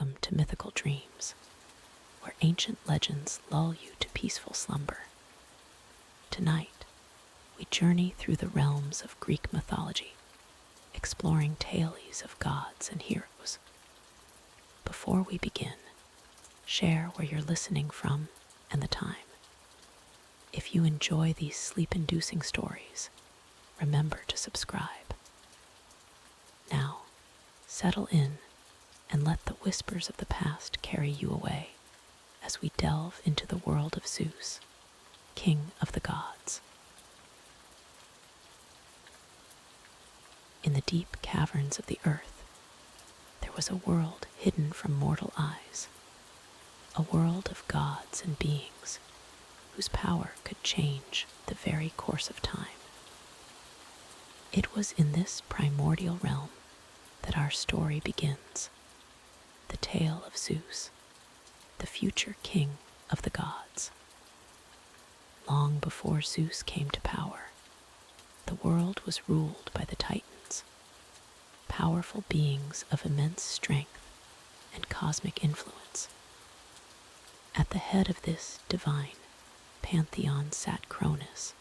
Welcome to Mythical Dreams, where ancient legends lull you to peaceful slumber. Tonight, we journey through the realms of Greek mythology, exploring tales of gods and heroes. Before we begin, share where you're listening from and the time. If you enjoy these sleep-inducing stories, remember to subscribe. Now, settle in and let the whispers of the past carry you away as we delve into the world of Zeus, king of the gods. In the deep caverns of the earth, there was a world hidden from mortal eyes, a world of gods and beings whose power could change the very course of time. It was in this primordial realm that our story begins, the tale of Zeus, the future king of the gods. Long before Zeus came to power, the world was ruled by the Titans, powerful beings of immense strength and cosmic influence. At the head of this divine pantheon sat Cronus,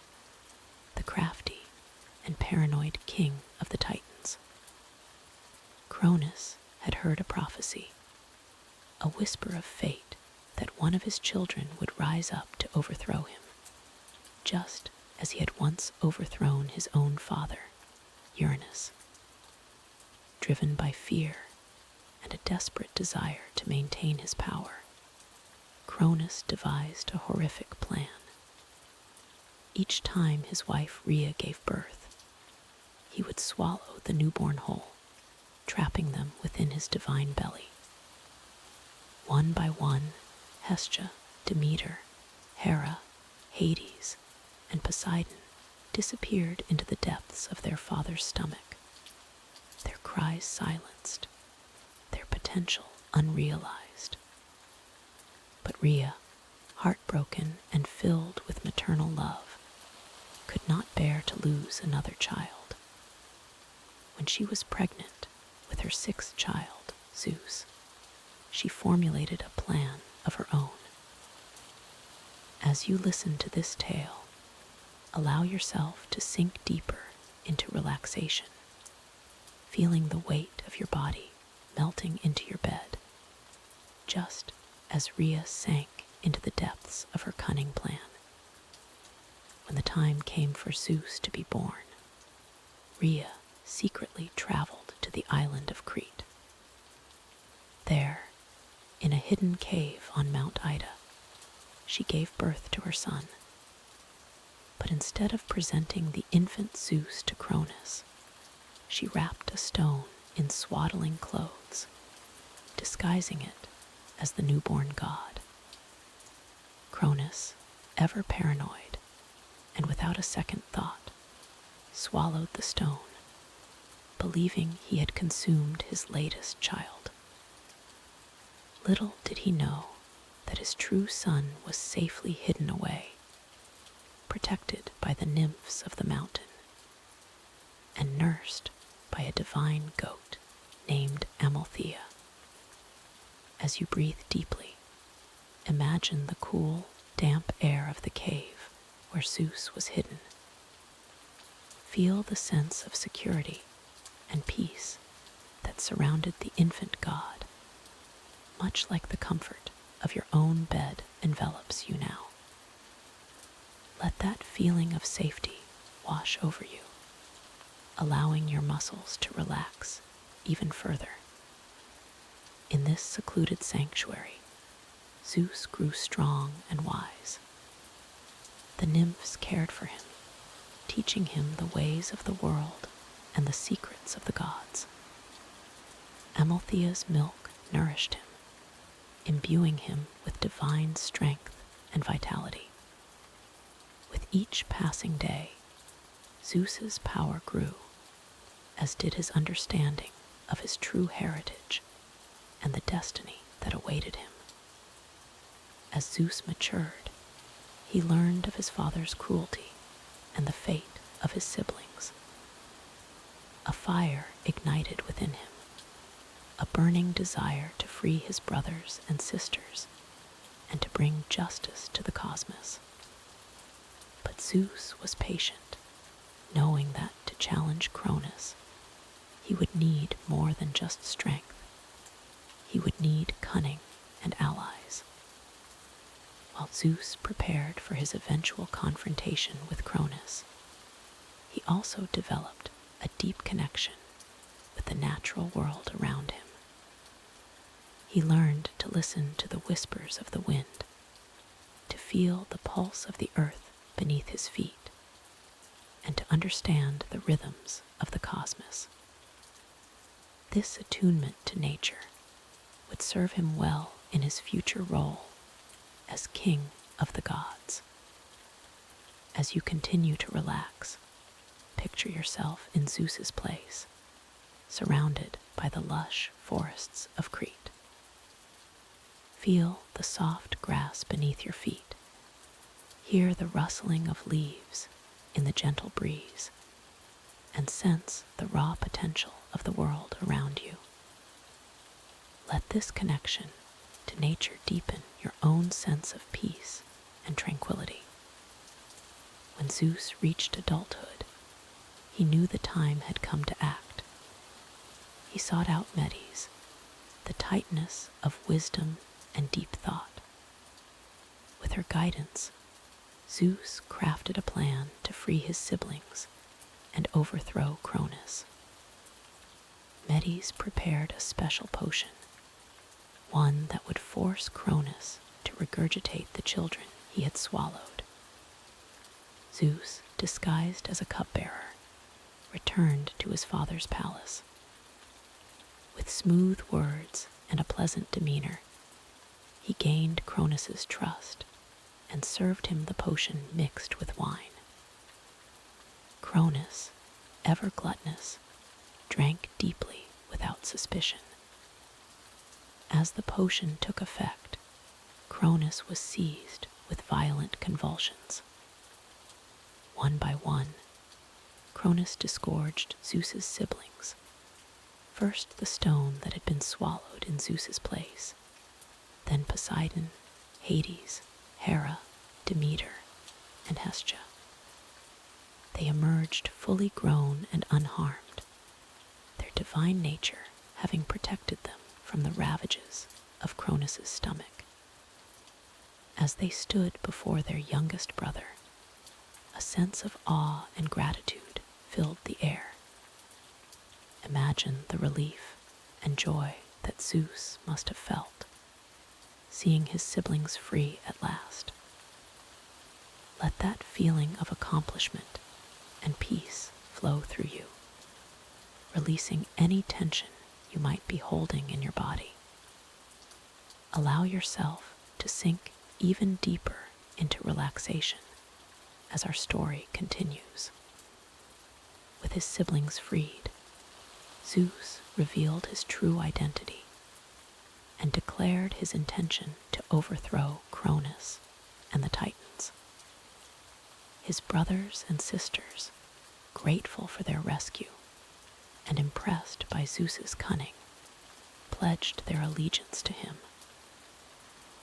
the crafty and paranoid king of the Titans. Cronus had heard a prophecy, a whisper of fate, that one of his children would rise up to overthrow him, just as he had once overthrown his own father, Uranus. Driven by fear and a desperate desire to maintain his power, Cronus devised a horrific plan. Each time his wife Rhea gave birth, he would swallow the newborn whole, trapping them within his divine belly. One by one, Hestia, Demeter, Hera, Hades, and Poseidon disappeared into the depths of their father's stomach, their cries silenced, their potential unrealized. But Rhea, heartbroken and filled with maternal love, could not bear to lose another child. When she was pregnant with her sixth child, Zeus, she formulated a plan of her own. As you listen to this tale, allow yourself to sink deeper into relaxation, feeling the weight of your body melting into your bed, just as Rhea sank into the depths of her cunning plan. When the time came for Zeus to be born, Rhea secretly traveled to the island of Crete. There, in a hidden cave on Mount Ida, she gave birth to her son. But instead of presenting the infant Zeus to Cronus, she wrapped a stone in swaddling clothes, disguising it as the newborn god. Cronus, ever paranoid and without a second thought, swallowed the stone, believing he had consumed his latest child. Little did he know that his true son was safely hidden away, protected by the nymphs of the mountain, and nursed by a divine goat named Amalthea. As you breathe deeply, imagine the cool, damp air of the cave where Zeus was hidden. Feel the sense of security and peace that surrounded the infant god, much like the comfort of your own bed envelops you now. Let that feeling of safety wash over you, allowing your muscles to relax even further. In this secluded sanctuary, Zeus grew strong and wise. The nymphs cared for him, teaching him the ways of the world and the secrets of the gods. Amalthea's milk nourished him, imbuing him with divine strength and vitality. With each passing day, Zeus's power grew, as did his understanding of his true heritage and the destiny that awaited him. As Zeus matured, he learned of his father's cruelty and the fate of his siblings. A fire ignited within him, a burning desire to free his brothers and sisters and to bring justice to the cosmos. But Zeus was patient, knowing that to challenge Cronus, he would need more than just strength. He would need cunning and allies. While Zeus prepared for his eventual confrontation with Cronus, he also developed a deep connection with the natural world around him. He learned to listen to the whispers of the wind, to feel the pulse of the earth beneath his feet, and to understand the rhythms of the cosmos. This attunement to nature would serve him well in his future role as king of the gods. As you continue to relax, picture yourself in Zeus's place, surrounded by the lush forests of Crete. Feel the soft grass beneath your feet. Hear the rustling of leaves in the gentle breeze, and sense the raw potential of the world around you. Let this connection to nature deepen your own sense of peace and tranquility. When Zeus reached adulthood, he knew the time had come to act. He sought out Medes, the Titaness of wisdom and deep thought. With her guidance, Zeus crafted a plan to free his siblings and overthrow Cronus. Medes prepared a special potion, one that would force Cronus to regurgitate the children he had swallowed. Zeus, disguised as a cupbearer, returned to his father's palace. With smooth words and a pleasant demeanor, he gained Cronus's trust and served him the potion mixed with wine. Cronus, ever gluttonous, drank deeply without suspicion. As the potion took effect, Cronus was seized with violent convulsions. One by one, Cronus disgorged Zeus's siblings. First the stone that had been swallowed in Zeus's place, then Poseidon, Hades, Hera, Demeter, and Hestia. They emerged fully grown and unharmed, their divine nature having protected them from the ravages of Cronus's stomach. As they stood before their youngest brother, a sense of awe and gratitude filled the air. Imagine the relief and joy that Zeus must have felt, seeing his siblings free at last. Let that feeling of accomplishment and peace flow through you, releasing any tension you might be holding in your body. Allow yourself to sink even deeper into relaxation as our story continues. With his siblings freed, Zeus revealed his true identity and declared his intention to overthrow Cronus and the Titans. His brothers and sisters, grateful for their rescue and impressed by Zeus's cunning, pledged their allegiance to him.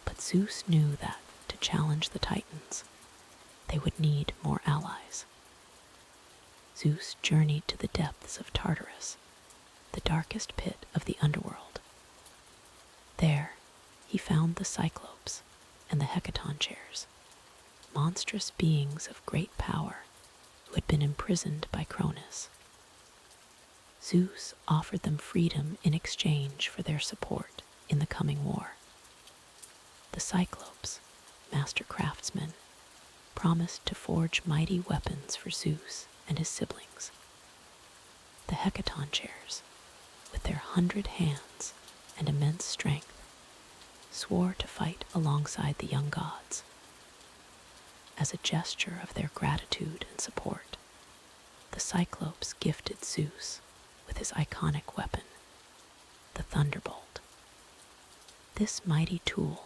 But Zeus knew that to challenge the Titans, they would need more allies. Zeus journeyed to the depths of Tartarus, the darkest pit of the underworld. There, he found the Cyclopes and the Hecaton chairs, monstrous beings of great power who had been imprisoned by Cronus. Zeus offered them freedom in exchange for their support in the coming war. The Cyclopes, master craftsmen, promised to forge mighty weapons for Zeus and his siblings. The Hecaton chairs, with their 100 hands and immense strength, swore to fight alongside the young gods. As a gesture of their gratitude and support, the Cyclopes gifted Zeus with his iconic weapon, the thunderbolt. This mighty tool,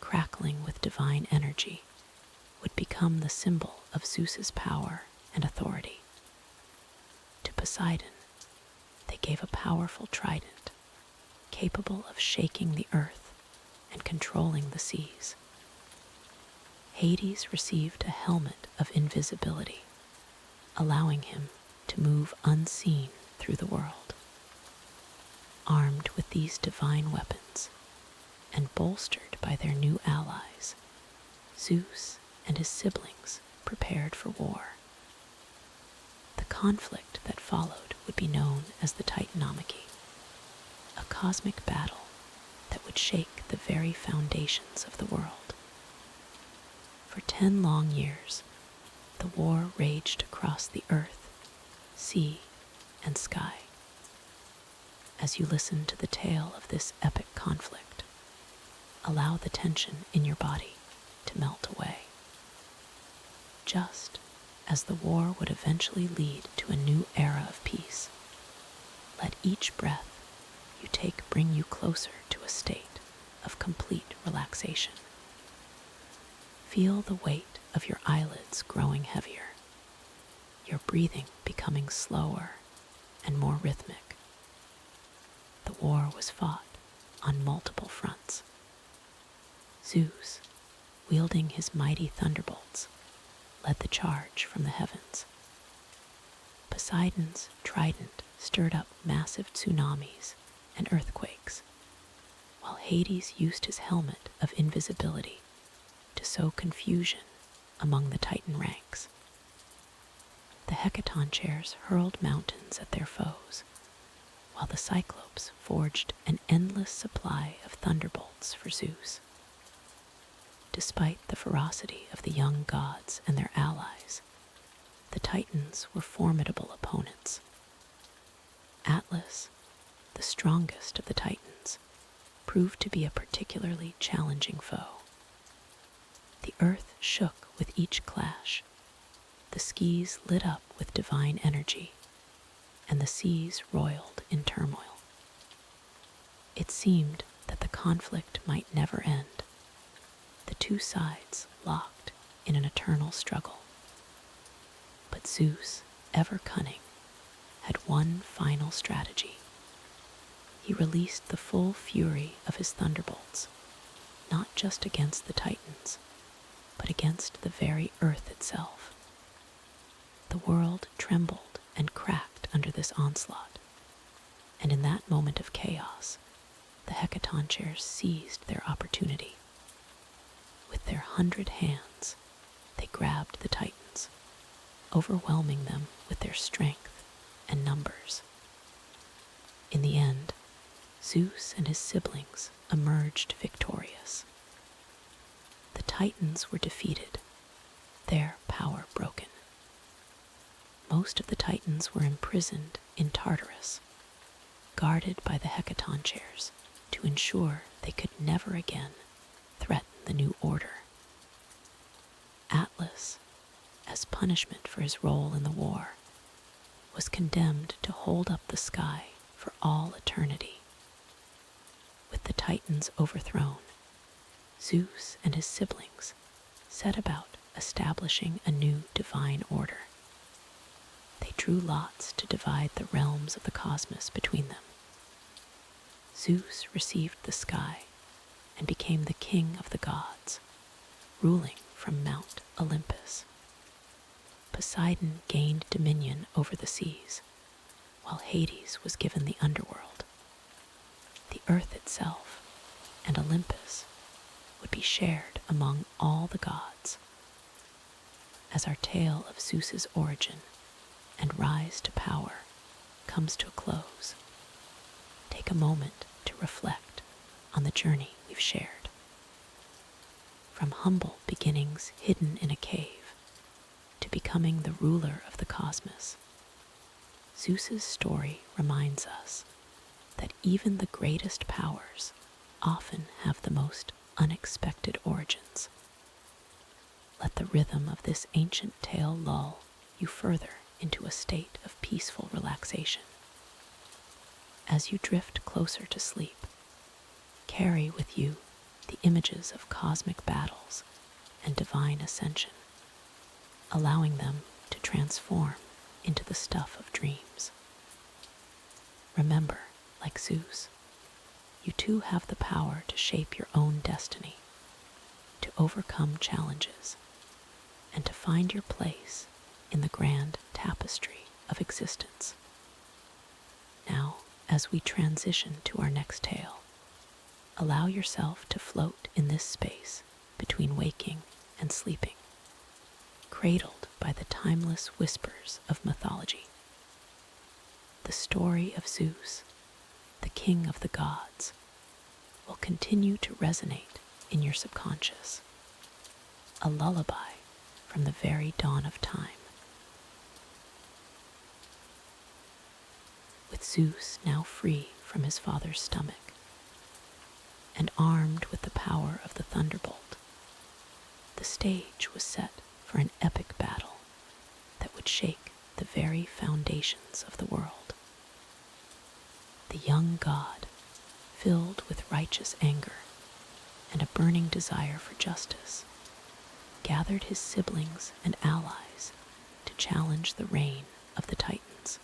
crackling with divine energy, would become the symbol of Zeus's power and authority. To Poseidon, they gave a powerful trident, capable of shaking the earth and controlling the seas. Hades received a helmet of invisibility, allowing him to move unseen through the world. Armed with these divine weapons, and bolstered by their new allies, Zeus and his siblings prepared for war. The conflict that followed would be known as the Titanomachy, a cosmic battle that would shake the very foundations of the world. For 10 long years, the war raged across the earth, sea, and sky. As you listen to the tale of this epic conflict, allow the tension in your body to melt away. Just as the war would eventually lead to a new era of peace, let each breath you take bring you closer to a state of complete relaxation. Feel the weight of your eyelids growing heavier, your breathing becoming slower and more rhythmic. The war was fought on multiple fronts. Zeus, wielding his mighty thunderbolts, led the charge from the heavens. Poseidon's trident stirred up massive tsunamis and earthquakes, while Hades used his helmet of invisibility to sow confusion among the Titan ranks. The Hecaton chairs hurled mountains at their foes, while the Cyclopes forged an endless supply of thunderbolts for Zeus. Despite the ferocity of the young gods and their allies, the Titans were formidable opponents. Atlas, the strongest of the Titans, proved to be a particularly challenging foe. The earth shook with each clash, the skies lit up with divine energy, and the seas roiled in turmoil. It seemed that the conflict might never end, the two sides locked in an eternal struggle. But Zeus, ever cunning, had one final strategy. He released the full fury of his thunderbolts, not just against the Titans, but against the very earth itself. The world trembled and cracked under this onslaught, and in that moment of chaos, the Hecaton chairs seized their opportunity. With their 100 hands, they grabbed the Titans, overwhelming them with their strength and numbers. In the end, Zeus and his siblings emerged victorious. The Titans were defeated, their power broken. Most of the Titans were imprisoned in Tartarus, guarded by the Hecaton chairs to ensure they could never again threaten the new order. Atlas, as punishment for his role in the war, was condemned to hold up the sky for all eternity. With the Titans overthrown, Zeus and his siblings set about establishing a new divine order. They drew lots to divide the realms of the cosmos between them. Zeus received the sky and became the king of the gods, ruling from Mount Olympus. Poseidon gained dominion over the seas, while Hades was given the underworld. The earth itself and Olympus would be shared among all the gods. As our tale of Zeus's origin and rise to power comes to a close, take a moment to reflect on the journey we've shared. From humble beginnings hidden in a cave to becoming the ruler of the cosmos, Zeus's story reminds us that even the greatest powers often have the most unexpected origins. Let the rhythm of this ancient tale lull you further into a state of peaceful relaxation. As you drift closer to sleep, carry with you the images of cosmic battles and divine ascension, allowing them to transform into the stuff of dreams. Remember, like Zeus, you too have the power to shape your own destiny, to overcome challenges, and to find your place in the grand tapestry of existence. Now, as we transition to our next tale, allow yourself to float in this space between waking and sleeping, cradled by the timeless whispers of mythology. The story of Zeus, the king of the gods, will continue to resonate in your subconscious, a lullaby from the very dawn of time. With Zeus now free from his father's stomach and armed with the power of the thunderbolt, the stage was set for an epic battle that would shake the very foundations of the world. The young god, filled with righteous anger and a burning desire for justice, gathered his siblings and allies to challenge the reign of the Titans.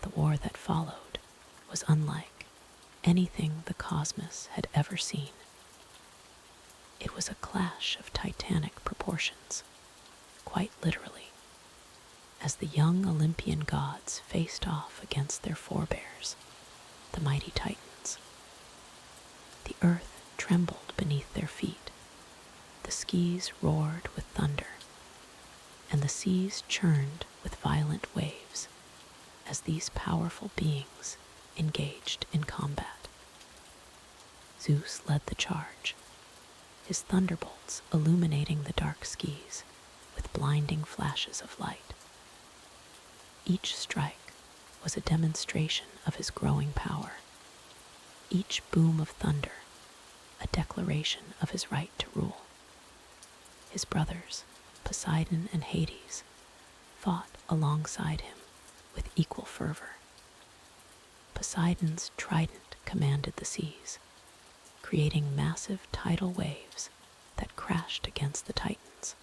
The war that followed was unlike anything the cosmos had ever seen. It was a clash of titanic proportions, quite literally, as the young Olympian gods faced off against their forebears, the mighty Titans. The earth trembled beneath their feet, the skies roared with thunder, and the seas churned with violent waves as these powerful beings engaged in combat. Zeus led the charge, his thunderbolts illuminating the dark skies with blinding flashes of light. Each strike was a demonstration of his growing power, each boom of thunder a declaration of his right to rule. His brothers, Poseidon and Hades, fought alongside him with equal fervor. Poseidon's trident commanded the seas, creating massive tidal waves that crashed against the Titans,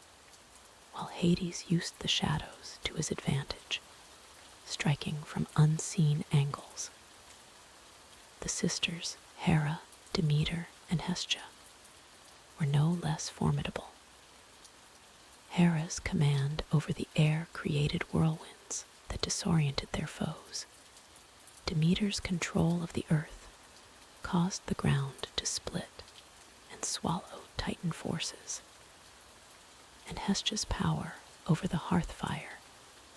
while Hades used the shadows to his advantage, striking from unseen angles. The sisters Hera, Demeter, and Hestia were no less formidable. Hera's command over the air-created whirlwinds that disoriented their foes. Demeter's control of the earth caused the ground to split and swallow Titan forces. And Hestia's power over the hearth fire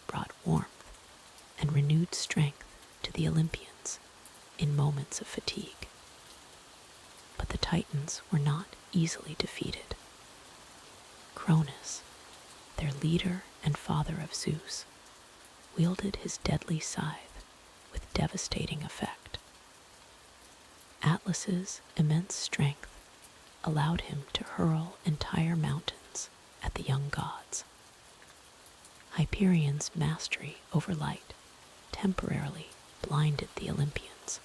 brought warmth and renewed strength to the Olympians in moments of fatigue. But the Titans were not easily defeated. Cronus, their leader and father of Zeus, wielded his deadly scythe with devastating effect. Atlas's immense strength allowed him to hurl entire mountains at the young gods. Hyperion's mastery over light temporarily blinded the Olympians,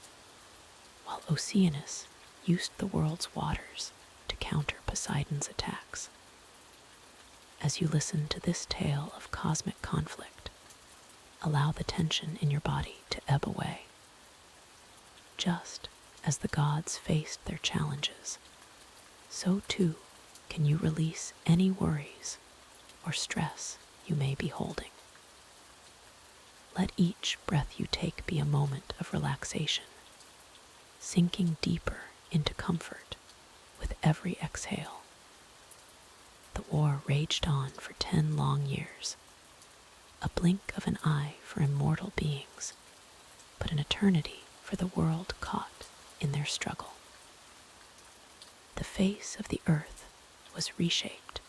while Oceanus used the world's waters to counter Poseidon's attacks. As you listen to this tale of cosmic conflict, allow the tension in your body to ebb away. Just as the gods faced their challenges, so too can you release any worries or stress you may be holding. Let each breath you take be a moment of relaxation, sinking deeper into comfort with every exhale. The war raged on for 10 long years, a blink of an eye for immortal beings, but an eternity for the world caught in their struggle. The face of the earth was reshaped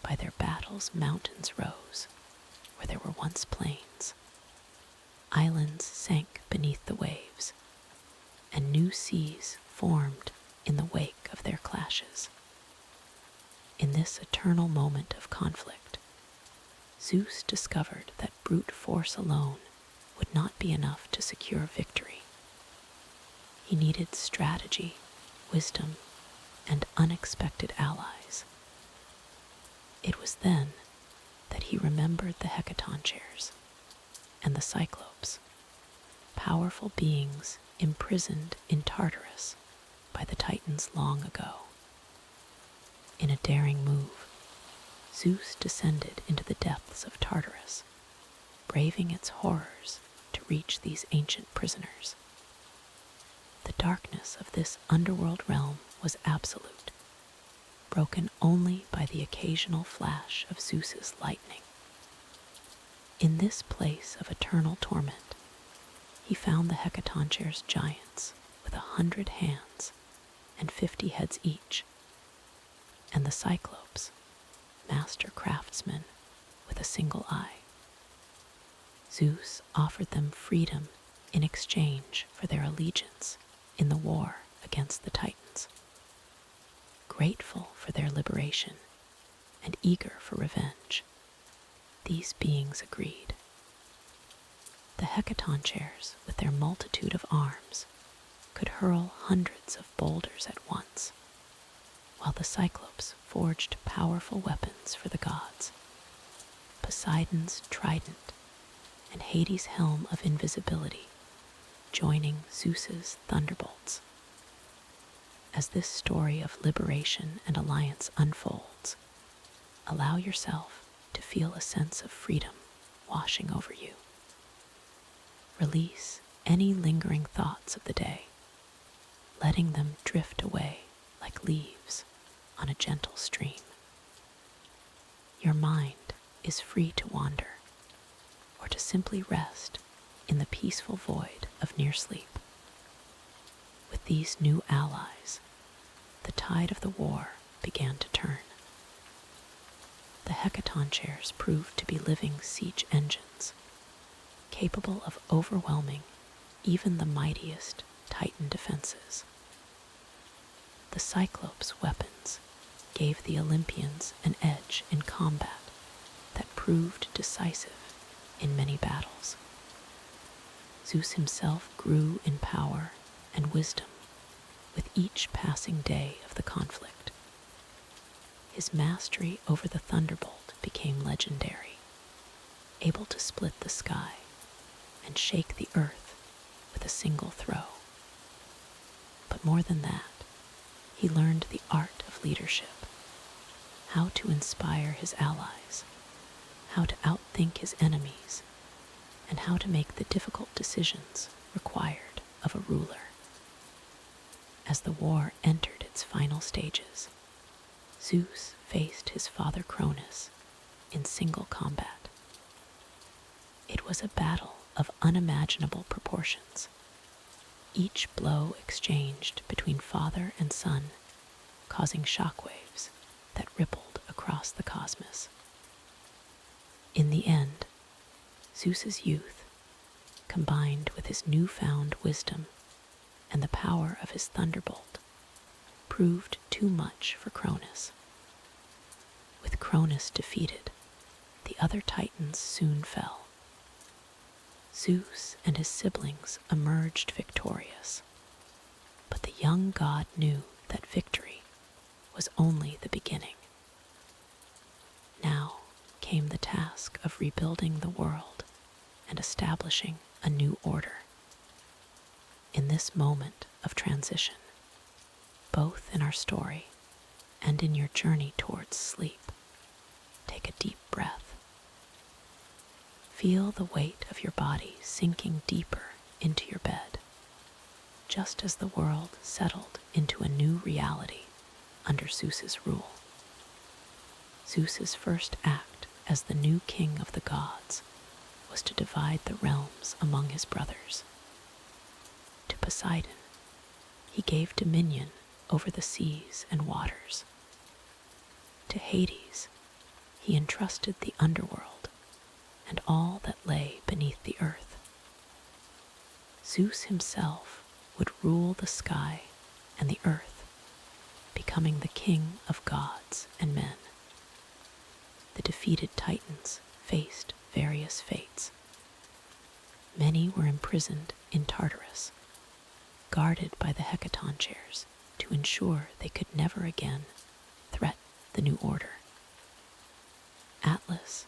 by their battles. Mountains rose where there were once plains. Islands sank beneath the waves, and new seas formed in the wake of their clashes. In this eternal moment of conflict, Zeus discovered that brute force alone would not be enough to secure victory. He needed strategy, wisdom, and unexpected allies. It was then that he remembered the Hecaton chairs and the Cyclopes, powerful beings imprisoned in Tartarus by the Titans long ago. In a daring move, Zeus descended into the depths of Tartarus, braving its horrors to reach these ancient prisoners. The darkness of this underworld realm was absolute, broken only by the occasional flash of Zeus's lightning. In this place of eternal torment, he found the Hecatoncheir's giants with 100 hands and 50 heads each, and the Cyclopes, master craftsmen with a single eye. Zeus offered them freedom in exchange for their allegiance in the war against the Titans. Grateful for their liberation and eager for revenge, these beings agreed. The Hecatoncheirs, with their multitude of arms, could hurl hundreds of boulders at once, while the Cyclopes forged powerful weapons for the gods. Poseidon's trident and Hades' helm of invisibility joining Zeus's thunderbolts. As this story of liberation and alliance unfolds, allow yourself to feel a sense of freedom washing over you. Release any lingering thoughts of the day, letting them drift away like leaves on a gentle stream. Your mind is free to wander, or to simply rest in the peaceful void of near sleep. With these new allies, the tide of the war began to turn. The Hecatoncheirs proved to be living siege engines, capable of overwhelming even the mightiest Titan defenses. The Cyclops' weapons gave the Olympians an edge in combat that proved decisive in many battles. Zeus himself grew in power and wisdom with each passing day of the conflict. His mastery over the thunderbolt became legendary, able to split the sky and shake the earth with a single throw. But more than that, he learned the art of leadership, how to inspire his allies, how to outthink his enemies, and how to make the difficult decisions required of a ruler. As the war entered its final stages, Zeus faced his father Cronus in single combat. It was a battle of unimaginable proportions, each blow exchanged between father and son, causing shockwaves that rippled across the cosmos. In the end, Zeus's youth, combined with his newfound wisdom and the power of his thunderbolt, proved too much for Cronus. With Cronus defeated, the other Titans soon fell. Zeus and his siblings emerged victorious, but the young god knew that victory was only the beginning. Now came the task of rebuilding the world and establishing a new order. In this moment of transition, both in our story and in your journey towards sleep, take a deep breath. Feel the weight of your body sinking deeper into your bed, just as the world settled into a new reality under Zeus's rule. Zeus's first act as the new king of the gods was to divide the realms among his brothers. To Poseidon, he gave dominion over the seas and waters. To Hades, he entrusted the underworld and all that lay beneath the earth. Zeus himself would rule the sky and the earth, becoming the king of gods and men. The defeated Titans faced various fates. Many were imprisoned in Tartarus, guarded by the Hecatoncheirs to ensure they could never again threaten the new order. Atlas,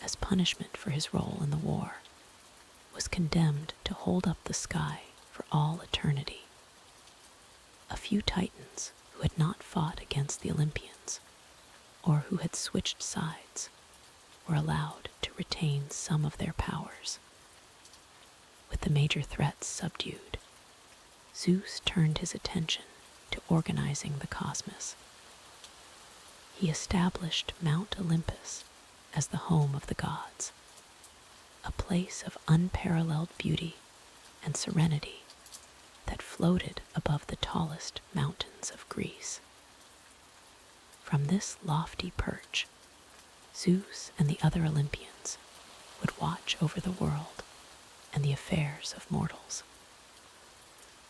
as punishment for his role in the war, was condemned to hold up the sky for all eternity. A few titans who had not fought against the Olympians, or who had switched sides, were allowed to retain some of their powers. With the major threats subdued, Zeus turned his attention to organizing the cosmos. He established Mount Olympus as the home of the gods, a place of unparalleled beauty and serenity that floated above the tallest mountains of Greece. From this lofty perch, Zeus and the other Olympians would watch over the world and the affairs of mortals.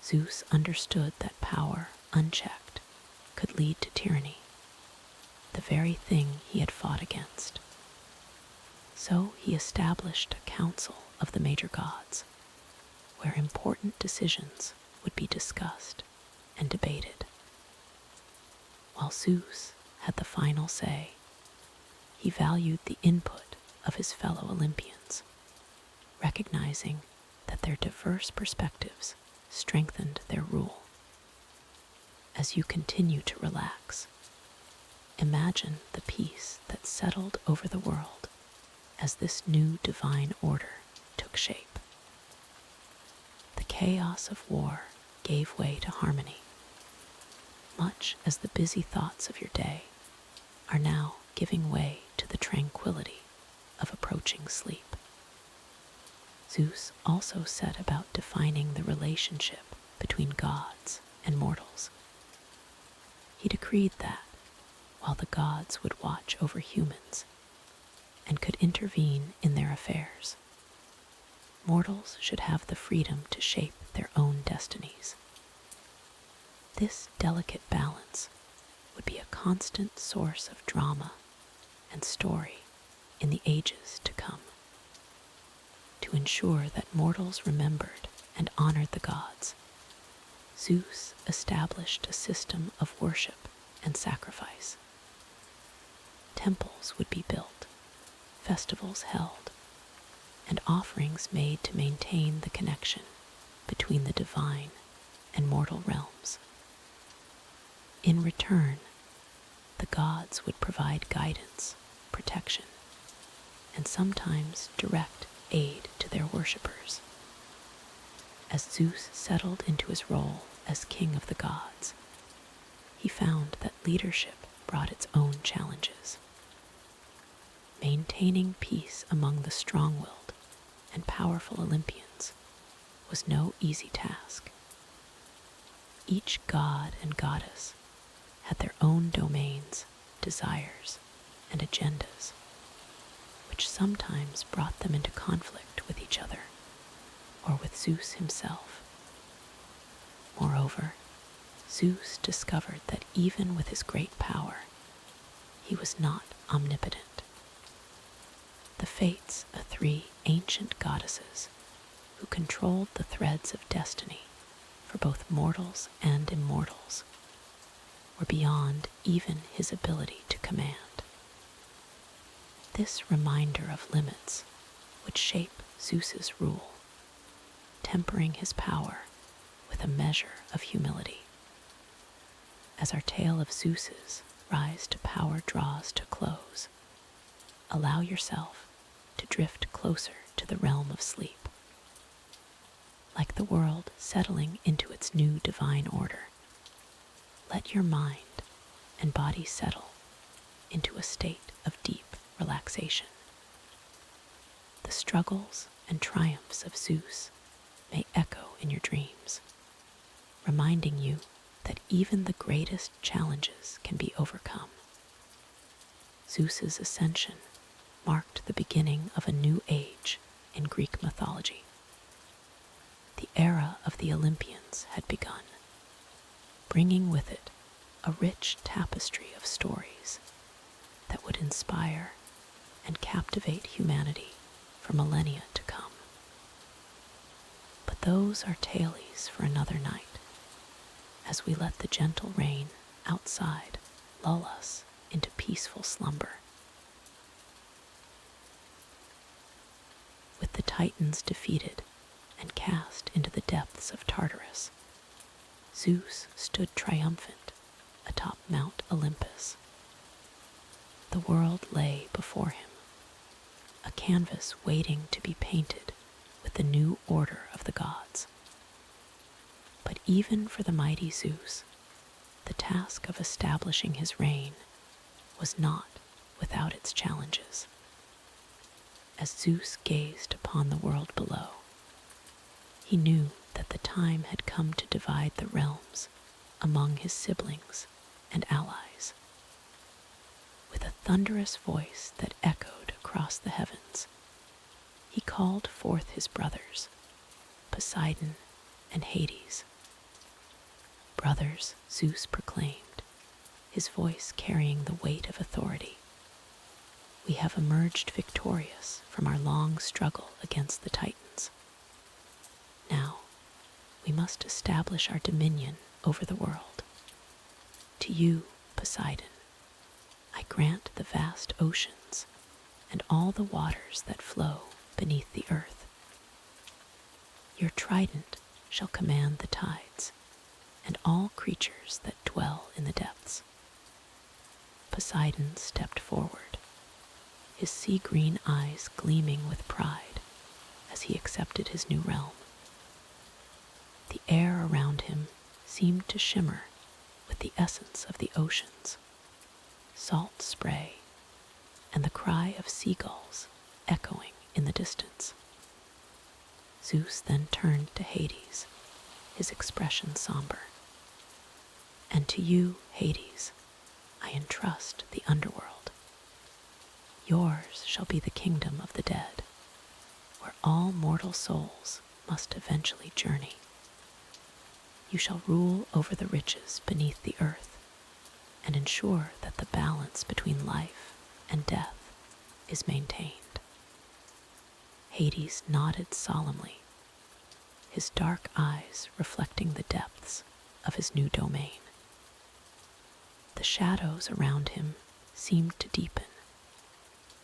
Zeus understood that power, unchecked, could lead to tyranny, the very thing he had fought against. So he established a council of the major gods, where important decisions would be discussed and debated. While Zeus had the final say, he valued the input of his fellow Olympians, recognizing that their diverse perspectives strengthened their rule. As you continue to relax, imagine the peace that settled over the world as this new divine order took shape. The chaos of war gave way to harmony, much as the busy thoughts of your day are now giving way to the tranquility of approaching sleep. Zeus also set about defining the relationship between gods and mortals. He decreed that, while the gods would watch over humans and could intervene in their affairs, mortals should have the freedom to shape their own destinies. This delicate balance would be a constant source of drama and story in the ages to come. To ensure that mortals remembered and honored the gods, Zeus established a system of worship and sacrifice. Temples would be built, festivals held, and offerings made to maintain the connection between the divine and mortal realms. In return, the gods would provide guidance, protection, and sometimes direct aid to their worshippers. As Zeus settled into his role as king of the gods, he found that leadership brought its own challenges. Maintaining peace among the strong-willed and powerful Olympians was no easy task. Each god and goddess had their own domains, desires, and agendas, which sometimes brought them into conflict with each other or with Zeus himself. Moreover, Zeus discovered that even with his great power, he was not omnipotent. The Fates, three ancient goddesses who controlled the threads of destiny for both mortals and immortals, were beyond even his ability to command. This reminder of limits would shape Zeus's rule, tempering his power with a measure of humility. As our tale of Zeus's rise to power draws to close, allow yourself to drift closer to the realm of sleep. Like the world settling into its new divine order, let your mind and body settle into a state of deep relaxation. The struggles and triumphs of Zeus may echo in your dreams, reminding you that even the greatest challenges can be overcome. Zeus's ascension marked the beginning of a new age in Greek mythology. The era of the Olympians had begun, bringing with it a rich tapestry of stories that would inspire and captivate humanity for millennia to come. But those are tales for another night, as we let the gentle rain outside lull us into peaceful slumber. With the Titans defeated and cast into the depths of Tartarus. Zeus stood triumphant atop Mount Olympus. The world lay before him, a canvas waiting to be painted with the new order of the gods. But even for the mighty Zeus, the task of establishing his reign was not without its challenges. As Zeus gazed upon the world below, he knew that the time had come to divide the realms among his siblings and allies. With a thunderous voice that echoed across the heavens, he called forth his brothers, Poseidon and Hades. "Brothers," Zeus proclaimed, his voice carrying the weight of authority, "we have emerged victorious from our long struggle against the Titans. Now, we must establish our dominion over the world. To you, Poseidon, I grant the vast oceans and all the waters that flow beneath the earth. Your trident shall command the tides and all creatures that dwell in the depths." Poseidon stepped forward, his sea-green eyes gleaming with pride as he accepted his new realm. The air around him seemed to shimmer with the essence of the oceans, salt spray, and the cry of seagulls echoing in the distance. Zeus then turned to Hades, his expression somber. "And to you, Hades, I entrust the Underworld. Yours shall be the kingdom of the dead, where all mortal souls must eventually journey. You shall rule over the riches beneath the earth and ensure that the balance between life and death is maintained." Hades nodded solemnly, his dark eyes reflecting the depths of his new domain. The shadows around him seemed to deepen,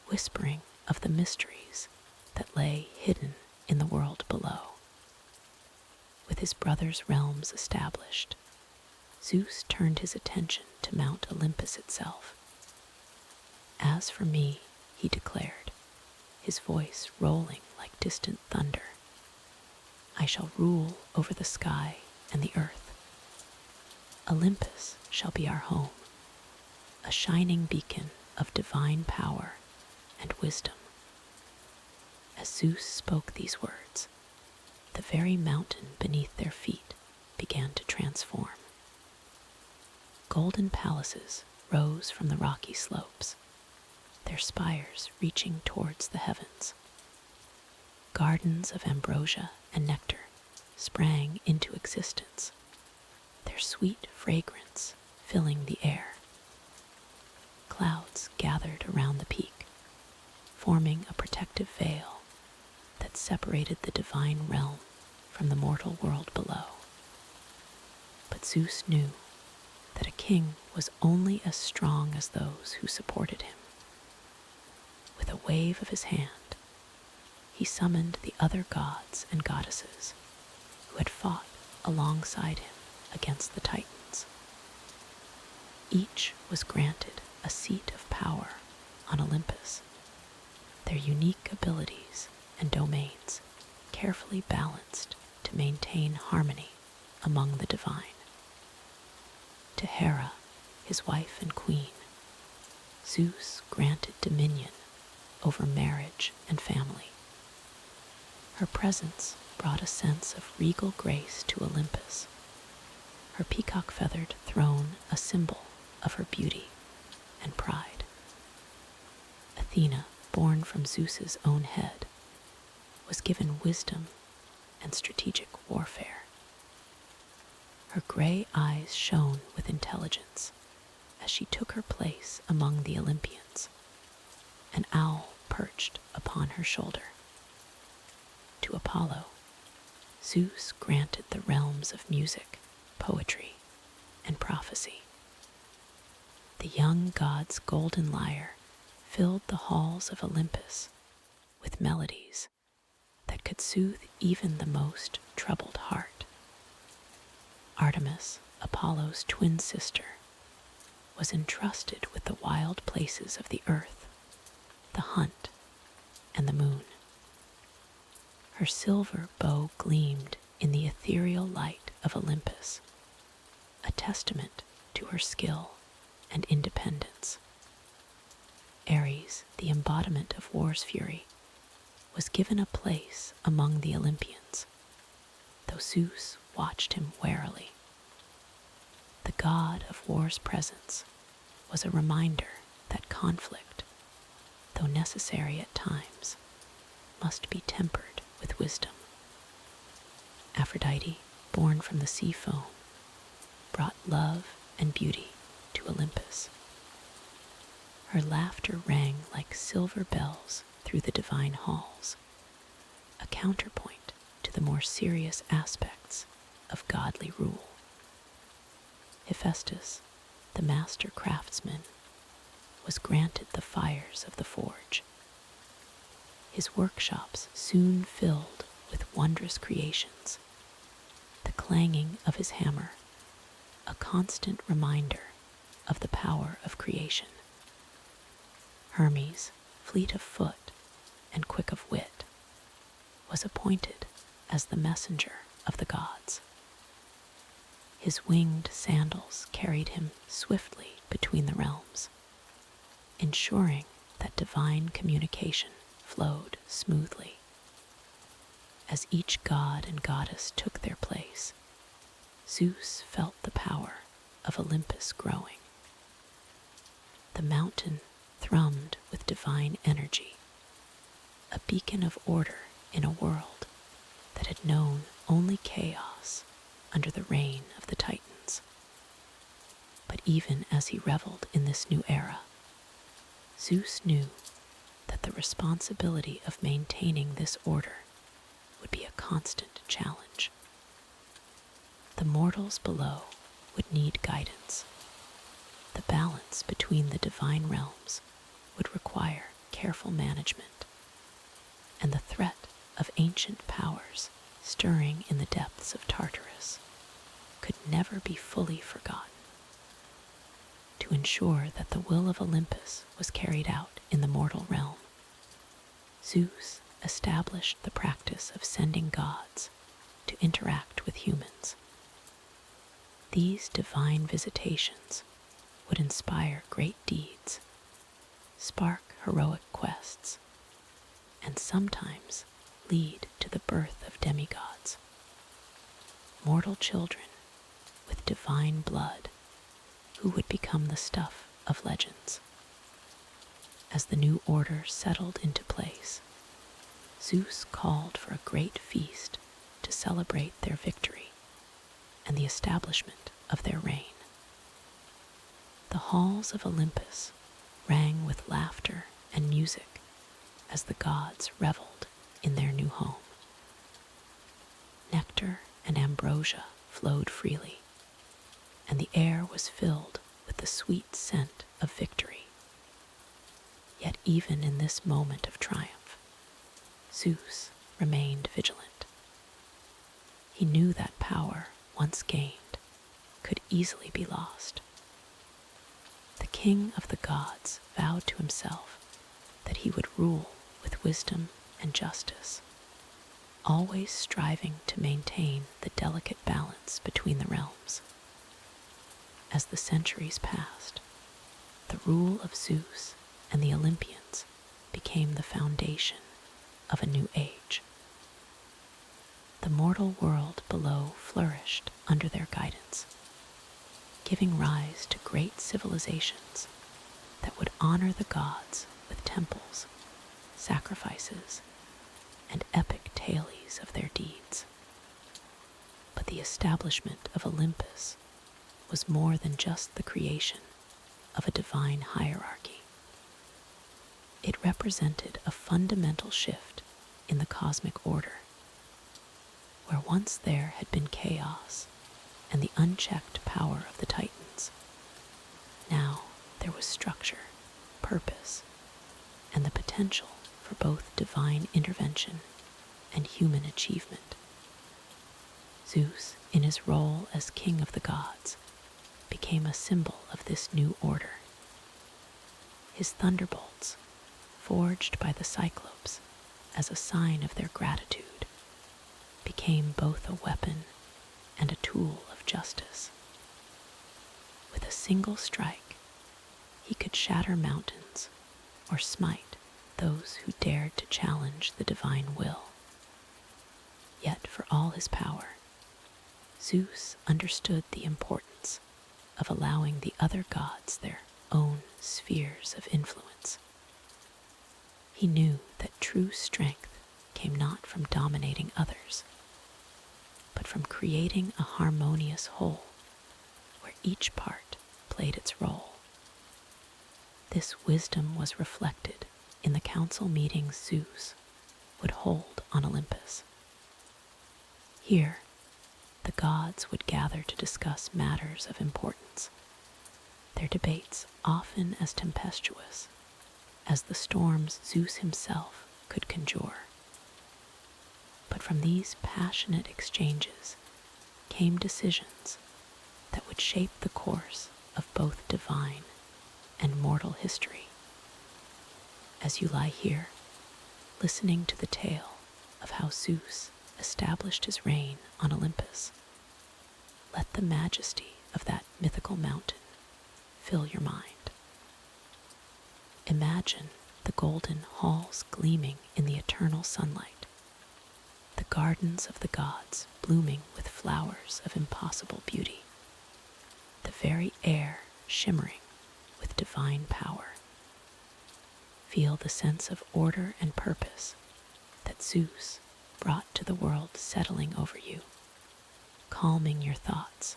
whispering of the mysteries that lay hidden in the world below. With his brothers' realms established, Zeus turned his attention to Mount Olympus itself. "As for me," he declared, his voice rolling like distant thunder, "I shall rule over the sky and the earth. Olympus shall be our home, a shining beacon of divine power and wisdom." As Zeus spoke these words, the very mountain beneath their feet began to transform. Golden palaces rose from the rocky slopes, their spires reaching towards the heavens. Gardens of ambrosia and nectar sprang into existence, their sweet fragrance filling the air. Clouds gathered around the peak, forming a protective veil that separated the divine realm from the mortal world below. But Zeus knew that a king was only as strong as those who supported him. With a wave of his hand, he summoned the other gods and goddesses who had fought alongside him against the Titans. Each was granted a seat of power on Olympus, their unique abilities and domains carefully balanced to maintain harmony among the divine. To Hera, his wife and queen, Zeus granted dominion over marriage and family. Her presence brought a sense of regal grace to Olympus, her peacock-feathered throne a symbol of her beauty and pride. Athena, born from Zeus's own head, was given wisdom and strategic warfare. Her gray eyes shone with intelligence as she took her place among the Olympians, an owl perched upon her shoulder. To Apollo, Zeus granted the realms of music, poetry, and prophecy. The young god's golden lyre filled the halls of Olympus with melodies that that could soothe even the most troubled heart. Artemis, Apollo's twin sister, was entrusted with the wild places of the earth, the hunt, and the moon. Her silver bow gleamed in the ethereal light of Olympus, a testament to her skill and independence. Ares, the embodiment of war's fury, was given a place among the Olympians, though Zeus watched him warily. The god of war's presence was a reminder that conflict, though necessary at times, must be tempered with wisdom. Aphrodite, born from the sea foam, brought love and beauty to Olympus. Her laughter rang like silver bells through the divine halls, a counterpoint to the more serious aspects of godly rule. Hephaestus, the master craftsman, was granted the fires of the forge. His workshops soon filled with wondrous creations, the clanging of his hammer, a constant reminder of the power of creation. Hermes, fleet of foot and quick of wit, was appointed as the messenger of the gods. His winged sandals carried him swiftly between the realms, ensuring that divine communication flowed smoothly. As each god and goddess took their place, Zeus felt the power of Olympus growing. The mountain thrummed with divine energy, a beacon of order in a world that had known only chaos under the reign of the Titans. But even as he reveled in this new era, Zeus knew that the responsibility of maintaining this order would be a constant challenge. The mortals below would need guidance. The balance between the divine realms would require careful management, and the threat of ancient powers stirring in the depths of Tartarus could never be fully forgotten. To ensure that the will of Olympus was carried out in the mortal realm, Zeus established the practice of sending gods to interact with humans. These divine visitations would inspire great deeds, spark heroic quests, and sometimes lead to the birth of demigods, mortal children with divine blood who would become the stuff of legends. As the new order settled into place, Zeus called for a great feast to celebrate their victory and the establishment of their reign. The halls of Olympus rang with laughter and music as the gods reveled in their new home. Nectar and ambrosia flowed freely, and the air was filled with the sweet scent of victory. Yet even in this moment of triumph, Zeus remained vigilant. He knew that power, once gained, could easily be lost. The king of the gods vowed to himself that he would rule with wisdom and justice, always striving to maintain the delicate balance between the realms. As the centuries passed, the rule of Zeus and the Olympians became the foundation of a new age. The mortal world below flourished under their guidance, giving rise to great civilizations that would honor the gods with temples, sacrifices, and epic tales of their deeds. But the establishment of Olympus was more than just the creation of a divine hierarchy. It represented a fundamental shift in the cosmic order. Where once there had been chaos and the unchecked power of the Titans, now there was structure, purpose, and the potential for both divine intervention and human achievement. Zeus, in his role as king of the gods, became a symbol of this new order. His thunderbolts, forged by the Cyclopes as a sign of their gratitude, became both a weapon and a tool of justice. With a single strike, he could shatter mountains or smite those who dared to challenge the divine will. Yet for all his power, Zeus understood the importance of allowing the other gods their own spheres of influence. He knew that true strength came not from dominating others, but from creating a harmonious whole where each part played its role. This wisdom was reflected in the council meetings Zeus would hold on Olympus. Here, the gods would gather to discuss matters of importance, their debates often as tempestuous as the storms Zeus himself could conjure. But from these passionate exchanges came decisions that would shape the course of both divine and mortal history. As you lie here, listening to the tale of how Zeus established his reign on Olympus, let the majesty of that mythical mountain fill your mind. Imagine the golden halls gleaming in the eternal sunlight, the gardens of the gods blooming with flowers of impossible beauty, the very air shimmering with divine power. Feel the sense of order and purpose that Zeus brought to the world settling over you, calming your thoughts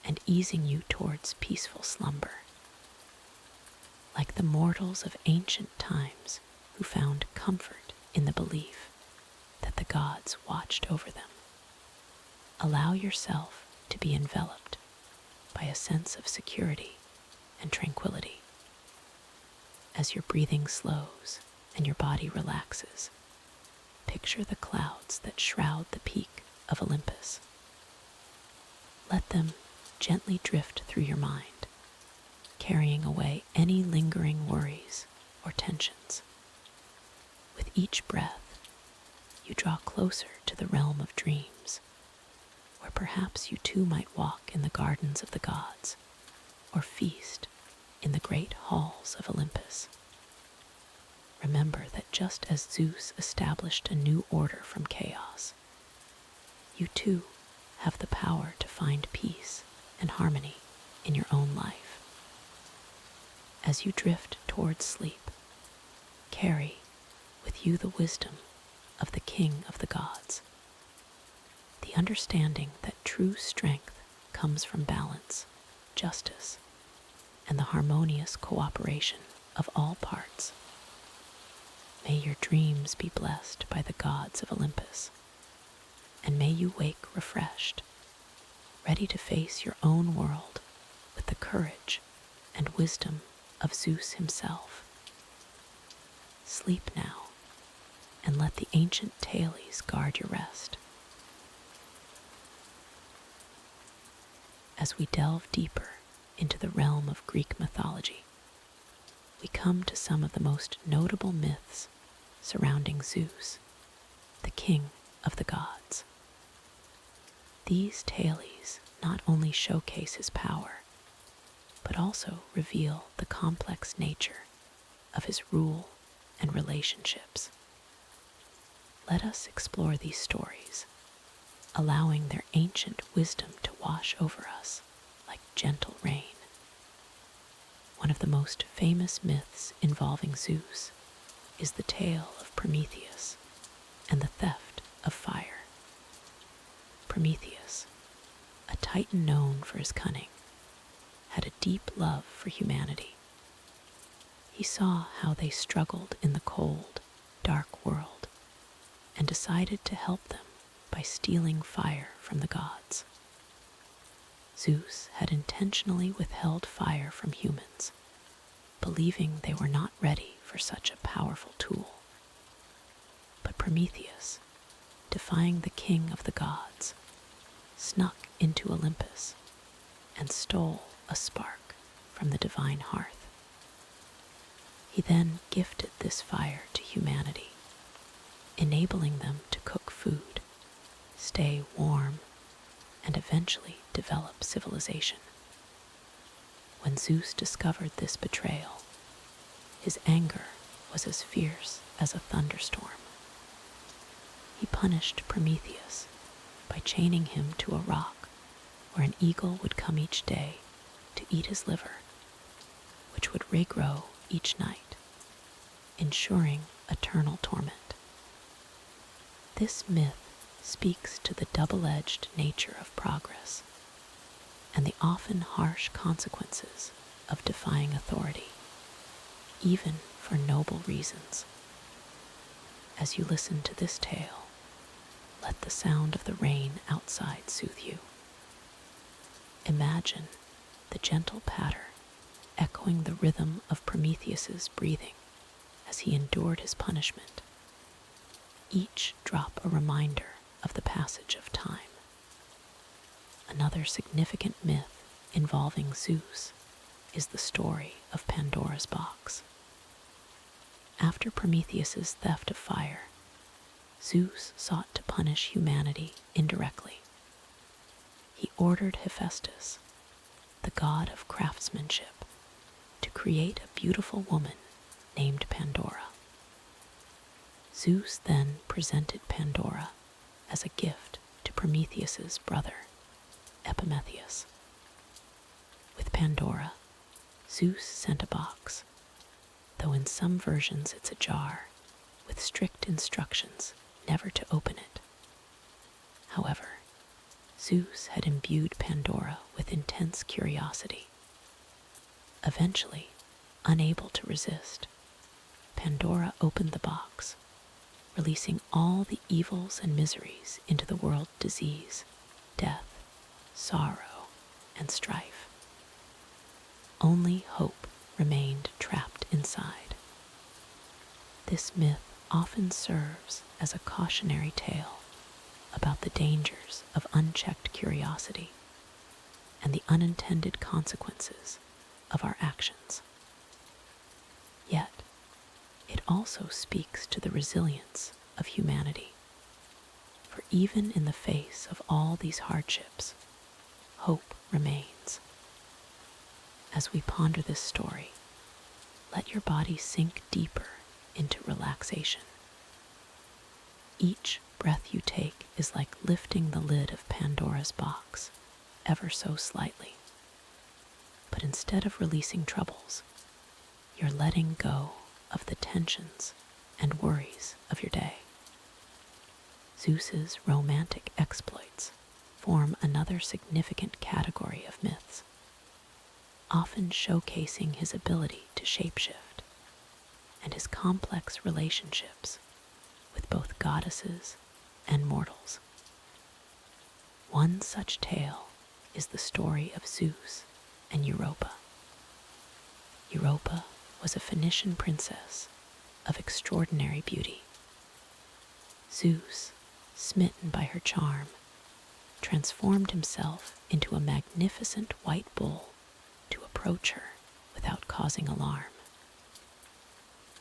and easing you towards peaceful slumber. Like the mortals of ancient times who found comfort in the belief that the gods watched over them, allow yourself to be enveloped by a sense of security and tranquility. As your breathing slows and your body relaxes, picture the clouds that shroud the peak of Olympus. Let them gently drift through your mind, carrying away any lingering worries or tensions. With each breath, you draw closer to the realm of dreams, where perhaps you too might walk in the gardens of the gods, or feast in the great halls of Olympus. Remember that just as Zeus established a new order from chaos, you too have the power to find peace and harmony in your own life. As you drift towards sleep, carry with you the wisdom of the King of the gods, the understanding that true strength comes from balance, justice, and the harmonious cooperation of all parts. May your dreams be blessed by the gods of Olympus, and may you wake refreshed, ready to face your own world with the courage and wisdom of Zeus himself. Sleep now, and let the ancient Thales guard your rest. As we delve deeper into the realm of Greek mythology, we come to some of the most notable myths surrounding Zeus, the king of the gods. These Thales not only showcase his power, but also reveal the complex nature of his rule and relationships. Let us explore these stories, allowing their ancient wisdom to wash over us like gentle rain. One of the most famous myths involving Zeus is the tale of Prometheus and the theft of fire. Prometheus, a titan known for his cunning, had a deep love for humanity. He saw how they struggled in the cold, dark world and decided to help them by stealing fire from the gods. Zeus had intentionally withheld fire from humans, believing they were not ready for such a powerful tool. But Prometheus, defying the king of the gods, snuck into Olympus and stole a spark from the divine hearth. He then gifted this fire to humanity, enabling them to cook food, stay warm, and eventually develop civilization. When Zeus discovered this betrayal, his anger was as fierce as a thunderstorm. He punished Prometheus by chaining him to a rock where an eagle would come each day to eat his liver, which would regrow each night, ensuring eternal torment. This myth speaks to the double-edged nature of progress and the often harsh consequences of defying authority, even for noble reasons. As you listen to this tale, let the sound of the rain outside soothe you. Imagine the gentle patter echoing the rhythm of Prometheus's breathing as he endured his punishment, each drop a reminder of the passage of time. Another significant myth involving Zeus is the story of Pandora's box. After Prometheus's theft of fire, Zeus sought to punish humanity indirectly. He ordered Hephaestus, the god of craftsmanship, to create a beautiful woman named Pandora. Zeus then presented Pandora as a gift to Prometheus's brother, Epimetheus. With Pandora, Zeus sent a box, though in some versions it's a jar, with strict instructions never to open it. However, Zeus had imbued Pandora with intense curiosity. Eventually, unable to resist, Pandora opened the box, releasing all the evils and miseries into the world: disease, death, sorrow, and strife. Only hope remained trapped inside. This myth often serves as a cautionary tale about the dangers of unchecked curiosity and the unintended consequences of our actions. Yet, it also speaks to the resilience of humanity. For even in the face of all these hardships, hope remains. As we ponder this story, let your body sink deeper into relaxation. Each breath you take is like lifting the lid of Pandora's box ever so slightly. But instead of releasing troubles, you're letting go of the tensions and worries of your day. Zeus's romantic exploits form another significant category of myths, often showcasing his ability to shapeshift and his complex relationships with both goddesses and mortals. One such tale is the story of Zeus and Europa. Europa was a Phoenician princess of extraordinary beauty. Zeus, smitten by her charm, transformed himself into a magnificent white bull to approach her without causing alarm.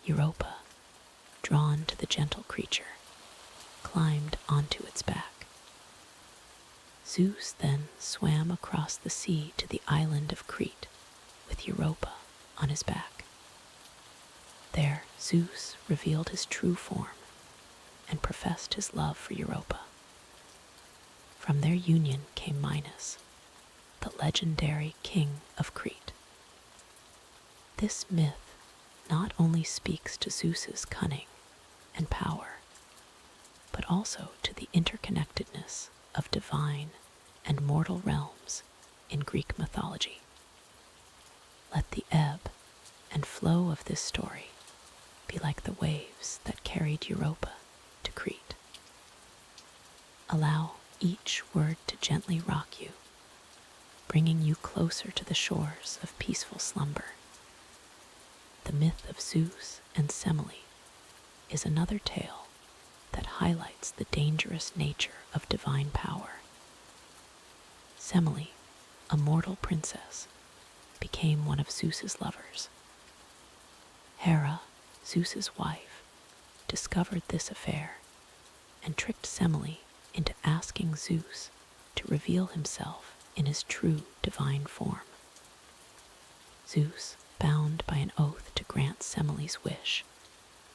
Europa, drawn to the gentle creature, climbed onto its back. Zeus then swam across the sea to the island of Crete with Europa on his back. There, Zeus revealed his true form and professed his love for Europa. From their union came Minos, the legendary king of Crete. This myth not only speaks to Zeus's cunning and power, but also to the interconnectedness of divine and mortal realms in Greek mythology. Let the ebb and flow of this story be like the waves that carried Europa to Crete. Allow each word to gently rock you, bringing you closer to the shores of peaceful slumber. The myth of Zeus and Semele is another tale that highlights the dangerous nature of divine power. Semele, a mortal princess, became one of Zeus's lovers. Hera, Zeus's wife, discovered this affair and tricked Semele into asking Zeus to reveal himself in his true divine form. Zeus, bound by an oath to grant Semele's wish,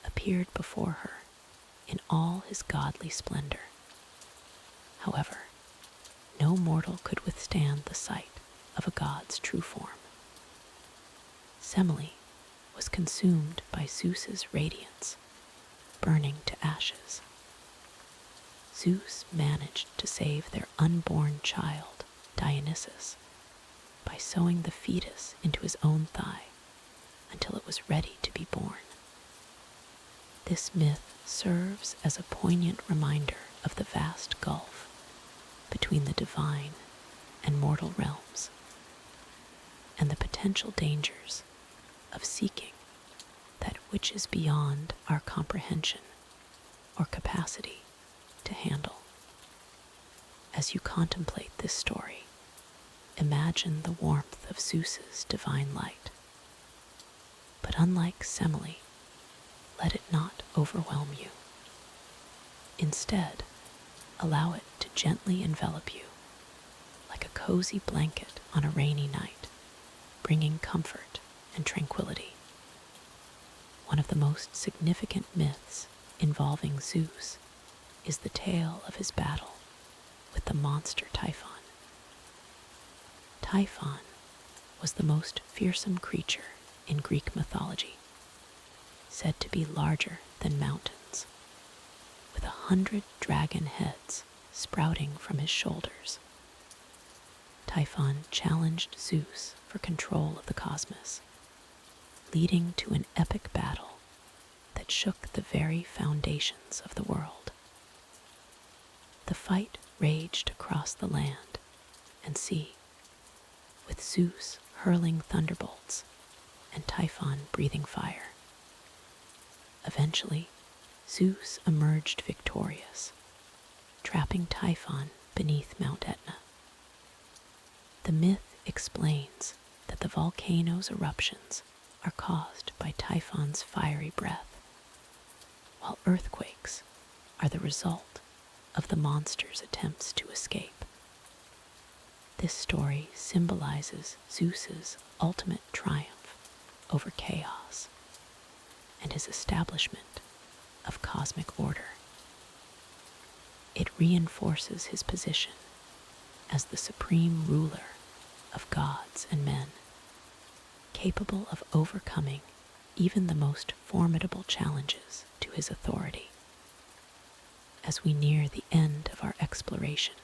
appeared before her in all his godly splendor. However, no mortal could withstand the sight of a god's true form. Semele was consumed by Zeus's radiance, burning to ashes. Zeus managed to save their unborn child, Dionysus, by sewing the fetus into his own thigh until it was ready to be born. This myth serves as a poignant reminder of the vast gulf between the divine and mortal realms, and the potential dangers of seeking that which is beyond our comprehension or capacity to handle. As you contemplate this story, imagine the warmth of Zeus's divine light. But unlike Semele, let it not overwhelm you. Instead, allow it to gently envelop you, like a cozy blanket on a rainy night, bringing comfort and tranquility. One of the most significant myths involving Zeus is the tale of his battle with the monster Typhon. Typhon was the most fearsome creature in Greek mythology, said to be larger than mountains, with 100 dragon heads sprouting from his shoulders. Typhon challenged Zeus for control of the cosmos, leading to an epic battle that shook the very foundations of the world. The fight raged across the land and sea, with Zeus hurling thunderbolts and Typhon breathing fire. Eventually, Zeus emerged victorious, trapping Typhon beneath Mount Etna. The myth explains that the volcano's eruptions are caused by Typhon's fiery breath, while earthquakes are the result of the monster's attempts to escape. This story symbolizes Zeus's ultimate triumph over chaos and his establishment of cosmic order. It reinforces his position as the supreme ruler of gods and men, capable of overcoming even the most formidable challenges to his authority. As we near the end of our exploration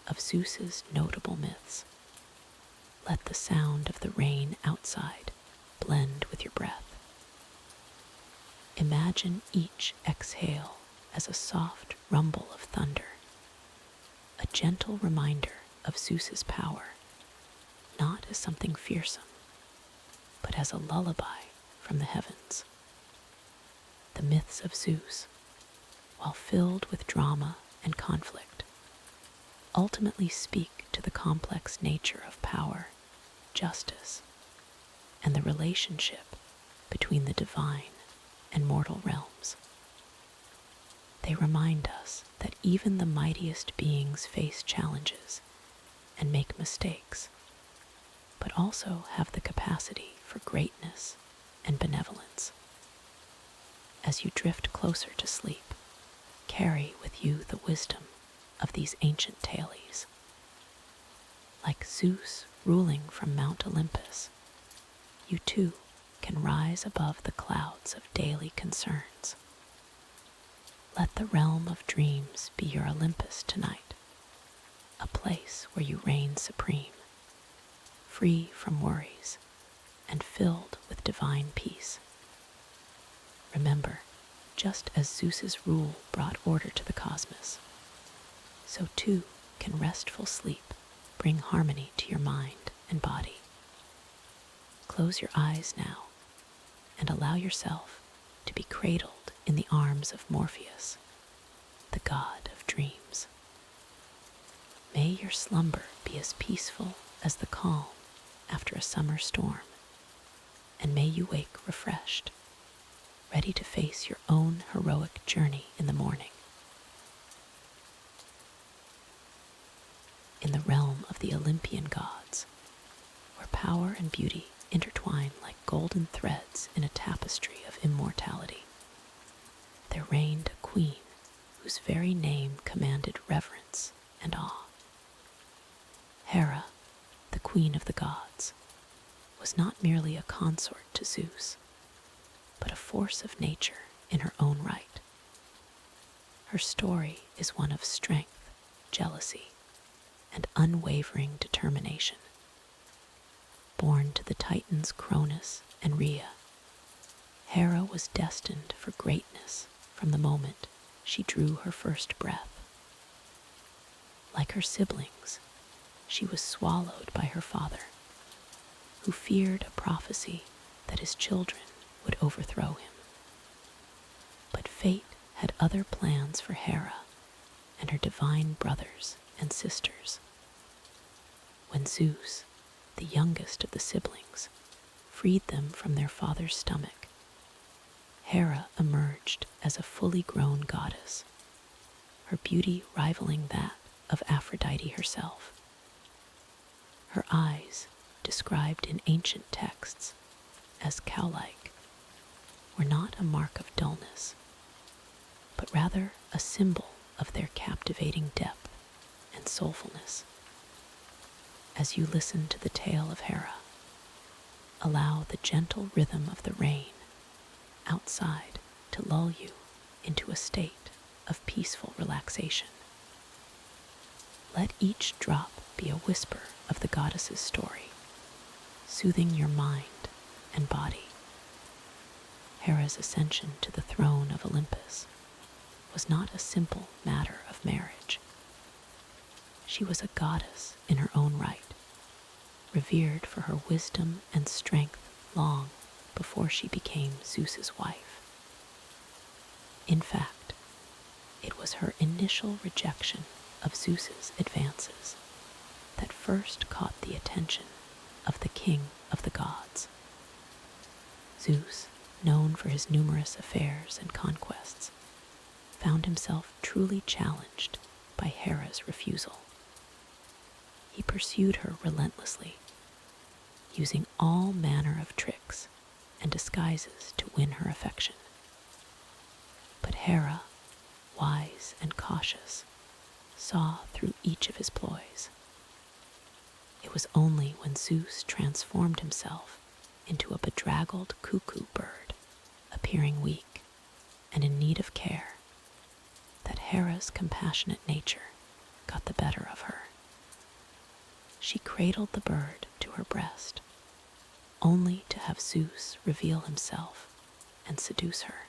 of Zeus's notable myths, let the sound of the rain outside blend with your breath. Imagine each exhale as a soft rumble of thunder, a gentle reminder of Zeus's power, not as something fearsome, but as a lullaby from the heavens. The myths of Zeus, while filled with drama and conflict, ultimately speak to the complex nature of power, justice, and the relationship between the divine and mortal realms. They remind us that even the mightiest beings face challenges and make mistakes, but also have the capacity for greatness and benevolence. As you drift closer to sleep, carry with you the wisdom of these ancient tales. Like Zeus ruling from Mount Olympus, you too can rise above the clouds of daily concerns. Let the realm of dreams be your Olympus tonight, a place where you reign supreme, free from worries and filled with divine peace. Remember, just as Zeus's rule brought order to the cosmos, so too can restful sleep bring harmony to your mind and body. Close your eyes now and allow yourself to be cradled in the arms of Morpheus, god of dreams. May your slumber be as peaceful as the calm after a summer storm, and may you wake refreshed, ready to face your own heroic journey in the morning. In the realm of the Olympian gods, where power and beauty intertwine like golden threads in a tapestry of immortality, there reigned a queen whose very name commanded reverence and awe. Hera, the queen of the gods, was not merely a consort to Zeus, but a force of nature in her own right. Her story is one of strength, jealousy, and unwavering determination. Born to the Titans Cronus and Rhea, Hera was destined for greatness from the moment she drew her first breath. Like her siblings, she was swallowed by her father, who feared a prophecy that his children would overthrow him. But fate had other plans for Hera and her divine brothers and sisters. When Zeus, the youngest of the siblings, freed them from their father's stomach, Hera emerged as a fully grown goddess, her beauty rivaling that of Aphrodite herself. Her eyes, described in ancient texts as cow-like, were not a mark of dullness, but rather a symbol of their captivating depth and soulfulness. As you listen to the tale of Hera, allow the gentle rhythm of the rain outside to lull you into a state of peaceful relaxation. Let each drop be a whisper of the goddess's story, soothing your mind and body. Hera's ascension to the throne of Olympus was not a simple matter of marriage. She was a goddess in her own right, revered for her wisdom and strength long before she became Zeus's wife. In fact, it was her initial rejection of Zeus's advances that first caught the attention of the king of the gods. Zeus, known for his numerous affairs and conquests, found himself truly challenged by Hera's refusal. He pursued her relentlessly, using all manner of tricks and disguises to win her affection. But Hera, wise and cautious, saw through each of his ploys. It was only when Zeus transformed himself into a bedraggled cuckoo bird, appearing weak and in need of care, that Hera's compassionate nature got the better of her. She cradled the bird to her breast, only to have Zeus reveal himself and seduce her.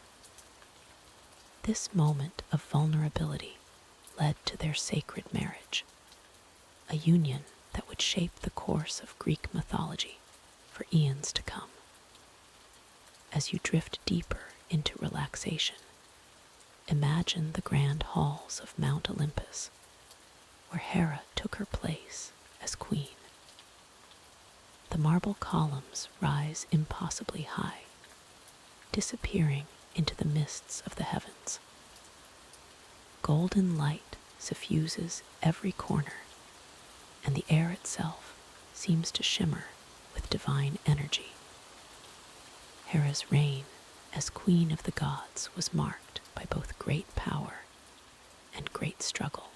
This moment of vulnerability led to their sacred marriage, a union that would shape the course of Greek mythology for eons to come. As you drift deeper into relaxation, imagine the grand halls of Mount Olympus, where Hera took her place as queen. The marble columns rise impossibly high, disappearing into the mists of the heavens. Golden light suffuses every corner, and the air itself seems to shimmer with divine energy. Hera's reign as queen of the gods was marked by both great power and great struggle.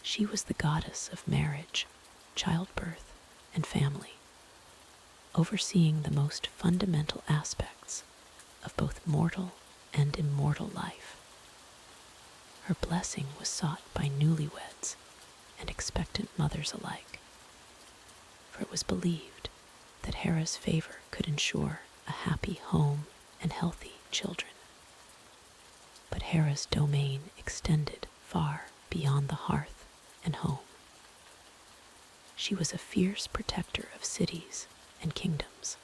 She was the goddess of marriage, childbirth, and family, overseeing the most fundamental aspects of both mortal and immortal life. Her blessing was sought by newlyweds and expectant mothers alike, for it was believed that Hera's favor could ensure a happy home and healthy children. But Hera's domain extended far beyond the hearth and home. She was a fierce protector of cities and kingdoms,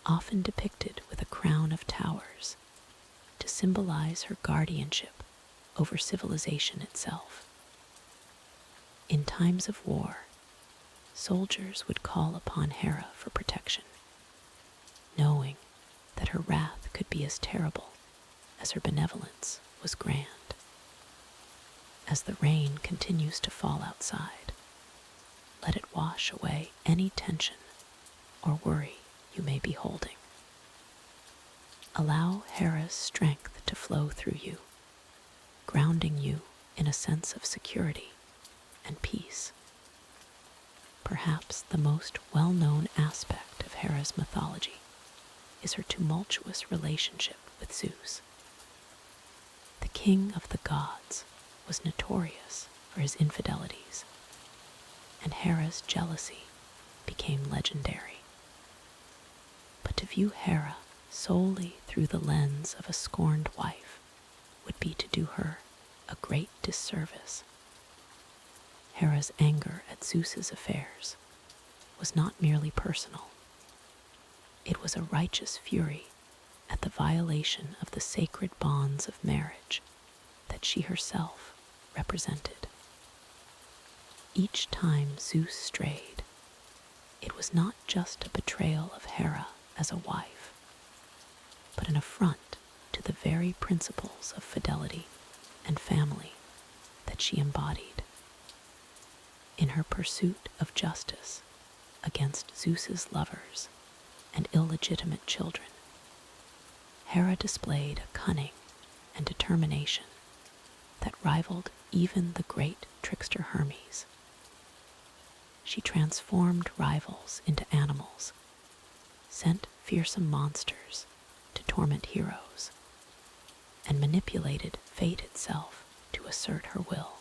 often depicted with a crown of towers to symbolize her guardianship over civilization itself. In times of war, soldiers would call upon Hera for protection, knowing that her wrath could be as terrible as her benevolence was grand. As the rain continues to fall outside, let it wash away any tension or worry you may be holding. Allow Hera's strength to flow through you, grounding you in a sense of security and peace. Perhaps the most well-known aspect of Hera's mythology is her tumultuous relationship with Zeus. The king of the gods was notorious for his infidelities, and Hera's jealousy became legendary. But to view Hera solely through the lens of a scorned wife would be to do her a great disservice. Hera's anger at Zeus's affairs was not merely personal. It was a righteous fury at the violation of the sacred bonds of marriage that she herself represented. Each time Zeus strayed, it was not just a betrayal of Hera as a wife, but an affront to the very principles of fidelity and family that she embodied. In her pursuit of justice against Zeus's lovers and illegitimate children, Hera displayed a cunning and determination that rivaled even the great trickster Hermes. She transformed rivals into animals, sent fearsome monsters to torment heroes, and manipulated fate itself to assert her will.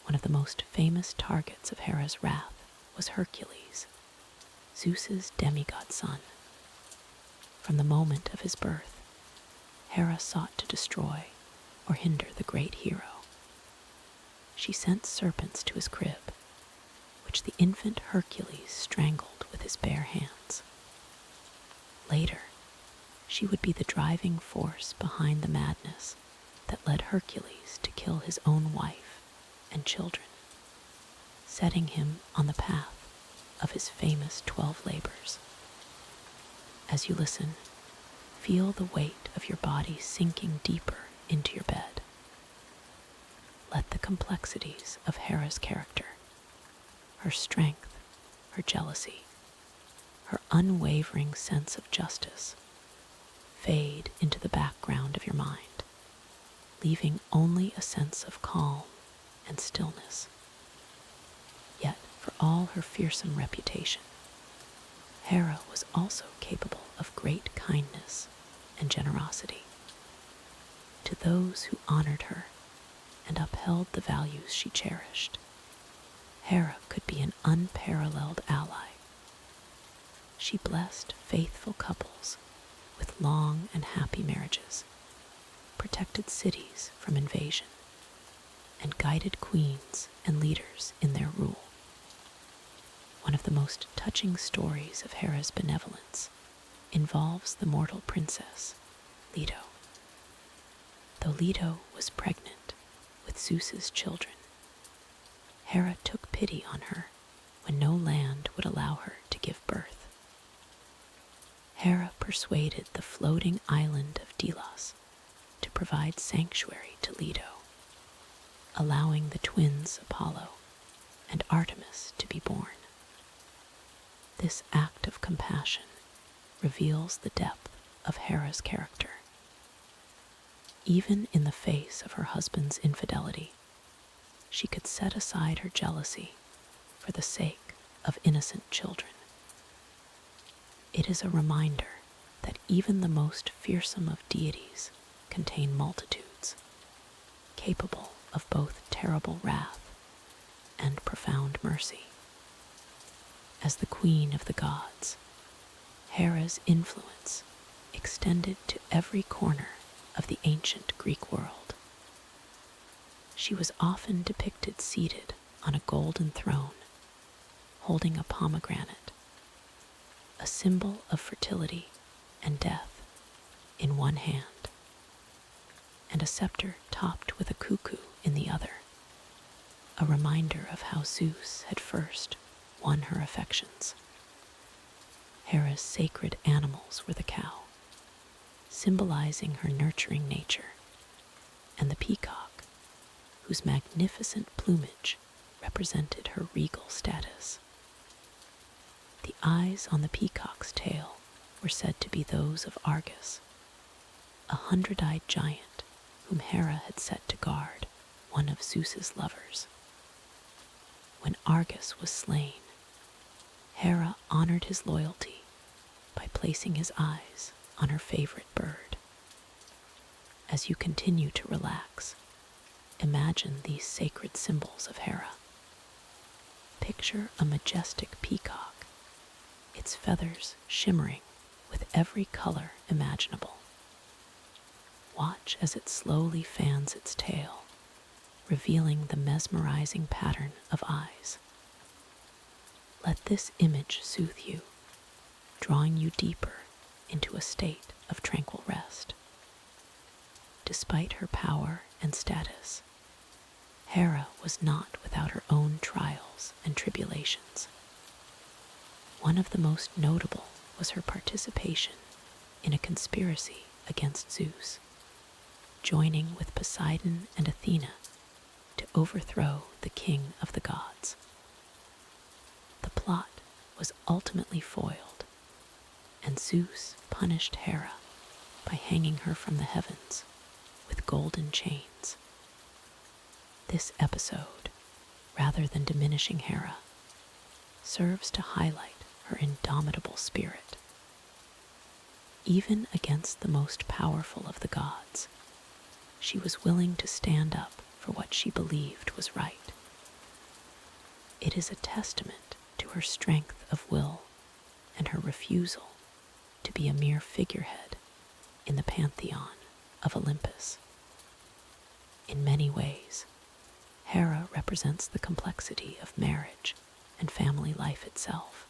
One of the most famous targets of Hera's wrath was Hercules, Zeus's demigod son. From the moment of his birth, Hera sought to destroy or hinder the great hero. She sent serpents to his crib, which the infant Hercules strangled with his bare hands. Later, she would be the driving force behind the madness that led Hercules to kill his own wife and children, setting him on the path of his famous 12 labors. As you listen, feel the weight of your body sinking deeper into your bed. Let the complexities of Hera's character, her strength, her jealousy, her unwavering sense of justice, fade into the background of your mind, leaving only a sense of calm and stillness. Yet, for all her fearsome reputation, Hera was also capable of great kindness and generosity. To those who honored her and upheld the values she cherished, Hera could be an unparalleled ally. She blessed faithful couples with long and happy marriages, protected cities from invasion, and guided queens and leaders in their rule. One of the most touching stories of Hera's benevolence involves the mortal princess, Leto. Though Leto was pregnant with Zeus's children, Hera took pity on her when no land would allow her to give birth. Hera persuaded the floating island of Delos to provide sanctuary to Leto, allowing the twins Apollo and Artemis to be born. This act of compassion reveals the depth of Hera's character. Even in the face of her husband's infidelity, she could set aside her jealousy for the sake of innocent children. It is a reminder that even the most fearsome of deities contain multitudes, capable of both terrible wrath and profound mercy. As the queen of the gods, Hera's influence extended to every corner of the ancient Greek world. She was often depicted seated on a golden throne, holding a pomegranate, a symbol of fertility and death, in one hand, and a scepter topped with a cuckoo in the other, a reminder of how Zeus had first won her affections. Hera's sacred animals were the cow, symbolizing her nurturing nature, and the peacock, whose magnificent plumage represented her regal status. The eyes on the peacock's tail were said to be those of Argus, a 100-eyed giant whom Hera had set to guard one of Zeus's lovers. When Argus was slain, Hera honored his loyalty by placing his eyes on her favorite bird. As you continue to relax, imagine these sacred symbols of Hera. Picture a majestic peacock, its feathers shimmering with every color imaginable. Watch as it slowly fans its tail, revealing the mesmerizing pattern of eyes. Let this image soothe you, drawing you deeper into a state of tranquil rest. Despite her power and status, Hera was not without her own trials and tribulations. One of the most notable was her participation in a conspiracy against Zeus, joining with Poseidon and Athena to overthrow the king of the gods. The plot was ultimately foiled, and Zeus punished Hera by hanging her from the heavens with golden chains. This episode, rather than diminishing Hera, serves to highlight her indomitable spirit. Even against the most powerful of the gods, she was willing to stand up for what she believed was right. It is a testament to her strength of will and her refusal to be a mere figurehead in the pantheon of Olympus. In many ways, Hera represents the complexity of marriage and family life itself.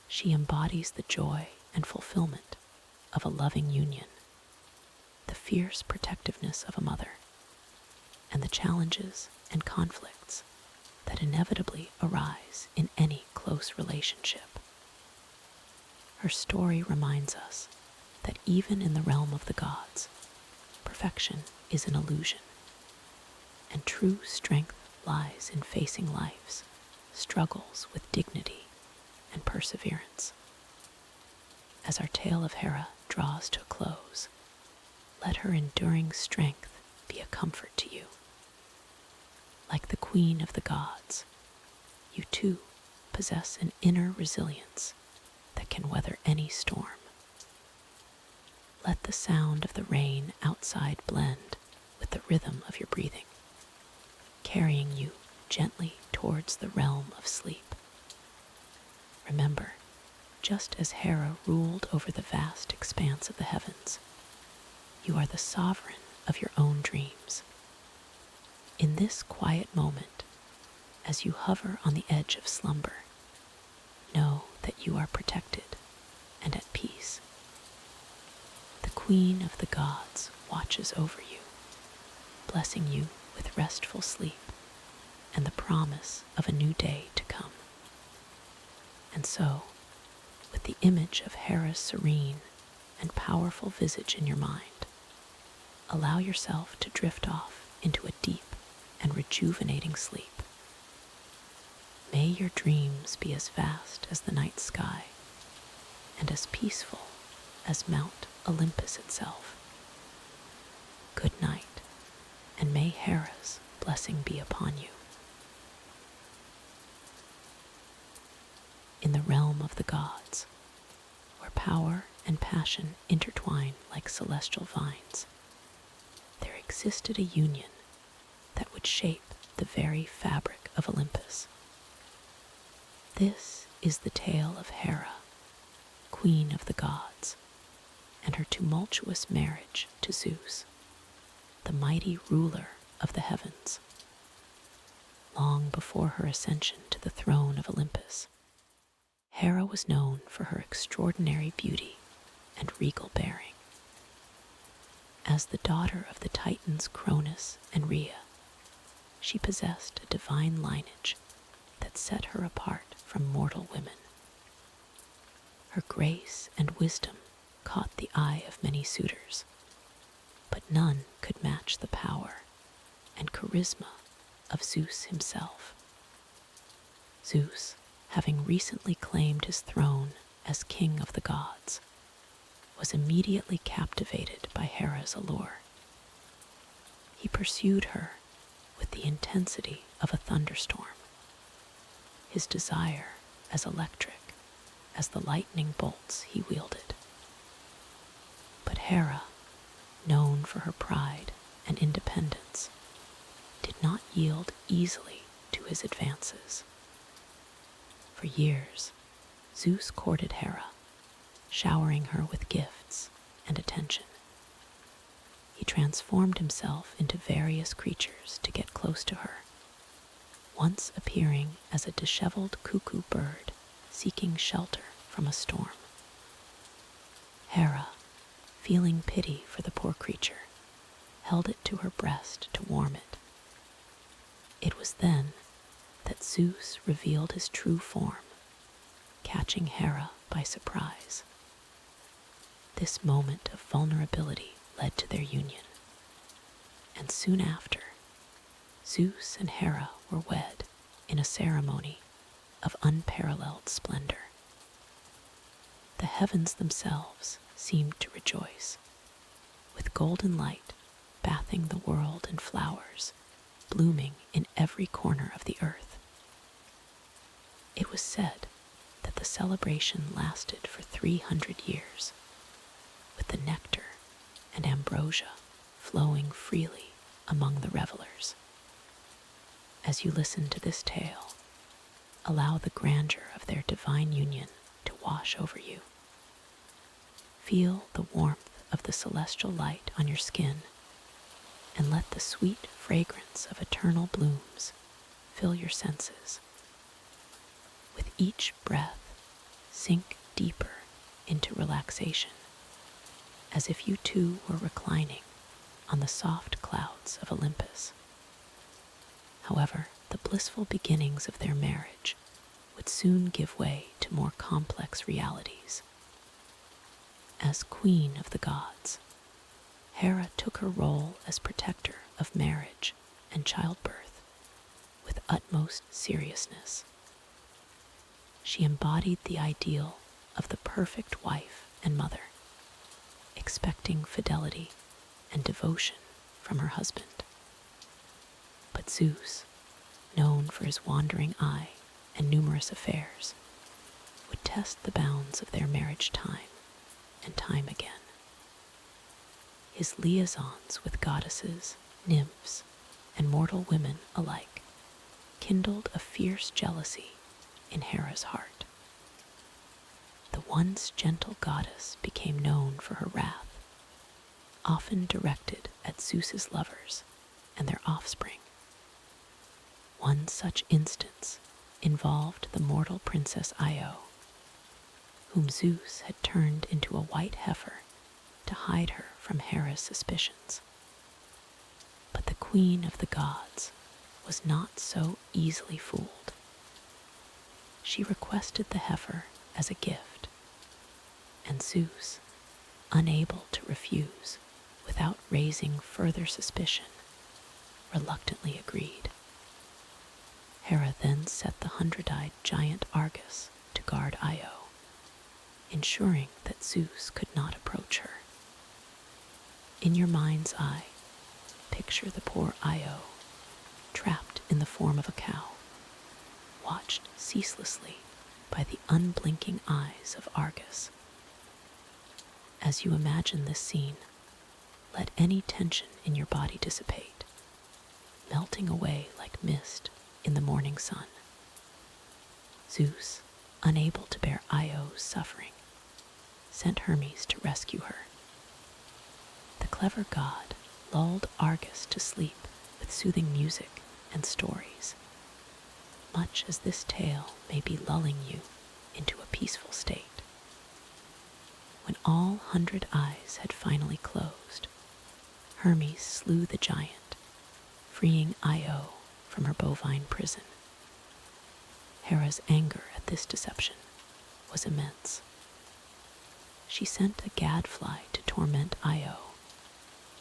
She embodies the joy and fulfillment of a loving union, the fierce protectiveness of a mother, and the challenges and conflicts that inevitably arise in any close relationship. Her story reminds us that even in the realm of the gods, perfection is an illusion, and true strength lies in facing life's struggles with dignity and perseverance. As our tale of Hera draws to a close, let her enduring strength be a comfort to you. Like the queen of the gods, you too possess an inner resilience that can weather any storm. Let the sound of the rain outside blend with the rhythm of your breathing, carrying you gently towards the realm of sleep. Remember, just as Hera ruled over the vast expanse of the heavens, you are the sovereign of your own dreams. In this quiet moment, as you hover on the edge of slumber, know that you are protected and at peace. The Queen of the Gods watches over you, blessing you with restful sleep and the promise of a new day to come. And so, with the image of Hera's serene and powerful visage in your mind, allow yourself to drift off into a deep and rejuvenating sleep. May your dreams be as vast as the night sky and as peaceful as Mount Olympus itself. Good night, and may Hera's blessing be upon you. In the realm of the gods, where power and passion intertwine like celestial vines, there existed a union that would shape the very fabric of Olympus. This is the tale of Hera, queen of the gods, and her tumultuous marriage to Zeus, the mighty ruler of the heavens. Long before her ascension to the throne of Olympus, Hera was known for her extraordinary beauty and regal bearing. As the daughter of the Titans Cronus and Rhea, she possessed a divine lineage that set her apart from mortal women. Her grace and wisdom caught the eye of many suitors, but none could match the power and charisma of Zeus himself. Zeus, having recently claimed his throne as king of the gods, was immediately captivated by Hera's allure. He pursued her with the intensity of a thunderstorm, his desire as electric as the lightning bolts he wielded. But Hera, known for her pride and independence, did not yield easily to his advances. For years, Zeus courted Hera, showering her with gifts and attention. He transformed himself into various creatures to get close to her, once appearing as a disheveled cuckoo bird seeking shelter from a storm. Hera, feeling pity for the poor creature, held it to her breast to warm it. It was then that Zeus revealed his true form, catching Hera by surprise. This moment of vulnerability led to their union, and soon after, Zeus and Hera were wed in a ceremony of unparalleled splendor. The heavens themselves seemed to rejoice, with golden light bathing the world in flowers blooming in every corner of the earth. It was said that the celebration lasted for 300 years, with the nectar and ambrosia flowing freely among the revelers. As you listen to this tale, allow the grandeur of their divine union to wash over you. Feel the warmth of the celestial light on your skin, and let the sweet fragrance of eternal blooms fill your senses. With each breath, sink deeper into relaxation, as if you two were reclining on the soft clouds of Olympus. However, the blissful beginnings of their marriage would soon give way to more complex realities. As queen of the gods, Hera took her role as protector of marriage and childbirth with utmost seriousness. She embodied the ideal of the perfect wife and mother, expecting fidelity and devotion from her husband. But Zeus, known for his wandering eye and numerous affairs, would test the bounds of their marriage time and time again. His liaisons with goddesses, nymphs, and mortal women alike kindled a fierce jealousy in Hera's heart. The once gentle goddess became known for her wrath, often directed at Zeus's lovers and their offspring. One such instance involved the mortal princess Io, whom Zeus had turned into a white heifer to hide her from Hera's suspicions. But the queen of the gods was not so easily fooled. She requested the heifer as a gift, and Zeus, unable to refuse without raising further suspicion, reluctantly agreed. Hera then set the 100-eyed giant Argus to guard Io, ensuring that Zeus could not approach her. In your mind's eye, picture the poor Io, trapped in the form of a cow, watched ceaselessly by the unblinking eyes of Argus. As you imagine this scene, let any tension in your body dissipate, melting away like mist in the morning sun. Zeus, unable to bear Io's suffering, sent Hermes to rescue her. The clever god lulled Argus to sleep with soothing music and stories, much as this tale may be lulling you into a peaceful state. When all 100 eyes had finally closed, Hermes slew the giant, freeing Io from her bovine prison. Hera's anger at this deception was immense. She sent a gadfly to torment Io,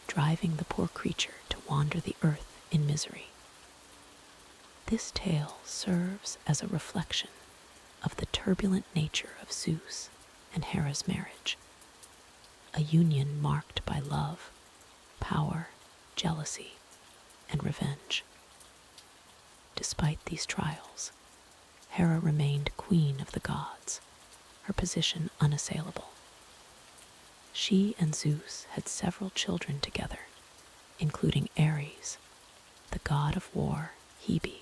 driving the poor creature to wander the earth in misery. This tale serves as a reflection of the turbulent nature of Zeus and Hera's marriage, a union marked by love, power, jealousy, and revenge. Despite these trials, Hera remained queen of the gods, her position unassailable. She and Zeus had several children together, including Ares, the god of war, Hebe,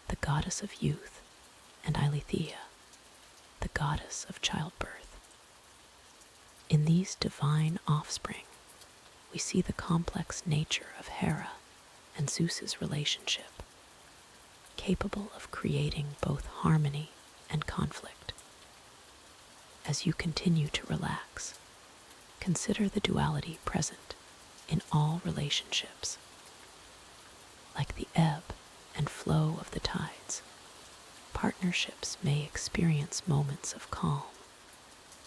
the goddess of youth, and Eileithyia, the goddess of childbirth. In these divine offspring, we see the complex nature of Hera and Zeus's relationship, capable of creating both harmony and conflict. As you continue to relax, consider the duality present in all relationships. Like the ebb and flow of the tides, partnerships may experience moments of calm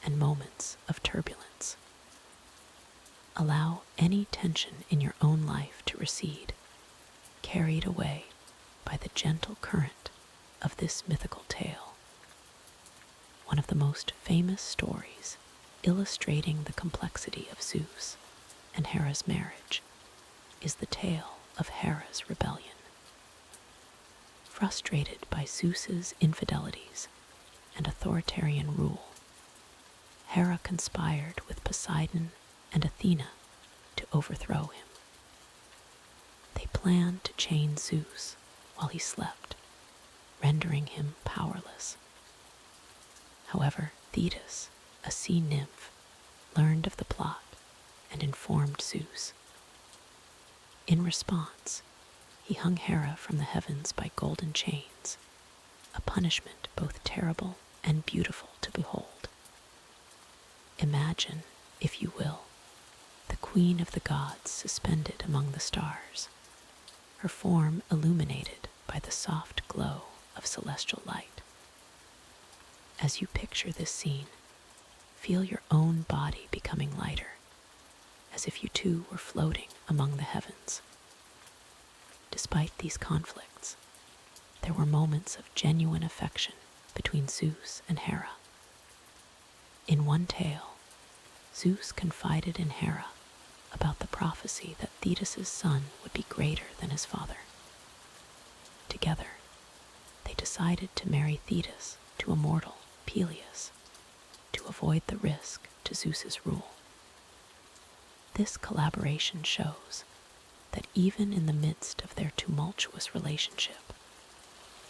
and moments of turbulence. Allow any tension in your own life to recede, carried away by the gentle current of this mythical tale. One of the most famous stories illustrating the complexity of Zeus and Hera's marriage is the tale of Hera's rebellion. Frustrated by Zeus's infidelities and authoritarian rule, Hera conspired with Poseidon and Athena to overthrow him. They planned to chain Zeus while he slept, rendering him powerless. However, Thetis, a sea nymph, learned of the plot and informed Zeus. In response, he hung Hera from the heavens by golden chains, a punishment both terrible and beautiful to behold. Imagine, if you will, the queen of the gods suspended among the stars, her form illuminated by the soft glow of celestial light. As you picture this scene, feel your own body becoming lighter, as if you too were floating among the heavens. Despite these conflicts, there were moments of genuine affection between Zeus and Hera. In one tale, Zeus confided in Hera about the prophecy that Thetis' son would be greater than his father. Together, they decided to marry Thetis to a mortal, Peleus, to avoid the risk to Zeus's rule. This collaboration shows that even in the midst of their tumultuous relationship,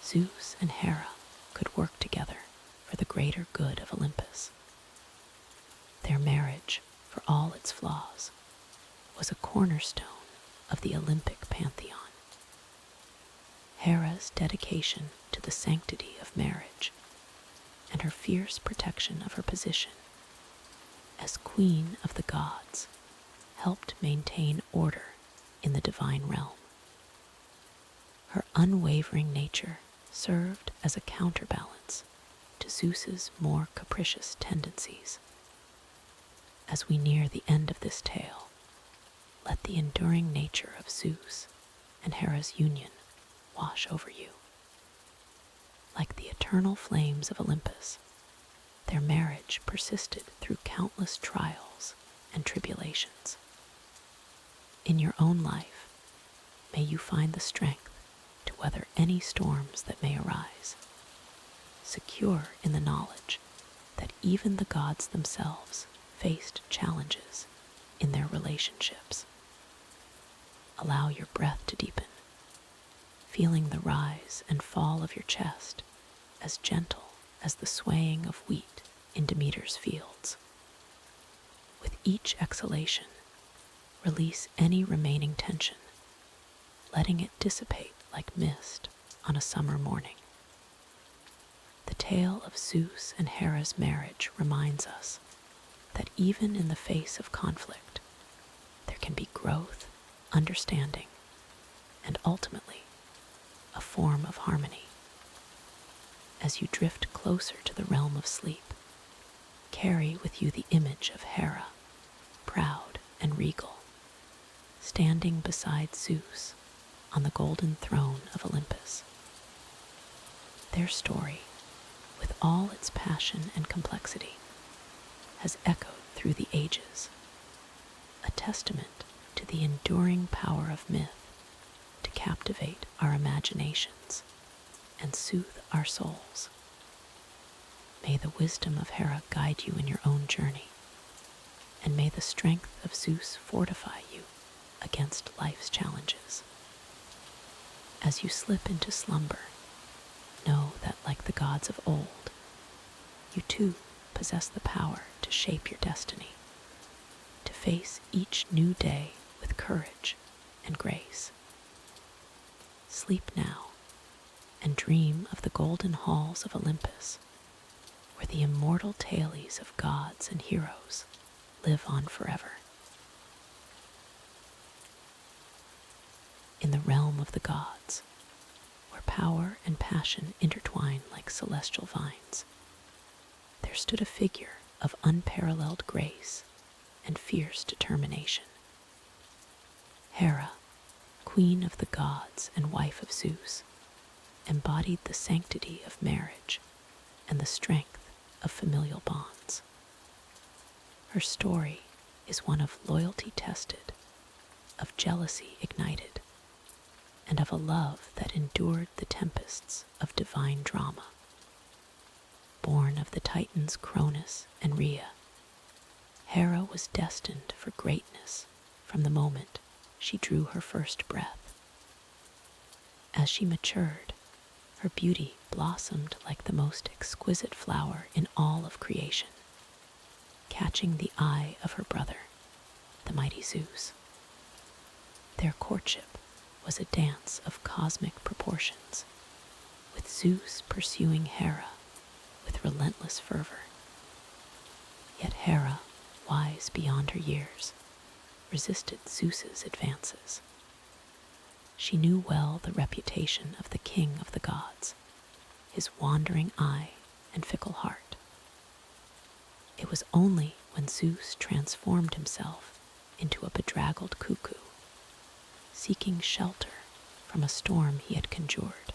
Zeus and Hera could work together for the greater good of Olympus. Their marriage, for all its flaws, was a cornerstone of the Olympic pantheon. Hera's dedication to the sanctity of marriage and her fierce protection of her position as queen of the gods helped maintain order in the divine realm. Her unwavering nature served as a counterbalance to Zeus's more capricious tendencies. As we near the end of this tale, let the enduring nature of Zeus and Hera's union wash over you. Like the eternal flames of Olympus, their marriage persisted through countless trials and tribulations. In your own life, may you find the strength to weather any storms that may arise, secure in the knowledge that even the gods themselves faced challenges in their relationships. Allow your breath to deepen, feeling the rise and fall of your chest as gentle as the swaying of wheat in Demeter's fields. With each exhalation, release any remaining tension, letting it dissipate like mist on a summer morning. The tale of Zeus and Hera's marriage reminds us that even in the face of conflict, there can be growth, understanding, and ultimately a form of harmony. As you drift closer to the realm of sleep, carry with you the image of Hera, proud and regal, standing beside Zeus on the golden throne of Olympus. Their story, with all its passion and complexity, has echoed through the ages, a testament to the enduring power of myth to captivate our imaginations and soothe our souls. May the wisdom of Hera guide you in your own journey, and may the strength of Zeus fortify you against life's challenges. As you slip into slumber, know that, like the gods of old, you too possess the power to shape your destiny, to face each new day with courage and grace. Sleep now and dream of the golden halls of Olympus, where the immortal tales of gods and heroes live on forever. In the realm of the gods, where power and passion intertwine like celestial vines, there stood a figure of unparalleled grace and fierce determination. Hera, queen of the gods and wife of Zeus, embodied the sanctity of marriage and the strength of familial bonds. Her story is one of loyalty tested, of jealousy ignited, and of a love that endured the tempests of divine drama. Born of the Titans Cronus and Rhea, Hera was destined for greatness from the moment she drew her first breath. As she matured, her beauty blossomed like the most exquisite flower in all of creation, catching the eye of her brother, the mighty Zeus. Their courtship was a dance of cosmic proportions, with Zeus pursuing Hera with relentless fervor. Yet Hera, wise beyond her years, resisted Zeus's advances. She knew well the reputation of the king of the gods, his wandering eye and fickle heart. It was only when Zeus transformed himself into a bedraggled cuckoo, seeking shelter from a storm he had conjured,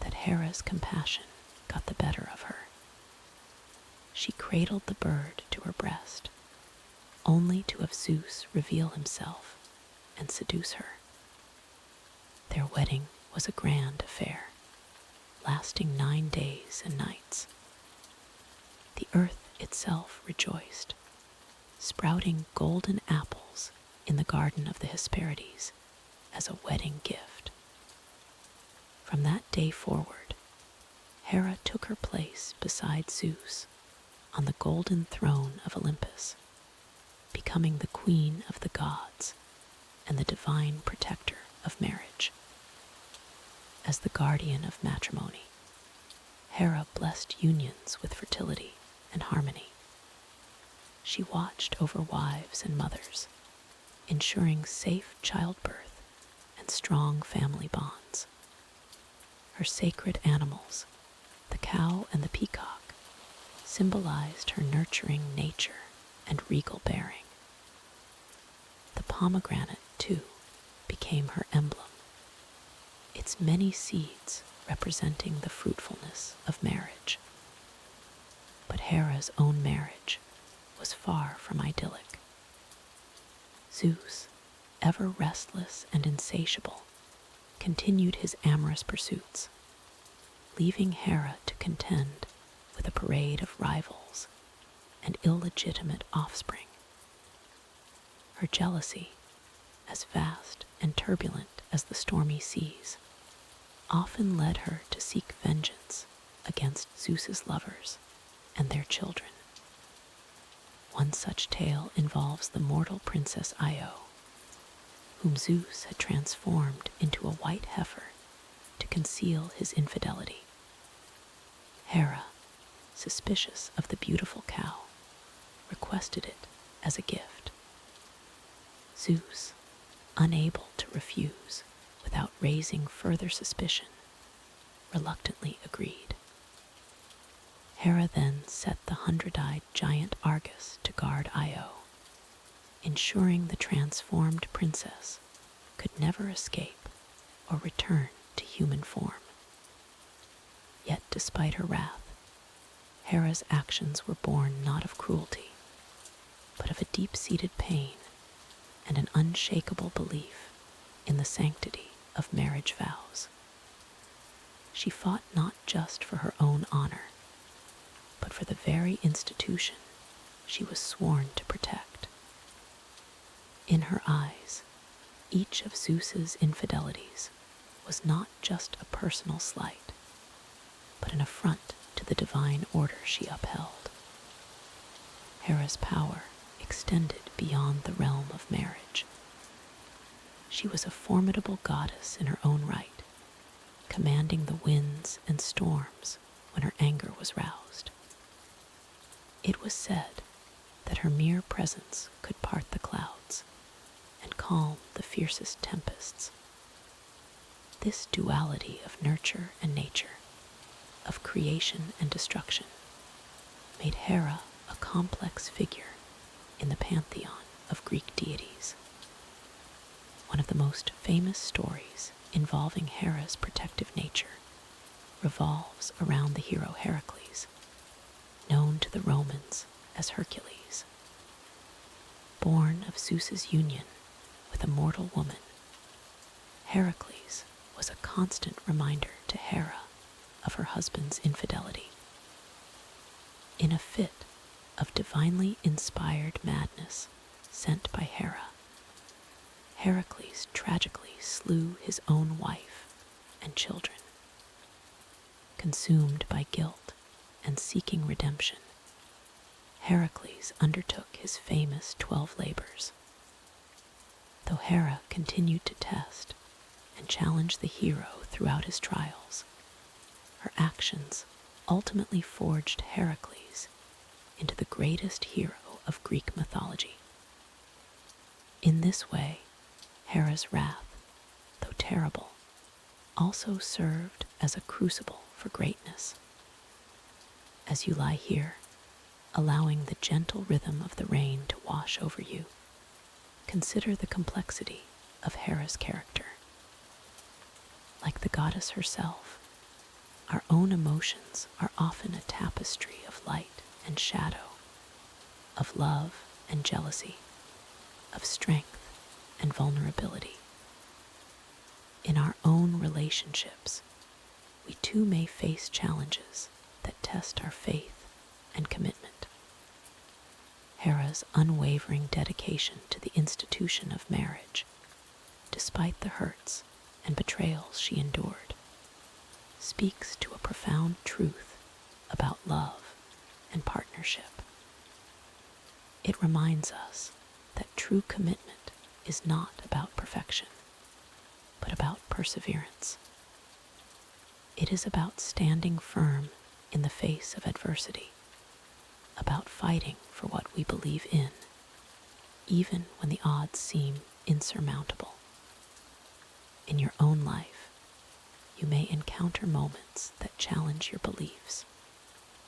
that Hera's compassion got the better of her. She cradled the bird to her breast, only to have Zeus reveal himself and seduce her. Their wedding was a grand affair, lasting 9 days and nights. The earth itself rejoiced, sprouting golden apples in the garden of the Hesperides as a wedding gift. From that day forward, Hera took her place beside Zeus on the golden throne of Olympus, becoming the queen of the gods and the divine protector of marriage. As the guardian of matrimony, Hera blessed unions with fertility and harmony. She watched over wives and mothers, ensuring safe childbirth and strong family bonds. Her sacred animals, the cow and the peacock, symbolized her nurturing nature and regal bearing. The pomegranate, too, became her emblem, its many seeds representing the fruitfulness of marriage. But Hera's own marriage was far from idyllic. Zeus, ever restless and insatiable, continued his amorous pursuits, leaving Hera to contend with a parade of rivals and illegitimate offspring. Her jealousy, as vast and turbulent as the stormy seas, often led her to seek vengeance against Zeus's lovers and their children. One such tale involves the mortal princess Io, whom Zeus had transformed into a white heifer to conceal his infidelity. Hera, suspicious of the beautiful cow, requested it as a gift. Zeus, unable to refuse without raising further suspicion, reluctantly agreed. Hera then set the 100-eyed giant Argus to guard Io, ensuring the transformed princess could never escape or return to human form. Yet despite her wrath, Hera's actions were born not of cruelty, but of a deep-seated pain and an unshakable belief in the sanctity of marriage vows. She fought not just for her own honor, but for the very institution she was sworn to protect. In her eyes, each of Zeus's infidelities was not just a personal slight, but an affront to the divine order she upheld. Hera's power extended beyond the realm of marriage. She was a formidable goddess in her own right, commanding the winds and storms when her anger was roused. It was said that her mere presence could part the clouds and calm the fiercest tempests. This duality of nurture and nature, of creation and destruction, made Hera a complex figure in the pantheon of Greek deities. One of the most famous stories involving Hera's protective nature revolves around the hero Heracles, known to the Romans as Hercules. Born of Zeus's union with a mortal woman, Heracles was a constant reminder to Hera of her husband's infidelity. In a fit of divinely inspired madness sent by Hera, Heracles tragically slew his own wife and children. Consumed by guilt and seeking redemption, Heracles undertook his famous 12 labors. Though Hera continued to test and challenge the hero throughout his trials, her actions ultimately forged Heracles into the greatest hero of Greek mythology. In this way, Hera's wrath, though terrible, also served as a crucible for greatness. As you lie here, allowing the gentle rhythm of the rain to wash over you, consider the complexity of Hera's character. Like the goddess herself, our own emotions are often a tapestry of light and shadow, of love and jealousy, of strength and vulnerability. In our own relationships, we too may face challenges that test our faith and commitment. Hera's unwavering dedication to the institution of marriage, despite the hurts and betrayals she endured, speaks to a profound truth about love and partnership. It reminds us that true commitment is not about perfection, but about perseverance. It is about standing firm in the face of adversity, about fighting for what we believe in, even when the odds seem insurmountable. In your own life, you may encounter moments that challenge your beliefs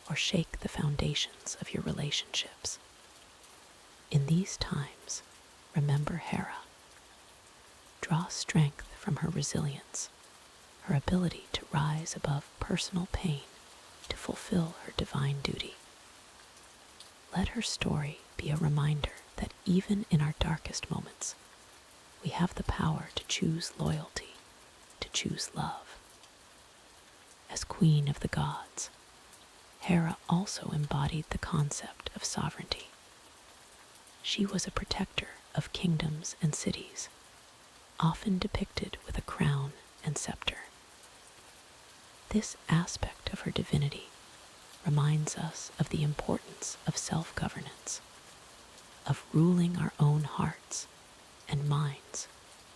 or shake the foundations of your relationships. In these times, remember Hera. Draw strength from her resilience, her ability to rise above personal pain to fulfill her divine duty. Let her story be a reminder that even in our darkest moments, we have the power to choose loyalty, to choose love. As queen of the gods, Hera also embodied the concept of sovereignty. She was a protector of kingdoms and cities, often depicted with a crown and scepter. This aspect of her divinity reminds us of the importance of self-governance, of ruling our own hearts and minds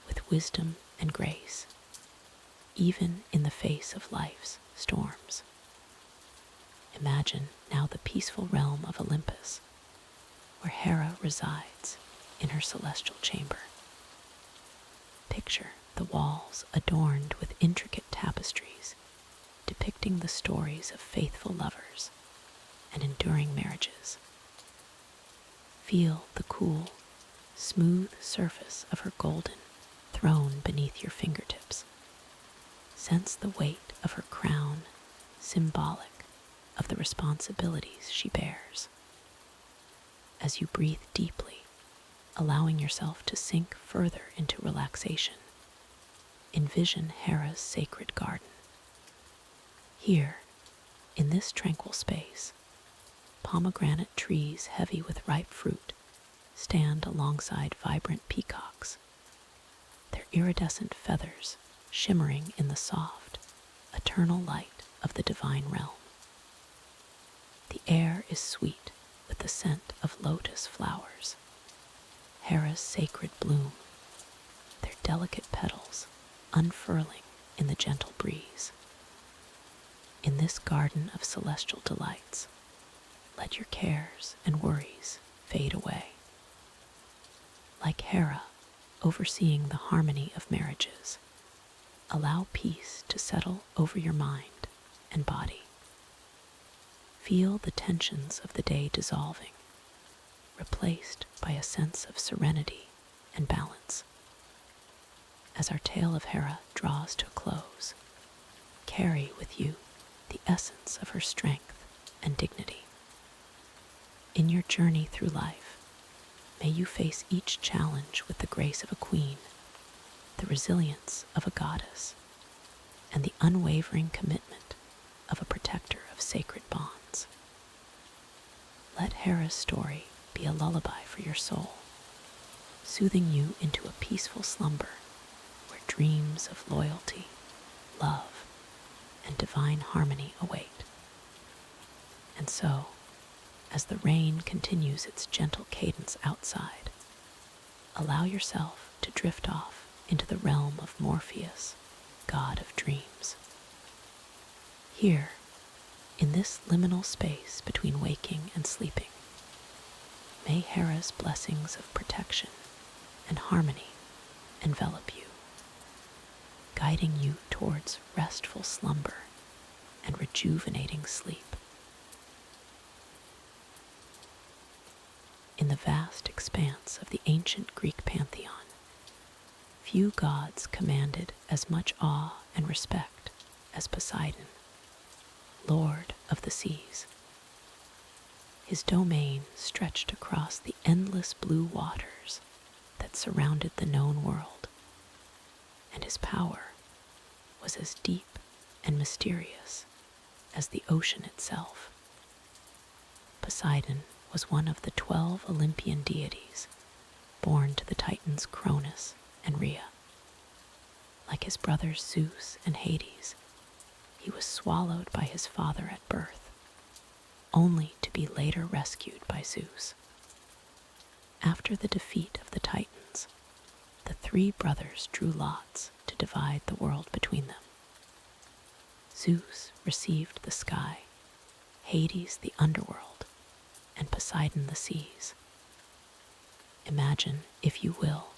with wisdom and grace, even in the face of life's storms. Imagine now the peaceful realm of Olympus, where Hera resides in her celestial chamber. Picture the walls adorned with intricate tapestries depicting the stories of faithful lovers and enduring marriages. Feel the cool, smooth surface of her golden throne beneath your fingertips. Sense the weight of her crown, symbolic of the responsibilities she bears. As you breathe deeply, allowing yourself to sink further into relaxation, envision Hera's sacred garden. Here, in this tranquil space, pomegranate trees heavy with ripe fruit stand alongside vibrant peacocks, their iridescent feathers shimmering in the soft, eternal light of the divine realm. The air is sweet with the scent of lotus flowers, Hera's sacred bloom, their delicate petals unfurling in the gentle breeze. In this garden of celestial delights, let your cares and worries fade away. Like Hera, overseeing the harmony of marriages, allow peace to settle over your mind and body. Feel the tensions of the day dissolving, replaced by a sense of serenity and balance. As our tale of Hera draws to a close, carry with you the essence of her strength and dignity. In your journey through life, may you face each challenge with the grace of a queen, the resilience of a goddess, and the unwavering commitment of a protector of sacred bonds. Let Hera's story be a lullaby for your soul, soothing you into a peaceful slumber where dreams of loyalty, love, and divine harmony await. And so, as the rain continues its gentle cadence outside, allow yourself to drift off into the realm of Morpheus, god of dreams. Here, in this liminal space between waking and sleeping, may Hera's blessings of protection and harmony envelop you, guiding you towards restful slumber and rejuvenating sleep. In the vast expanse of the ancient Greek pantheon, few gods commanded as much awe and respect as Poseidon, Lord of the seas. His domain stretched across the endless blue waters that surrounded the known world, and his power was as deep and mysterious as the ocean itself. Poseidon was one of the 12 Olympian deities born to the Titans Cronus and Rhea. Like his brothers Zeus and Hades, he was swallowed by his father at birth, only to be later rescued by Zeus. After the defeat of the Titans, the three brothers drew lots to divide the world between them. Zeus received the sky, Hades the underworld, and Poseidon the seas. Imagine, if you will,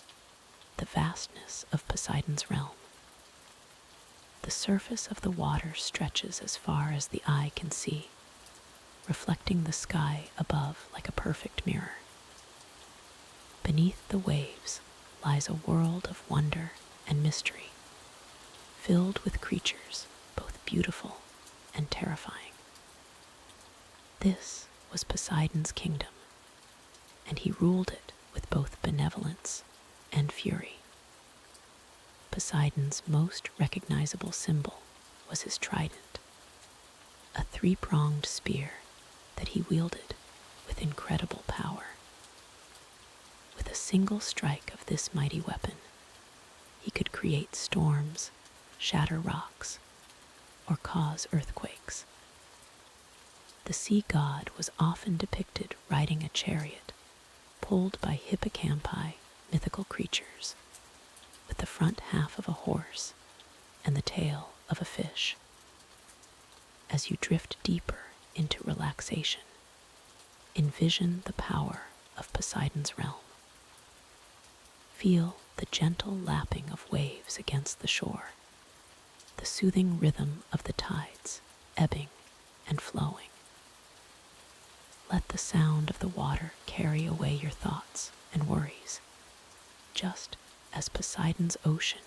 the vastness of Poseidon's realm. The surface of the water stretches as far as the eye can see, reflecting the sky above like a perfect mirror. Beneath the waves lies a world of wonder and mystery, filled with creatures both beautiful and terrifying. This was Poseidon's kingdom, and he ruled it with both benevolence and fury. Poseidon's most recognizable symbol was his trident, a three-pronged spear that he wielded with incredible power. With a single strike of this mighty weapon, he could create storms, shatter rocks, or cause earthquakes. The sea god was often depicted riding a chariot pulled by hippocampi, mythical creatures, with the front half of a horse and the tail of a fish. As you drift deeper into relaxation, envision the power of Poseidon's realm. Feel the gentle lapping of waves against the shore, the soothing rhythm of the tides ebbing and flowing. Let the sound of the water carry away your thoughts and worries, just as Poseidon's ocean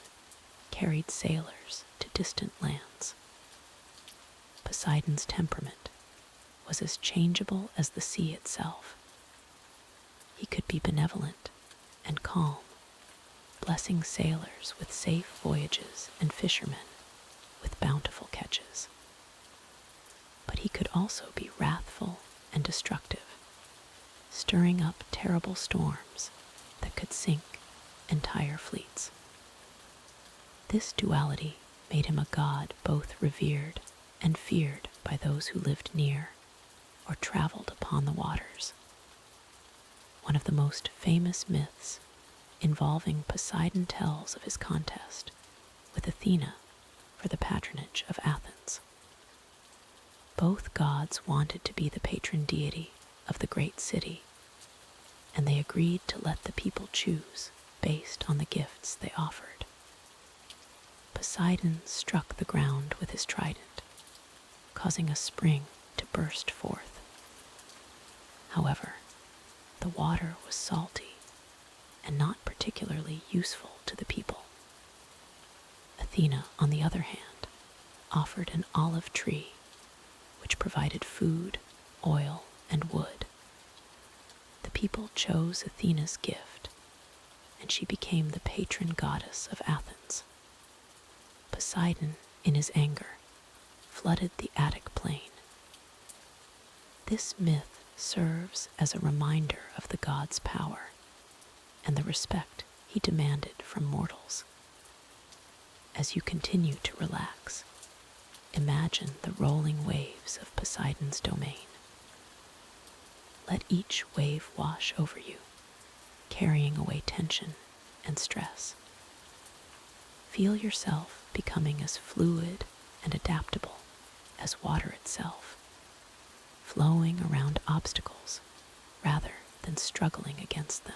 carried sailors to distant lands. Poseidon's temperament was as changeable as the sea itself. He could be benevolent and calm, blessing sailors with safe voyages and fishermen with bountiful catches. But he could also be wrathful and destructive, stirring up terrible storms that could sink entire fleets. This duality made him a god both revered and feared by those who lived near or traveled upon the waters. One of the most famous myths involving Poseidon tells of his contest with Athena for the patronage of Athens. Both gods wanted to be the patron deity of the great city, and they agreed to let the people choose based on the gifts they offered. Poseidon struck the ground with his trident, causing a spring to burst forth. However, the water was salty and not particularly useful to the people. Athena, on the other hand, offered an olive tree which provided food, oil, and wood. The people chose Athena's gift, and she became the patron goddess of Athens. Poseidon, in his anger, flooded the Attic plain. This myth serves as a reminder of the god's power and the respect he demanded from mortals. As you continue to relax, imagine the rolling waves of Poseidon's domain. Let each wave wash over you, carrying away tension and stress. Feel yourself becoming as fluid and adaptable as water itself, flowing around obstacles rather than struggling against them.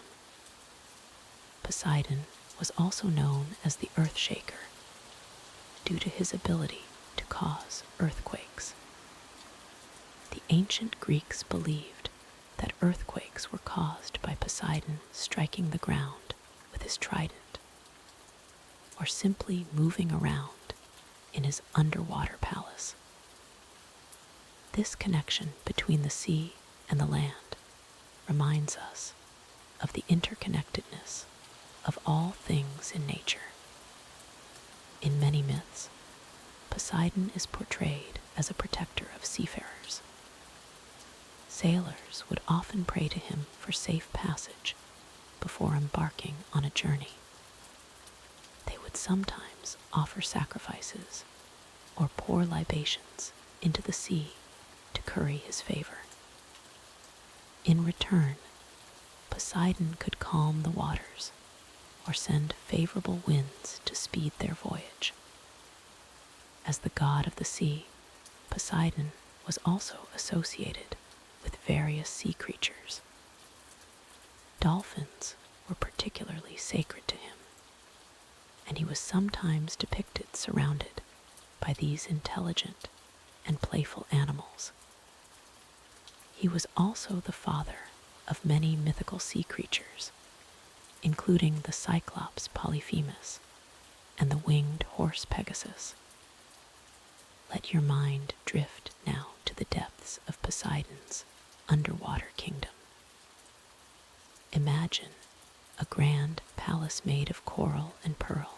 Poseidon was also known as the Earth Shaker due to his ability to cause earthquakes. The ancient Greeks believed that earthquakes were caused by Poseidon striking the ground with his trident, or simply moving around in his underwater palace. This connection between the sea and the land reminds us of the interconnectedness of all things in nature. In many myths, Poseidon is portrayed as a protector of seafarers. Sailors would often pray to him for safe passage before embarking on a journey. They would sometimes offer sacrifices or pour libations into the sea to curry his favor. In return, Poseidon could calm the waters or send favorable winds to speed their voyage. As the god of the sea, Poseidon was also associated with various sea creatures. Dolphins were particularly sacred to him, and he was sometimes depicted surrounded by these intelligent and playful animals. He was also the father of many mythical sea creatures, including the Cyclops Polyphemus and the winged horse Pegasus. Let your mind drift now to the depths of Poseidon's underwater kingdom. Imagine a grand palace made of coral and pearl,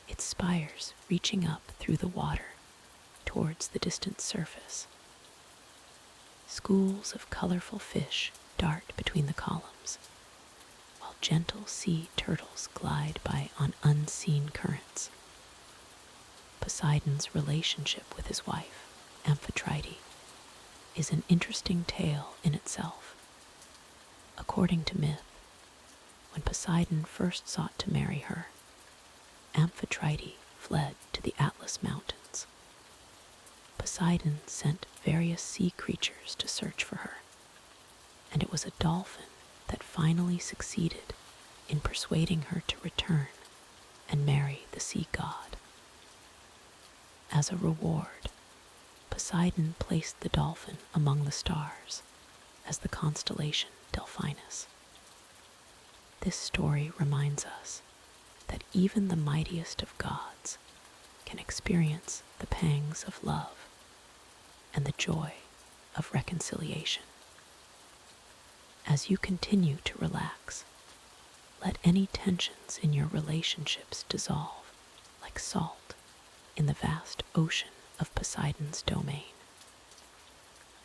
its spires reaching up through the water towards the distant surface. Schools of colorful fish dart between the columns, while gentle sea turtles glide by on unseen currents. Poseidon's relationship with his wife, Amphitrite, is an interesting tale in itself. According to myth, when Poseidon first sought to marry her, Amphitrite fled to the Atlas Mountains. Poseidon sent various sea creatures to search for her, and it was a dolphin that finally succeeded in persuading her to return and marry the sea god. As a reward, Poseidon placed the dolphin among the stars as the constellation Delphinus. This story reminds us that even the mightiest of gods can experience the pangs of love and the joy of reconciliation. As you continue to relax, let any tensions in your relationships dissolve like salt in the vast ocean of Poseidon's domain.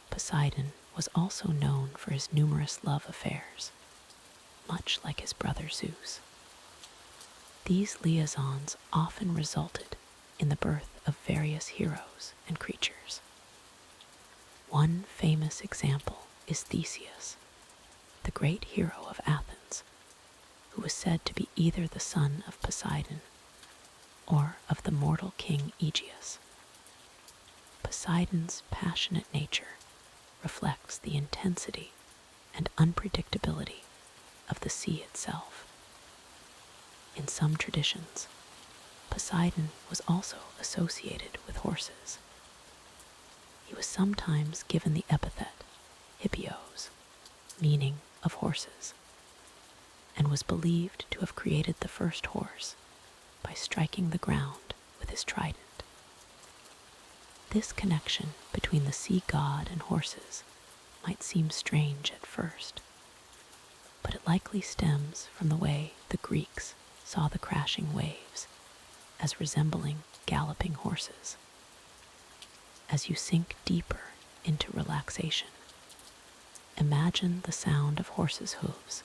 Poseidon was also known for his numerous love affairs, much like his brother Zeus. These liaisons often resulted in the birth of various heroes and creatures. One famous example is Theseus, the great hero of Athens, who was said to be either the son of Poseidon or of the mortal king Aegeus. Poseidon's passionate nature reflects the intensity and unpredictability of the sea itself. In some traditions, Poseidon was also associated with horses. He was sometimes given the epithet Hippios, meaning of horses, and was believed to have created the first horse by striking the ground with his trident. This connection between the sea god and horses might seem strange at first, but it likely stems from the way the Greeks saw the crashing waves as resembling galloping horses. As you sink deeper into relaxation, imagine the sound of horses' hooves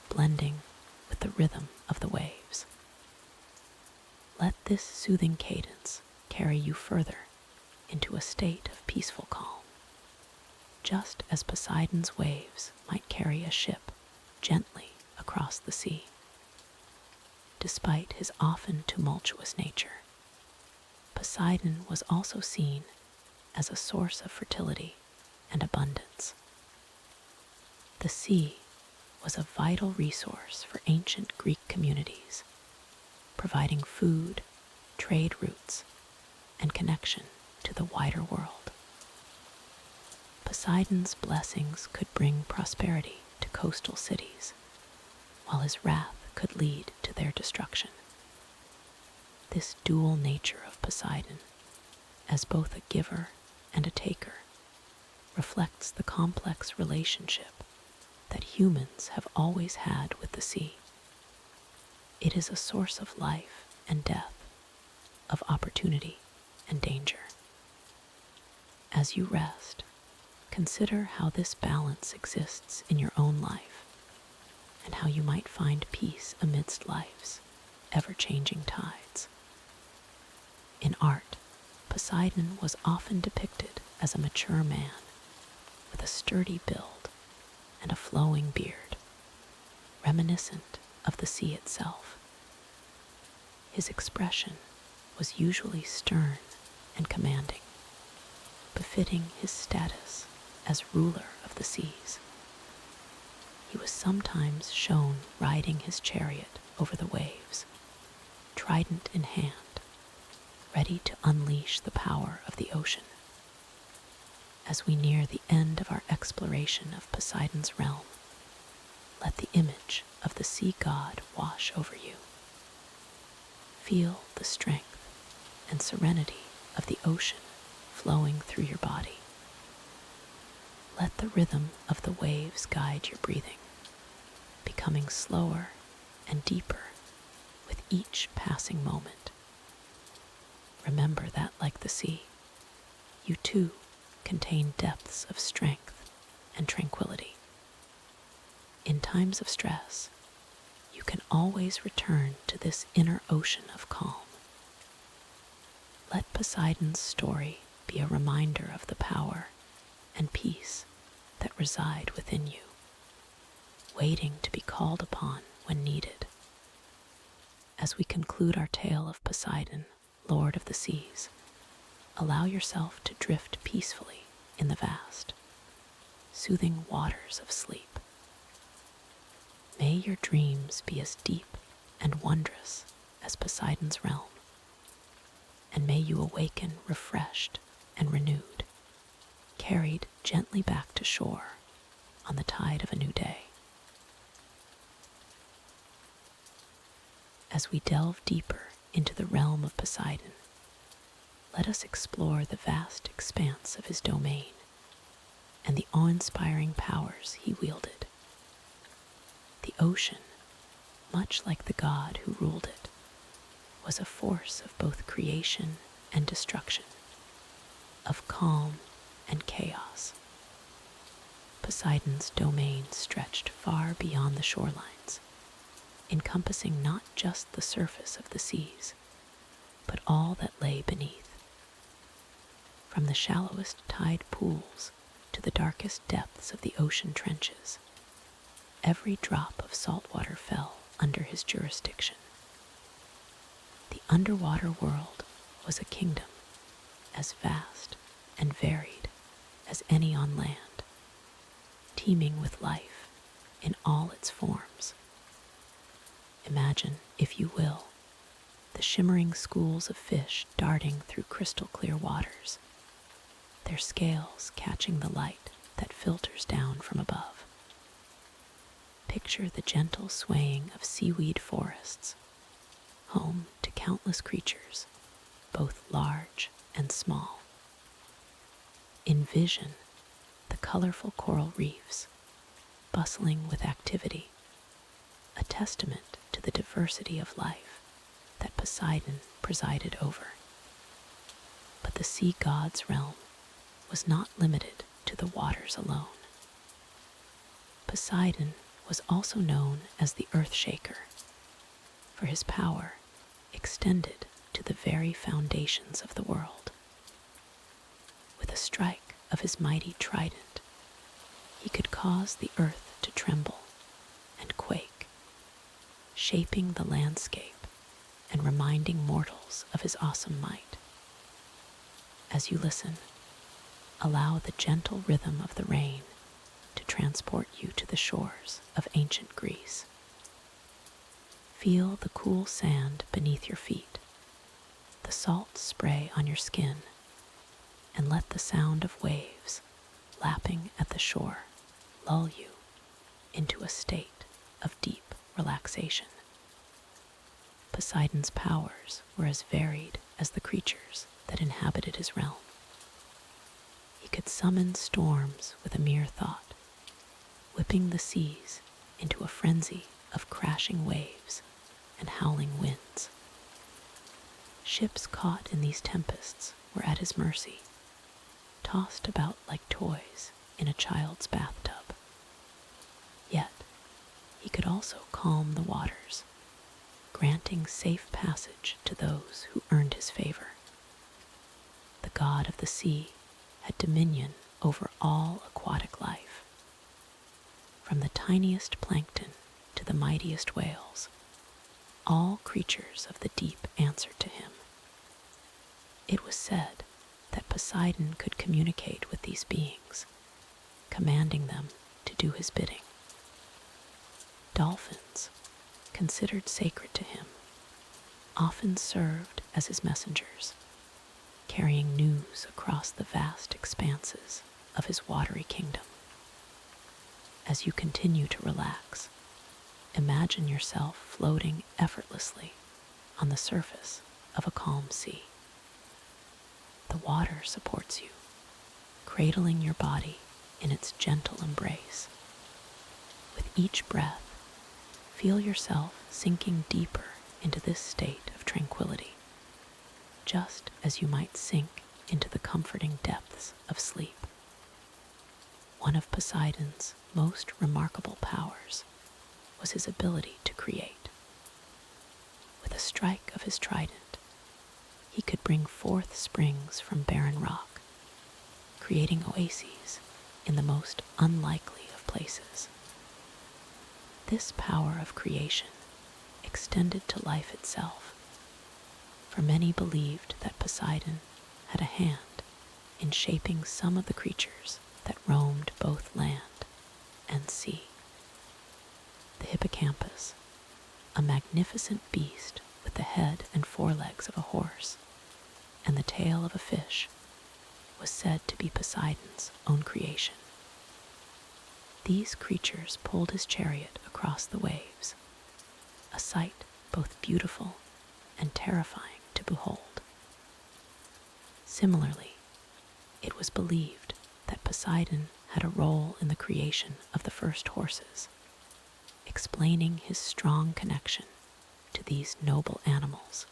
blending with the rhythm of the waves. Let this soothing cadence carry you further into a state of peaceful calm, just as Poseidon's waves might carry a ship gently across the sea. Despite his often tumultuous nature, Poseidon was also seen as a source of fertility and abundance. The sea was a vital resource for ancient Greek communities, providing food, trade routes, and connection to the wider world. Poseidon's blessings could bring prosperity to coastal cities, while his wrath could lead to their destruction. This dual nature of Poseidon, as both a giver and a taker, reflects the complex relationship that humans have always had with the sea. It is a source of life and death, of opportunity and danger. As you rest, consider how this balance exists in your own life, and how you might find peace amidst life's ever-changing tides. In art, Poseidon was often depicted as a mature man with a sturdy build and a flowing beard, reminiscent of the sea itself. His expression was usually stern and commanding, befitting his status as ruler of the seas. He was sometimes shown riding his chariot over the waves, trident in hand, ready to unleash the power of the ocean. As we near the end of our exploration of Poseidon's realm, let the image of the sea god wash over you. Feel the strength and serenity of the ocean flowing through your body. Let the rhythm of the waves guide your breathing, becoming slower and deeper with each passing moment. Remember that, like the sea, you too contain depths of strength and tranquility. In times of stress, you can always return to this inner ocean of calm. Let Poseidon's story be a reminder of the power and peace that reside within you, waiting to be called upon when needed. As we conclude our tale of Poseidon, Lord of the Seas, allow yourself to drift peacefully in the vast, soothing waters of sleep. May your dreams be as deep and wondrous as Poseidon's realm, and may you awaken refreshed and renewed, carried gently back to shore on the tide of a new day. As we delve deeper into the realm of Poseidon, let us explore the vast expanse of his domain and the awe-inspiring powers he wielded. The ocean, much like the god who ruled it, was a force of both creation and destruction, of calm and chaos. Poseidon's domain stretched far beyond the shorelines, encompassing not just the surface of the seas, but all that lay beneath. From the shallowest tide pools to the darkest depths of the ocean trenches, every drop of salt water fell under his jurisdiction. The underwater world was a kingdom as vast and varied as any on land, teeming with life in all its forms. Imagine, if you will, the shimmering schools of fish darting through crystal clear waters, their scales catching the light that filters down from above. Picture the gentle swaying of seaweed forests, home to countless creatures, both large and small. Envision the colorful coral reefs, bustling with activity, a testament to the diversity of life that Poseidon presided over. But the sea god's realm was not limited to the waters alone. Poseidon was also known as the Earthshaker, for his power extended to the very foundations of the world. With a strike of his mighty trident, he could cause the earth to tremble and quake, shaping the landscape and reminding mortals of his awesome might. As you listen, allow the gentle rhythm of the rain to transport you to the shores of ancient Greece. Feel the cool sand beneath your feet, the salt spray on your skin, and let the sound of waves lapping at the shore lull you into a state of deep relaxation. Poseidon's powers were as varied as the creatures that inhabited his realm. He could summon storms with a mere thought, whipping the seas into a frenzy of crashing waves and howling winds. Ships caught in these tempests were at his mercy, tossed about like toys in a child's bathtub. Yet, he could also calm the waters, granting safe passage to those who earned his favor. The god of the sea had dominion over all aquatic life. From the tiniest plankton to the mightiest whales, all creatures of the deep answered to him. It was said that Poseidon could communicate with these beings, commanding them to do his bidding. Dolphins, considered sacred to him, often served as his messengers, carrying news across the vast expanses of his watery kingdom. As you continue to relax, imagine yourself floating effortlessly on the surface of a calm sea. The water supports you, cradling your body in its gentle embrace. With each breath, feel yourself sinking deeper into this state of tranquility, just as you might sink into the comforting depths of sleep. One of Poseidon's most remarkable powers was his ability to create. With a strike of his trident, he could bring forth springs from barren rock, creating oases in the most unlikely of places. This power of creation extended to life itself, for many believed that Poseidon had a hand in shaping some of the creatures that roamed both land and sea. The hippocampus, a magnificent beast with the head and forelegs of a horse and the tail of a fish, was said to be Poseidon's own creation. These creatures pulled his chariot across the waves, a sight both beautiful and terrifying to behold. Similarly, it was believed that Poseidon had a role in the creation of the first horses, explaining his strong connection to these noble animals.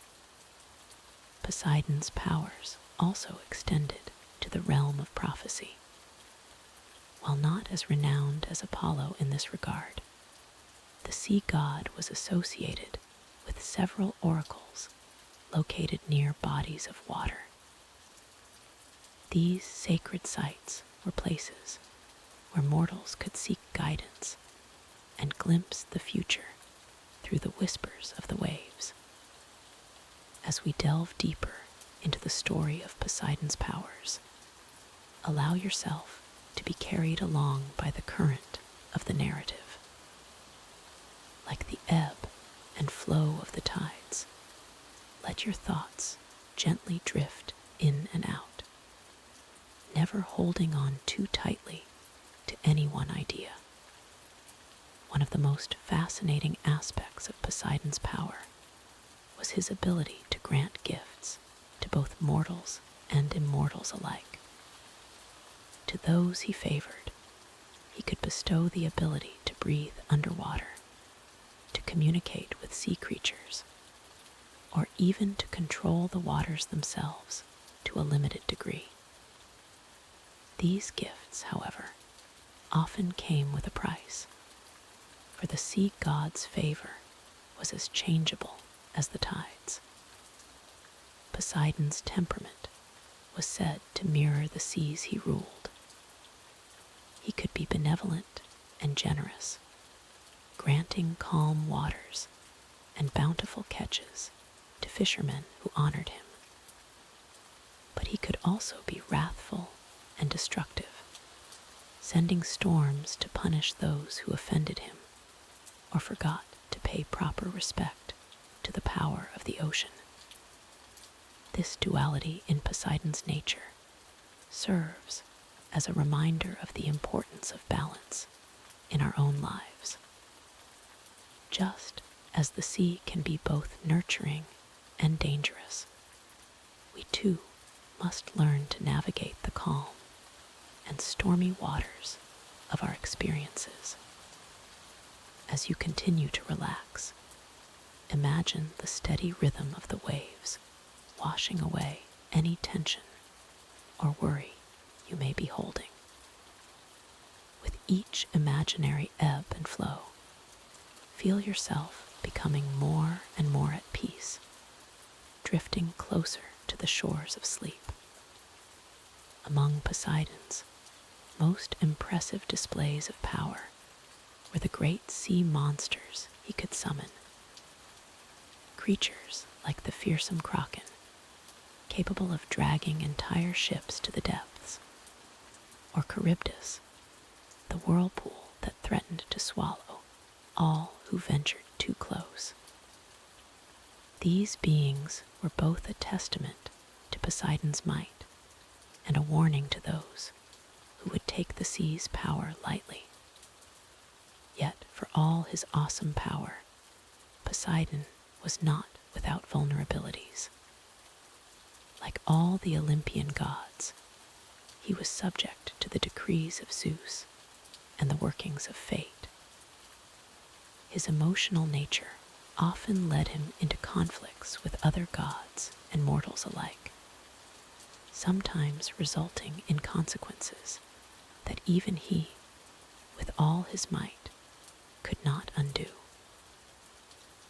Poseidon's powers also extended to the realm of prophecy. While not as renowned as Apollo in this regard, the sea god was associated with several oracles located near bodies of water. These sacred sites were places where mortals could seek guidance and glimpse the future through the whispers of the waves. As we delve deeper into the story of Poseidon's powers, allow yourself to be carried along by the current of the narrative. Like the ebb and flow of the tides, let your thoughts gently drift in and out, never holding on too tightly to any one idea. One of the most fascinating aspects of Poseidon's power was his ability to grant gifts to both mortals and immortals alike. To those he favored, he could bestow the ability to breathe underwater, to communicate with sea creatures, or even to control the waters themselves to a limited degree. These gifts, however, often came with a price, for the sea god's favor was as changeable as the tides. Poseidon's temperament was said to mirror the seas he ruled. He could be benevolent and generous, granting calm waters and bountiful catches to fishermen who honored him. But he could also be wrathful and destructive, sending storms to punish those who offended him or forgot to pay proper respect to the power of the ocean. This duality in Poseidon's nature serves as a reminder of the importance of balance in our own lives. Just as the sea can be both nurturing and dangerous, we too must learn to navigate the calm and stormy waters of our experiences. As you continue to relax, imagine the steady rhythm of the waves washing away any tension or worry you may be holding. With each imaginary ebb and flow, feel yourself becoming more and more at peace, drifting closer to the shores of sleep. Among Poseidon's most impressive displays of power were the great sea monsters he could summon. Creatures like the fearsome kraken, capable of dragging entire ships to the depths, or Charybdis, the whirlpool that threatened to swallow all who ventured too close. These beings were both a testament to Poseidon's might and a warning to those who would take the sea's power lightly. Yet, for all his awesome power, Poseidon was not without vulnerabilities. Like all the Olympian gods, he was subject to the decrees of Zeus and the workings of fate. His emotional nature often led him into conflicts with other gods and mortals alike, sometimes resulting in consequences that even he, with all his might, could not undo.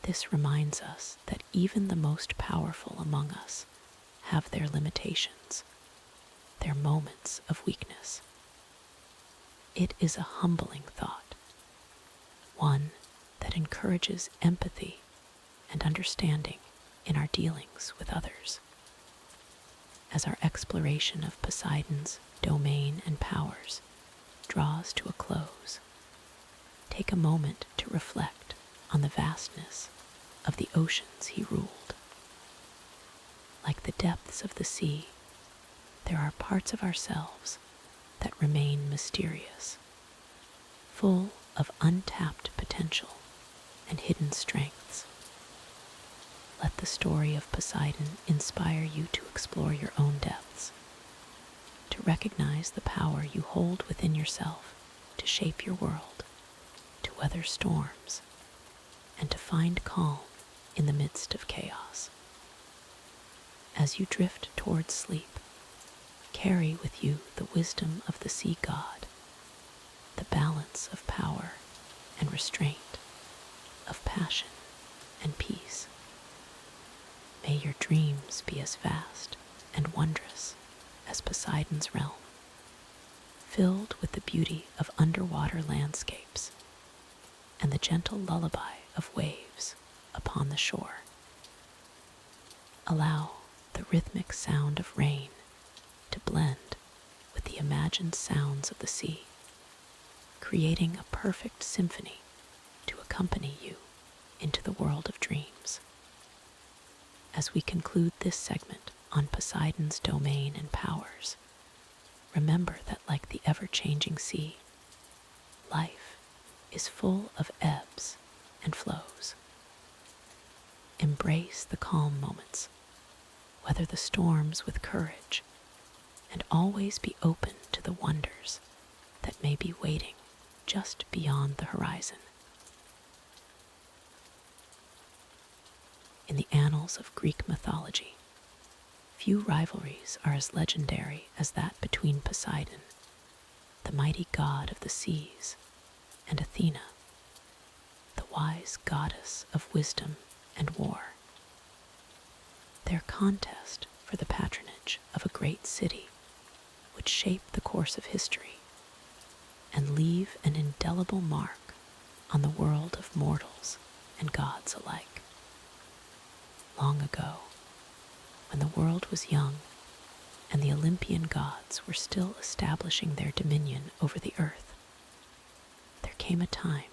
This reminds us that even the most powerful among us have their limitations, their moments of weakness. It is a humbling thought, one that encourages empathy and understanding in our dealings with others. As our exploration of Poseidon's domain and powers draws to a close, take a moment to reflect on the vastness of the oceans he ruled. Like the depths of the sea, there are parts of ourselves that remain mysterious, full of untapped potential and hidden strengths. Let the story of Poseidon inspire you to explore your own depths, to recognize the power you hold within yourself to shape your world, to weather storms, and to find calm in the midst of chaos. As you drift towards sleep, carry with you the wisdom of the sea god, the balance of power and restraint, of passion and peace. May your dreams be as vast and wondrous as Poseidon's realm, filled with the beauty of underwater landscapes and the gentle lullaby of waves upon the shore. Allow the rhythmic sound of rain to blend with the imagined sounds of the sea, creating a perfect symphony to accompany you into the world of dreams. As we conclude this segment on Poseidon's domain and powers, remember that like the ever-changing sea, life is full of ebbs and flows. Embrace the calm moments, weather the storms with courage, and always be open to the wonders that may be waiting just beyond the horizon. In the annals of Greek mythology, few rivalries are as legendary as that between Poseidon, the mighty god of the seas, and Athena, the wise goddess of wisdom and war. Their contest for the patronage of a great city would shape the course of history and leave an indelible mark on the world of mortals and gods alike. Long ago, when the world was young and the Olympian gods were still establishing their dominion over the earth, there came a time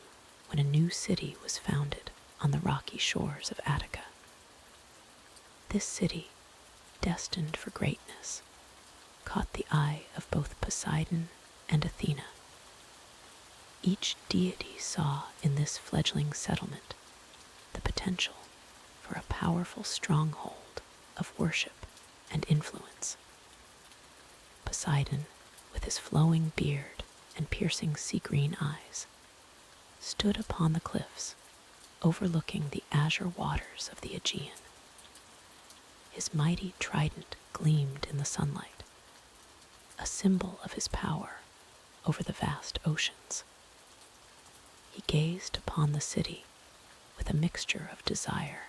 when a new city was founded on the rocky shores of Attica. This city, destined for greatness, caught the eye of both Poseidon and Athena. Each deity saw in this fledgling settlement the potential for a powerful stronghold of worship and influence. Poseidon, with his flowing beard and piercing sea-green eyes, stood upon the cliffs overlooking the azure waters of the Aegean. His mighty trident gleamed in the sunlight, a symbol of his power over the vast oceans. He gazed upon the city with a mixture of desire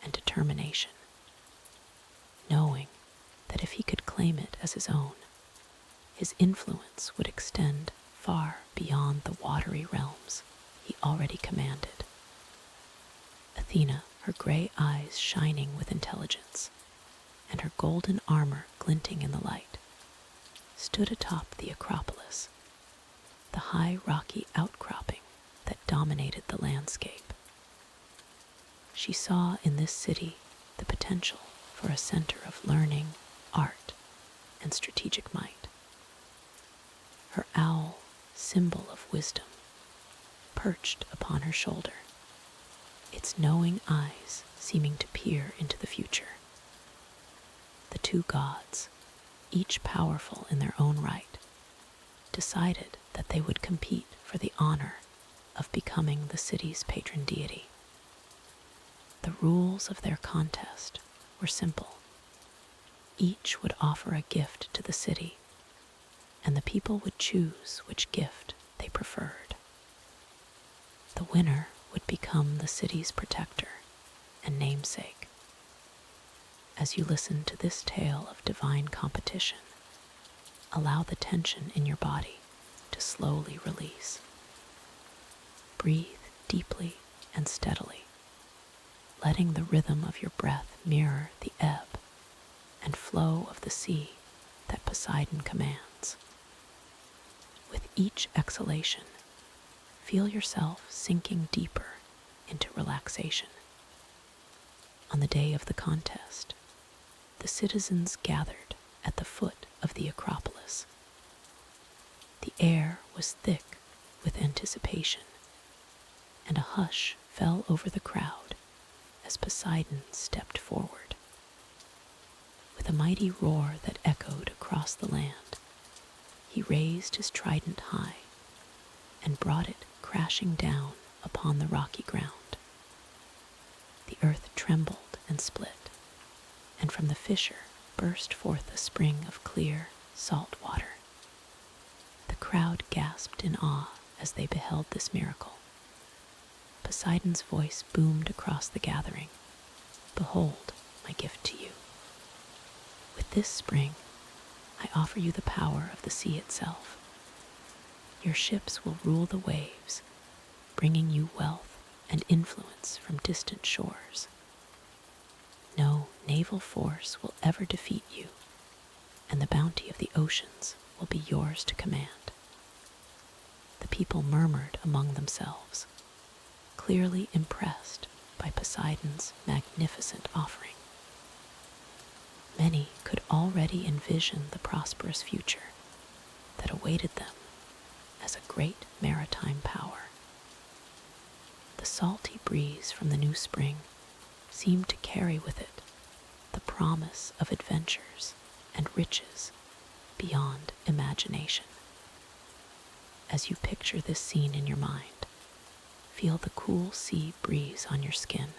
and determination, knowing that if he could claim it as his own, his influence would extend far beyond the watery realms he already commanded. Athena, her gray eyes shining with intelligence, and her golden armor glinting in the light, stood atop the Acropolis, the high rocky outcropping that dominated the landscape. She saw in this city the potential for a center of learning, art, and strategic might. Her owl, symbol of wisdom, perched upon her shoulder, its knowing eyes seeming to peer into the future. The two gods, each powerful in their own right, decided that they would compete for the honor of becoming the city's patron deity. The rules of their contest were simple. Each would offer a gift to the city, and the people would choose which gift they preferred. The winner would become the city's protector and namesake. As you listen to this tale of divine competition, allow the tension in your body to slowly release. Breathe deeply and steadily, letting the rhythm of your breath mirror the ebb and flow of the sea that Poseidon commands. With each exhalation, feel yourself sinking deeper into relaxation. On the day of the contest, the citizens gathered at the foot of the Acropolis. The air was thick with anticipation, and a hush fell over the crowd as Poseidon stepped forward. With a mighty roar that echoed across the land, he raised his trident high and brought it crashing down upon the rocky ground. The earth trembled and split, and from the fissure burst forth a spring of clear, salt water. The crowd gasped in awe as they beheld this miracle. Poseidon's voice boomed across the gathering. "Behold my gift to you. With this spring, I offer you the power of the sea itself. Your ships will rule the waves, bringing you wealth and influence from distant shores. No naval force will ever defeat you, and the bounty of the oceans will be yours to command." The people murmured among themselves, clearly impressed by Poseidon's magnificent offering. Many could already envision the prosperous future that awaited them as a great maritime power. The salty breeze from the new spring seemed to carry with it the promise of adventures and riches beyond imagination. As you picture this scene in your mind, feel the cool sea breeze on your skin.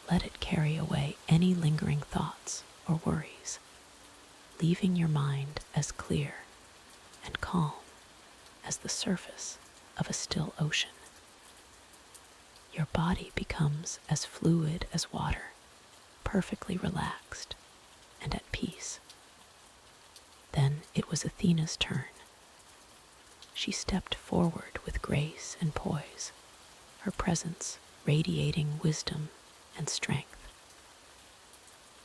Let it carry away any lingering thoughts or worries, leaving your mind as clear and calm as the surface of a still ocean. Your body becomes as fluid as water, perfectly relaxed and at peace. Then it was Athena's turn. She stepped forward with grace and poise, her presence radiating wisdom and strength.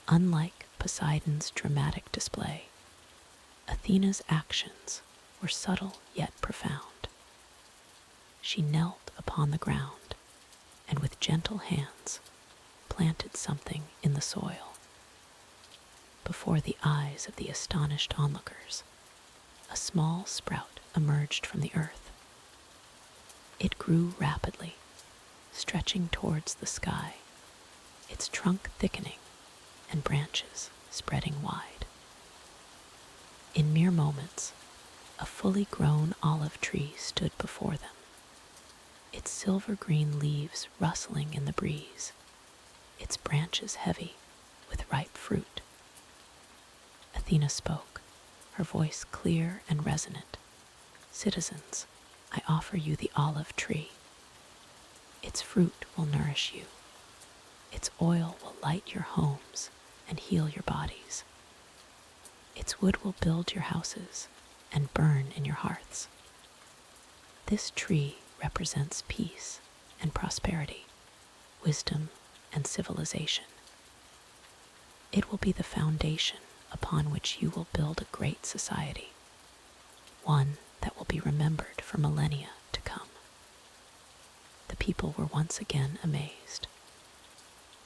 Unlike Poseidon's dramatic display, Athena's actions were subtle yet profound. She knelt upon the ground and with gentle hands planted something in the soil. Before the eyes of the astonished onlookers, a small sprout emerged from the earth. It grew rapidly, stretching towards the sky, its trunk thickening and branches spreading wide. In mere moments, a fully grown olive tree stood before them, its silver-green leaves rustling in the breeze, its branches heavy with ripe fruit. Athena spoke, her voice clear and resonant. "Citizens, I offer you the olive tree. Its fruit will nourish you. Its oil will light your homes and heal your bodies. Its wood will build your houses and burn in your hearths. This tree represents peace and prosperity, wisdom and civilization. It will be the foundation upon which you will build a great society, one that will be remembered for millennia to come." The people were once again amazed.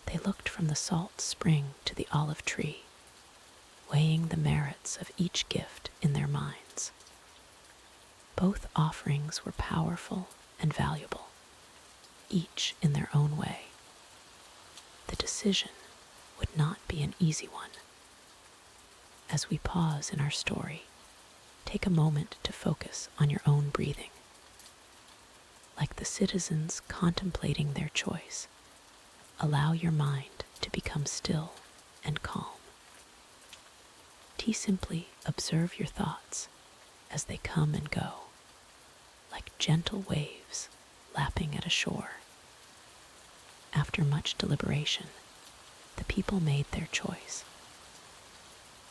They looked from the salt spring to the olive tree, weighing the merits of each gift in their minds. Both offerings were powerful and valuable, each in their own way. The decision would not be an easy one. As we pause in our story, take a moment to focus on your own breathing. Like the citizens contemplating their choice, allow your mind to become still and calm. Simply observe your thoughts as they come and go, like gentle waves lapping at a shore. After much deliberation, the people made their choice.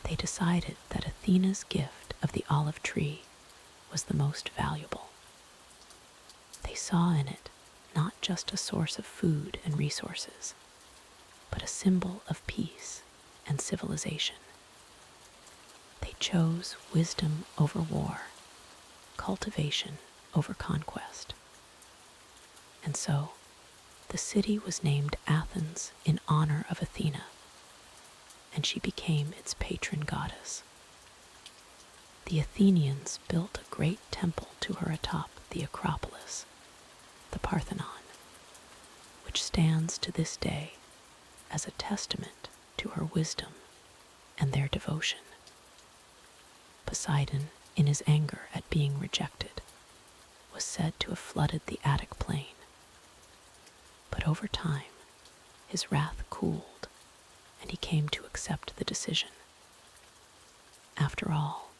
They decided that Athena's gift of the olive tree was the most valuable. They saw in it not just a source of food and resources, but a symbol of peace and civilization. They chose wisdom over war, cultivation over conquest. And so, The city was named Athens in honor of Athena, and she became its patron goddess. The Athenians built a great temple to her atop the Acropolis, the Parthenon, which stands to this day as a testament to her wisdom and their devotion. Poseidon, in his anger at being rejected, was said to have flooded the Attic plain. But over time, his wrath cooled, and he came to accept the decision. After all,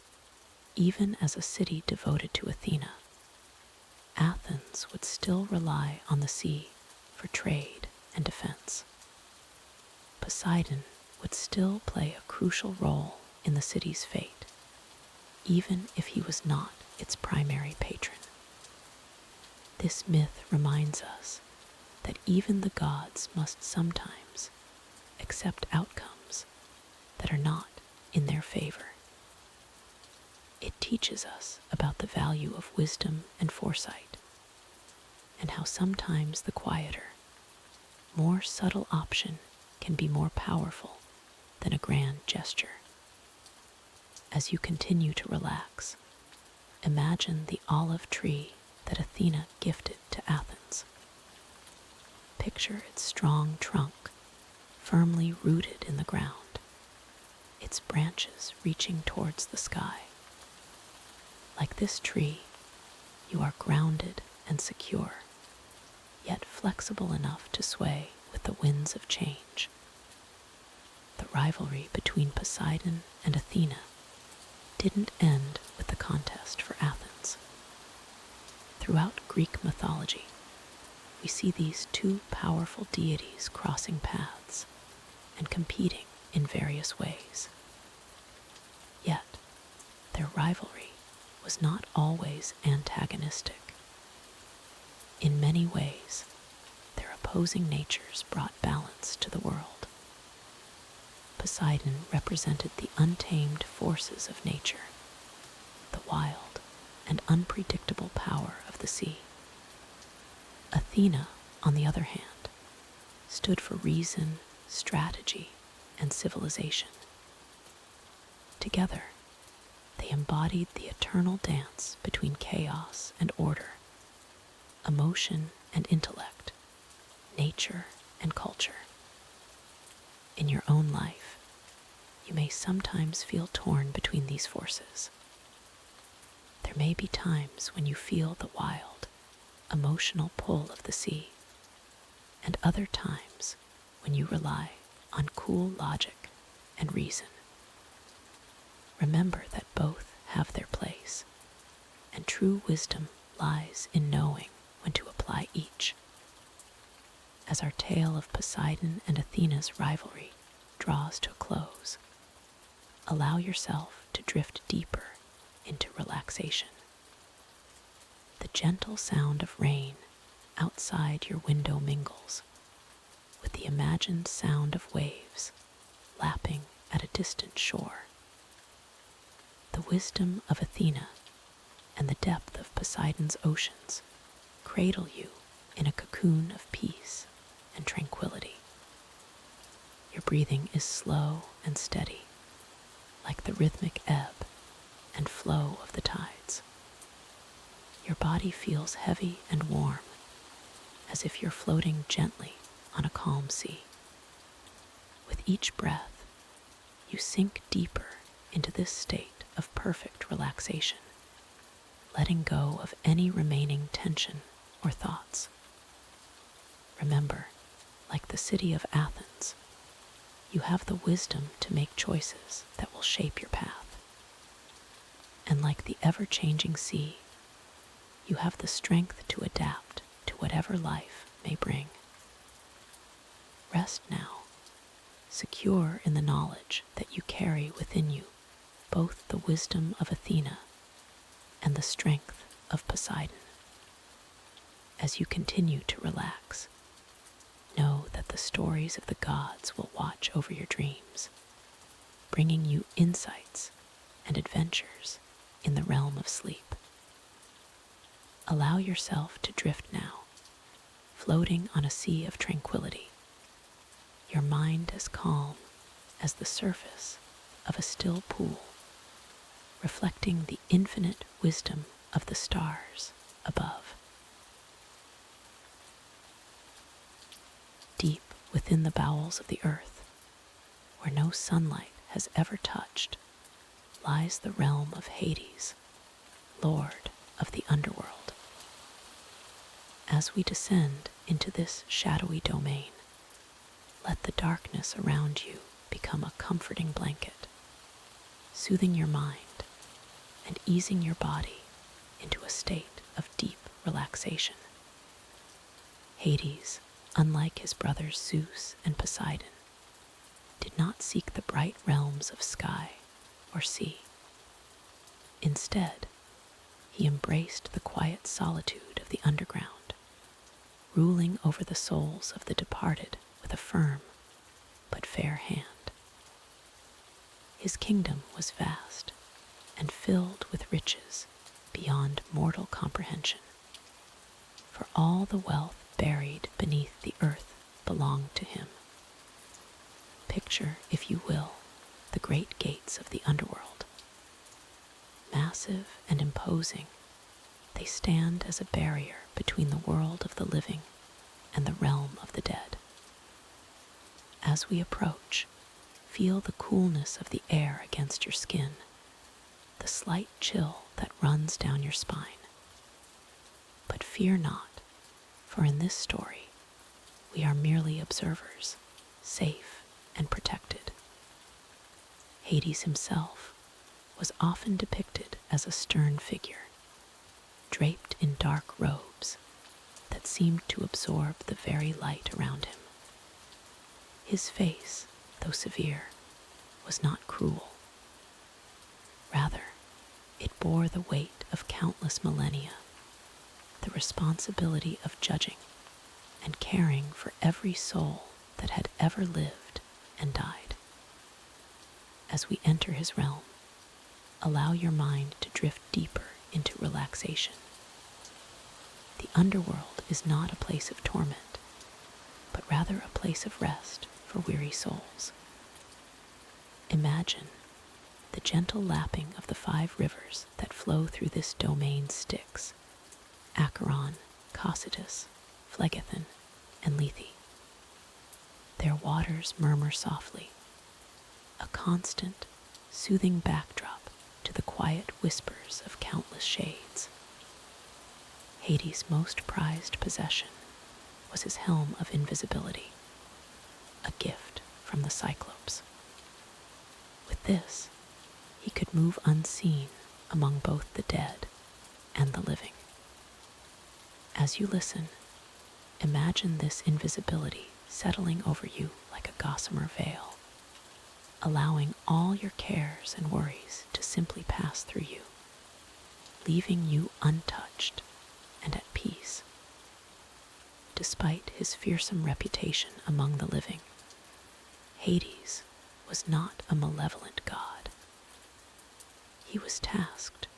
even as a city devoted to Athena, Athens would still rely on the sea for trade and defense. Poseidon would still play a crucial role in the city's fate, even if he was not its primary patron. This myth reminds us that even the gods must sometimes accept outcomes that are not in their favor. It teaches us about the value of wisdom and foresight, and how sometimes the quieter, more subtle option can be more powerful than a grand gesture. As you continue to relax, imagine the olive tree that Athena gifted to Athens. Picture its strong trunk, firmly rooted in the ground, its branches reaching towards the sky. Like this tree, you are grounded and secure, yet flexible enough to sway with the winds of change. The rivalry between Poseidon and Athena didn't end with the contest for Athens. Throughout Greek mythology, we see these two powerful deities crossing paths and competing in various ways. Yet, their rivalry was not always antagonistic. In many ways, their opposing natures brought balance to the world. Poseidon represented the untamed forces of nature, the wild and unpredictable power of the sea. Athena, on the other hand, stood for reason, strategy, and civilization. Together, they embodied the eternal dance between chaos and order, emotion and intellect, nature and culture. In your own life, you may sometimes feel torn between these forces. There may be times when you feel the wild, emotional pull of the sea, and other times when you rely on cool logic and reason. Remember that both have their place, and true wisdom lies in knowing when to apply each. As our tale of Poseidon and Athena's rivalry draws to a close, allow yourself to drift deeper into relaxation. The gentle sound of rain outside your window mingles with the imagined sound of waves lapping at a distant shore. The wisdom of Athena and the depth of Poseidon's oceans cradle you in a cocoon of peace and tranquility. Your breathing is slow and steady, like the rhythmic ebb and flow of the tides. Your body feels heavy and warm, as if you're floating gently on a calm sea. With each breath, you sink deeper into this state of perfect relaxation, letting go of any remaining tension or thoughts. Remember, like the city of Athens, you have the wisdom to make choices that will shape your path. And like the ever-changing sea, you have the strength to adapt to whatever life may bring. Rest now, secure in the knowledge that you carry within you both the wisdom of Athena and the strength of Poseidon. As you continue to relax, know that the stories of the gods will watch over your dreams, bringing you insights and adventures in the realm of sleep. Allow yourself to drift now, floating on a sea of tranquility, your mind as calm as the surface of a still pool, reflecting the infinite wisdom of the stars above. Deep within the bowels of the earth, where no sunlight has ever touched, lies the realm of Hades, lord of the underworld. As we descend into this shadowy domain, let the darkness around you become a comforting blanket, soothing your mind and easing your body into a state of deep relaxation. Hades, unlike his brothers Zeus and Poseidon, did not seek the bright realms of sky or sea. Instead, he embraced the quiet solitude of the underground, ruling over the souls of the departed with a firm but fair hand. His kingdom was vast and filled with riches beyond mortal comprehension, for all the wealth buried beneath the earth belonged to him. Picture, if you will, the great gates of the underworld. Massive and imposing, they stand as a barrier between the world of the living and the realm of the dead. As we approach, feel the coolness of the air against your skin, the slight chill that runs down your spine. But fear not, for in this story, we are merely observers, safe and protected. Hades himself was often depicted as a stern figure, draped in dark robes that seemed to absorb the very light around him. His face, though severe, was not cruel. Rather, it bore the weight of countless millennia, the responsibility of judging and caring for every soul that had ever lived and died. As we enter his realm, allow your mind to drift deeper into relaxation. The underworld is not a place of torment, but rather a place of rest for weary souls. Imagine the gentle lapping of the 5 rivers that flow through this domain's Styx: Acheron, Cocytus, Phlegethon, and Lethe. Their waters murmur softly, a constant, soothing backdrop to the quiet whispers of countless shades. Hades' most prized possession was his helm of invisibility, a gift from the Cyclops. With this, he could move unseen among both the dead and the living. As you listen, imagine this invisibility settling over you like a gossamer veil, allowing all your cares and worries to simply pass through you, leaving you untouched and at peace. Despite his fearsome reputation among the living, Hades was not a malevolent god. He was tasked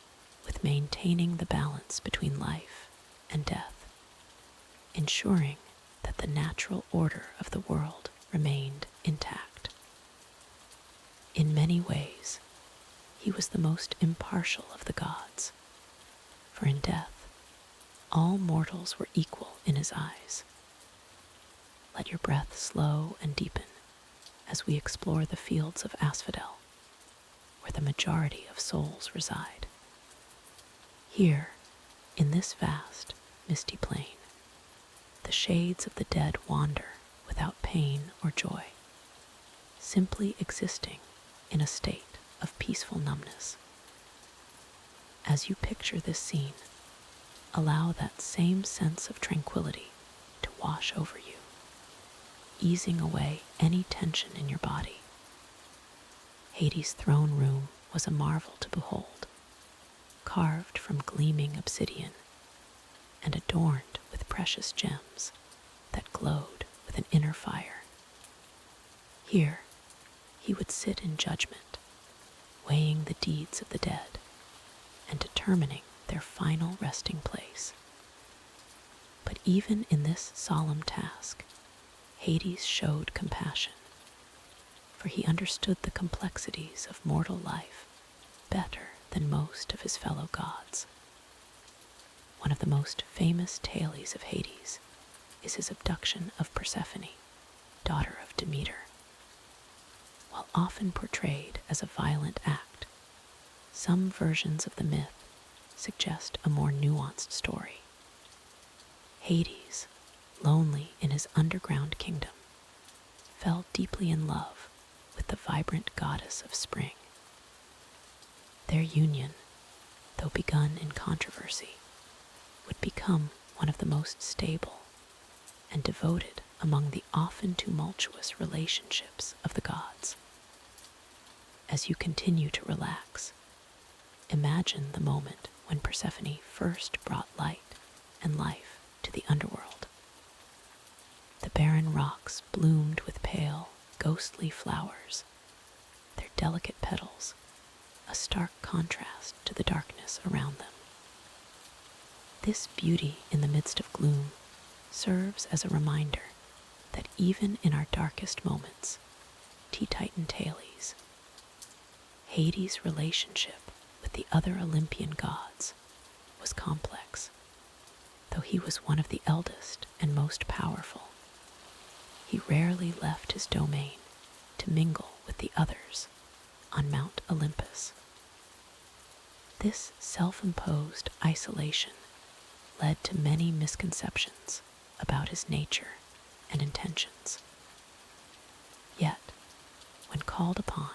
with maintaining the balance between life and death, ensuring that the natural order of the world remained intact. In many ways, he was the most impartial of the gods, for in death, all mortals were equal in his eyes. Let your breath slow and deepen as we explore the fields of Asphodel, where the majority of souls reside. Here, in this vast, misty plain, the shades of the dead wander without pain or joy, simply existing in a state of peaceful numbness. As you picture this scene, allow that same sense of tranquility to wash over you, easing away any tension in your body. Hades' throne room was a marvel to behold, carved from gleaming obsidian and adorned with precious gems that glowed with an inner fire. Here, he would sit in judgment, weighing the deeds of the dead and determining their final resting place. But even in this solemn task, Hades showed compassion, for he understood the complexities of mortal life better than most of his fellow gods. One of the most famous tales of Hades is his abduction of Persephone, daughter of Demeter. While often portrayed as a violent act, some versions of the myth suggest a more nuanced story. Hades, lonely in his underground kingdom, fell deeply in love with the vibrant goddess of spring. Their union, though begun in controversy, would become one of the most stable and devoted among the often tumultuous relationships of the gods. As you continue to relax, imagine the moment when Persephone first brought light and life to the underworld. The barren rocks bloomed with pale, ghostly flowers, their delicate petals a stark contrast to the darkness around them. This beauty in the midst of gloom serves as a reminder that even in our darkest moments, Titan Thales, Hades' relationship with the other Olympian gods was complex. Though he was one of the eldest and most powerful, he rarely left his domain to mingle with the others on Mount Olympus. This self-imposed isolation led to many misconceptions about his nature and intentions. Yet, when called upon,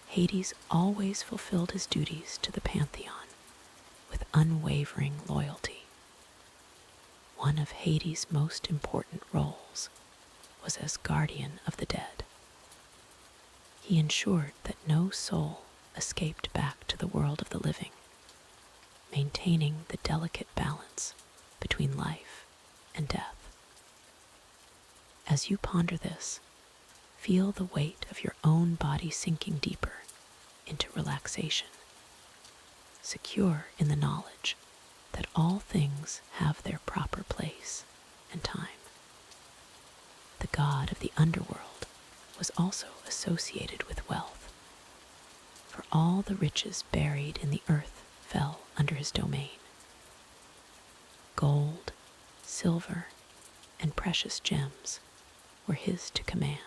Hades always fulfilled his duties to the pantheon with unwavering loyalty. One of Hades' most important roles was as guardian of the dead. He ensured that no soul escaped back to the world of the living, maintaining the delicate balance between life and death. As you ponder this, feel the weight of your own body sinking deeper into relaxation, secure in the knowledge that all things have their proper place and time. The god of the underworld was also associated with wealth, for all the riches buried in the earth fell under his domain. Gold, silver, and precious gems were his to command.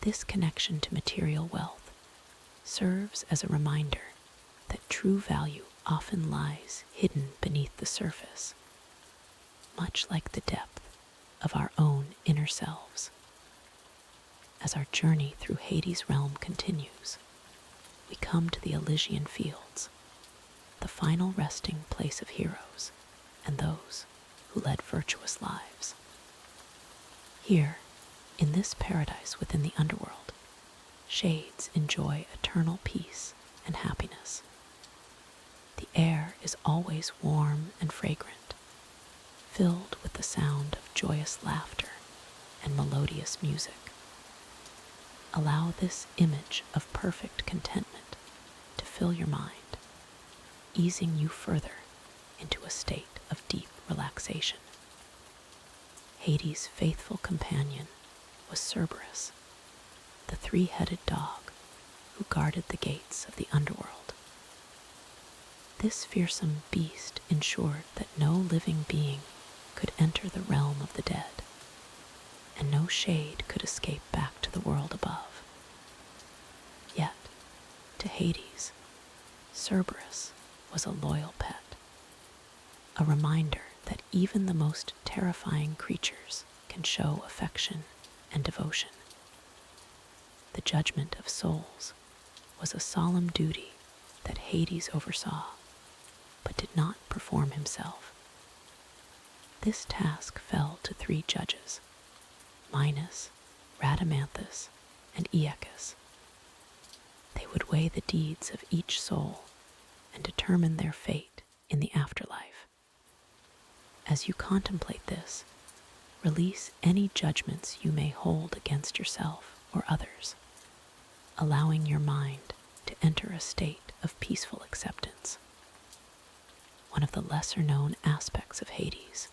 This connection to material wealth serves as a reminder that true value often lies hidden beneath the surface, much like the depth of our own inner selves. As our journey through Hades' realm continues, we come to the Elysian Fields, the final resting place of heroes and those who led virtuous lives. Here, in this paradise within the underworld, shades enjoy eternal peace and happiness. The air is always warm and fragrant, filled with the sound of joyous laughter and melodious music. Allow this image of perfect contentment to fill your mind, easing you further into a state of deep relaxation. Hades' faithful companion was Cerberus, the three-headed dog who guarded the gates of the underworld. This fearsome beast ensured that no living being could enter the realm of the dead, and no shade could escape back to the world above. Yet, to Hades, Cerberus was a loyal pet, a reminder that even the most terrifying creatures can show affection and devotion. The judgment of souls was a solemn duty that Hades oversaw, but did not perform himself. This task fell to three judges, Minos, Rhadamanthus, and Aeacus. They would weigh the deeds of each soul and determine their fate in the afterlife. As you contemplate this, release any judgments you may hold against yourself or others, allowing your mind to enter a state of peaceful acceptance. one of the lesser-known aspects of Hades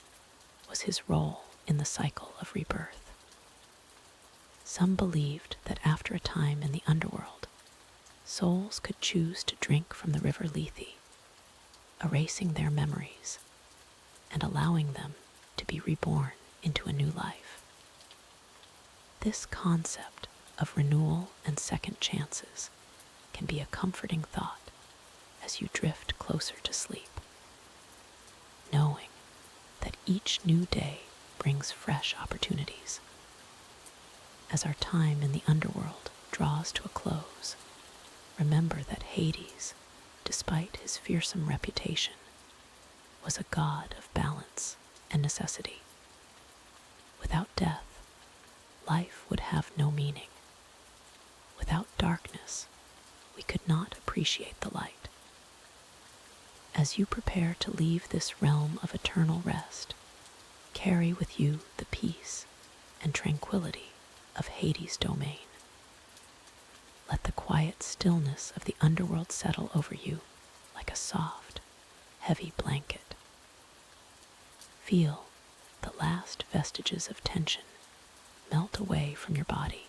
was his role in the cycle of rebirth. Some believed that after a time in the underworld, souls could choose to drink from the river Lethe, erasing their memories and allowing them to be reborn into a new life. This concept of renewal and second chances can be a comforting thought as you drift closer to sleep, knowing that each new day brings fresh opportunities. As our time in the underworld draws to a close, remember that Hades, despite his fearsome reputation, was a god of balance and necessity. Without death, life would have no meaning. Without darkness, we could not appreciate the light. As you prepare to leave this realm of eternal rest, carry with you the peace and tranquility of Hades' domain. Let the quiet stillness of the underworld settle over you like a soft, heavy blanket. Feel the last vestiges of tension melt away from your body,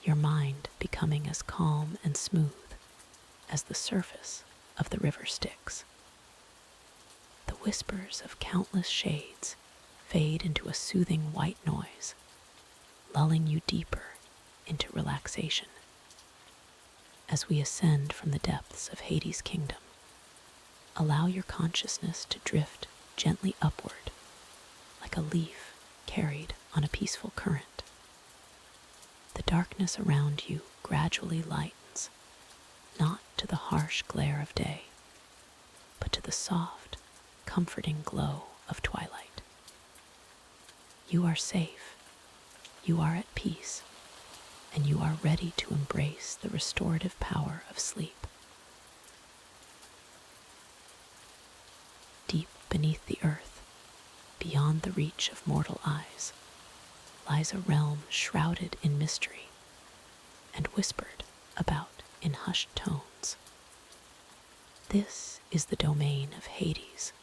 your mind becoming as calm and smooth as the surface of the river Styx. The whispers of countless shades fade into a soothing white noise, lulling you deeper into relaxation. As we ascend from the depths of Hades' kingdom, allow your consciousness to drift gently upward, like a leaf carried on a peaceful current. The darkness around you gradually lightens, not to the harsh glare of day, but to the soft, comforting glow of twilight. You are safe, you are at peace, and you are ready to embrace the restorative power of sleep. Deep beneath the earth, beyond the reach of mortal eyes, lies a realm shrouded in mystery and whispered about in hushed tones. This is the domain of Hades,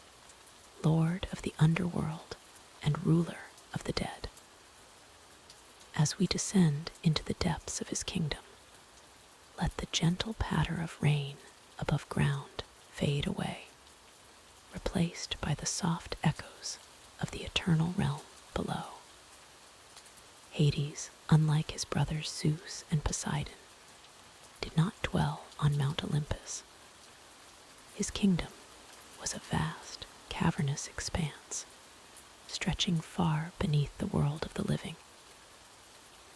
lord of the underworld and ruler of the dead. As we descend into the depths of his kingdom, let the gentle patter of rain above ground fade away, replaced by the soft echoes of the eternal realm below. Hades, unlike his brothers Zeus and Poseidon, did not dwell on Mount Olympus. His kingdom was a vast, cavernous expanse, stretching far beneath the world of the living.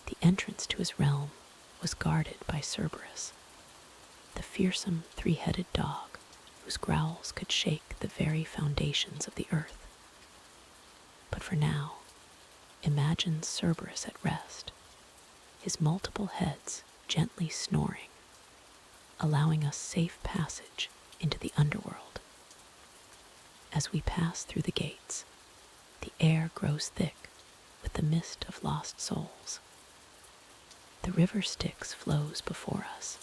The entrance to his realm was guarded by Cerberus, the fearsome three-headed dog whose growls could shake the very foundations of the earth. But for now, imagine Cerberus at rest, his multiple heads gently snoring, allowing us safe passage into the underworld. As we pass through the gates, the air grows thick with the mist of lost souls. The river Styx flows before us,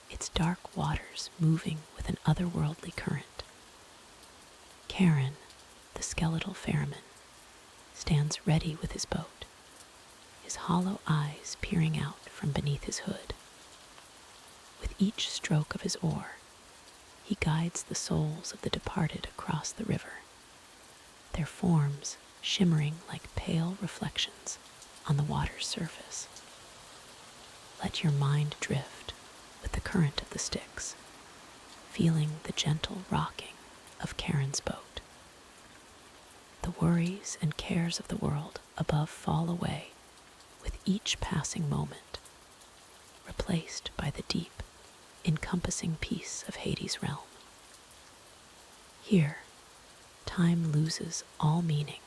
its dark waters moving with an otherworldly current. Charon, the skeletal ferryman, stands ready with his boat, his hollow eyes peering out from beneath his hood. With each stroke of his oar, he guides the souls of the departed across the river, their forms shimmering like pale reflections on the water's surface. Let your mind drift with the current of the Styx, feeling the gentle rocking of Charon's boat. The worries and cares of the world above fall away with each passing moment, replaced by the deep, encompassing peace of Hades' realm. Here, time loses all meaning,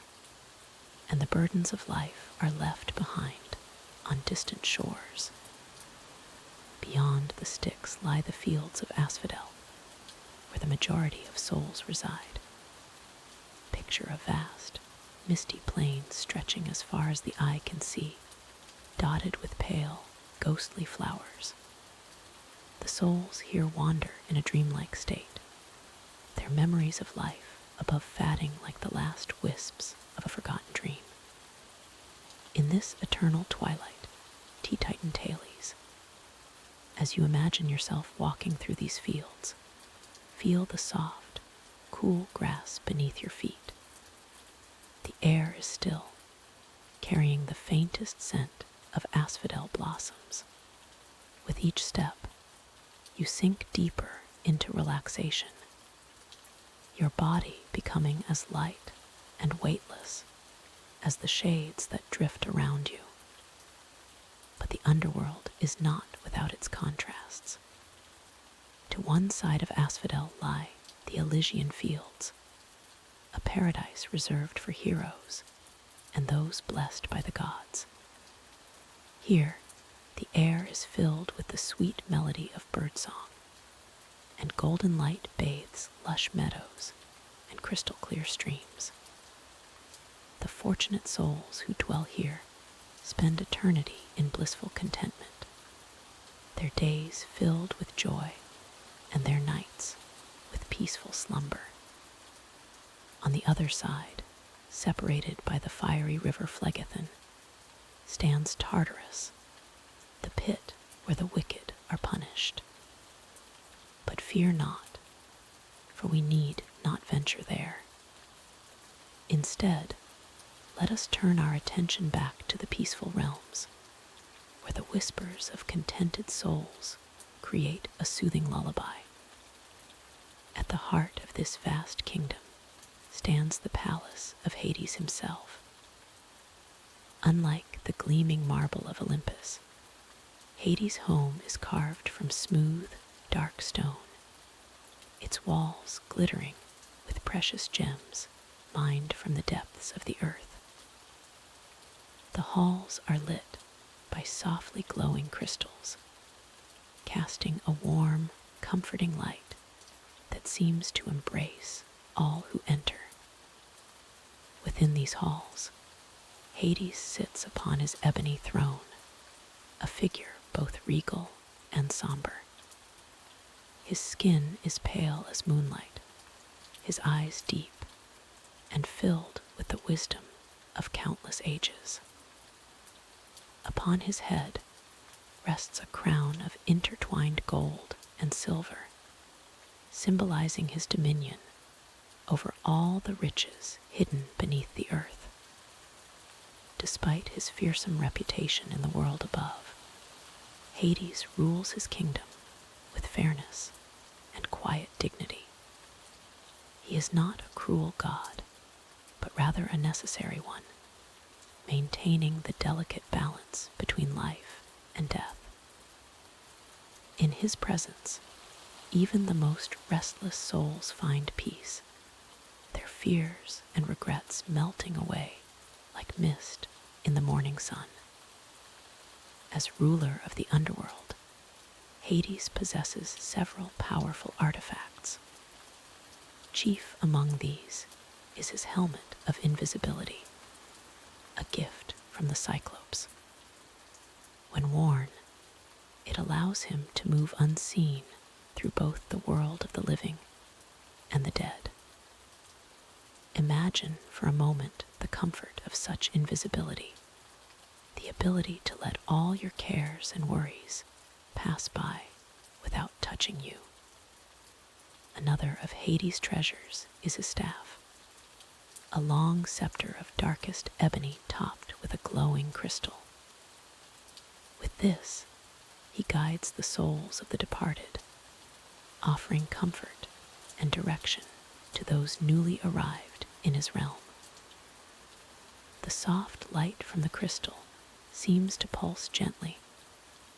and the burdens of life are left behind on distant shores. Beyond the Styx lie the fields of Asphodel, where the majority of souls reside. Picture a vast, misty plain stretching as far as the eye can see, dotted with pale, ghostly flowers. The souls here wander in a dreamlike state, their their memories of life above fatting like the last wisps of a forgotten dream. In this eternal twilight, Tea-Titan Thales, as you imagine yourself walking through these fields, feel the soft, cool grass beneath your feet. The air is still, carrying the faintest scent of asphodel blossoms. With each step, you sink deeper into relaxation, your body becoming as light and weightless as the shades that drift around you. But the underworld is not without its contrasts. To one side of asphodel lie the Elysian fields, a paradise reserved for heroes and those blessed by the gods. Here, the air is filled with the sweet melody of birdsong, and golden light bathes lush meadows and crystal clear streams. The fortunate souls who dwell here spend eternity in blissful contentment, their days filled with joy and their nights with peaceful slumber. On the other side, separated by the fiery river Phlegethon, stands Tartarus, the pit where the wicked are punished. But fear not, for we need not venture there. Instead, let us turn our attention back to the peaceful realms, where the whispers of contented souls create a soothing lullaby. At the heart of this vast kingdom stands the palace of Hades himself. Unlike the gleaming marble of Olympus, Hades' home is carved from smooth, dark stone, its walls glittering with precious gems mined from the depths of the earth. The halls are lit by softly glowing crystals, casting a warm, comforting light that seems to embrace all who enter. Within these halls, Hades sits upon his ebony throne, a figure both regal and somber. His skin is pale as moonlight, his eyes deep and filled with the wisdom of countless ages. Upon his head rests a crown of intertwined gold and silver, symbolizing his dominion over all the riches hidden beneath the earth. Despite his fearsome reputation in the world above, Hades rules his kingdom with fairness and quiet dignity. He is not a cruel god, but rather a necessary one, maintaining the delicate balance between life and death. In his presence, even the most restless souls find peace, their fears and regrets melting away like mist in the morning sun. As ruler of the underworld, Hades possesses several powerful artifacts. Chief among these is his helmet of invisibility, a gift from the Cyclops. When worn, it allows him to move unseen through both the world of the living and the dead. Imagine for a moment the comfort of such invisibility, the ability to let all your cares and worries pass by without touching you. Another of Hades' treasures is his staff, a long scepter of darkest ebony topped with a glowing crystal. With this, he guides the souls of the departed, offering comfort and direction to those newly arrived in his realm. The soft light from the crystal seems to pulse gently,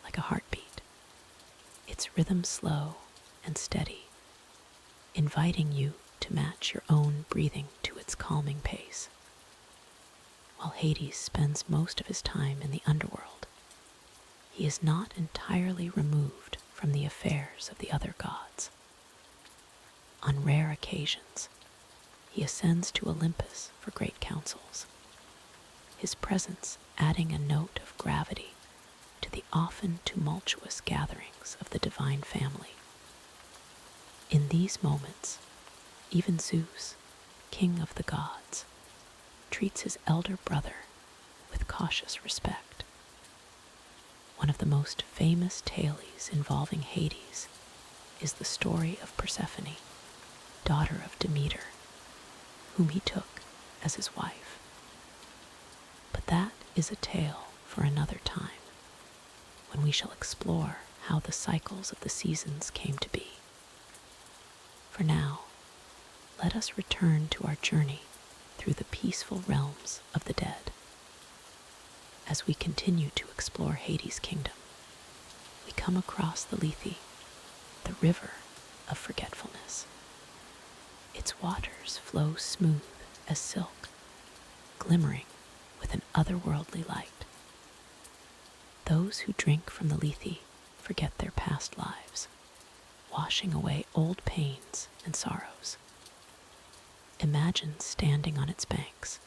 like a heartbeat, its rhythm slow and steady, inviting you to match your own breathing to its calming pace. While Hades spends most of his time in the underworld, he is not entirely removed from the affairs of the other gods. On rare occasions, he ascends to Olympus for great councils, his presence adding a note of gravity to the often tumultuous gatherings of the divine family. In these moments, Even Zeus, king of the gods, treats his elder brother with cautious respect. One of the most famous tales involving Hades is the story of Persephone, daughter of Demeter, whom he took as his wife. But that is a tale for another time, when we shall explore how the cycles of the seasons came to be. For now, let us return to our journey through the peaceful realms of the dead. As we continue to explore Hades' kingdom, we come across the Lethe, the river of forgetfulness. Its waters flow smooth as silk, glimmering with an otherworldly light. Those who drink from the Lethe forget their past lives, washing away old pains and sorrows. Imagine standing on its banks,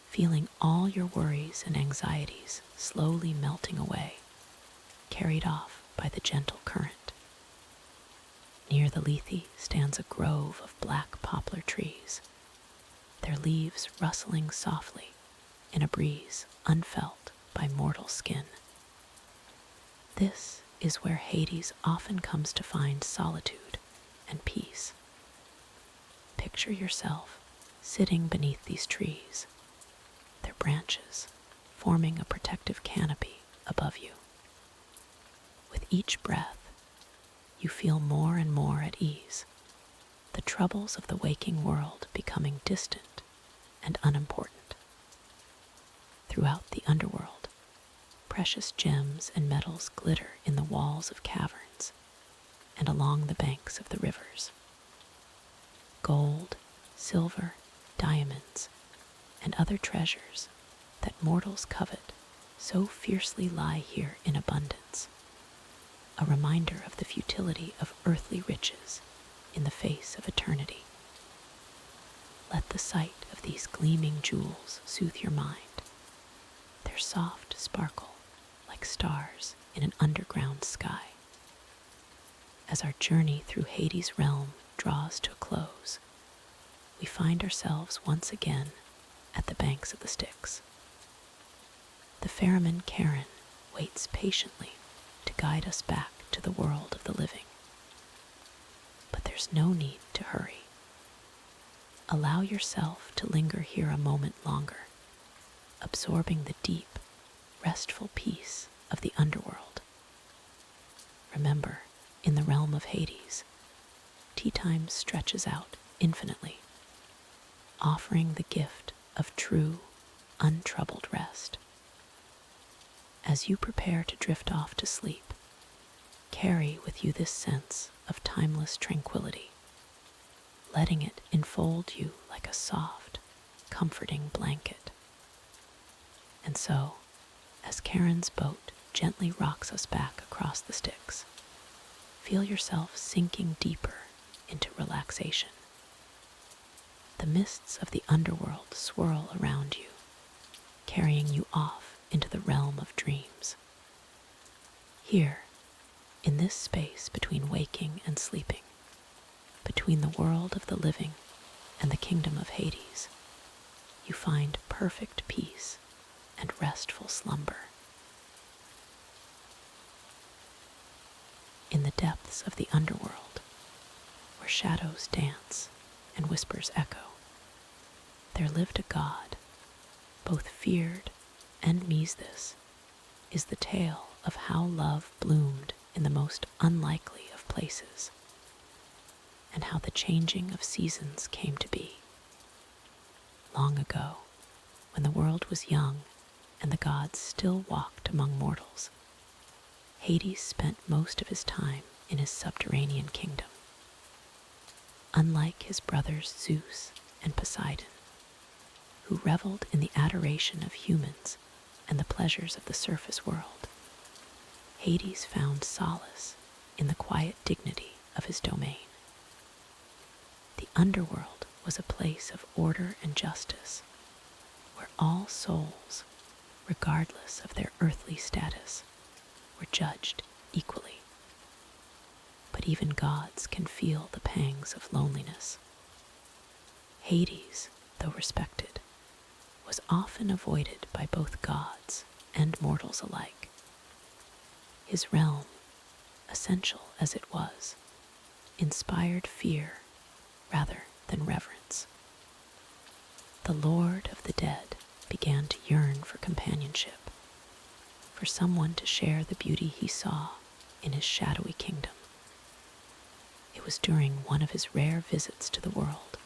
feeling all your worries and anxieties slowly melting away, carried off by the gentle current. Near the Lethe stands a grove of black poplar trees, their leaves rustling softly in a breeze unfelt by mortal skin. This is where Hades often comes to find solitude and peace. Picture yourself sitting beneath these trees, their branches forming a protective canopy above you. With each breath, you feel more and more at ease, the troubles of the waking world becoming distant and unimportant. Throughout the underworld, precious gems and metals glitter in the walls of caverns and along the banks of the rivers. Gold, silver, diamonds, and other treasures that mortals covet so fiercely lie here in abundance, a reminder of the futility of earthly riches in the face of eternity. Let the sight of these gleaming jewels soothe your mind, their soft sparkle like stars in an underground sky. As our journey through Hades' realm draws to a close, we find ourselves once again at the banks of the Styx. The ferryman Charon waits patiently to guide us back to the world of the living. But there's no need to hurry. Allow yourself to linger here a moment longer, absorbing the deep, restful peace of the underworld. Remember, in the realm of Hades, tea time stretches out infinitely, offering the gift of true, untroubled rest. As you prepare to drift off to sleep, carry with you this sense of timeless tranquility, letting it enfold you like a soft, comforting blanket. And so, as Charon's boat gently rocks us back across the Styx, feel yourself sinking deeper into relaxation. The mists of the underworld swirl around you, carrying you off into the realm of dreams. Here, in this space between waking and sleeping, between the world of the living and the kingdom of Hades, you find perfect peace and restful slumber. In the depths of the underworld, where shadows dance and whispers echo, there lived a god, both feared and Mythos, is the tale of how love bloomed in the most unlikely of places, and how the changing of seasons came to be. Long ago, when the world was young and the gods still walked among mortals, Hades spent most of his time in his subterranean kingdom. Unlike his brothers Zeus and Poseidon, who reveled in the adoration of humans and the pleasures of the surface world, Hades found solace in the quiet dignity of his domain. The underworld was a place of order and justice, where all souls, regardless of their earthly status, were judged equally. But even gods can feel the pangs of loneliness, Hades, though respected, was often avoided by both gods and mortals alike. His realm, essential as it was, inspired fear rather than reverence. The Lord of the Dead began to yearn for companionship, for someone to share the beauty he saw in his shadowy kingdom. It was during one of his rare visits to the world,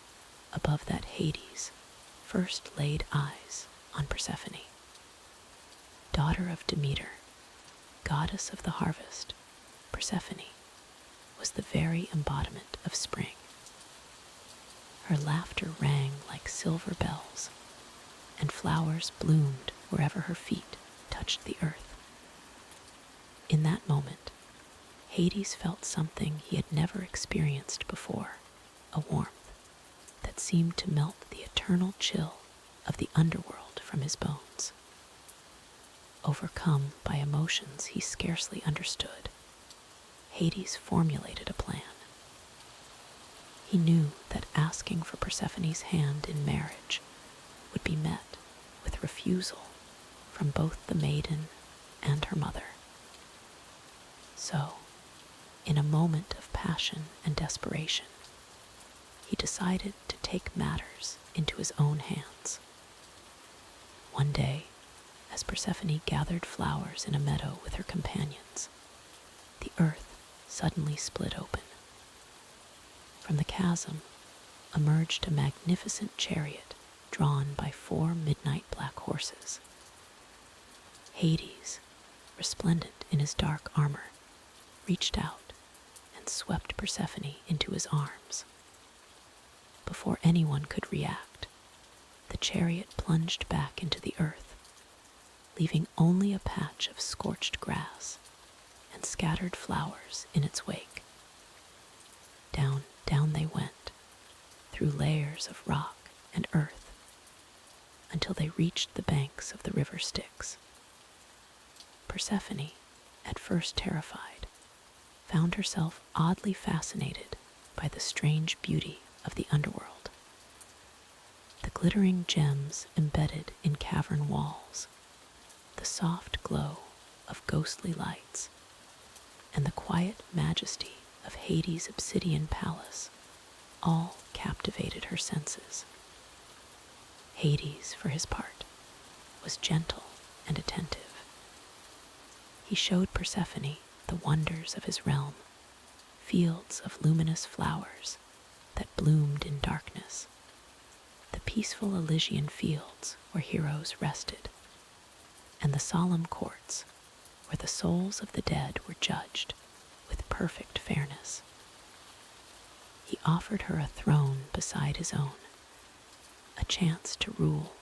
above that Hades first laid eyes on Persephone. Daughter of Demeter, goddess of the harvest, Persephone was the very embodiment of spring. Her laughter rang like silver bells, and flowers bloomed wherever her feet touched the earth. In that moment, Hades felt something he had never experienced before, a warmth that seemed to melt the eternal chill of the underworld from his bones. Overcome by emotions he scarcely understood, Hades formulated a plan. He knew that asking for Persephone's hand in marriage would be met with refusal from both the maiden and her mother. So, in a moment of passion and desperation, he decided to take matters into his own hands. One day, as Persephone gathered flowers in a meadow with her companions, the earth suddenly split open. From the chasm emerged a magnificent chariot drawn by 4 midnight black horses. Hades, resplendent in his dark armor, reached out and swept Persephone into his arms. Before anyone could react, the chariot plunged back into the earth, leaving only a patch of scorched grass and scattered flowers in its wake. Down, down they went, through layers of rock and earth, until they reached the banks of the river Styx. Persephone, at first terrified, found herself oddly fascinated by the strange beauty of the underworld. The glittering gems embedded in cavern walls, the soft glow of ghostly lights, and the quiet majesty of Hades' obsidian palace all captivated her senses. Hades, for his part, was gentle and attentive. He showed Persephone the wonders of his realm, fields of luminous flowers that bloomed in darkness, the peaceful Elysian fields where heroes rested, and the solemn courts where the souls of the dead were judged with perfect fairness. He offered her a throne beside his own, a chance to rule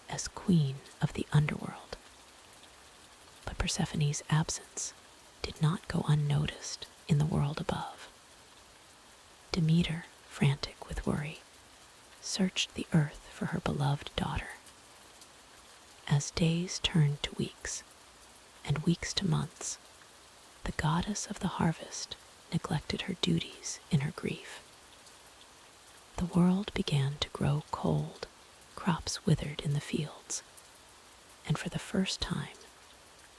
as queen of the underworld. But Persephone's absence did not go unnoticed in the world above. Demeter, frantic with worry, searched the earth for her beloved daughter. As days turned to weeks, and weeks to months, the goddess of the harvest neglected her duties in her grief. The world began to grow cold, crops withered in the fields, and for the first time,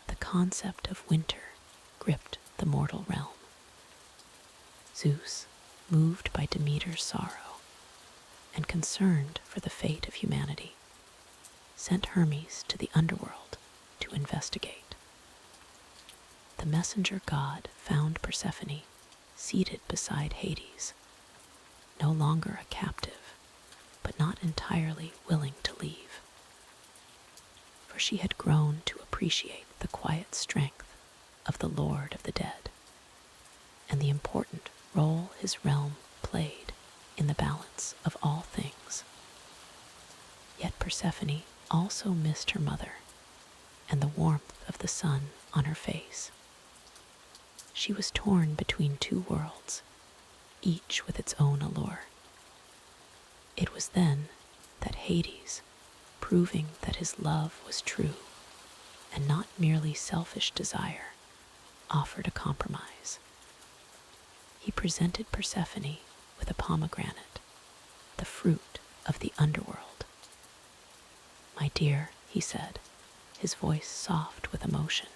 the concept of winter gripped the mortal realm. Zeus, moved by Demeter's sorrow and concerned for the fate of humanity, sent Hermes to the underworld to investigate. The messenger god found Persephone seated beside Hades, no longer a captive, but not entirely willing to leave. For she had grown to appreciate the quiet strength of the Lord of the Dead, and the important role his realm played in the balance of all things. Yet Persephone also missed her mother and the warmth of the sun on her face. She was torn between 2 worlds, each with its own allure. It was then that Hades, proving that his love was true and not merely selfish desire, offered a compromise. He presented Persephone with a pomegranate, the fruit of the Underworld. "My dear," he said, his voice soft with emotion,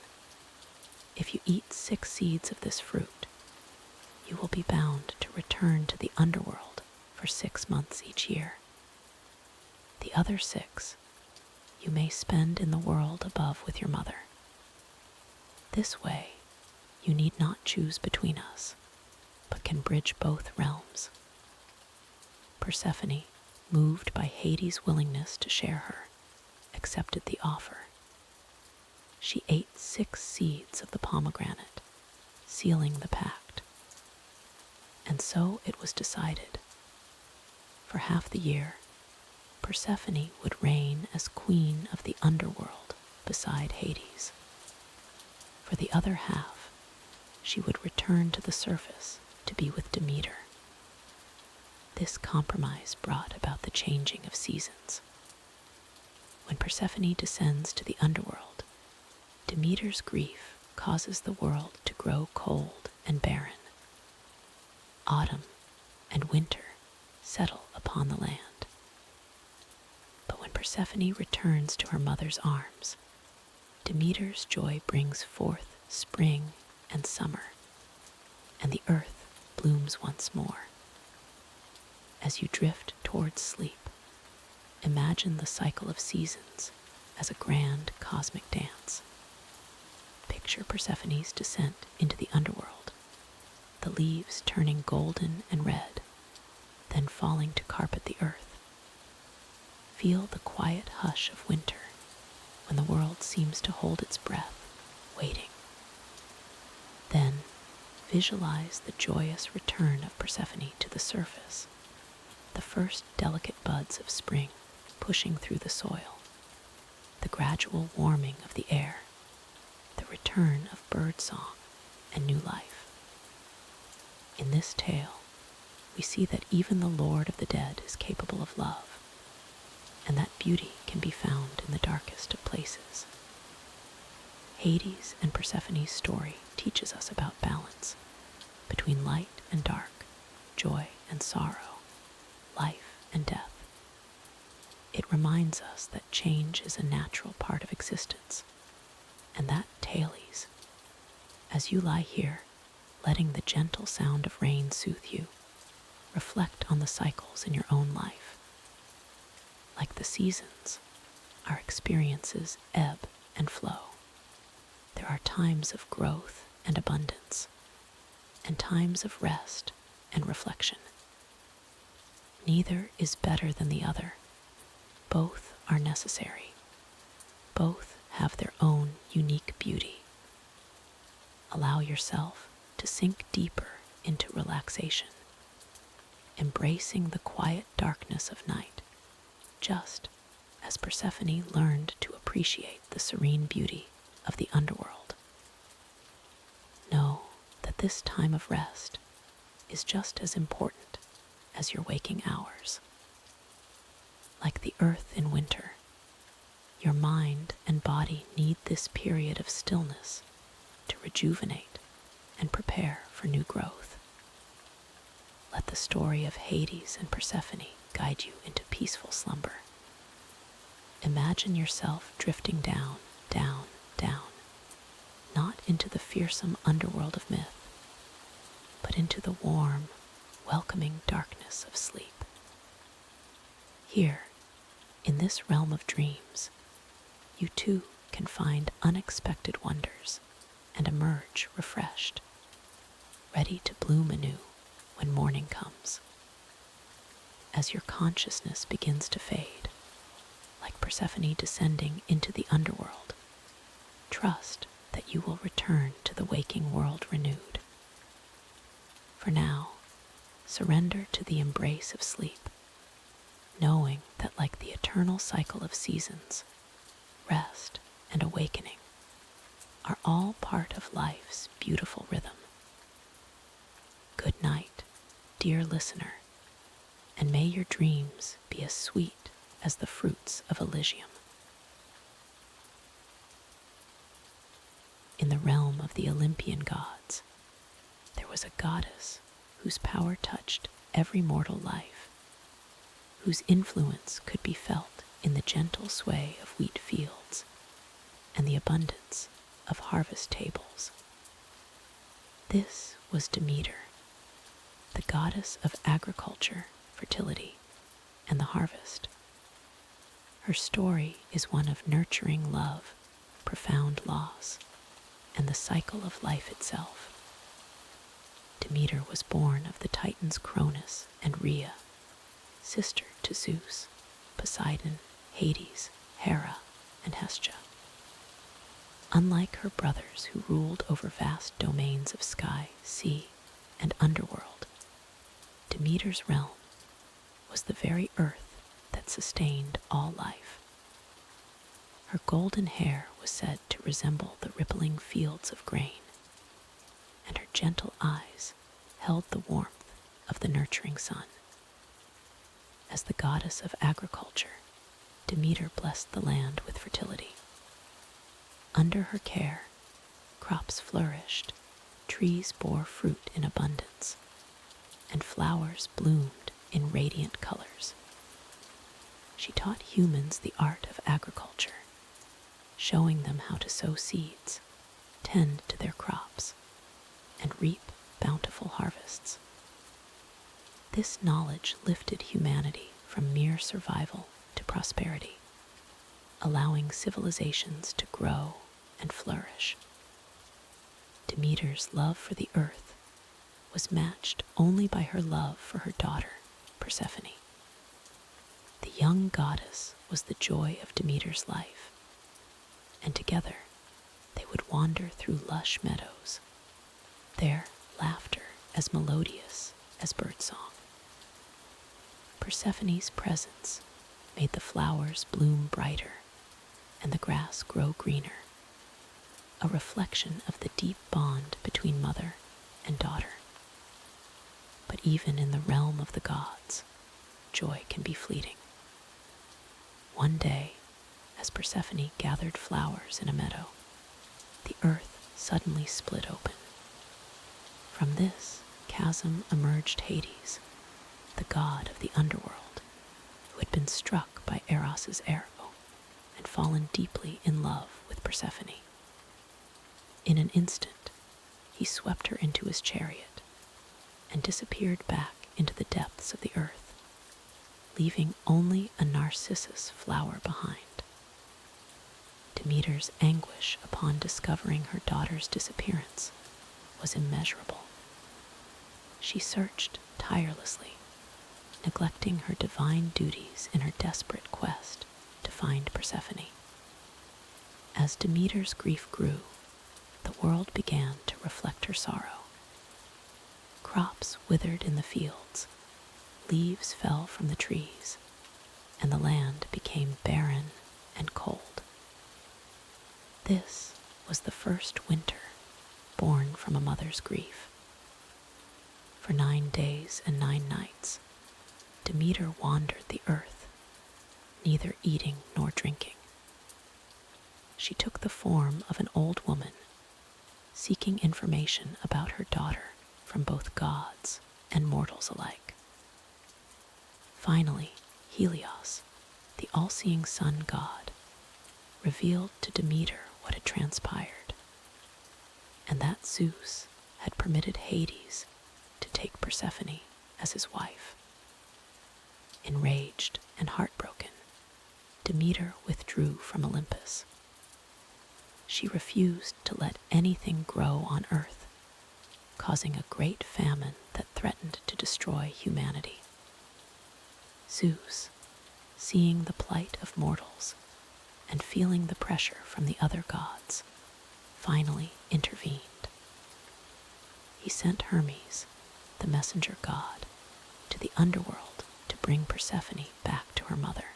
"if you eat 6 seeds of this fruit, you will be bound to return to the Underworld for 6 months each year. The other 6 you may spend in the world above with your mother. This way, you need not choose between us, but can bridge both realms." Persephone, moved by Hades' willingness to share her, accepted the offer. She ate 6 seeds of the pomegranate, sealing the pact. And so it was decided. For half the year, Persephone would reign as queen of the Underworld beside Hades. For the other half, she would return to the surface to be with Demeter. This compromise brought about the changing of seasons. When Persephone descends to the Underworld, Demeter's grief causes the world to grow cold and barren. Autumn and winter settle upon the land. But when Persephone returns to her mother's arms, Demeter's joy brings forth spring and summer, and the earth blooms once more. As you drift towards sleep, imagine the cycle of seasons as a grand cosmic dance. Picture Persephone's descent into the Underworld, the leaves turning golden and red, then falling to carpet the earth. Feel the quiet hush of winter when the world seems to hold its breath, waiting. Then visualize the joyous return of Persephone to the surface, the first delicate buds of spring pushing through the soil, the gradual warming of the air, the return of birdsong and new life. In this tale, we see that even the Lord of the Dead is capable of love, and that beauty can be found in the darkest of places. Hades and Persephone's story teaches us about balance between light and dark, joy and sorrow, life and death. It reminds us that change is a natural part of existence, and that, Thales, as you lie here, letting the gentle sound of rain soothe you, reflect on the cycles in your own life. Like the seasons, our experiences ebb and flow. There are times of growth and abundance, and times of rest and reflection. Neither is better than the other. Both are necessary. Both have their own unique beauty. Allow yourself to sink deeper into relaxation, embracing the quiet darkness of night, just as Persephone learned to appreciate the serene beauty of the Underworld. Know that this time of rest is just as important as your waking hours. Like the earth in winter, your mind and body need this period of stillness to rejuvenate and prepare for new growth. Let the story of Hades and Persephone guide you into peaceful slumber. Imagine yourself drifting down, down, down, not into the fearsome underworld of myth, but into the warm, welcoming darkness of sleep. Here, in this realm of dreams, you too can find unexpected wonders and emerge refreshed, ready to bloom anew when morning comes. As your consciousness begins to fade, like Persephone descending into the underworld, trust that you will return to the waking world renewed. For now, surrender to the embrace of sleep, knowing that like the eternal cycle of seasons, rest and awakening are all part of life's beautiful rhythm. Good night, dear listener, and may your dreams be as sweet as the fruits of Elysium. In the realm of the Olympian gods, there was a goddess whose power touched every mortal life, whose influence could be felt in the gentle sway of wheat fields and the abundance of harvest tables. This was Demeter, the goddess of agriculture, fertility, and the harvest. Her story is one of nurturing love, profound loss, and the cycle of life itself. Demeter was born of the Titans Cronus and Rhea, sister to Zeus, Poseidon, Hades, Hera, and Hestia. Unlike her brothers who ruled over vast domains of sky, sea, and underworld, Demeter's realm was the very earth that sustained all life. Her golden hair was said to resemble the rippling fields of grain, and her gentle eyes held the warmth of the nurturing sun. As the goddess of agriculture, Demeter blessed the land with fertility. Under her care, crops flourished, trees bore fruit in abundance, and flowers bloomed in radiant colors. She taught humans the art of agriculture, showing them how to sow seeds, tend to their crops, and reap bountiful harvests. This knowledge lifted humanity from mere survival to prosperity, allowing civilizations to grow and flourish. Demeter's love for the earth was matched only by her love for her daughter, Persephone. The young goddess was the joy of Demeter's life, and together they would wander through lush meadows, their laughter as melodious as birdsong. Persephone's presence made the flowers bloom brighter and the grass grow greener, a reflection of the deep bond between mother and daughter. But even in the realm of the gods, joy can be fleeting. One day, as Persephone gathered flowers in a meadow, the earth suddenly split open. From this chasm emerged Hades, the god of the underworld, who had been struck by Eros's arrow and fallen deeply in love with Persephone. In an instant, he swept her into his chariot and disappeared back into the depths of the earth, leaving only a narcissus flower behind. Demeter's anguish upon discovering her daughter's disappearance was immeasurable. She searched tirelessly, neglecting her divine duties in her desperate quest to find Persephone. As Demeter's grief grew, the world began to reflect her sorrow. Crops withered in the fields, leaves fell from the trees, and the land became barren and cold. This was the first winter born from a mother's grief. For 9 days and 9 nights, Demeter wandered the earth, neither eating nor drinking. She took the form of an old woman, seeking information about her daughter from both gods and mortals alike. Finally, Helios, the all-seeing sun god, revealed to Demeter what had transpired, and that Zeus had permitted Hades to take Persephone as his wife. Enraged and heartbroken, Demeter withdrew from Olympus. She refused to let anything grow on earth, causing a great famine that threatened to destroy humanity. Zeus, seeing the plight of mortals and feeling the pressure from the other gods, finally intervened. He sent Hermes, the messenger god, to the underworld to bring Persephone back to her mother.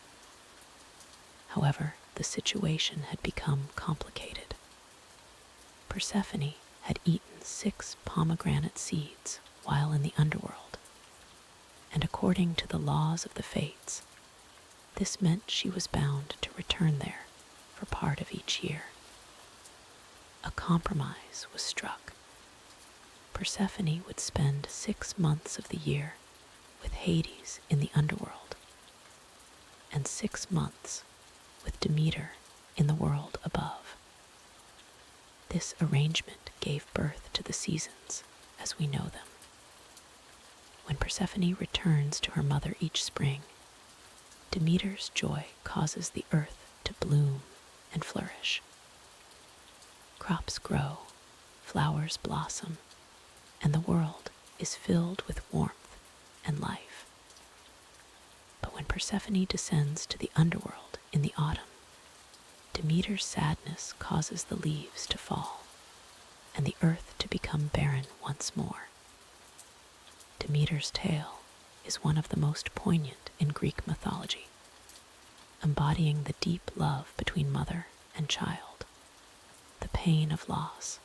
However, the situation had become complicated. Persephone had eaten 6 pomegranate seeds while in the underworld, and according to the laws of the fates, this meant she was bound to return there for part of each year. A compromise was struck. Persephone would spend 6 months of the year with Hades in the underworld, and 6 months with Demeter in the world above. This arrangement gave birth to the seasons as we know them. When Persephone returns to her mother each spring, Demeter's joy causes the earth to bloom and flourish. Crops grow, flowers blossom, and the world is filled with warmth and life. But when Persephone descends to the underworld in the autumn, Demeter's sadness causes the leaves to fall and the earth to become barren once more. Demeter's tale is one of the most poignant in Greek mythology, embodying the deep love between mother and child, the pain of loss,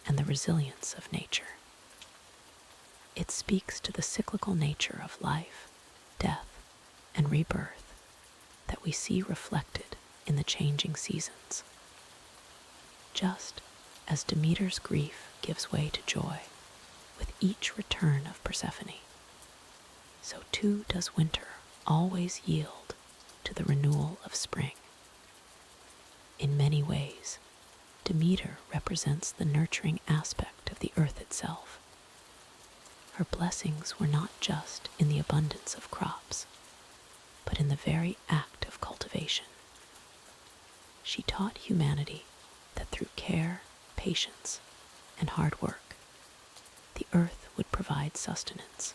and the resilience of nature. It speaks to the cyclical nature of life, death, and rebirth that we see reflected in the changing seasons. Just as Demeter's grief gives way to joy with each return of Persephone, so too does winter always yield to the renewal of spring. In many ways, Demeter represents the nurturing aspect of the earth itself. Her blessings were not just in the abundance of crops, but in the very act of cultivation. She taught humanity that through care, patience, and hard work, the earth would provide sustenance.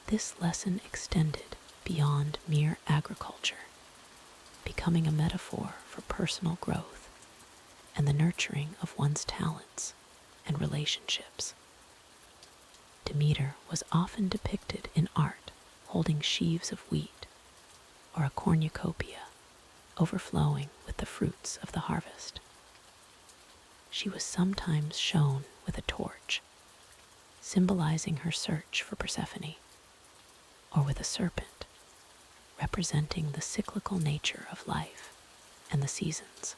This lesson extended beyond mere agriculture, becoming a metaphor for personal growth and the nurturing of one's talents and relationships. Demeter was often depicted in art holding sheaves of wheat or a cornucopia overflowing with the fruits of the harvest. She was sometimes shown with a torch, symbolizing her search for Persephone, or with a serpent, representing the cyclical nature of life and the seasons.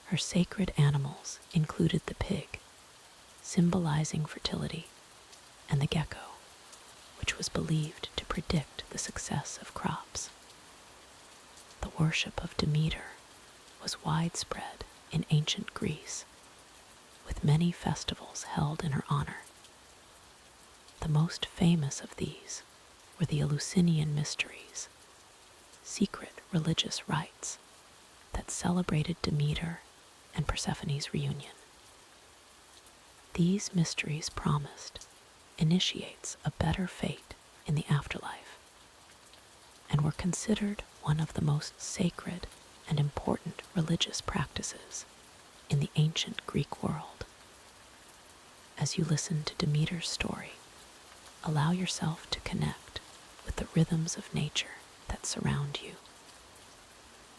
Her sacred animals included the pig, symbolizing fertility, and the gecko, which was believed to predict the success of crops. The worship of Demeter was widespread in ancient Greece, with many festivals held in her honor. The most famous of these were the Eleusinian Mysteries, secret religious rites that celebrated Demeter and Persephone's reunion. These mysteries promised initiates a better fate in the afterlife, and were considered one of the most sacred and important religious practices in the ancient Greek world. As you listen to Demeter's story, allow yourself to connect with the rhythms of nature that surround you.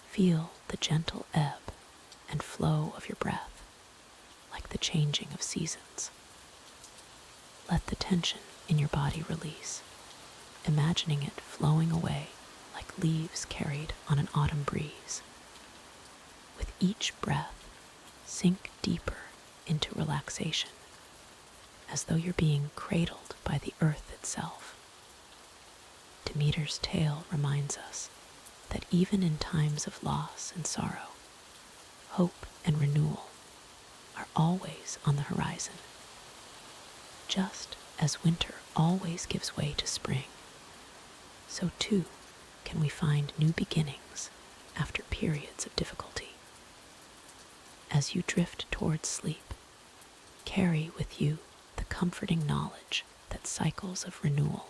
Feel the gentle ebb and flow of your breath, like the changing of seasons. Let the tension in your body release, imagining it flowing away like leaves carried on an autumn breeze. With each breath, sink deeper into relaxation, as though you're being cradled by the earth itself. Demeter's tale reminds us that even in times of loss and sorrow, hope and renewal are always on the horizon. Just as winter always gives way to spring, so too can we find new beginnings after periods of difficulty. As you drift towards sleep, carry with you the comforting knowledge that cycles of renewal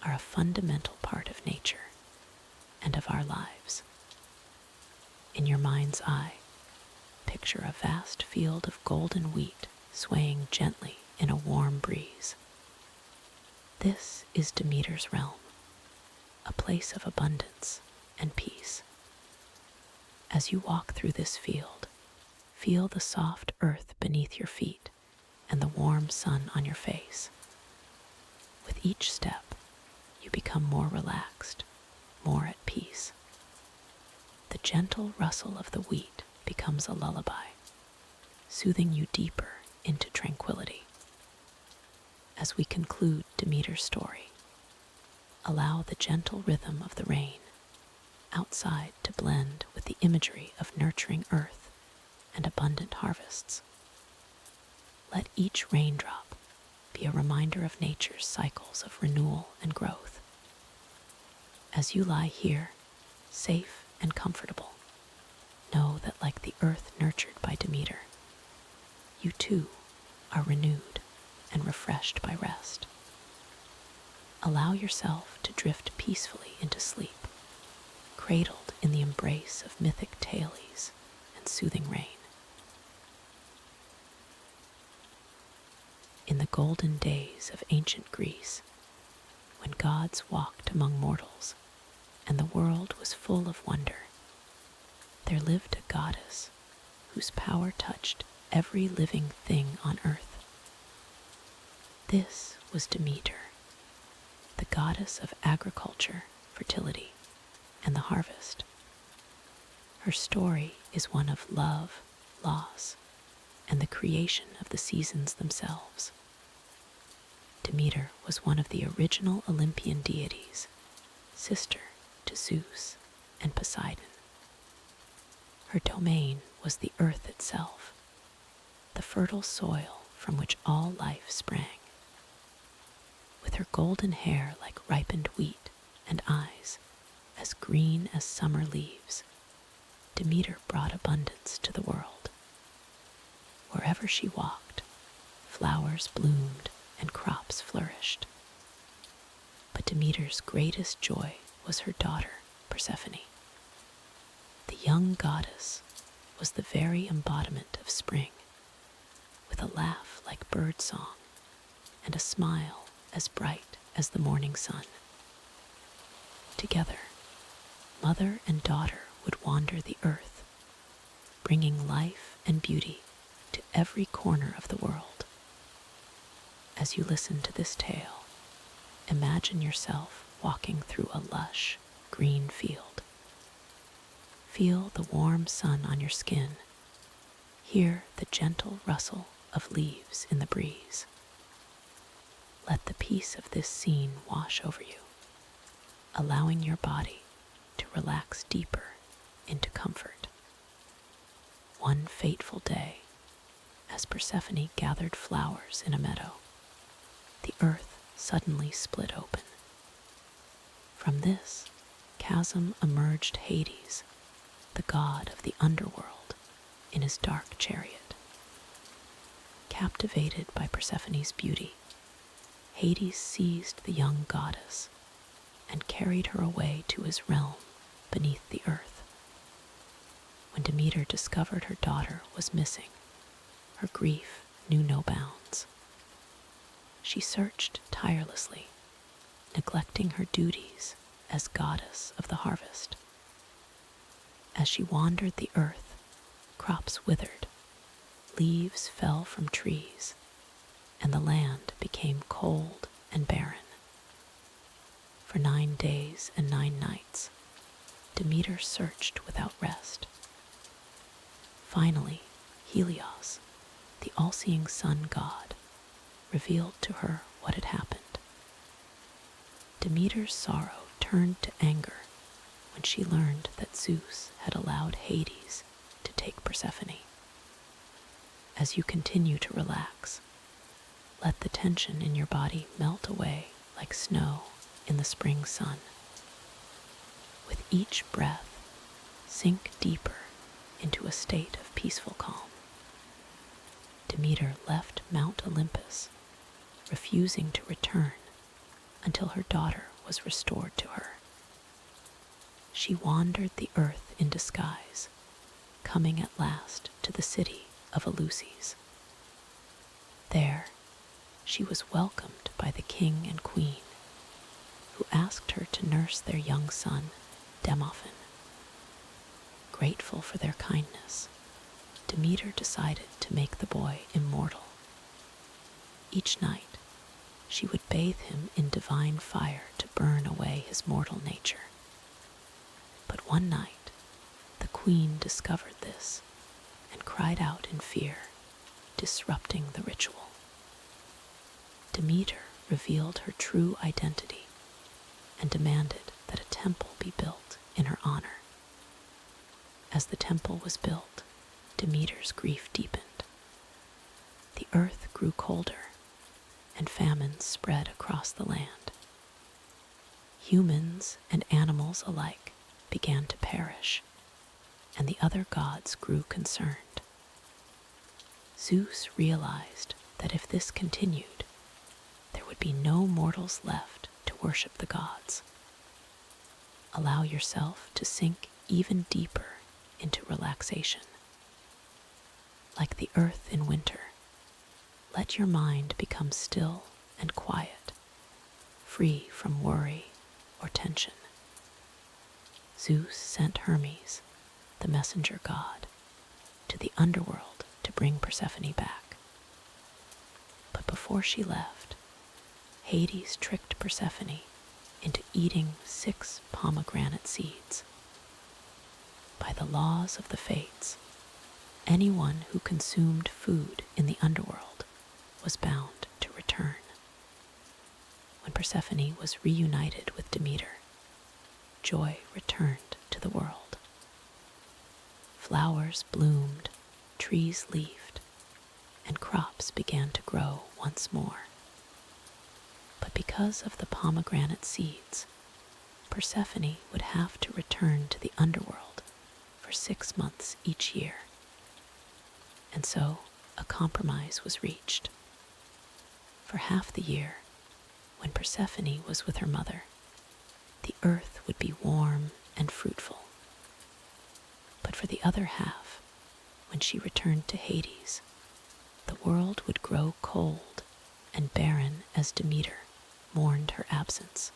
are a fundamental part of nature and of our lives. In your mind's eye, picture a vast field of golden wheat swaying gently in a warm breeze. This is Demeter's realm, a place of abundance and peace. As you walk through this field, feel the soft earth beneath your feet and the warm sun on your face. With each step, you become more relaxed, more at peace. The gentle rustle of the wheat becomes a lullaby, soothing you deeper into tranquility. As we conclude Demeter's story, Allow the gentle rhythm of the rain outside to blend with the imagery of nurturing earth and abundant harvests. Let each raindrop be a reminder of nature's cycles of renewal and growth. As you lie here, safe and comfortable, know that like the earth nurtured by Demeter, you too are renewed and refreshed by rest. Allow yourself to drift peacefully into sleep, cradled in the embrace of mythic tales and soothing rain. In the golden days of ancient Greece, when gods walked among mortals and the world was full of wonder, there lived a goddess whose power touched every living thing on earth. This was Demeter, the goddess of agriculture, fertility, and the harvest. Her story is one of love, loss, and the creation of the seasons themselves. Demeter was one of the original Olympian deities, sister to Zeus and Poseidon. Her domain was the earth itself, the fertile soil from which all life sprang. With her golden hair like ripened wheat and eyes as green as summer leaves, Demeter brought abundance to the world. Wherever she walked, flowers bloomed and crops flourished. But Demeter's greatest joy was her daughter, Persephone. The young goddess was the very embodiment of spring, with a laugh like bird song and a smile as bright as the morning sun. Together, mother and daughter would wander the earth, bringing life and beauty to every corner of the world. As you listen to this tale, imagine yourself walking through a lush, green field. Feel the warm sun on your skin. Hear the gentle rustle of leaves in the breeze. Let the peace of this scene wash over you, allowing your body to relax deeper into comfort. One fateful day, as Persephone gathered flowers in a meadow, the earth suddenly split open. From this chasm emerged Hades, the god of the Underworld, in his dark chariot. Captivated by Persephone's beauty, Hades seized the young goddess and carried her away to his realm beneath the earth. When Demeter discovered her daughter was missing, her grief knew no bounds. She searched tirelessly, neglecting her duties as goddess of the harvest. As she wandered the earth, crops withered, leaves fell from trees, and the land became cold and barren. For 9 days and 9 nights, Demeter searched without rest. Finally, Helios, the all-seeing sun god, revealed to her what had happened. Demeter's sorrow turned to anger when she learned that Zeus had allowed Hades to take Persephone. As you continue to relax, let the tension in your body melt away like snow in the spring sun. With each breath, sink deeper into a state of peaceful calm. Demeter left Mount Olympus, refusing to return until her daughter was restored to her. She wandered the earth in disguise, coming at last to the city of Eleusis. There, she was welcomed by the king and queen, who asked her to nurse their young son, Demophan. Grateful for their kindness, Demeter decided to make the boy immortal. Each night, she would bathe him in divine fire to burn away his mortal nature. But one night, the queen discovered this and cried out in fear, disrupting the ritual. Demeter revealed her true identity and demanded that a temple be built in her honor. As the temple was built, Demeter's grief deepened. The earth grew colder, and famines spread across the land. Humans and animals alike began to perish, and the other gods grew concerned. Zeus realized that if this continued, there would be no mortals left to worship the gods. Allow yourself to sink even deeper into relaxation. Like the earth in winter, let your mind become still and quiet, free from worry or tension. Zeus sent Hermes, the messenger god, to the underworld to bring Persephone back. But before she left, Hades tricked Persephone into eating 6 pomegranate seeds. By the laws of the fates, anyone who consumed food in the underworld was bound to return. When Persephone was reunited with Demeter, joy returned to the world. Flowers bloomed, trees leafed, and crops began to grow once more. But because of the pomegranate seeds, Persephone would have to return to the underworld for 6 months each year. And so a compromise was reached. For half the year, when Persephone was with her mother, the earth would be warm and fruitful. But for the other half, when she returned to Hades, the world would grow cold and barren as Demeter mourned her absence.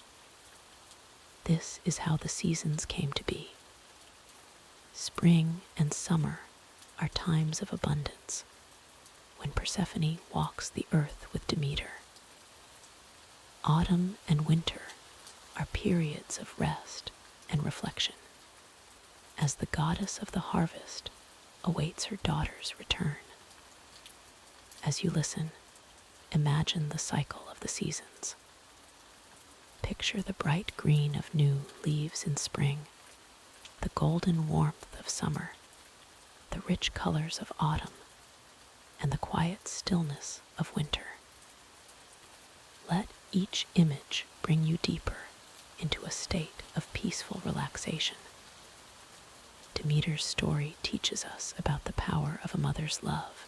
This is how the seasons came to be. Spring and summer are times of abundance, when Persephone walks the earth with Demeter. Autumn and winter are periods of rest and reflection, as the goddess of the harvest awaits her daughter's return. As you listen, imagine the cycle of the seasons. Picture the bright green of new leaves in spring, the golden warmth of summer, the rich colors of autumn, and the quiet stillness of winter. Let each image bring you deeper into a state of peaceful relaxation. Demeter's story teaches us about the power of a mother's love,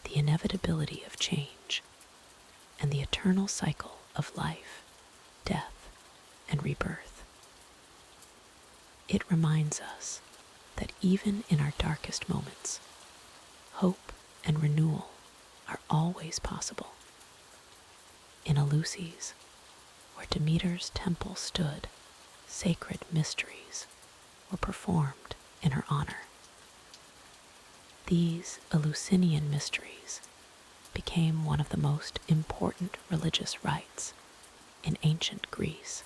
the inevitability of change, and the eternal cycle of life, death, and rebirth. It reminds us that even in our darkest moments, hope and renewal are always possible. In Eleusis, where Demeter's temple stood, sacred mysteries were performed in her honor. These Eleusinian mysteries became one of the most important religious rites in ancient Greece,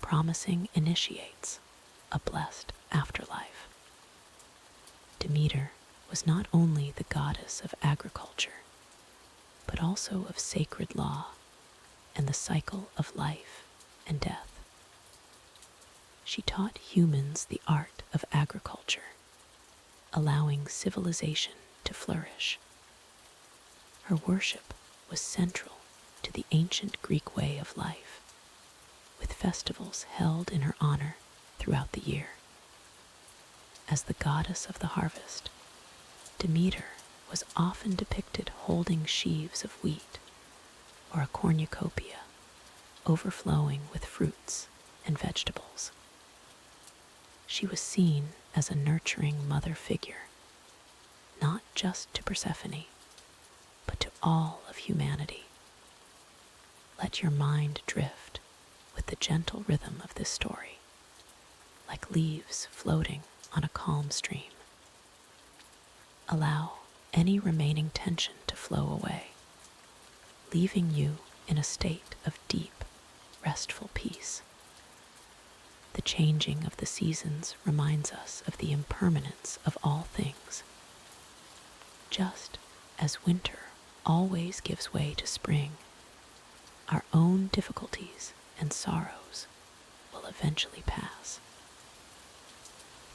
promising initiates a blessed afterlife. Demeter was not only the goddess of agriculture, but also of sacred law and the cycle of life and death. She taught humans the art of agriculture, allowing civilization to flourish. Her worship was central to the ancient Greek way of life, with festivals held in her honor throughout the year. As the goddess of the harvest, Demeter was often depicted holding sheaves of wheat or a cornucopia overflowing with fruits and vegetables. She was seen as a nurturing mother figure, not just to Persephone, but to all of humanity. Let your mind drift with the gentle rhythm of this story, like leaves floating on a calm stream. Allow any remaining tension to flow away, leaving you in a state of deep, restful peace. The changing of the seasons reminds us of the impermanence of all things. Just as winter always gives way to spring, our own difficulties and sorrows will eventually pass.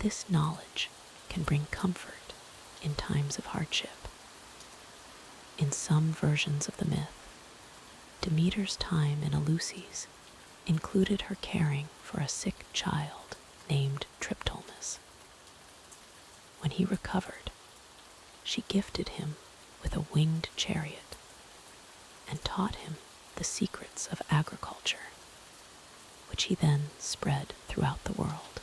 This knowledge can bring comfort in times of hardship. In some versions of the myth, Demeter's time in Eleusis included her caring for a sick child named Triptolemus. When he recovered, she gifted him with a winged chariot and taught him the secrets of agriculture, which he then spread throughout the world.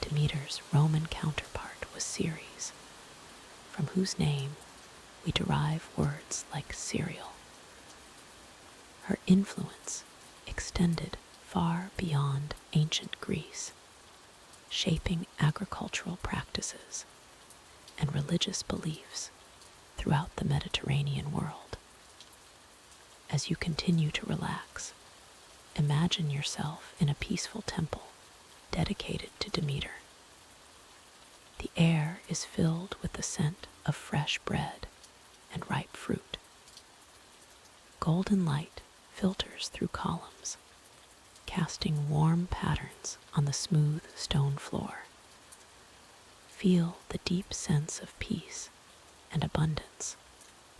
Demeter's Roman counterpart was Ceres, from whose name we derive words like cereal. Her influence extended far beyond ancient Greece, shaping agricultural practices and religious beliefs throughout the Mediterranean world. As you continue to relax, imagine yourself in a peaceful temple dedicated to Demeter. The air is filled with the scent of fresh bread and ripe fruit. Golden light filters through columns, casting warm patterns on the smooth stone floor. Feel the deep sense of peace and abundance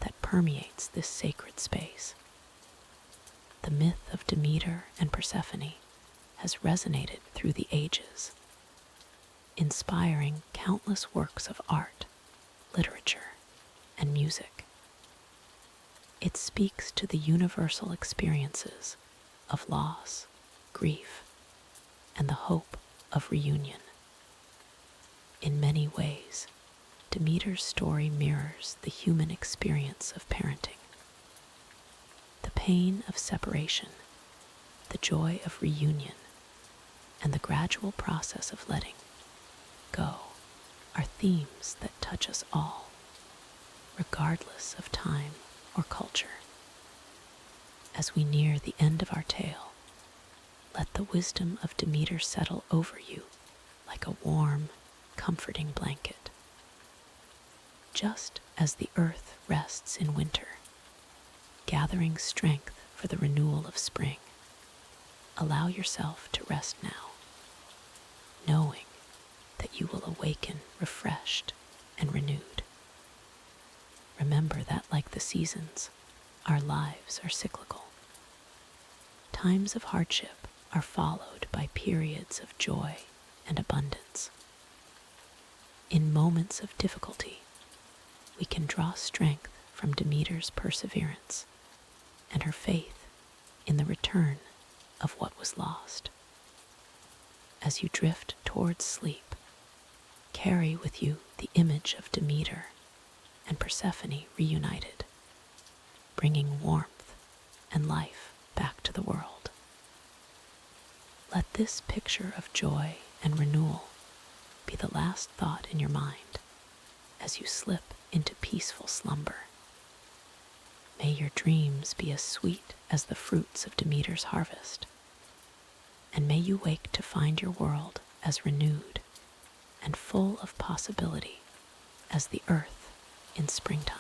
that permeates this sacred space. The myth of Demeter and Persephone has resonated through the ages, inspiring countless works of art, literature, and music. It speaks to the universal experiences of loss, grief, and the hope of reunion. In many ways, Demeter's story mirrors the human experience of parenting. The pain of separation, the joy of reunion, and the gradual process of letting go are themes that touch us all, regardless of time or culture. As we near the end of our tale, let the wisdom of Demeter settle over you like a warm, comforting blanket. Just as the earth rests in winter, gathering strength for the renewal of spring, allow yourself to rest now, knowing that you will awaken refreshed and renewed. Remember that, like the seasons, our lives are cyclical. Times of hardship are followed by periods of joy and abundance. In moments of difficulty, we can draw strength from Demeter's perseverance and her faith in the return of what was lost. As you drift towards sleep, carry with you the image of Demeter and Persephone reunited, bringing warmth and life back to the world. Let this picture of joy and renewal be the last thought in your mind as you slip into peaceful slumber. May your dreams be as sweet as the fruits of Demeter's harvest, and may you wake to find your world as renewed and full of possibility as the earth in springtime.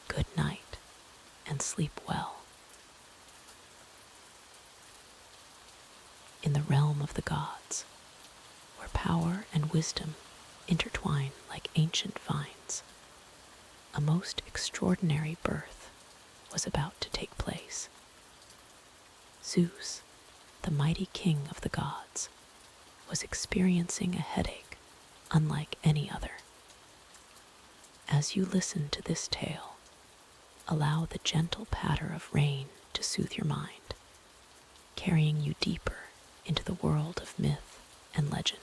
Good night, and sleep well. In the realm of the gods, where power and wisdom intertwine like ancient vines, a most extraordinary birth was about to take place. Zeus, the mighty king of the gods, was experiencing a headache unlike any other. As you listen to this tale, allow the gentle patter of rain to soothe your mind, carrying you deeper into the world of myth and legend.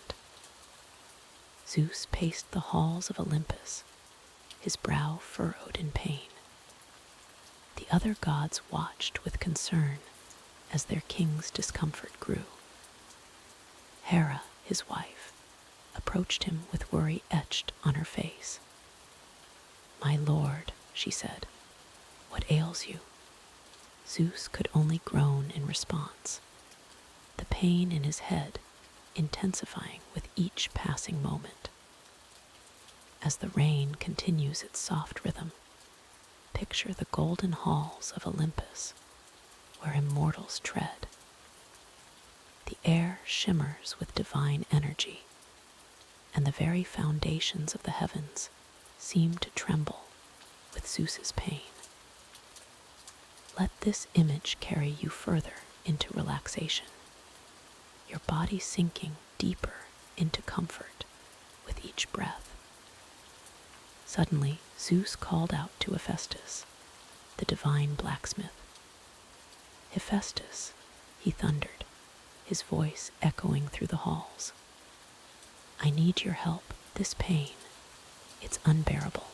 Zeus paced the halls of Olympus, his brow furrowed in pain. The other gods watched with concern as their king's discomfort grew. Hera, his wife, approached him with worry etched on her face. "My lord," she said, "what ails you?" Zeus could only groan in response, the pain in his head intensifying with each passing moment. As the rain continues its soft rhythm, picture the golden halls of Olympus, where immortals tread. The air shimmers with divine energy, and the very foundations of the heavens seem to tremble with Zeus's pain. Let this image carry you further into relaxation, your body sinking deeper into comfort with each breath. Suddenly, Zeus called out to Hephaestus, the divine blacksmith. Hephaestus, he thundered, his voice echoing through the halls. I need your help. This pain, it's unbearable.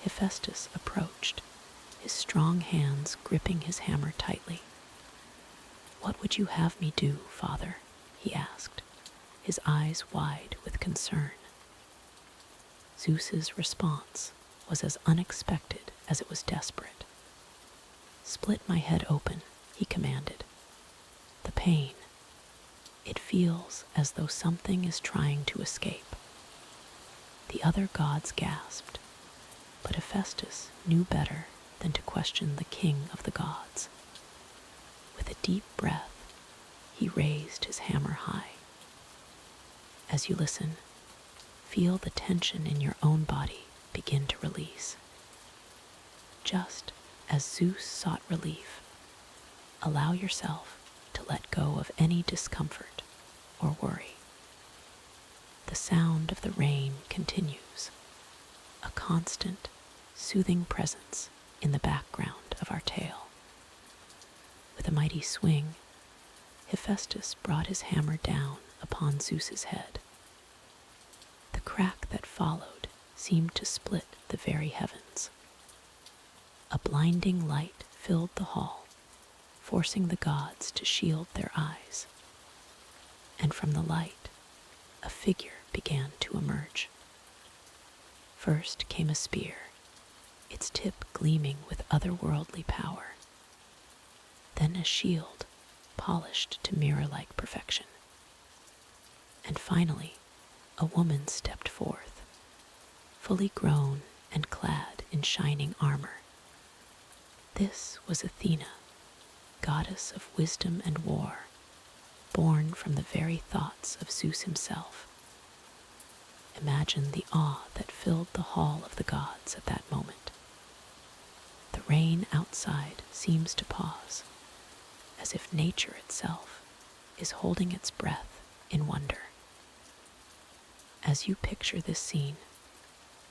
Hephaestus approached, his strong hands gripping his hammer tightly. What would you have me do, Father? He asked, his eyes wide with concern. Zeus's response was as unexpected as it was desperate. Split my head open, he commanded. The pain, it feels as though something is trying to escape. The other gods gasped, but Hephaestus knew better than to question the king of the gods. With a deep breath, he raised his hammer high. As you listen, feel the tension in your own body begin to release. Just as Zeus sought relief, allow yourself to let go of any discomfort or worry. The sound of the rain continues, a constant, soothing presence in the background of our tale. With a mighty swing, Hephaestus brought his hammer down upon Zeus's head. The crack that followed seemed to split the very heavens. A blinding light filled the hall, forcing the gods to shield their eyes. And from the light, a figure began to emerge. First came a spear, its tip gleaming with otherworldly power. Then a shield, polished to mirror-like perfection. And finally, a woman stepped forth, fully grown and clad in shining armor. This was Athena, goddess of wisdom and war, born from the very thoughts of Zeus himself. Imagine the awe that filled the hall of the gods at that moment. The rain outside seems to pause, as if nature itself is holding its breath in wonder. As you picture this scene,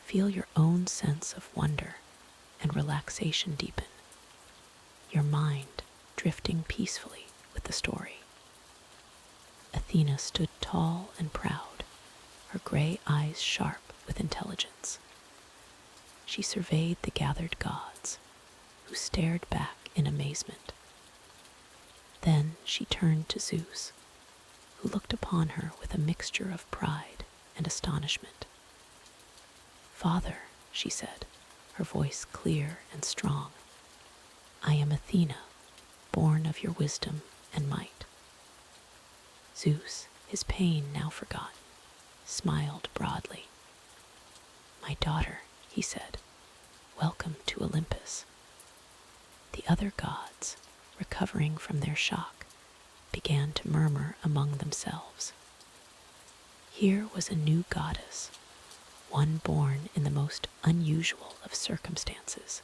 feel your own sense of wonder and relaxation deepen, your mind drifting peacefully with the story. Athena stood tall and proud, her gray eyes sharp with intelligence. She surveyed the gathered gods, who stared back in amazement. Then she turned to Zeus, who looked upon her with a mixture of pride and astonishment. Father, she said, her voice clear and strong, I am Athena, born of your wisdom and might. Zeus, his pain now forgotten, smiled broadly. My daughter, he said, welcome to Olympus. The other gods, recovering from their shock, began to murmur among themselves. Here was a new goddess, one born in the most unusual of circumstances.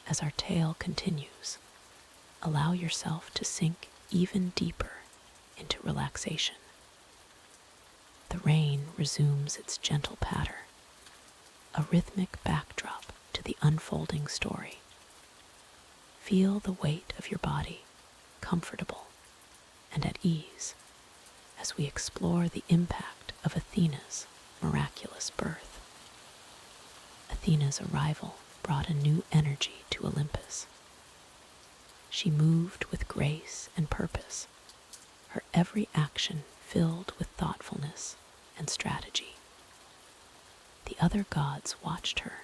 As our tale continues, allow yourself to sink even deeper into relaxation. The rain resumes its gentle patter, a rhythmic backdrop to the unfolding story. Feel the weight of your body, comfortable and at ease, as we explore the impact of Athena's miraculous birth. Athena's arrival brought a new energy to Olympus. She moved with grace and purpose, her every action filled with thoughtfulness and strategy. The other gods watched her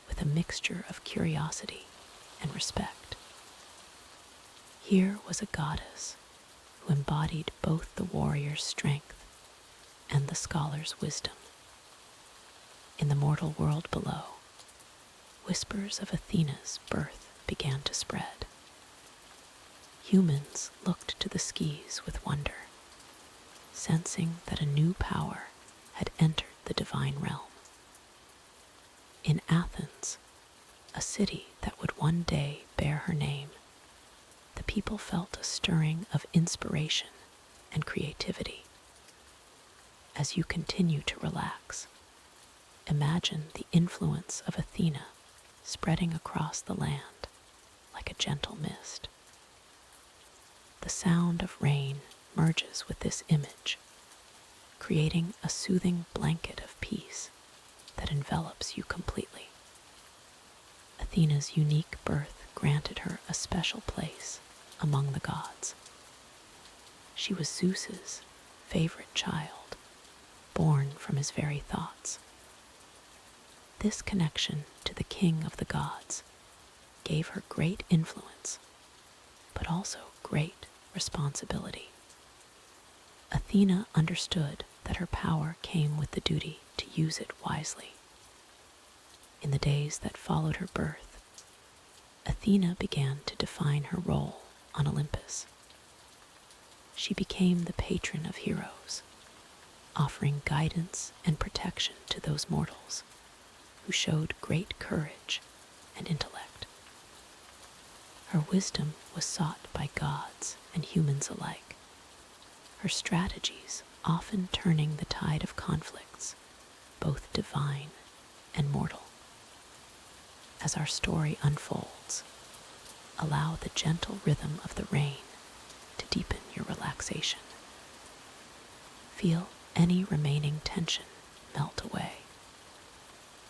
with a mixture of curiosity and respect. Here was a goddess who embodied both the warrior's strength and the scholar's wisdom. In the mortal world below, whispers of Athena's birth began to spread. Humans looked to the skies with wonder, sensing that a new power had entered the divine realm. In Athens, a city that would one day bear her name, the people felt a stirring of inspiration and creativity. As you continue to relax, imagine the influence of Athena spreading across the land like a gentle mist. The sound of rain merges with this image, creating a soothing blanket of peace that envelops you completely. Athena's unique birth granted her a special place among the gods. She was Zeus's favorite child, born from his very thoughts. This connection to the king of the gods gave her great influence, but also great responsibility. Athena understood that her power came with the duty to use it wisely. In the days that followed her birth, Athena began to define her role on Olympus. She became the patron of heroes, offering guidance and protection to those mortals who showed great courage and intellect. Her wisdom was sought by gods and humans alike, her strategies often turning the tide of conflicts, both divine and mortal. As our story unfolds, allow the gentle rhythm of the rain to deepen your relaxation. Feel any remaining tension melt away,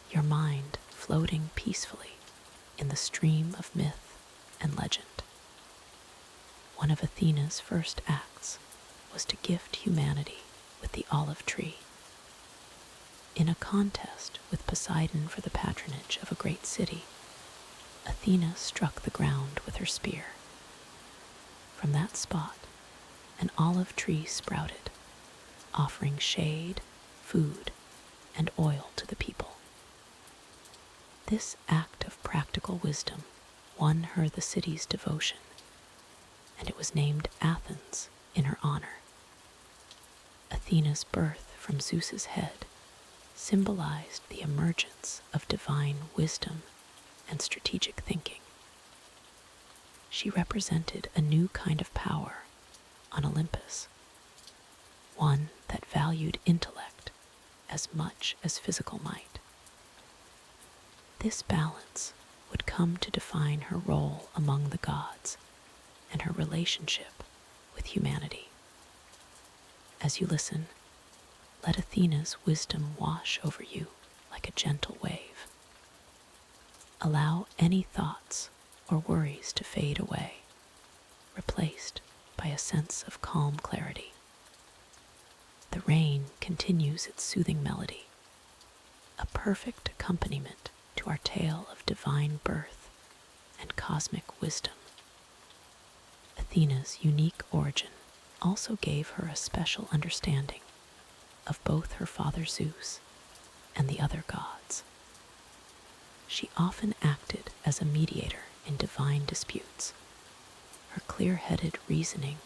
your mind floating peacefully in the stream of myth and legend. One of Athena's first acts was to gift humanity with the olive tree. In a contest with Poseidon for the patronage of a great city, Athena struck the ground with her spear. From that spot, an olive tree sprouted, offering shade, food, and oil to the people. This act of practical wisdom won her the city's devotion, and it was named Athens in her honor. Athena's birth from Zeus's head symbolized the emergence of divine wisdom and strategic thinking. She represented a new kind of power on Olympus, one that valued intellect as much as physical might. This balance would come to define her role among the gods and her relationship with humanity. As you listen, let Athena's wisdom wash over you like a gentle wave. Allow any thoughts or worries to fade away, replaced by a sense of calm clarity. The rain continues its soothing melody, a perfect accompaniment to our tale of divine birth and cosmic wisdom. Athena's unique origin also gave her a special understanding of both her father Zeus and the other gods. She often acted as a mediator in divine disputes, her clear-headed reasoning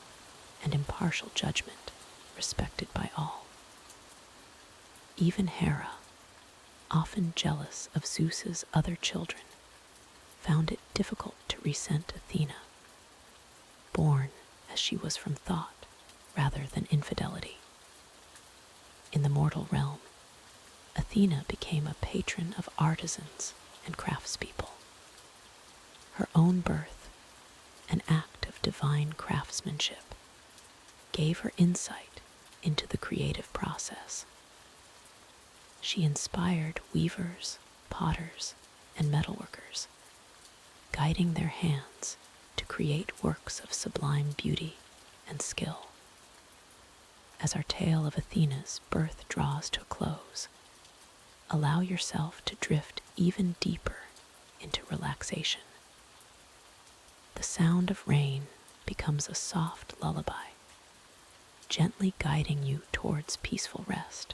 and impartial judgment respected by all. Even Hera, often jealous of Zeus's other children, found it difficult to resent Athena, born as she was from thought rather than infidelity. In the mortal realm, Athena became a patron of artisans and craftspeople. Her own birth, an act of divine craftsmanship, gave her insight into the creative process. She inspired weavers, potters, and metalworkers, guiding their hands to create works of sublime beauty and skill. As our tale of Athena's birth draws to a close, allow yourself to drift even deeper into relaxation. The sound of rain becomes a soft lullaby, gently guiding you towards peaceful rest.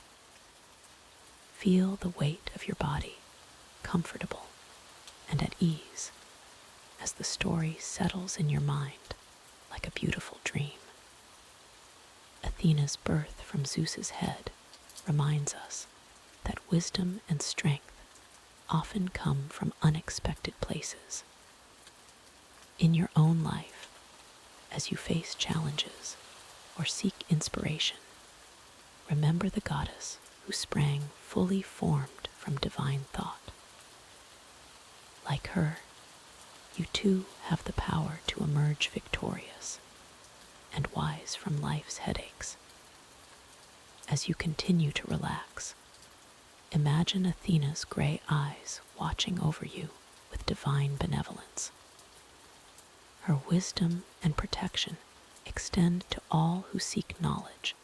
Feel the weight of your body, comfortable and at ease, as the story settles in your mind like a beautiful dream. Athena's birth from Zeus's head reminds us that wisdom and strength often come from unexpected places. In your own life, as you face challenges or seek inspiration, remember the goddess who sprang fully formed from divine thought. Like her, you too have the power to emerge victorious and wise from life's headaches. As you continue to relax, imagine Athena's gray eyes watching over you with divine benevolence. Her wisdom and protection extend to all who seek knowledge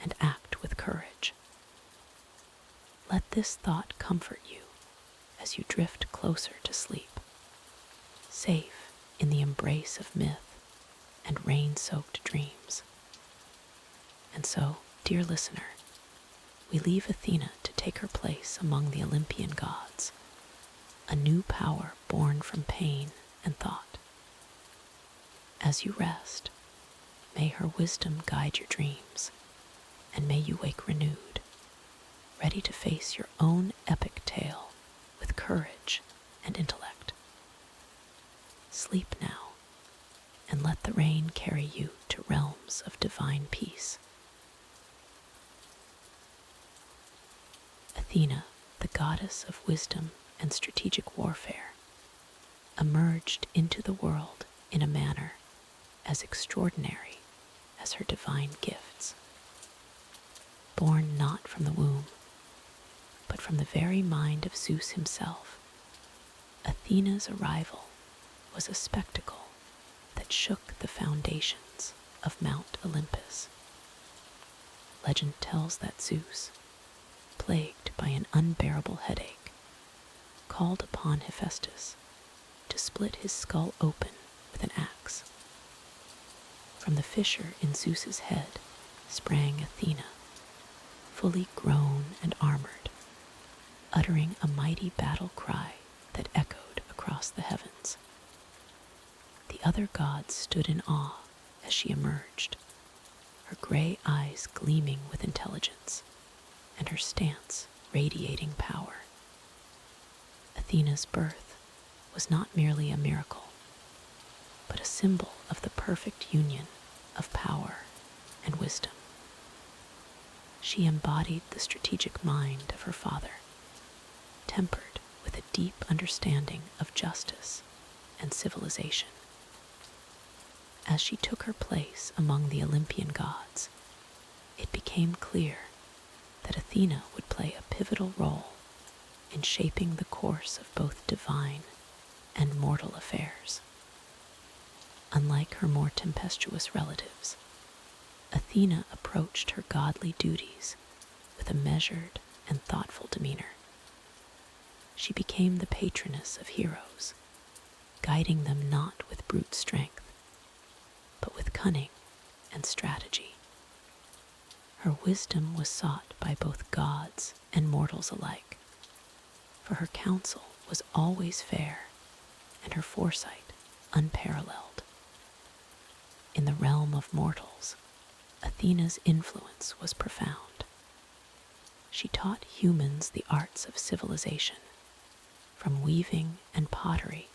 and act with courage. Let this thought comfort you as you drift closer to sleep, safe in the embrace of myth and rain-soaked dreams. And so, dear listener, we leave Athena to take her place among the Olympian gods, a new power born from pain and thought. As you rest, may her wisdom guide your dreams, and may you wake renewed, ready to face your own epic tale with courage and intellect. Sleep now, and let the rain carry you to realms of divine peace. Athena, the goddess of wisdom and strategic warfare, emerged into the world in a manner as extraordinary as her divine gifts. Born not from the womb, but from the very mind of Zeus himself, Athena's arrival was a spectacle that shook the foundations of Mount Olympus. Legend tells that Zeus, plagued by an unbearable headache, called upon Hephaestus to split his skull open with an axe. From the fissure in Zeus's head sprang Athena, fully grown and armored, uttering a mighty battle cry that echoed across the heavens. The other gods stood in awe as she emerged, her gray eyes gleaming with intelligence and her stance radiating power. Athena's birth was not merely a miracle, but a symbol of the perfect union of power and wisdom. She embodied the strategic mind of her father, tempered with a deep understanding of justice and civilization. As she took her place among the Olympian gods, it became clear that Athena would play a pivotal role in shaping the course of both divine and mortal affairs. Unlike her more tempestuous relatives, Athena approached her godly duties with a measured and thoughtful demeanor. She became the patroness of heroes, guiding them not with brute strength, but with cunning and strategy. Her wisdom was sought by both gods and mortals alike, for her counsel was always fair and her foresight unparalleled. In the realm of mortals, Athena's influence was profound. She taught humans the arts of civilization, from weaving and pottery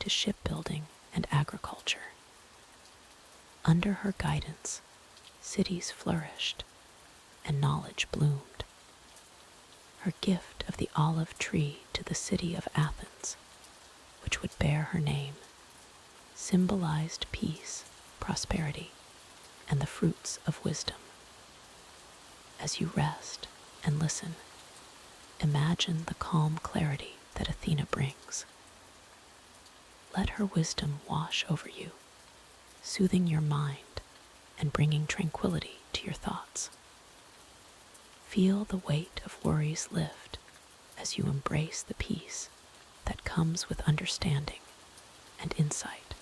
to shipbuilding and agriculture. Under her guidance, cities flourished and knowledge bloomed. Her gift of the olive tree to the city of Athens, which would bear her name, symbolized peace, prosperity, and the fruits of wisdom. As you rest and listen, imagine the calm clarity that Athena brings. Let her wisdom wash over you, soothing your mind and bringing tranquility to your thoughts. Feel the weight of worries lift as you embrace the peace that comes with understanding and insight.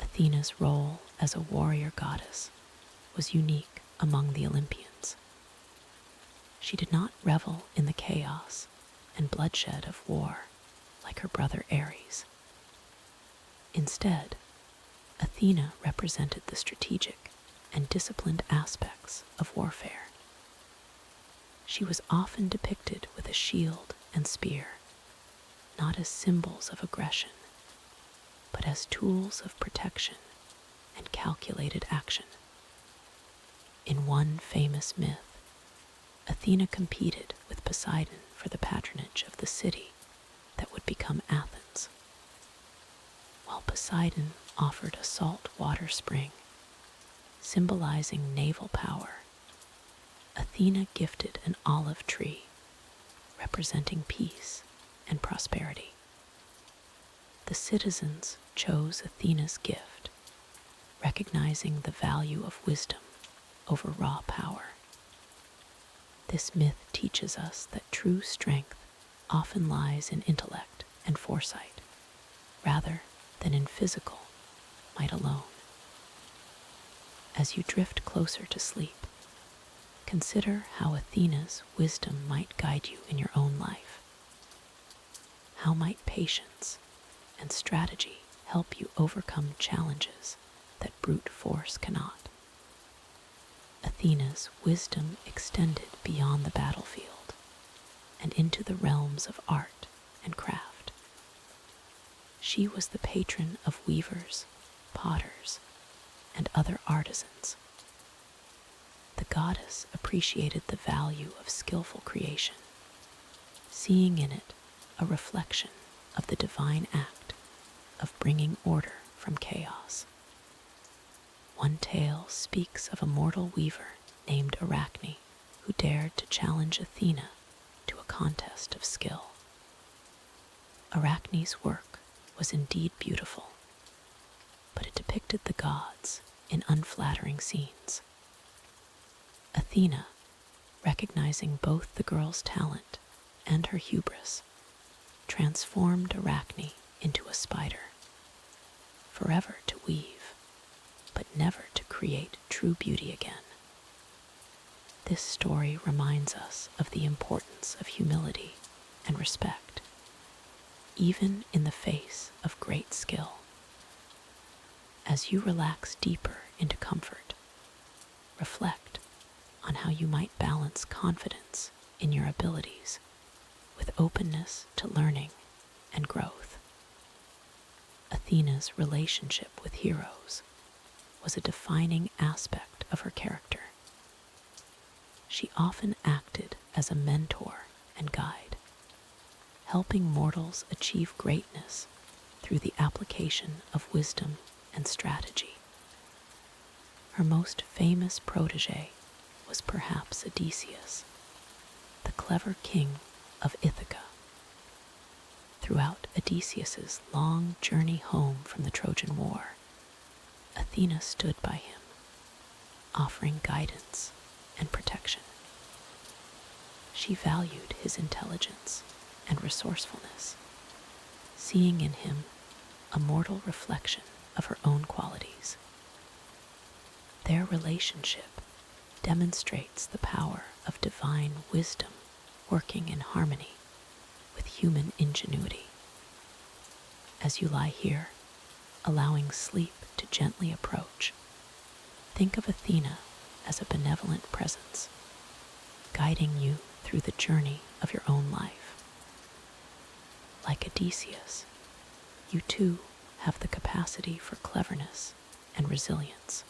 Athena's role as a warrior goddess was unique among the Olympians. She did not revel in the chaos and bloodshed of war like her brother Ares. Instead, Athena represented the strategic and disciplined aspects of warfare. She was often depicted with a shield and spear, not as symbols of aggression, but as tools of protection and calculated action. In one famous myth, Athena competed with Poseidon for the patronage of the city that would become Athens. While Poseidon offered a salt water spring, symbolizing naval power, Athena gifted an olive tree, representing peace and prosperity. The citizens chose Athena's gift, recognizing the value of wisdom over raw power. This myth teaches us that true strength often lies in intellect and foresight, rather than in physical might alone. As you drift closer to sleep, consider how Athena's wisdom might guide you in your own life. How might patience and strategy help you overcome challenges that brute force cannot? Athena's wisdom extended beyond the battlefield and into the realms of art and craft. She was the patron of weavers, potters, and other artisans. The goddess appreciated the value of skillful creation, seeing in it a reflection of the divine act of bringing order from chaos. One tale speaks of a mortal weaver named Arachne who dared to challenge Athena to a contest of skill. Arachne's work was indeed beautiful, but it depicted the gods in unflattering scenes. Athena, recognizing both the girl's talent and her hubris, transformed Arachne into a spider, forever to weave, but never to create true beauty again. This story reminds us of the importance of humility and respect, even in the face of great skill. As you relax deeper into comfort, reflect on how you might balance confidence in your abilities with openness to learning and growth. Athena's relationship with heroes was a defining aspect of her character. She often acted as a mentor and guide, helping mortals achieve greatness through the application of wisdom and strategy. Her most famous protege was perhaps Odysseus, the clever king of Ithaca. Throughout Odysseus's long journey home from the Trojan War, Athena stood by him, offering guidance and protection. She valued his intelligence and resourcefulness, seeing in him a mortal reflection of her own qualities. Their relationship demonstrates the power of divine wisdom working in harmony with human ingenuity. As you lie here, allowing sleep to gently approach, think of Athena as a benevolent presence, guiding you through the journey of your own life. Like Odysseus, you too have the capacity for cleverness and resilience,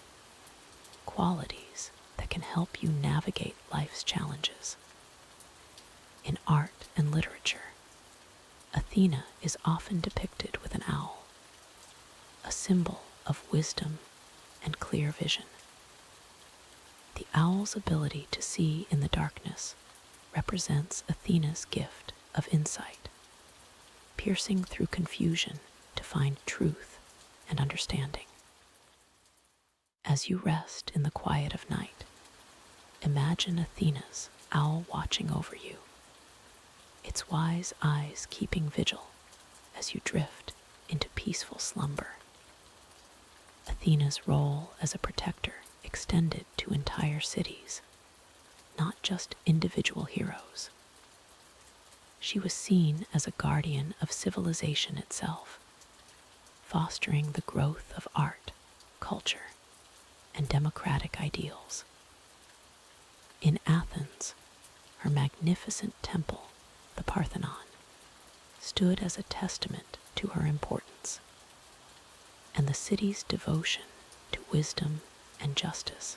qualities that can help you navigate life's challenges. In art and literature, Athena is often depicted with an owl, a symbol of wisdom and clear vision. The owl's ability to see in the darkness represents Athena's gift of insight, piercing through confusion to find truth and understanding. As you rest in the quiet of night, imagine Athena's owl watching over you, its wise eyes keeping vigil as you drift into peaceful slumber. Athena's role as a protector extended to entire cities, not just individual heroes. She was seen as a guardian of civilization itself, fostering the growth of art culture and democratic ideals. In Athens, her magnificent temple, the Parthenon, stood as a testament to her importance, and the city's devotion to wisdom and justice.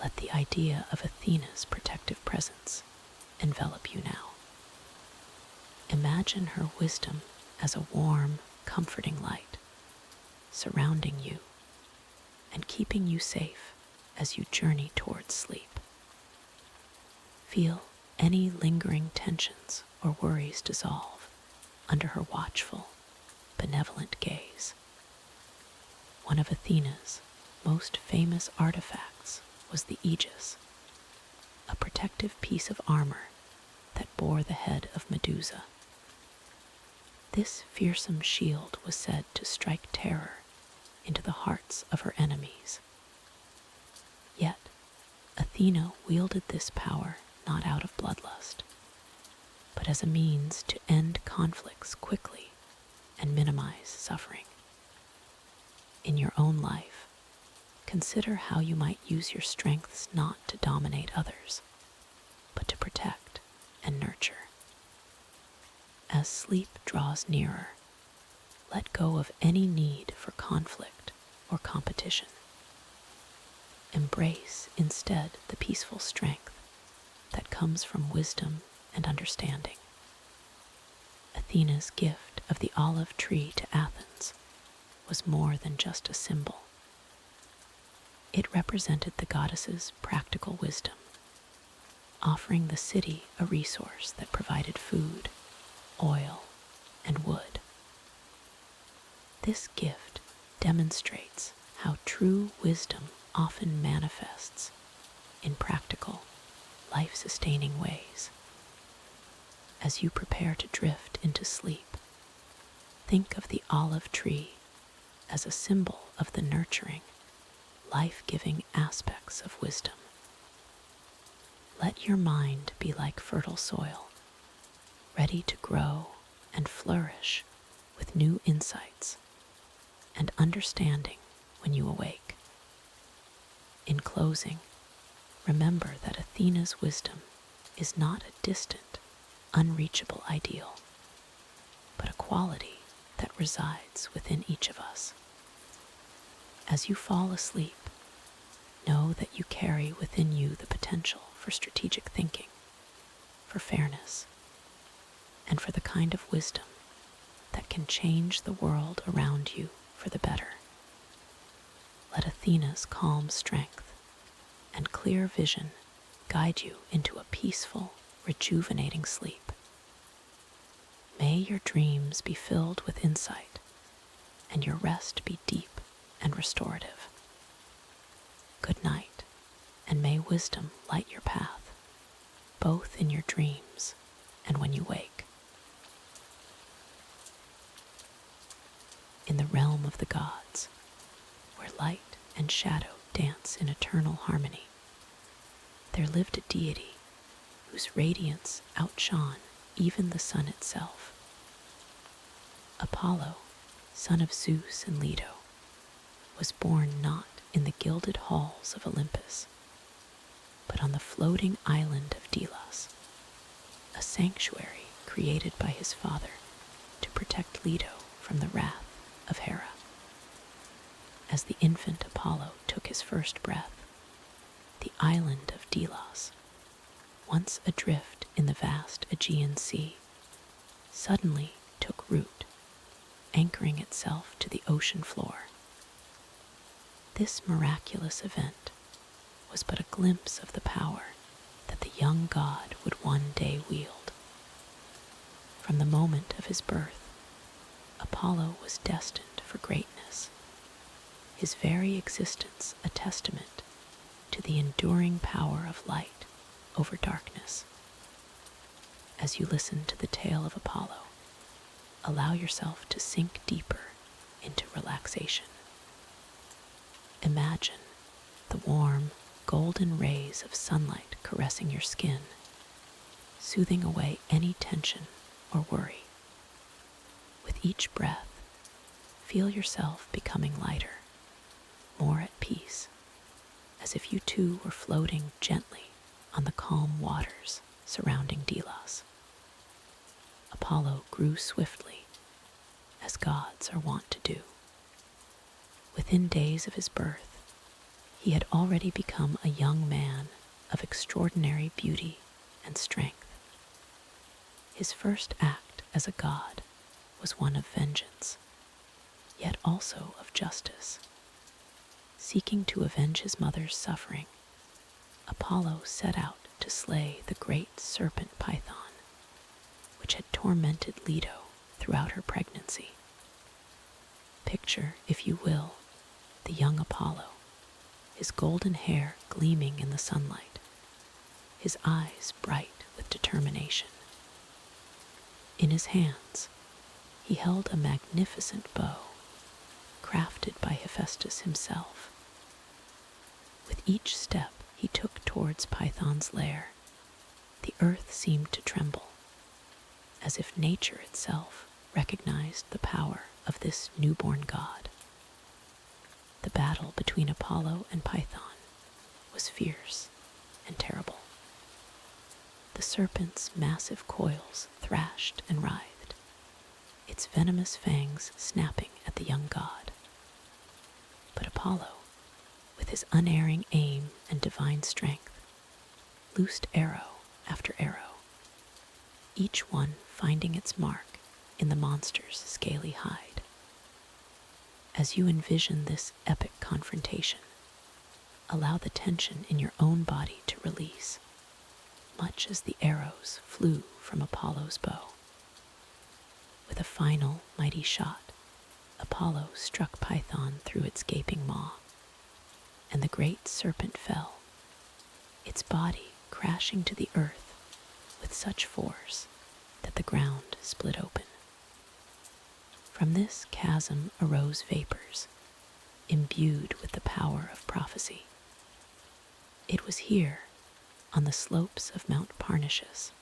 Let the idea of Athena's protective presence envelop you now. Imagine her wisdom as a warm, comforting light, surrounding you and keeping you safe as you journey towards sleep. Feel any lingering tensions or worries dissolve under her watchful, benevolent gaze. One of Athena's most famous artifacts was the aegis, a protective piece of armor that bore the head of Medusa. This fearsome shield was said to strike terror into the hearts of her enemies. Yet, Athena wielded this power not out of bloodlust, but as a means to end conflicts quickly and minimize suffering. In your own life, consider how you might use your strengths not to dominate others, but to protect and nurture. As sleep draws nearer, let go of any need for conflict or competition. Embrace instead the peaceful strength that comes from wisdom and understanding. Athena's gift of the olive tree to Athens was more than just a symbol. It represented the goddess's practical wisdom, offering the city a resource that provided food, oil, and wood. This gift demonstrates how true wisdom often manifests in practical, life-sustaining ways. As you prepare to drift into sleep, think of the olive tree as a symbol of the nurturing, life-giving aspects of wisdom. Let your mind be like fertile soil, ready to grow and flourish with new insights and understanding when you awake. In closing, remember that Athena's wisdom is not a distant, unreachable ideal, but a quality that resides within each of us. As you fall asleep, know that you carry within you the potential for strategic thinking, for fairness, and for the kind of wisdom that can change the world around you for the better. Let Athena's calm strength and clear vision guide you into a peaceful, rejuvenating sleep. May your dreams be filled with insight and your rest be deep and restorative. Good night, and may wisdom light your path, both in your dreams and when you wake. In the realm of the gods, where light and shadow dance in eternal harmony, there lived a deity whose radiance outshone even the sun itself. Apollo, son of Zeus and Leto, was born not in the gilded halls of Olympus, but on the floating island of Delos, a sanctuary created by his father to protect Leto from the wrath of Hera. As the infant Apollo took his first breath, the island of Delos, once adrift in the vast Aegean Sea, suddenly took root, anchoring itself to the ocean floor. This miraculous event was but a glimpse of the power that the young god would one day wield. From the moment of his birth, Apollo was destined for greatness, his very existence a testament to the enduring power of light over darkness. As you listen to the tale of Apollo, allow yourself to sink deeper into relaxation. Imagine the warm, golden rays of sunlight caressing your skin, soothing away any tension or worry. With each breath, feel yourself becoming lighter, more at peace, as if you two were floating gently on the calm waters surrounding Delos. Apollo grew swiftly, as gods are wont to do. Within days of his birth, he had already become a young man of extraordinary beauty and strength. His first act as a god was one of vengeance, yet also of justice. Seeking to avenge his mother's suffering, Apollo set out to slay the great serpent Python, which had tormented Leto throughout her pregnancy. Picture, if you will, the young Apollo, his golden hair gleaming in the sunlight, his eyes bright with determination. In his hands, he held a magnificent bow, crafted by Hephaestus himself. With each step he took towards Python's lair, the earth seemed to tremble, as if nature itself recognized the power of this newborn god. The battle between Apollo and Python was fierce and terrible. The serpent's massive coils thrashed and writhed, its venomous fangs snapping at the young god. But Apollo, with his unerring aim and divine strength, loosed arrow after arrow, each one finding its mark in the monster's scaly hide. As you envision this epic confrontation, allow the tension in your own body to release, much as the arrows flew from Apollo's bow. With a final mighty shot, Apollo struck Python through its gaping maw, and the great serpent fell, its body crashing to the earth with such force that the ground split open. From this chasm arose vapors, imbued with the power of prophecy. It was here, on the slopes of Mount Parnassus,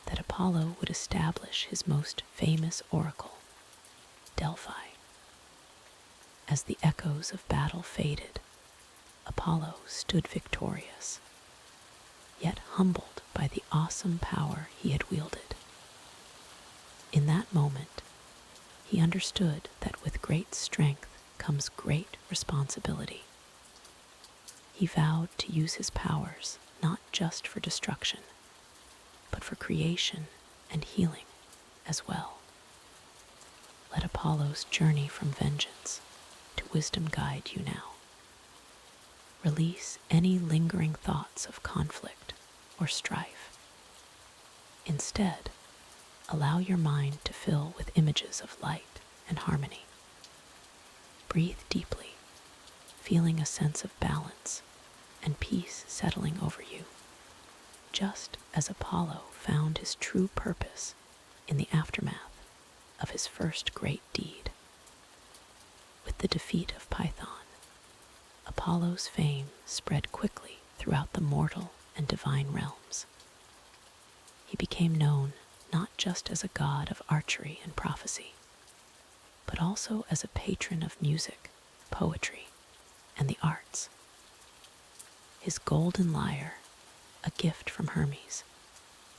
that Apollo would establish his most famous oracle, Delphi. As the echoes of battle faded, Apollo stood victorious, yet humbled by the awesome power he had wielded. In that moment, he understood that with great strength comes great responsibility. He vowed to use his powers not just for destruction, but for creation and healing as well. Let Apollo's journey from vengeance to wisdom guide you now. Release any lingering thoughts of conflict or strife. Instead, allow your mind to fill with images of light and harmony. Breathe deeply, feeling a sense of balance and peace settling over you, just as Apollo found his true purpose in the aftermath of his first great deed. With the defeat of Python, Apollo's fame spread quickly throughout the mortal and divine realms. He became known not just as a god of archery and prophecy, but also as a patron of music, poetry, and the arts. His golden lyre, a gift from Hermes,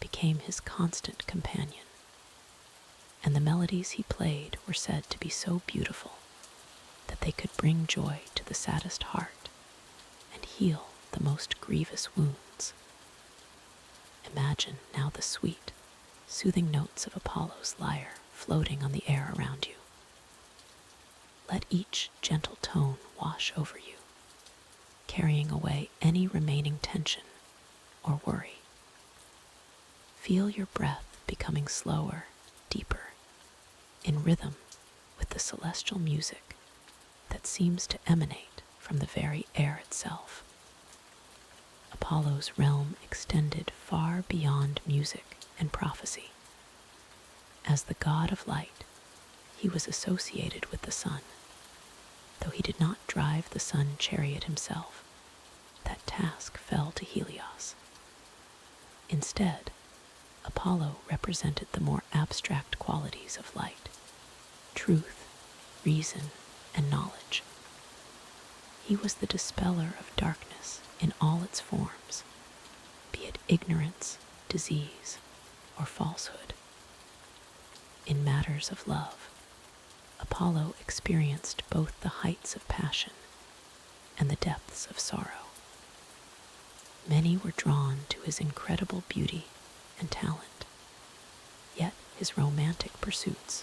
became his constant companion, and the melodies he played were said to be so beautiful that they could bring joy to the saddest heart and heal the most grievous wounds. Imagine now the sweet, soothing notes of Apollo's lyre floating on the air around you. Let each gentle tone wash over you, carrying away any remaining tension or worry. Feel your breath becoming slower, deeper, in rhythm with the celestial music that seems to emanate from the very air itself. Apollo's realm extended far beyond music and prophecy. As the god of light, he was associated with the sun. Though he did not drive the sun chariot himself, that task fell to Helios. Instead, Apollo represented the more abstract qualities of light: truth, reason, and knowledge. He was the dispeller of darkness in all its forms, be it ignorance, disease, or falsehood. In matters of love, Apollo experienced both the heights of passion and the depths of sorrow. Many were drawn to his incredible beauty and talent, yet his romantic pursuits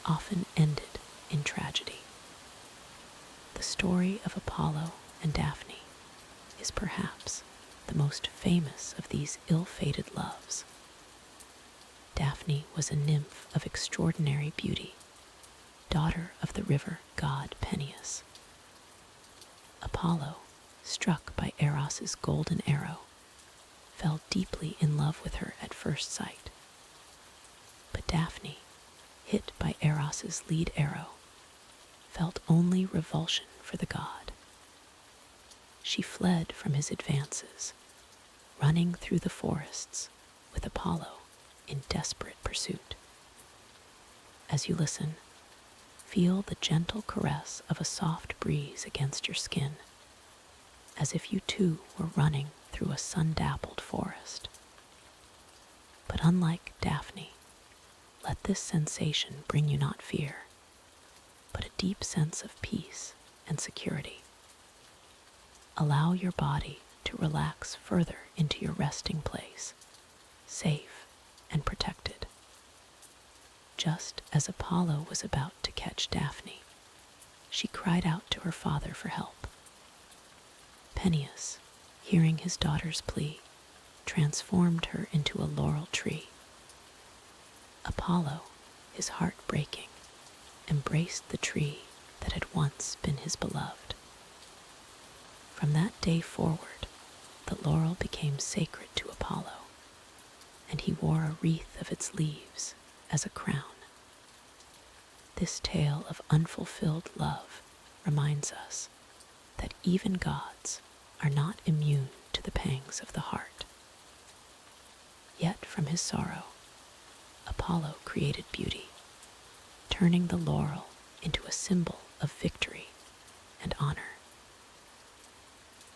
often ended in tragedy. The story of Apollo and Daphne is perhaps the most famous of these ill-fated loves. Daphne was a nymph of extraordinary beauty, daughter of the river god Peneus. Apollo, struck by Eros's golden arrow, fell deeply in love with her at first sight. But Daphne, hit by Eros's lead arrow, felt only revulsion for the god. She fled from his advances, running through the forests with Apollo in desperate pursuit. As you listen, feel the gentle caress of a soft breeze against your skin, as if you too were running through a sun-dappled forest. But unlike Daphne, let this sensation bring you not fear, but a deep sense of peace and security. Allow your body to relax further into your resting place, safe and protected. Just as Apollo was about to catch Daphne, she cried out to her father for help. Peneus, hearing his daughter's plea, transformed her into a laurel tree. Apollo, his heart breaking, embraced the tree that had once been his beloved. From that day forward, the laurel became sacred to Apollo, and he wore a wreath of its leaves as a crown. This tale of unfulfilled love reminds us that even gods are not immune to the pangs of the heart. Yet from his sorrow, Apollo created beauty, turning the laurel into a symbol of victory and honor.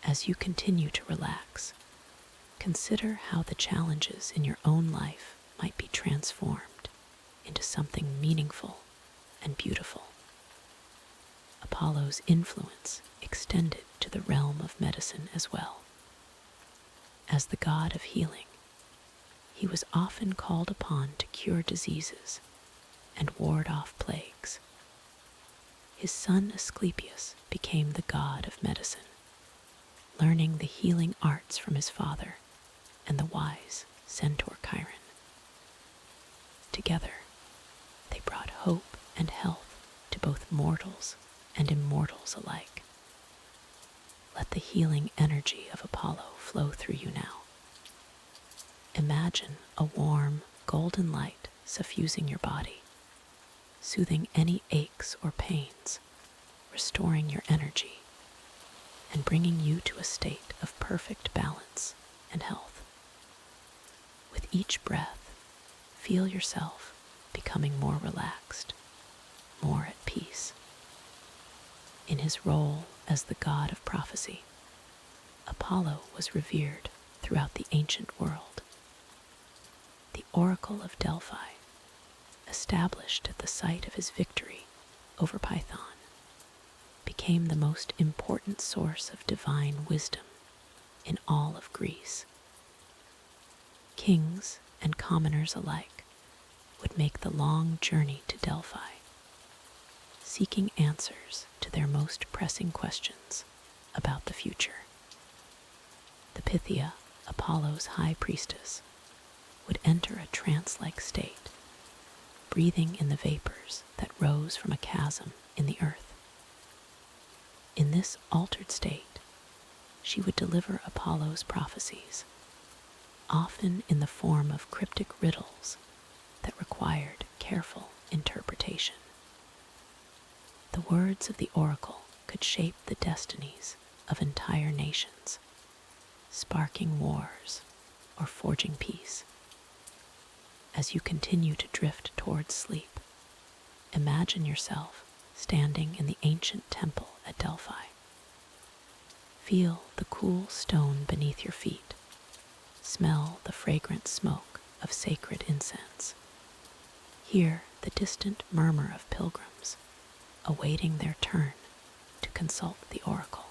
As you continue to relax, consider how the challenges in your own life might be transformed into something meaningful and beautiful. Apollo's influence extended to the realm of medicine as well. As the god of healing, he was often called upon to cure diseases and ward off plagues. His son Asclepius became the god of medicine, learning the healing arts from his father and the wise centaur Chiron. Together, they brought hope and health to both mortals and immortals alike. Let the healing energy of Apollo flow through you now. Imagine a warm, golden light suffusing your body, soothing any aches or pains, restoring your energy, and bringing you to a state of perfect balance and health. With each breath, feel yourself becoming more relaxed, more at peace. In his role as the god of prophecy, Apollo was revered throughout the ancient world. The Oracle of Delphi, established at the site of his victory over Python, became the most important source of divine wisdom in all of Greece. Kings and commoners alike would make the long journey to Delphi, seeking answers to their most pressing questions about the future. The Pythia, Apollo's high priestess, would enter a trance-like state, breathing in the vapors that rose from a chasm in the earth. In this altered state, she would deliver Apollo's prophecies, often in the form of cryptic riddles that required careful interpretation. The words of the oracle could shape the destinies of entire nations, sparking wars or forging peace. As you continue to drift towards sleep, imagine yourself standing in the ancient temple at Delphi, Feel the cool stone beneath your feet. Smell the fragrant smoke of sacred incense. Hear the distant murmur of pilgrims awaiting their turn to consult the oracle.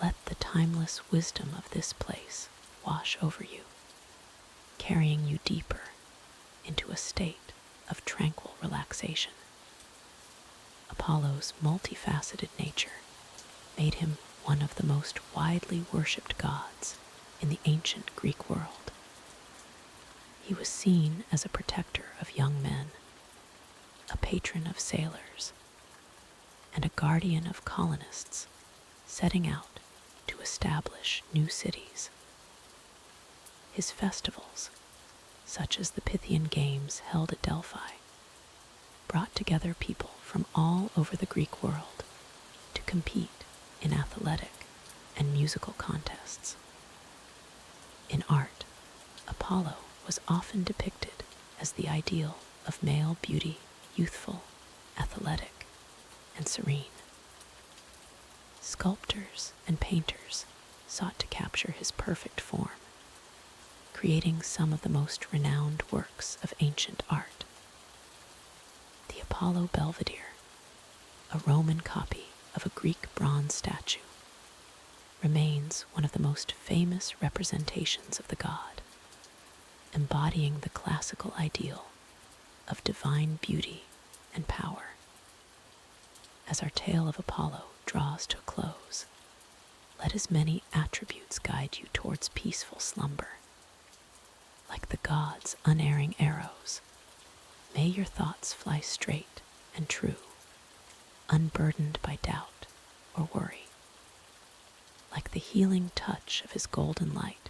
Let the timeless wisdom of this place wash over you, carrying you deeper into a state of tranquil relaxation. Apollo's multifaceted nature made him one of the most widely worshipped gods in the ancient Greek world. He was seen as a protector of young men, a patron of sailors, and a guardian of colonists setting out to establish new cities. His festivals, such as the Pythian Games held at Delphi, brought together people from all over the Greek world to compete in athletic and musical contests. In art, Apollo was often depicted as the ideal of male beauty, youthful, athletic, and serene. Sculptors and painters sought to capture his perfect form, creating some of the most renowned works of ancient art. The Apollo Belvedere, a Roman copy of a Greek bronze statue, remains one of the most famous representations of the god, embodying the classical ideal of divine beauty and power. As our tale of Apollo draws to a close, let his many attributes guide you towards peaceful slumber. Like the god's unerring arrows, may your thoughts fly straight and true, unburdened by doubt or worry. Like the healing touch of his golden light,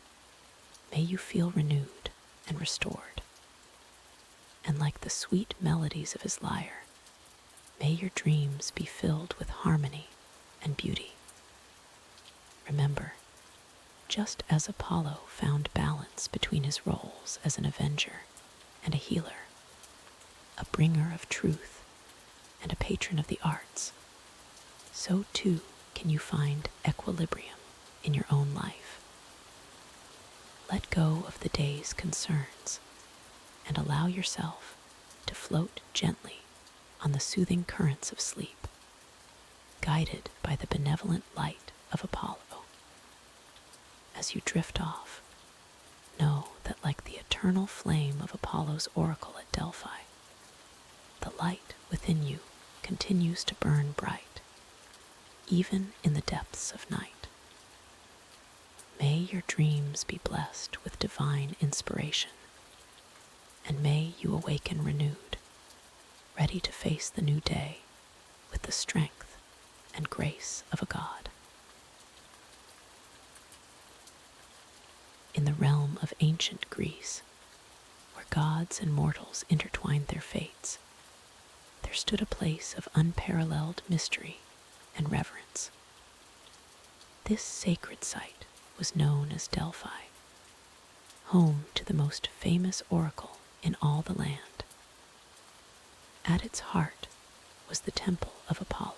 may you feel renewed and restored. And like the sweet melodies of his lyre, may your dreams be filled with harmony and beauty. Remember, just as Apollo found balance between his roles as an avenger and a healer, a bringer of truth and a patron of the arts, so too can you find equilibrium in your own life. Let go of the day's concerns and allow yourself to float gently on the soothing currents of sleep, guided by the benevolent light of Apollo. As you drift off, know that like the eternal flame of Apollo's oracle at Delphi, the light within you continues to burn bright, even in the depths of night. May your dreams be blessed with divine inspiration, and may you awaken renewed, ready to face the new day with the strength and grace of a god. In the realm of ancient Greece, where gods and mortals intertwined their fates, there stood a place of unparalleled mystery and reverence. This sacred site was known as Delphi, home to the most famous oracle in all the land. At its heart was the temple of Apollo,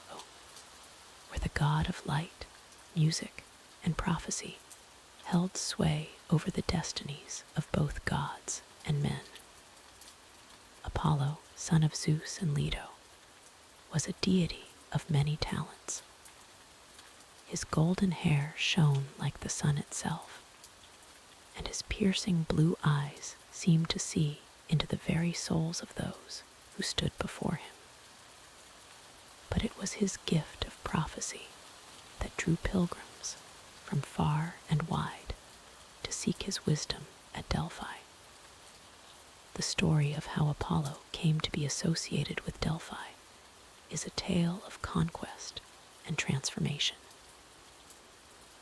where the god of light, music, and prophecy held sway over the destinies of both gods and men. Apollo, son of Zeus and Leto, was a deity of many talents. His golden hair shone like the sun itself, and his piercing blue eyes seemed to see into the very souls of those who stood before him. But it was his gift of prophecy that drew pilgrims from far and wide to seek his wisdom at Delphi. The story of how Apollo came to be associated with Delphi is a tale of conquest and transformation.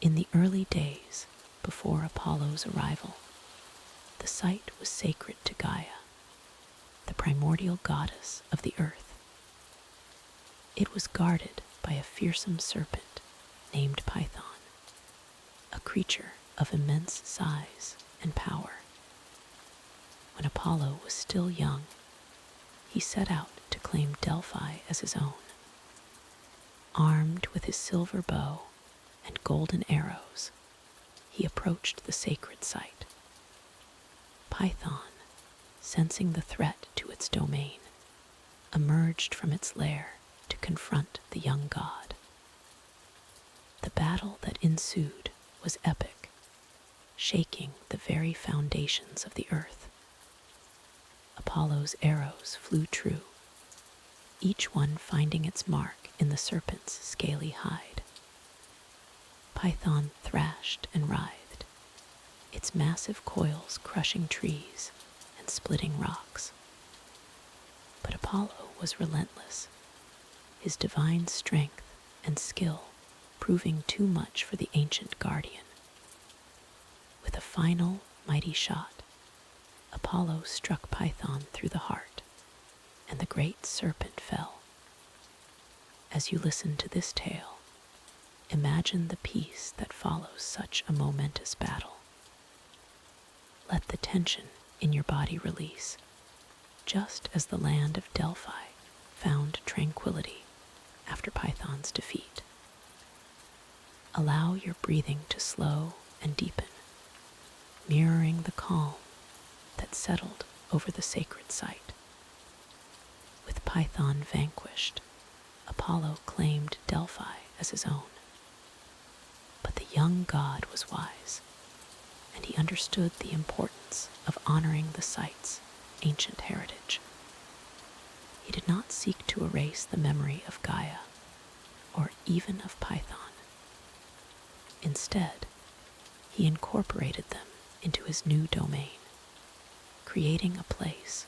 In the early days before Apollo's arrival, the site was sacred to Gaia, the primordial goddess of the earth. It was guarded by a fearsome serpent named Python, a creature of immense size and power. When Apollo was still young, he set out to claim Delphi as his own. Armed with his silver bow and golden arrows, he approached the sacred site. Python, sensing the threat to its domain, emerged from its lair to confront the young god. The battle that ensued was epic, shaking the very foundations of the earth. Apollo's arrows flew true, each one finding its mark in the serpent's scaly hide. Python thrashed and writhed, its massive coils crushing trees and splitting rocks. But Apollo was relentless, his divine strength and skill proving too much for the ancient guardian. With a final mighty shot, Apollo struck Python through the heart, and the great serpent fell. As you listen to this tale, imagine the peace that follows such a momentous battle. Let the tension in your body release, just as the land of Delphi found tranquility after Python's defeat. Allow your breathing to slow and deepen, mirroring the calm that settled over the sacred site. With Python vanquished, Apollo claimed Delphi as his own. But the young god was wise, and he understood the importance of honoring the site's ancient heritage. He did not seek to erase the memory of Gaia, or even of Python. Instead, he incorporated them into his new domain, creating a place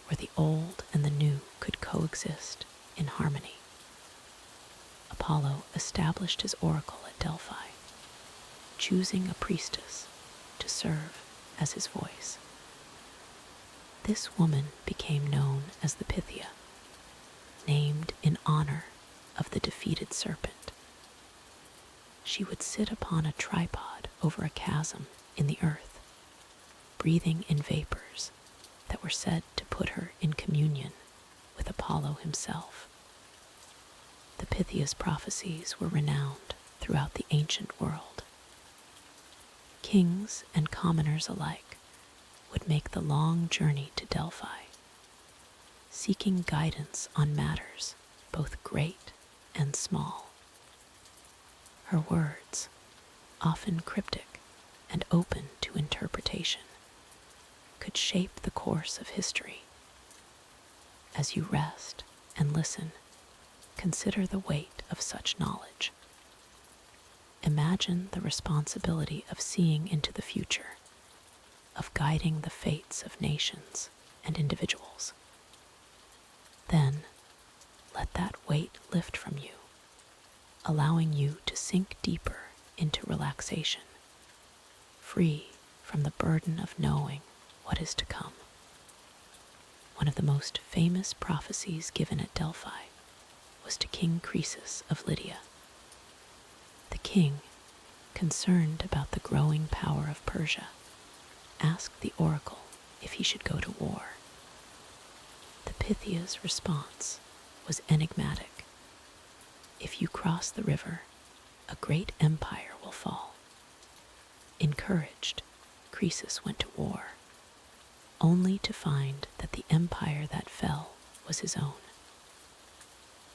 where the old and the new could coexist in harmony. Apollo established his oracle at Delphi, choosing a priestess to serve as his voice. This woman became known as the Pythia, named in honor of the defeated serpent. She would sit upon a tripod over a chasm in the earth, breathing in vapors that were said to put her in communion with Apollo himself. The Pythia's prophecies were renowned throughout the ancient world. Kings and commoners alike would make the long journey to Delphi, seeking guidance on matters both great and small. Her words, often cryptic and open to interpretation, could shape the course of history. As you rest and listen, consider the weight of such knowledge. Imagine the responsibility of seeing into the future, of guiding the fates of nations and individuals. Then, let that weight lift from you, allowing you to sink deeper into relaxation, free from the burden of knowing what is to come. One of the most famous prophecies given at Delphi was to King Croesus of Lydia. The king, concerned about the growing power of Persia, asked the oracle if he should go to war. The Pythia's response was enigmatic. If you cross the river, a great empire will fall. Encouraged, Croesus went to war, only to find that the empire that fell was his own.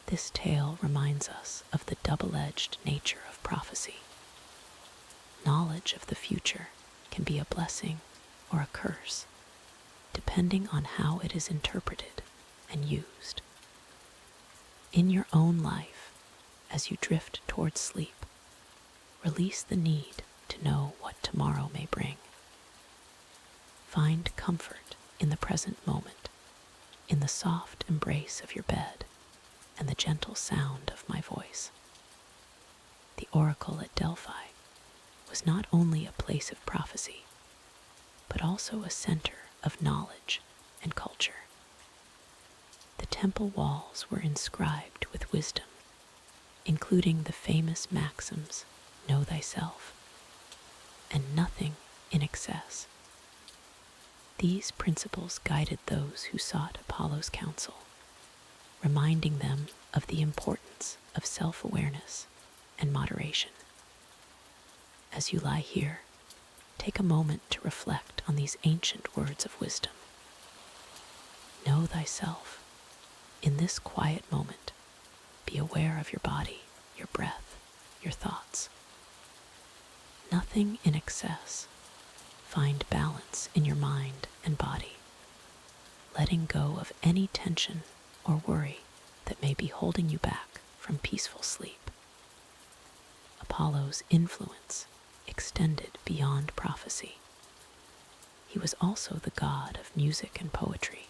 This tale reminds us of the double-edged nature of prophecy. Knowledge of the future can be a blessing or a curse, depending on how it is interpreted and used. In your own life, as you drift towards sleep, release the need to know what tomorrow may bring. Find comfort in the present moment, in the soft embrace of your bed and the gentle sound of my voice. The Oracle at Delphi was not only a place of prophecy, but also a center of knowledge and culture. The temple walls were inscribed with wisdom, including the famous maxims, "Know thyself," and "Nothing in excess." These principles guided those who sought Apollo's counsel, reminding them of the importance of self-awareness and moderation. As you lie here, take a moment to reflect on these ancient words of wisdom. Know thyself. In this quiet moment, be aware of your body, your breath, your thoughts. Nothing in excess. Find balance in your mind and body, letting go of any tension or worry that may be holding you back from peaceful sleep. Apollo's influence extended beyond prophecy. He was also the god of music and poetry,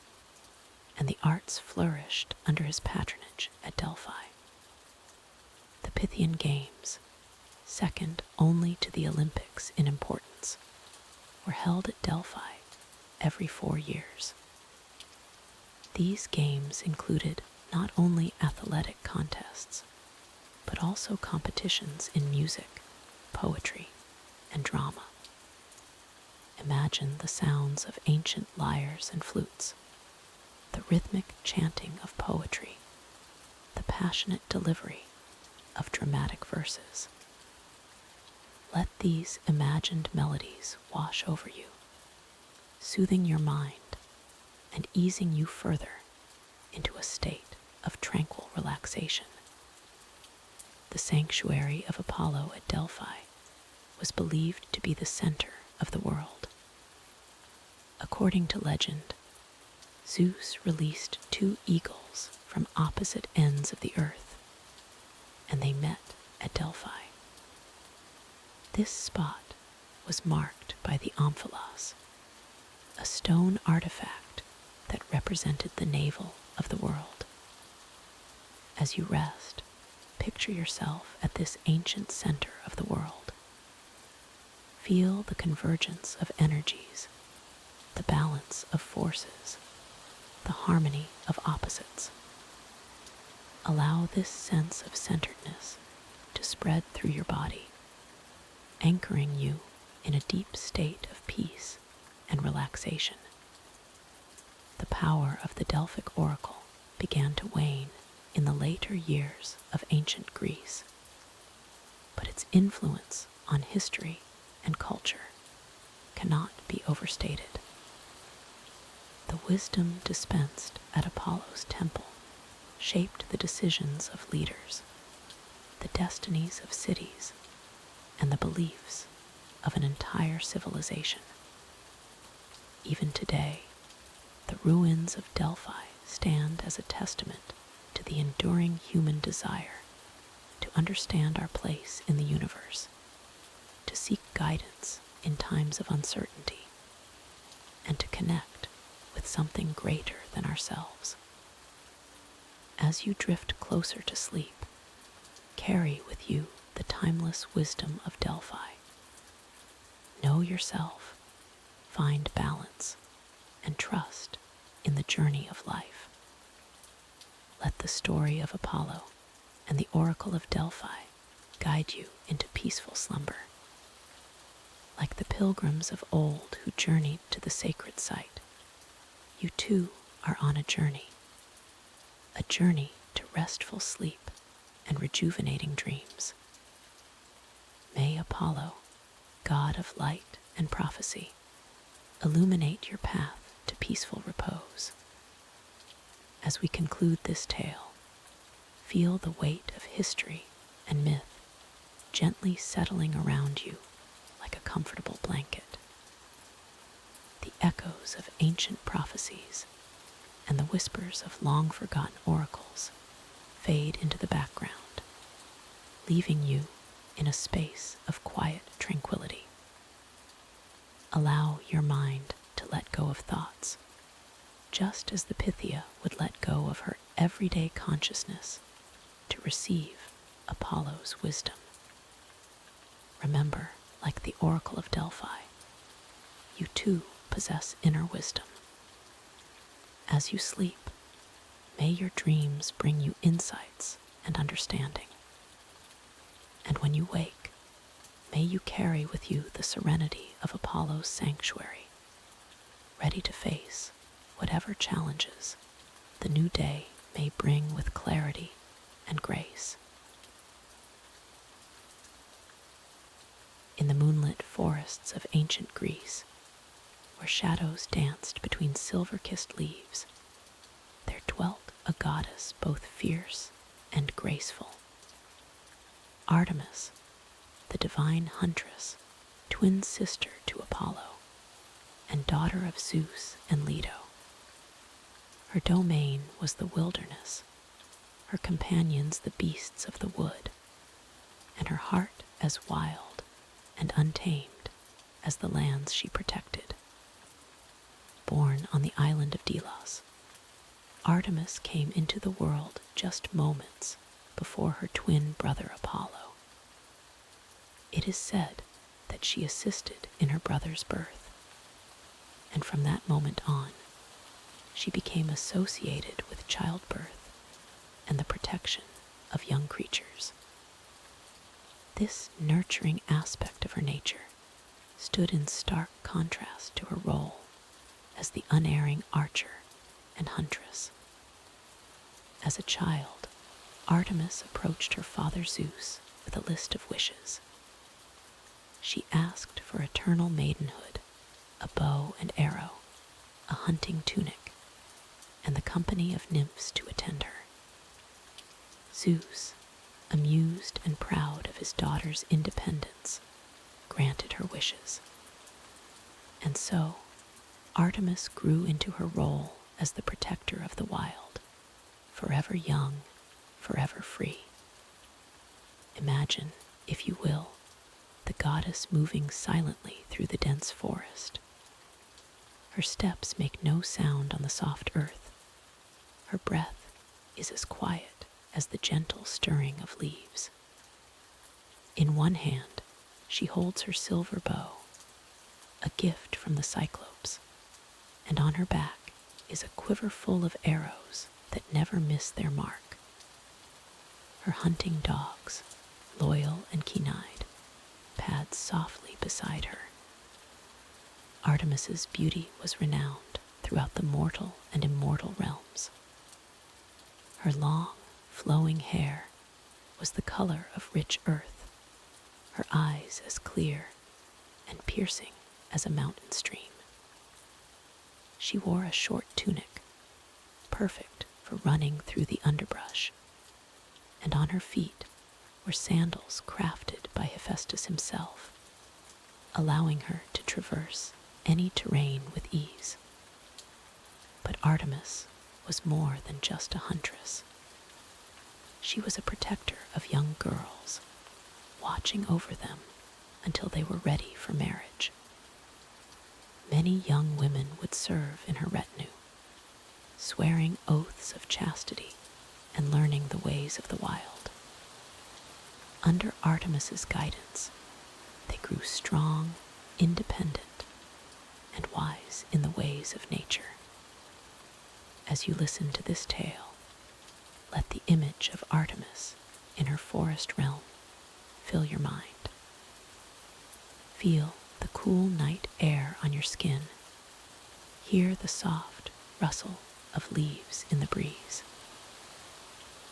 and the arts flourished under his patronage at Delphi. The Pythian Games, second only to the Olympics in importance, were held at Delphi every 4 years. These games included not only athletic contests, but also competitions in music, poetry, and drama. Imagine the sounds of ancient lyres and flutes, the rhythmic chanting of poetry, the passionate delivery of dramatic verses. Let these imagined melodies wash over you, soothing your mind and easing you further into a state of tranquil relaxation. The sanctuary of Apollo at Delphi was believed to be the center of the world. According to legend, Zeus released 2 eagles from opposite ends of the earth, and they met at Delphi. This spot was marked by the omphalos, a stone artifact that represented the navel of the world. As you rest, picture yourself at this ancient center of the world. Feel the convergence of energies, the balance of forces, the harmony of opposites. Allow this sense of centeredness to spread through your body, anchoring you in a deep state of peace and relaxation. The power of the Delphic oracle began to wane in the later years of ancient Greece, but its influence on history and culture cannot be overstated. The wisdom dispensed at Apollo's temple shaped the decisions of leaders, the destinies of cities, and the beliefs of an entire civilization. Even today, the ruins of Delphi stand as a testament to the enduring human desire to understand our place in the universe, to seek guidance in times of uncertainty, and to connect with something greater than ourselves. As you drift closer to sleep, carry with you the timeless wisdom of Delphi. Know yourself, find balance, and trust in the journey of life. Let the story of Apollo and the Oracle of Delphi guide you into peaceful slumber. Like the pilgrims of old who journeyed to the sacred site, you too are on a journey to restful sleep and rejuvenating dreams. May Apollo, god of light and prophecy, illuminate your path to peaceful repose. As we conclude this tale, feel the weight of history and myth gently settling around you like a comfortable blanket. The echoes of ancient prophecies and the whispers of long-forgotten oracles fade into the background, leaving you in a space of quiet tranquility. Allow your mind to let go of thoughts, just as the Pythia would let go of her everyday consciousness to receive Apollo's wisdom. Remember, like the Oracle of Delphi, you too possess inner wisdom. As you sleep, may your dreams bring you insights and understanding. And when you wake, may you carry with you the serenity of Apollo's sanctuary, ready to face whatever challenges the new day may bring with clarity and grace. in the moonlit forests of ancient Greece, where shadows danced between silver-kissed leaves, there dwelt a goddess both fierce and graceful. Artemis, the divine huntress, twin sister to Apollo, and daughter of Zeus and Leto. Her domain was the wilderness, her companions the beasts of the wood, and her heart as wild and untamed as the lands she protected. Born on the island of Delos, Artemis came into the world just moments before her twin brother Apollo. It is said that she assisted in her brother's birth, and from that moment on, she became associated with childbirth and the protection of young creatures. This nurturing aspect of her nature stood in stark contrast to her role as the unerring archer and huntress. As a child, Artemis approached her father Zeus with a list of wishes. She asked for eternal maidenhood, a bow and arrow, a hunting tunic, and the company of nymphs to attend her. Zeus, amused and proud of his daughter's independence, granted her wishes. And so, Artemis grew into her role as the protector of the wild, forever young, forever free. Imagine, if you will, the goddess moving silently through the dense forest. Her steps make no sound on the soft earth. Her breath is as quiet as the gentle stirring of leaves. In one hand, she holds her silver bow, a gift from the Cyclopes, and on her back is a quiver full of arrows that never miss their mark. Her hunting dogs, loyal and keen-eyed, pad softly beside her. Artemis's beauty was renowned throughout the mortal and immortal realms. Her long, flowing hair was the color of rich earth, her eyes as clear and piercing as a mountain stream. She wore a short tunic, perfect for running through the underbrush, and on her feet were sandals crafted by Hephaestus himself, allowing her to traverse any terrain with ease. But Artemis was more than just a huntress. She was a protector of young girls, watching over them until they were ready for marriage. Many young women would serve in her retinue, swearing oaths of chastity and learning the ways of the wild. Under Artemis's guidance, they grew strong, independent, and wise in the ways of nature. As you listen to this tale, let the image of Artemis in her forest realm fill your mind. Feel the cool night air on your skin. Hear the soft rustle of leaves in the breeze.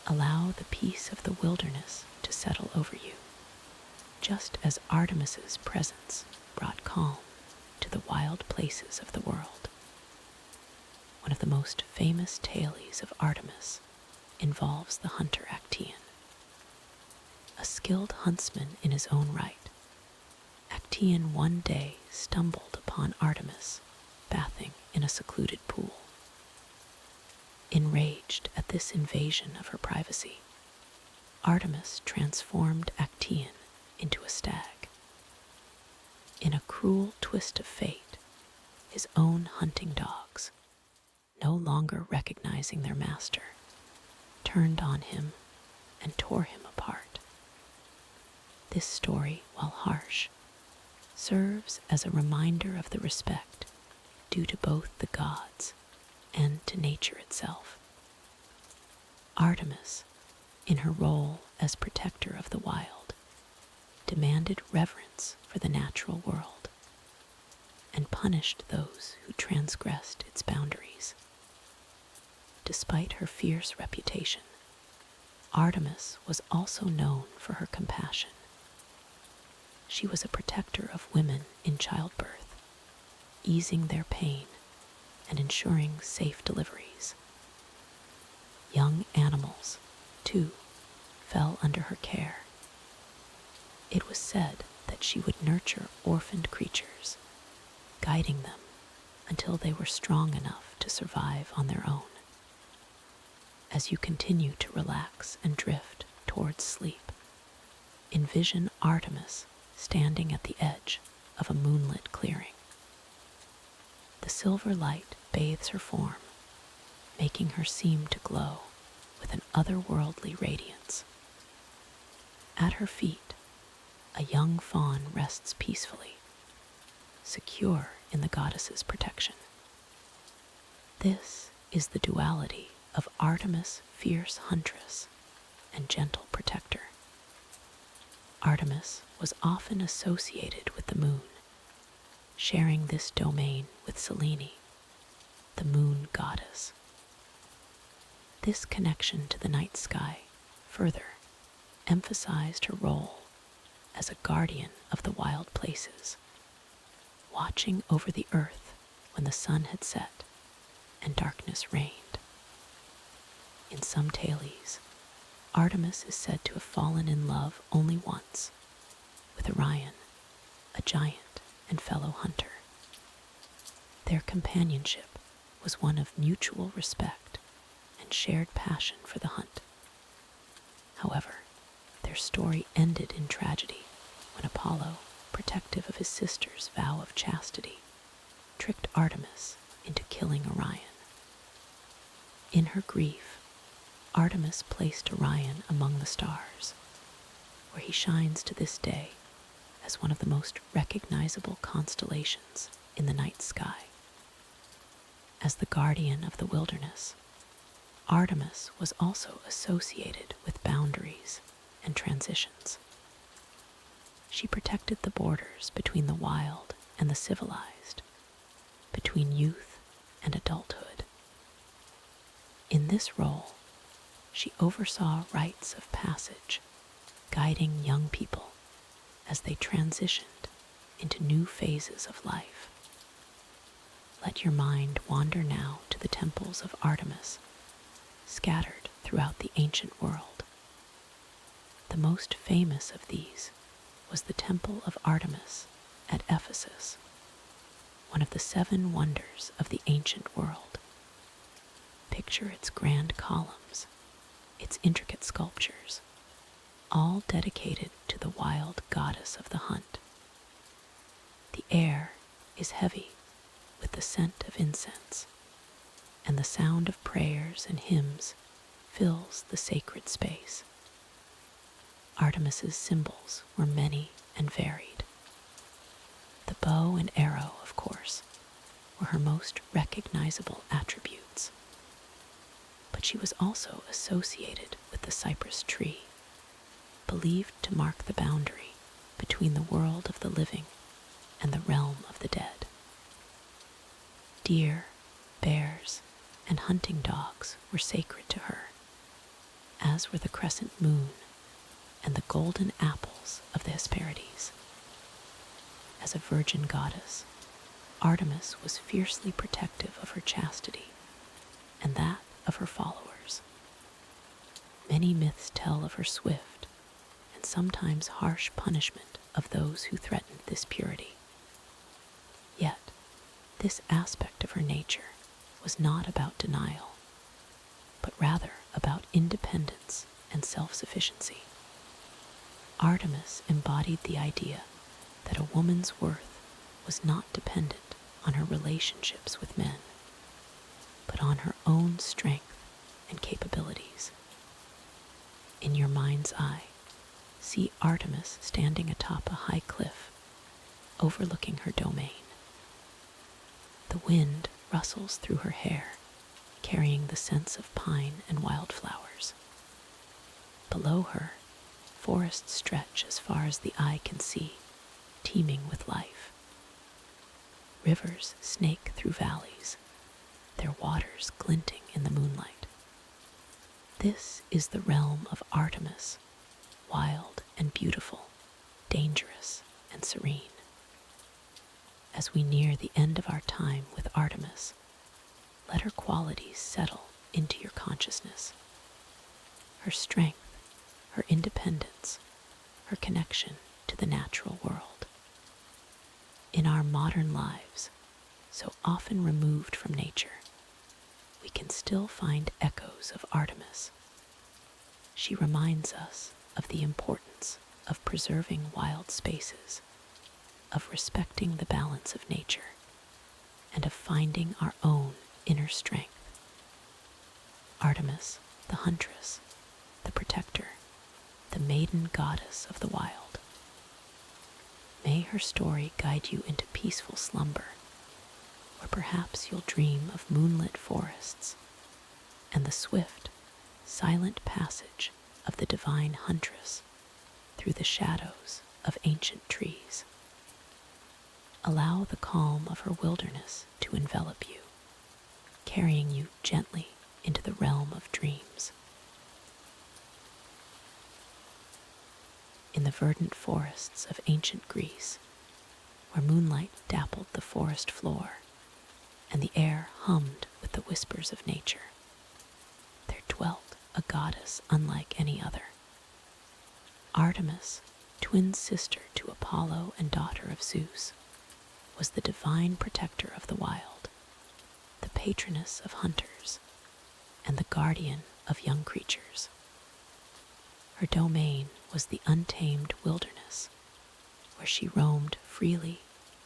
Allow the peace of the wilderness to settle over you, just as Artemis's presence brought calm to the wild places of the world. One of the most famous tales of Artemis involves the hunter Actaeon. A skilled huntsman in his own right, Actaeon one day stumbled upon Artemis bathing in a secluded pool. Enraged at this invasion of her privacy, Artemis transformed Actaeon into a stag. In a cruel twist of fate, his own hunting dogs, no longer recognizing their master, turned on him and tore him apart. This story, while harsh, serves as a reminder of the respect due to both the gods and to nature itself. Artemis, in her role as protector of the wild, demanded reverence for the natural world and punished those who transgressed its boundaries. Despite her fierce reputation, Artemis was also known for her compassion. She was a protector of women in childbirth, easing their pain and ensuring safe deliveries. Young animals, too, fell under her care. It was said that she would nurture orphaned creatures, guiding them until they were strong enough to survive on their own. As you continue to relax and drift towards sleep, envision Artemis standing at the edge of a moonlit clearing. The silver light bathes her form, making her seem to glow with an otherworldly radiance. At her feet, a young fawn rests peacefully, secure in the goddess's protection. This is the duality of Artemis, fierce huntress, and gentle protector. Artemis was often associated with the moon, sharing this domain with Selene, the moon goddess. This connection to the night sky further emphasized her role as a guardian of the wild places, watching over the earth when the sun had set and darkness reigned. In some tales, Artemis is said to have fallen in love only once with Orion, a giant and fellow hunter. Their companionship was one of mutual respect and shared passion for the hunt. However, their story ended in tragedy when Apollo, protective of his sister's vow of chastity, tricked Artemis into killing Orion. In her grief, Artemis placed Orion among the stars, where he shines to this day as one of the most recognizable constellations in the night sky. As the guardian of the wilderness, Artemis was also associated with boundaries and transitions. She protected the borders between the wild and the civilized, between youth and adulthood. In this role, she oversaw rites of passage, guiding young people as they transitioned into new phases of life. Let your mind wander now to the temples of Artemis, scattered throughout the ancient world. The most famous of these was the Temple of Artemis at Ephesus, one of the 7 wonders of the ancient world. Picture its grand columns, its intricate sculptures, all dedicated to the wild goddess of the hunt. The air is heavy with the scent of incense, and the sound of prayers and hymns fills the sacred space. Artemis's symbols were many and varied. The bow and arrow, of course, were her most recognizable attributes. But she was also associated with the cypress tree, believed to mark the boundary between the world of the living and the realm of the dead. Deer, bears, and hunting dogs were sacred to her, as were the crescent moon and the golden apples of the Hesperides. As a virgin goddess, Artemis was fiercely protective of her chastity and that of her followers. Many myths tell of her swift and sometimes harsh punishment of those who threatened this purity. Yet, this aspect of her nature was not about denial, but rather about independence and self-sufficiency. Artemis embodied the idea that a woman's worth was not dependent on her relationships with men, but on her own strength and capabilities. In your mind's eye, see Artemis standing atop a high cliff, overlooking her domain. The wind rustles through her hair, carrying the scents of pine and wildflowers. Below her, forests stretch as far as the eye can see, teeming with life. Rivers snake through valleys, their waters glinting in the moonlight. This is the realm of Artemis, wild and beautiful, dangerous serene. As we near the end of our time with Artemis, let her qualities settle into your consciousness. Her strength, her independence, her connection to the natural world. In our modern lives, so often removed from nature, we can still find echoes of Artemis. She reminds us of the importance of preserving wild spaces, of respecting the balance of nature, and of finding our own inner strength. Artemis, the huntress, the protector, the maiden goddess of the wild. May her story guide you into peaceful slumber, or perhaps you'll dream of moonlit forests and the swift, silent passage of the divine huntress through the shadows of ancient trees. Allow the calm of her wilderness to envelop you, carrying you gently into the realm of dreams. In the verdant forests of ancient Greece, where moonlight dappled the forest floor and the air hummed with the whispers of nature, there dwelt a goddess unlike any other. Artemis, twin sister to Apollo and daughter of Zeus, was the divine protector of the wild, the patroness of hunters, and the guardian of young creatures. Her domain was the untamed wilderness, where she roamed freely,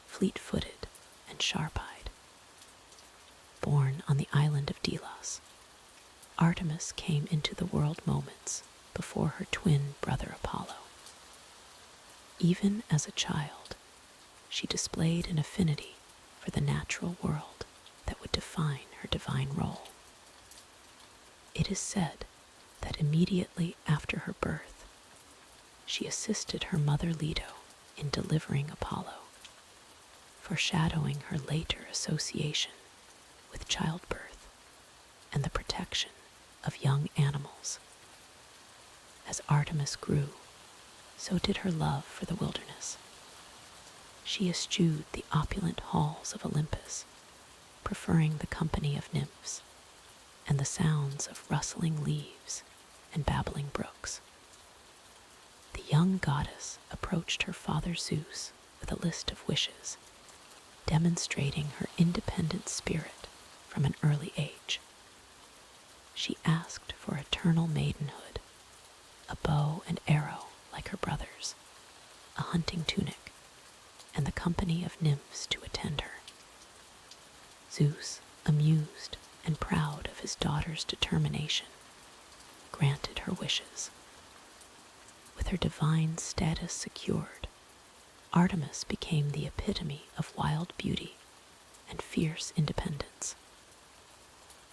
fleet-footed, and sharp-eyed. Born on the island of Delos, Artemis came into the world moments before her twin brother Apollo. Even as a child, she displayed an affinity for the natural world that would define her divine role. It is said that immediately after her birth, she assisted her mother Leto in delivering Apollo, foreshadowing her later association with childbirth and the protection of young animals. As Artemis grew, so did her love for the wilderness. She eschewed the opulent halls of Olympus, preferring the company of nymphs and the sounds of rustling leaves and babbling brooks. The young goddess approached her father Zeus with a list of wishes, demonstrating her independent spirit from an early age. She asked for eternal maidenhood, a bow and arrow like her brothers, a hunting tunic, and the company of nymphs to attend her. Zeus, amused and proud of his daughter's determination, granted her wishes. With her divine status secured, Artemis became the epitome of wild beauty and fierce independence.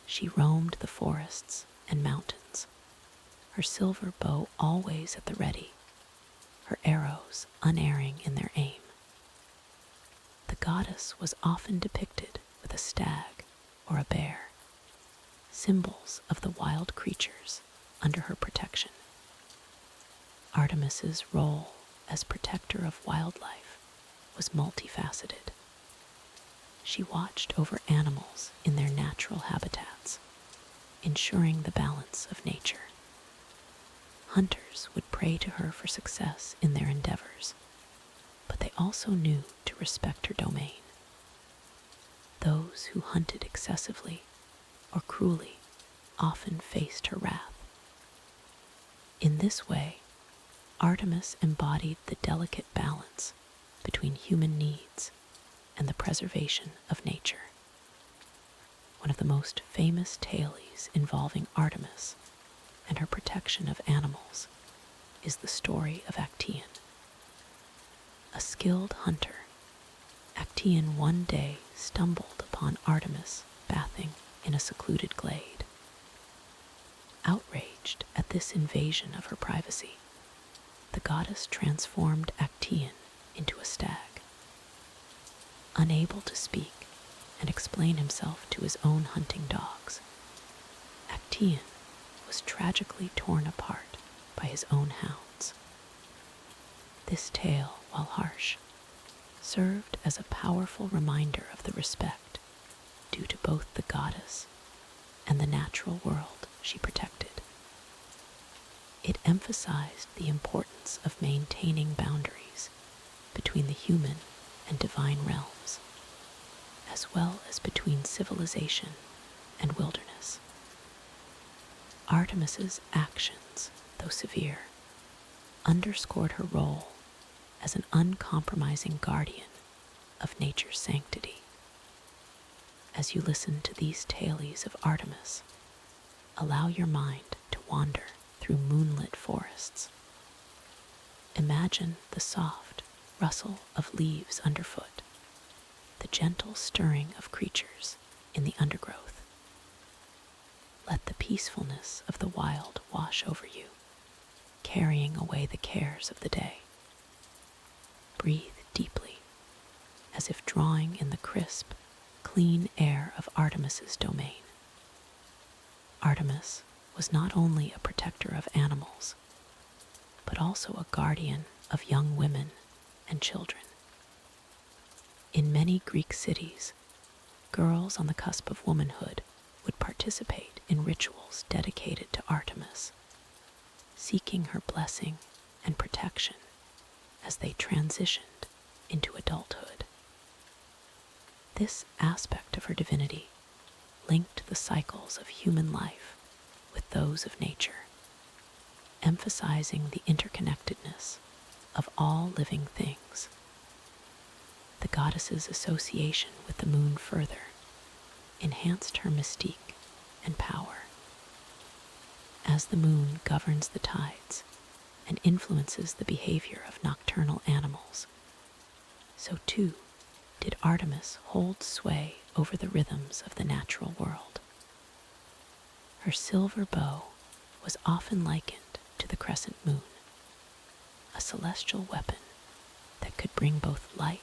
She roamed the forests and mountains, her silver bow always at the ready, her arrows unerring in their aim. The goddess was often depicted with a stag or a bear, symbols of the wild creatures under her protection. Artemis's role as protector of wildlife was multifaceted. She watched over animals in their natural habitats, ensuring the balance of nature. Hunters would pray to her for success in their endeavors, but they also knew to respect her domain. Those who hunted excessively or cruelly often faced her wrath. In this way, Artemis embodied the delicate balance between human needs and the preservation of nature. One of the most famous tales involving Artemis and her protection of animals is the story of Actaeon. A skilled hunter, Actaeon one day stumbled upon Artemis bathing in a secluded glade. Outraged at this invasion of her privacy, the goddess transformed Actaeon into a stag. Unable to speak and explain himself to his own hunting dogs, Actaeon was tragically torn apart by his own hounds. This tale, while harsh, served as a powerful reminder of the respect due to both the goddess and the natural world she protected. It emphasized the importance of maintaining boundaries between the human and divine realms, as well as between civilization and wilderness. Artemis's actions, though severe, underscored her role as an uncompromising guardian of nature's sanctity. As you listen to these tales of Artemis, allow your mind to wander through moonlit forests. Imagine the soft rustle of leaves underfoot, the gentle stirring of creatures in the undergrowth. Let the peacefulness of the wild wash over you, carrying away the cares of the day. Breathe deeply, as if drawing in the crisp, clean air of Artemis's domain. Artemis was not only a protector of animals, but also a guardian of young women and children. In many Greek cities, girls on the cusp of womanhood would participate in rituals dedicated to Artemis, seeking her blessing and protection as they transitioned into adulthood. This aspect of her divinity linked the cycles of human life with those of nature, emphasizing the interconnectedness of all living things. The goddess's association with the moon further enhanced her mystique and power. As the moon governs the tides and influences the behavior of nocturnal animals, so too did Artemis hold sway over the rhythms of the natural world. Her silver bow was often likened to the crescent moon, a celestial weapon that could bring both light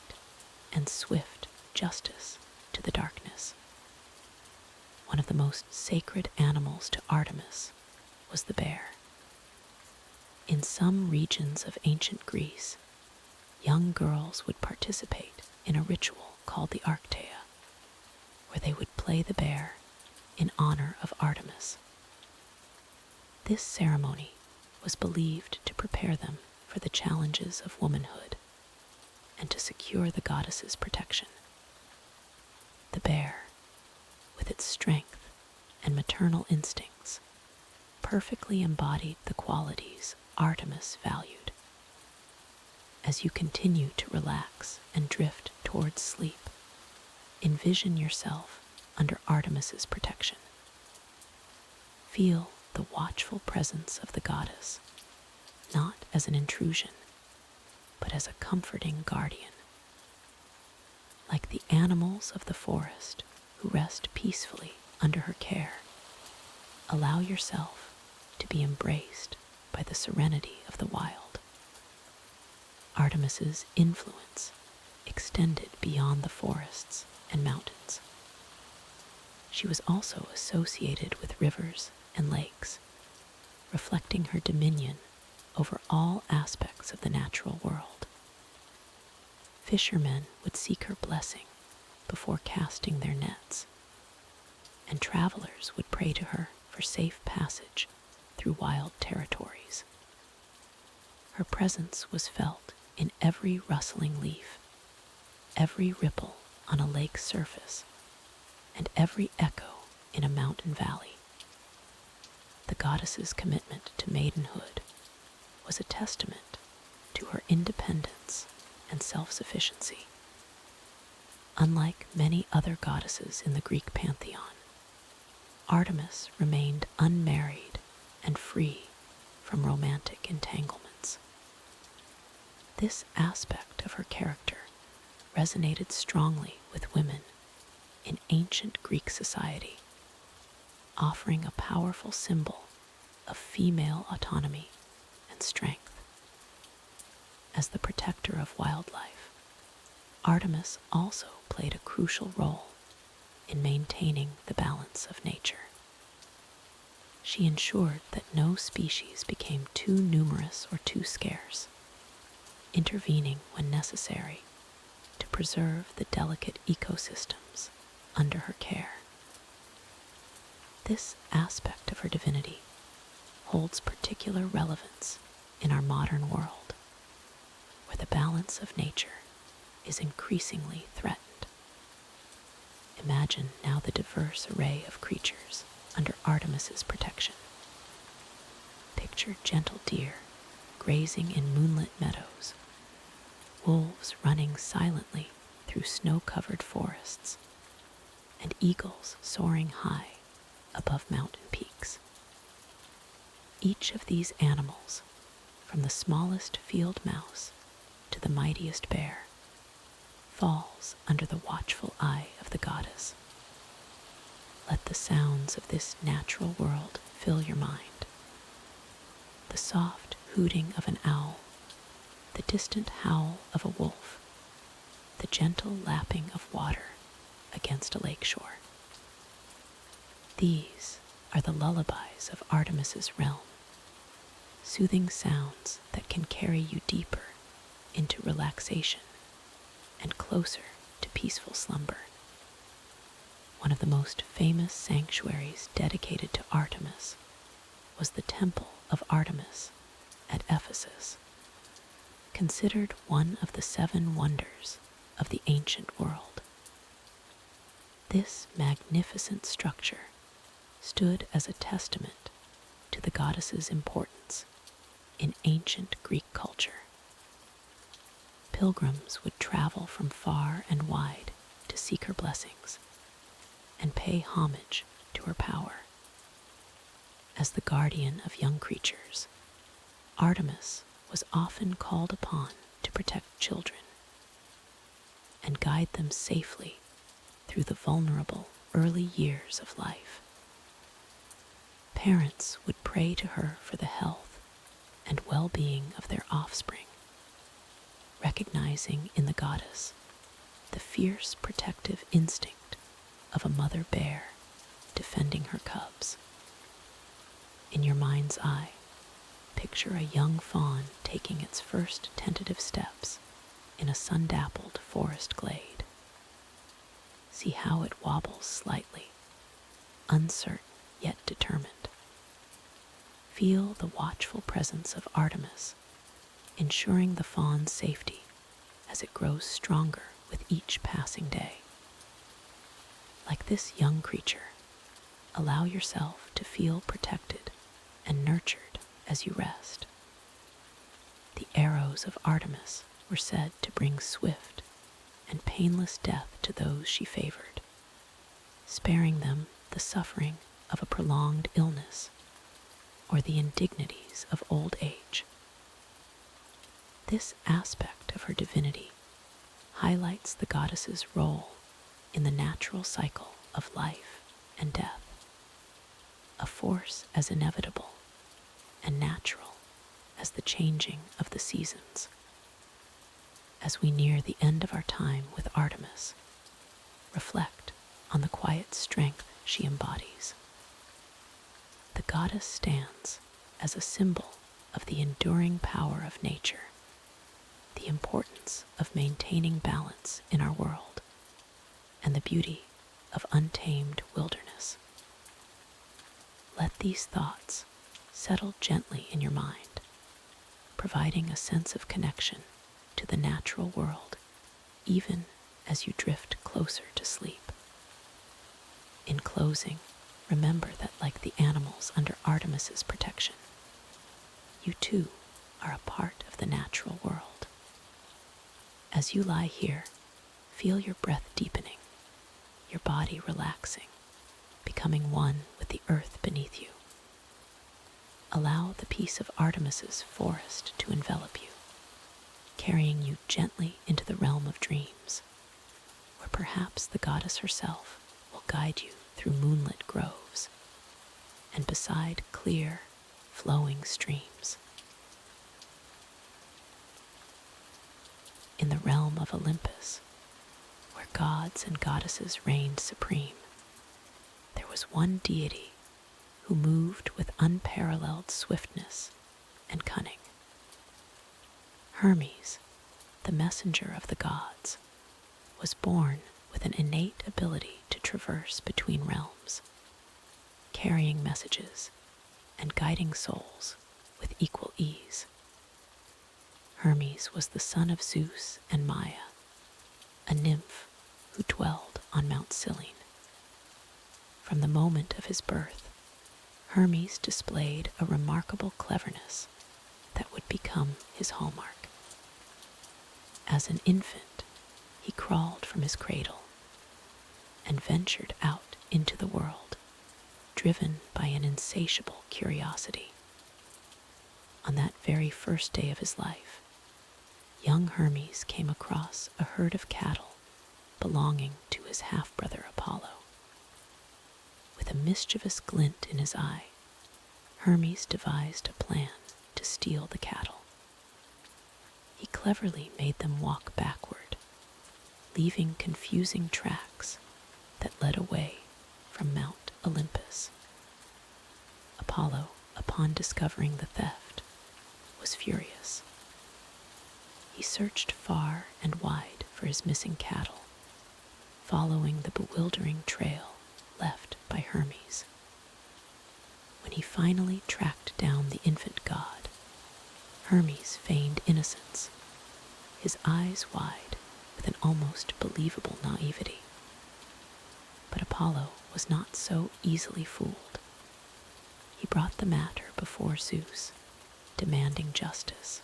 and swift justice to the darkness. One of the most sacred animals to Artemis was the bear. In some regions of ancient Greece, young girls would participate in a ritual called the Arctea, where they would play the bear in honor of Artemis. This ceremony was believed to prepare them for the challenges of womanhood and to secure the goddess's protection. The bear, with its strength and maternal instincts, perfectly embodied the qualities Artemis valued. As you continue to relax and drift towards sleep, envision yourself under Artemis's protection. Feel the watchful presence of the goddess, not as an intrusion, but as a comforting guardian. Like the animals of the forest who rest peacefully under her care, allow yourself to be embraced by the serenity of the wild. Artemis's influence extended beyond the forests and mountains. She was also associated with rivers and lakes, reflecting her dominion over all aspects of the natural world. Fishermen would seek her blessing before casting their nets, and travelers would pray to her for safe passage through wild territories. Her presence was felt in every rustling leaf, every ripple on a lake's surface, and every echo in a mountain valley. The goddess's commitment to maidenhood was a testament to her independence and self-sufficiency. Unlike many other goddesses in the Greek pantheon, Artemis remained unmarried and free from romantic entanglements. This aspect of her character resonated strongly with women in ancient Greek society, offering a powerful symbol of female autonomy and strength. As the protector of wildlife, Artemis also played a crucial role in maintaining the balance of nature. She ensured that no species became too numerous or too scarce, intervening when necessary to preserve the delicate ecosystems under her care. This aspect of her divinity holds particular relevance in our modern world, where the balance of nature is increasingly threatened. Imagine now the diverse array of creatures under Artemis's protection. Picture gentle deer grazing in moonlit meadows, wolves running silently through snow-covered forests, and eagles soaring high above mountain peaks. Each of these animals, from the smallest field mouse to the mightiest bear, falls under the watchful eye of the goddess. Let the sounds of this natural world fill your mind. The soft hooting of an owl, the distant howl of a wolf, the gentle lapping of water against a lake shore. These are the lullabies of Artemis's realm, soothing sounds that can carry you deeper into relaxation and closer to peaceful slumber. One of the most famous sanctuaries dedicated to Artemis was the Temple of Artemis at Ephesus, considered one of the 7 wonders of the ancient world. This magnificent structure stood as a testament to the goddess's importance in ancient Greek culture. Pilgrims would travel from far and wide to seek her blessings and pay homage to her power. As the guardian of young creatures, Artemis was often called upon to protect children and guide them safely through the vulnerable early years of life. Parents would pray to her for the health and well-being of their offspring, recognizing in the goddess the fierce protective instinct of a mother bear defending her cubs. In your mind's eye, picture a young fawn taking its first tentative steps in a sun-dappled forest glade. See how it wobbles slightly, uncertain yet determined. Feel the watchful presence of Artemis, ensuring the fawn's safety as it grows stronger with each passing day. Like this young creature, allow yourself to feel protected and nurtured as you rest. The arrows of Artemis were said to bring swift and painless death to those she favored, sparing them the suffering of a prolonged illness or the indignities of old age. This aspect of her divinity highlights the goddess's role in the natural cycle of life and death, a force as inevitable and natural as the changing of the seasons. As we near the end of our time with Artemis, reflect on the quiet strength she embodies. The goddess stands as a symbol of the enduring power of nature, the importance of maintaining balance in our world, and the beauty of untamed wilderness. Let these thoughts settle gently in your mind, providing a sense of connection to the natural world, even as you drift closer to sleep. In closing, remember that like the animals under Artemis's protection, you too are a part of the natural world. As you lie here, feel your breath deepening, your body relaxing, becoming one with the earth beneath you. Allow the peace of Artemis's forest to envelop you, carrying you gently into the realm of dreams, where perhaps the goddess herself will guide you through moonlit groves and beside clear, flowing streams. In the realm of Olympus, where gods and goddesses reigned supreme, there was one deity who moved with unparalleled swiftness and cunning. Hermes, the messenger of the gods, was born with an innate ability to traverse between realms, carrying messages and guiding souls with equal ease. Hermes was the son of Zeus and Maia, a nymph who dwelled on Mount Cyllene. From the moment of his birth, Hermes displayed a remarkable cleverness that would become his hallmark. As an infant, he crawled from his cradle and ventured out into the world, driven by an insatiable curiosity. On that very first day of his life, young Hermes came across a herd of cattle belonging to his half-brother Apollo. With a mischievous glint in his eye, Hermes devised a plan to steal the cattle. He cleverly made them walk backward, leaving confusing tracks that led away from Mount Olympus. Apollo, upon discovering the theft, was furious. He searched far and wide for his missing cattle, following the bewildering trail left by Hermes. When he finally tracked down the infant god, Hermes feigned innocence, his eyes wide with an almost believable naivety. But Apollo was not so easily fooled. He brought the matter before Zeus, demanding justice.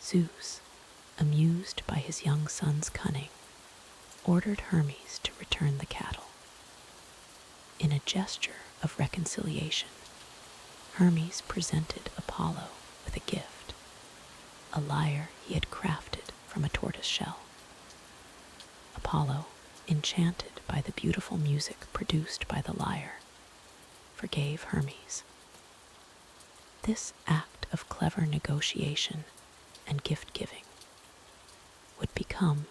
Zeus, amused by his young son's cunning, ordered Hermes to return the cattle. In a gesture of reconciliation, Hermes presented Apollo with a gift, a lyre he had crafted from a tortoise shell. Apollo, enchanted by the beautiful music produced by the lyre, forgave Hermes. This act of clever negotiation and gift-giving would become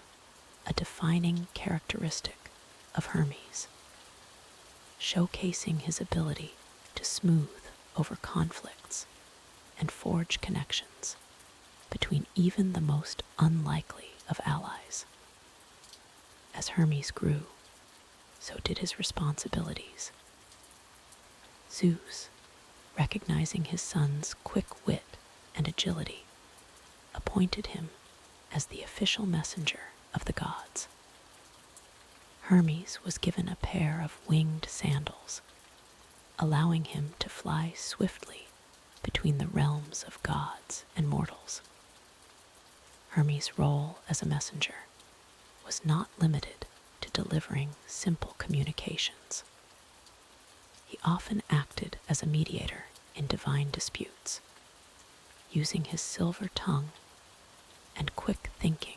a defining characteristic of Hermes, showcasing his ability to smooth over conflicts and forge connections between even the most unlikely of allies. As Hermes grew, so did his responsibilities. Zeus, recognizing his son's quick wit and agility, appointed him as the official messenger of the gods. Hermes was given a pair of winged sandals, allowing him to fly swiftly between the realms of gods and mortals. Hermes' role as a messenger was not limited to delivering simple communications. He often acted as a mediator in divine disputes, using his silver tongue and quick thinking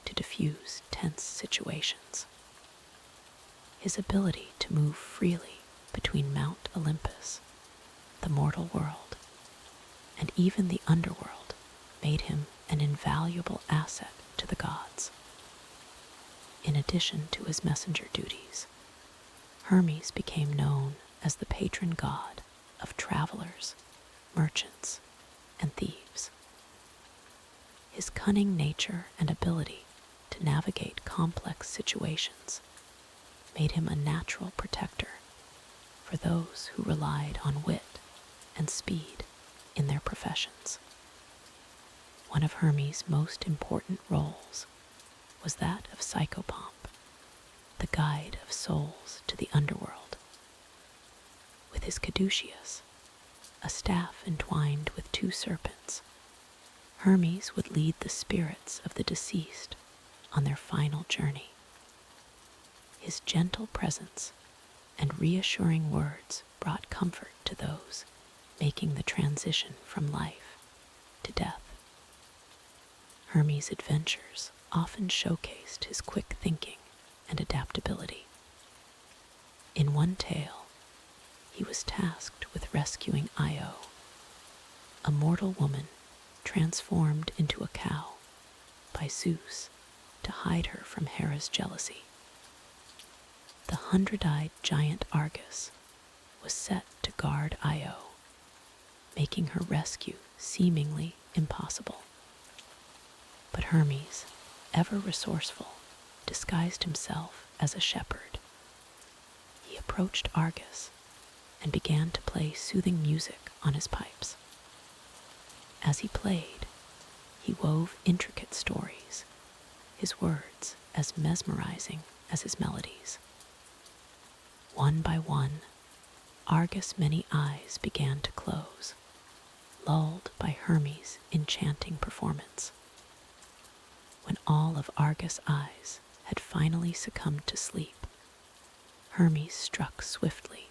to diffuse tense situations. His ability to move freely between Mount Olympus, the mortal world, and even the underworld made him an invaluable asset to the gods. In addition to his messenger duties, Hermes became known as the patron god of travelers, merchants, and thieves. His cunning nature and ability to navigate complex situations made him a natural protector for those who relied on wit and speed in their professions. One of Hermes' most important roles was that of Psychopomp, the guide of souls to the underworld. With his caduceus, a staff entwined with two serpents, Hermes would lead the spirits of the deceased on their final journey. His gentle presence and reassuring words brought comfort to those making the transition from life to death. Hermes' adventures often showcased his quick thinking and adaptability. In one tale, he was tasked with rescuing Io, a mortal woman transformed into a cow by Zeus to hide her from Hera's jealousy. The 100-eyed giant Argus was set to guard Io, making her rescue seemingly impossible. But Hermes, ever resourceful, disguised himself as a shepherd. He approached Argus and began to play soothing music on his pipes. As he played, he wove intricate stories, his words as mesmerizing as his melodies. One by one, Argus' many eyes began to close, lulled by Hermes' enchanting performance. When all of Argus' eyes had finally succumbed to sleep, Hermes struck swiftly,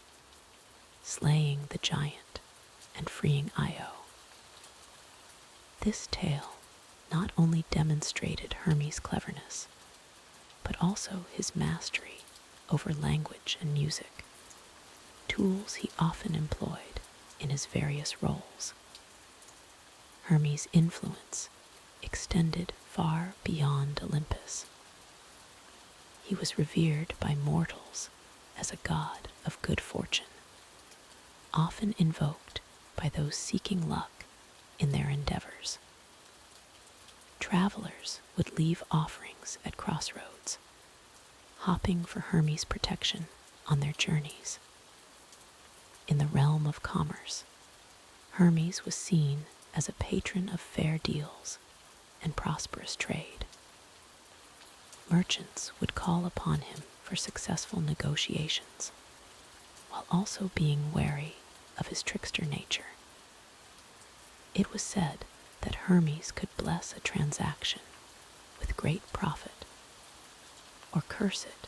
slaying the giant and freeing Io. This tale not only demonstrated Hermes' cleverness, but also his mastery over language and music, tools he often employed in his various roles. Hermes' influence extended far beyond Olympus. He was revered by mortals as a god of good fortune, often invoked by those seeking luck in their endeavors. Travelers would leave offerings at crossroads, hopping for Hermes' protection on their journeys. In the realm of commerce, Hermes was seen as a patron of fair deals and prosperous trade. Merchants would call upon him for successful negotiations, while also being wary of his trickster nature. It was said that Hermes could bless a transaction with great profit or curse it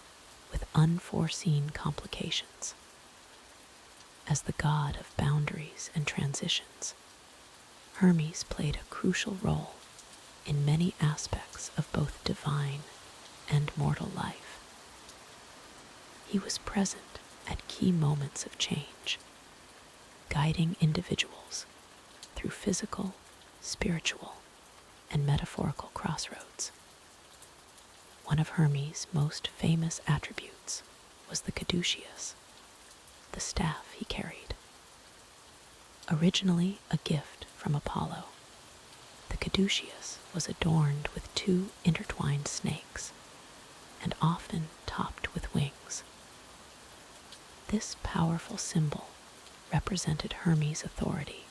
with unforeseen complications. As the god of boundaries and transitions, Hermes played a crucial role in many aspects of both divine and mortal life. He was present at key moments of change, guiding individuals through physical, spiritual, and metaphorical crossroads. One of Hermes' most famous attributes was the caduceus, the staff he carried. Originally a gift from Apollo, the caduceus was adorned with two intertwined snakes and often topped with wings. This powerful symbol represented Hermes' authority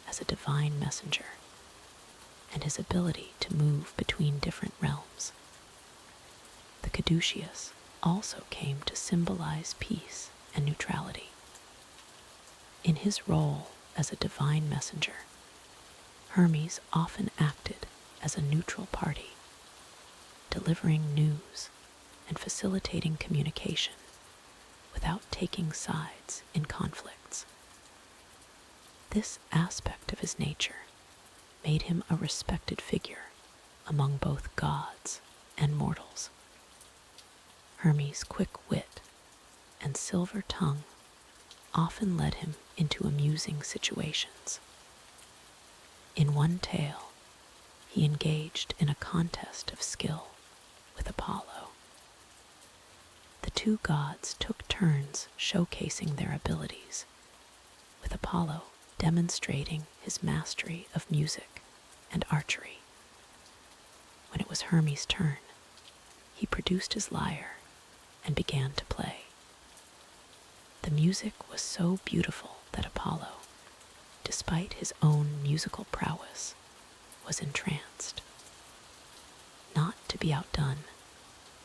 as a divine messenger and his ability to move between different realms. The caduceus also came to symbolize peace and neutrality. In his role as a divine messenger, Hermes often acted as a neutral party, delivering news and facilitating communication without taking sides in conflicts. This aspect of his nature made him a respected figure among both gods and mortals. Hermes' quick wit and silver tongue often led him into amusing situations. In one tale, he engaged in a contest of skill with Apollo. The two gods took turns showcasing their abilities, with Apollo demonstrating his mastery of music and archery. When it was Hermes' turn, he produced his lyre and began to play. The music was so beautiful that Apollo, despite his own musical prowess, was entranced. Not to be outdone,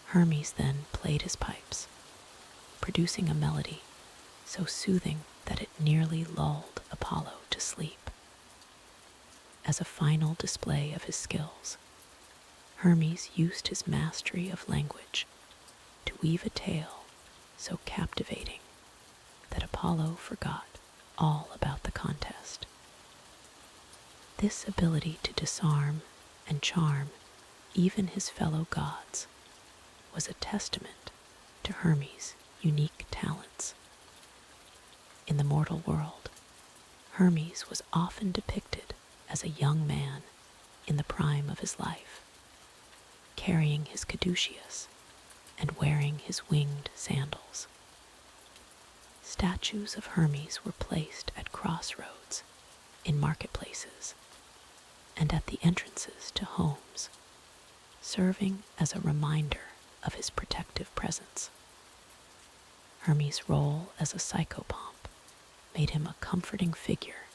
Hermes then played his pipes, producing a melody so soothing that it nearly lulled Apollo to sleep. As a final display of his skills, Hermes used his mastery of language to weave a tale so captivating that Apollo forgot all about the contest. This ability to disarm and charm even his fellow gods was a testament to Hermes' unique talents. In the mortal world, Hermes was often depicted as a young man in the prime of his life, carrying his caduceus and wearing his winged sandals. Statues of Hermes were placed at crossroads, in marketplaces, and at the entrances to homes, serving as a reminder of his protective presence. Hermes' role as a psychopomp made him a comforting figure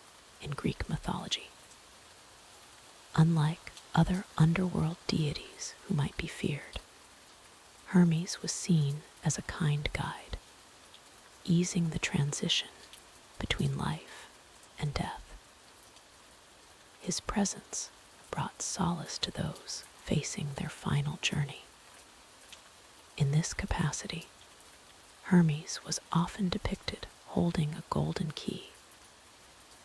in Greek mythology. Unlike other underworld deities who might be feared, Hermes was seen as a kind guide, easing the transition between life and death. His presence brought solace to those facing their final journey. In this capacity, Hermes was often depicted holding a golden key,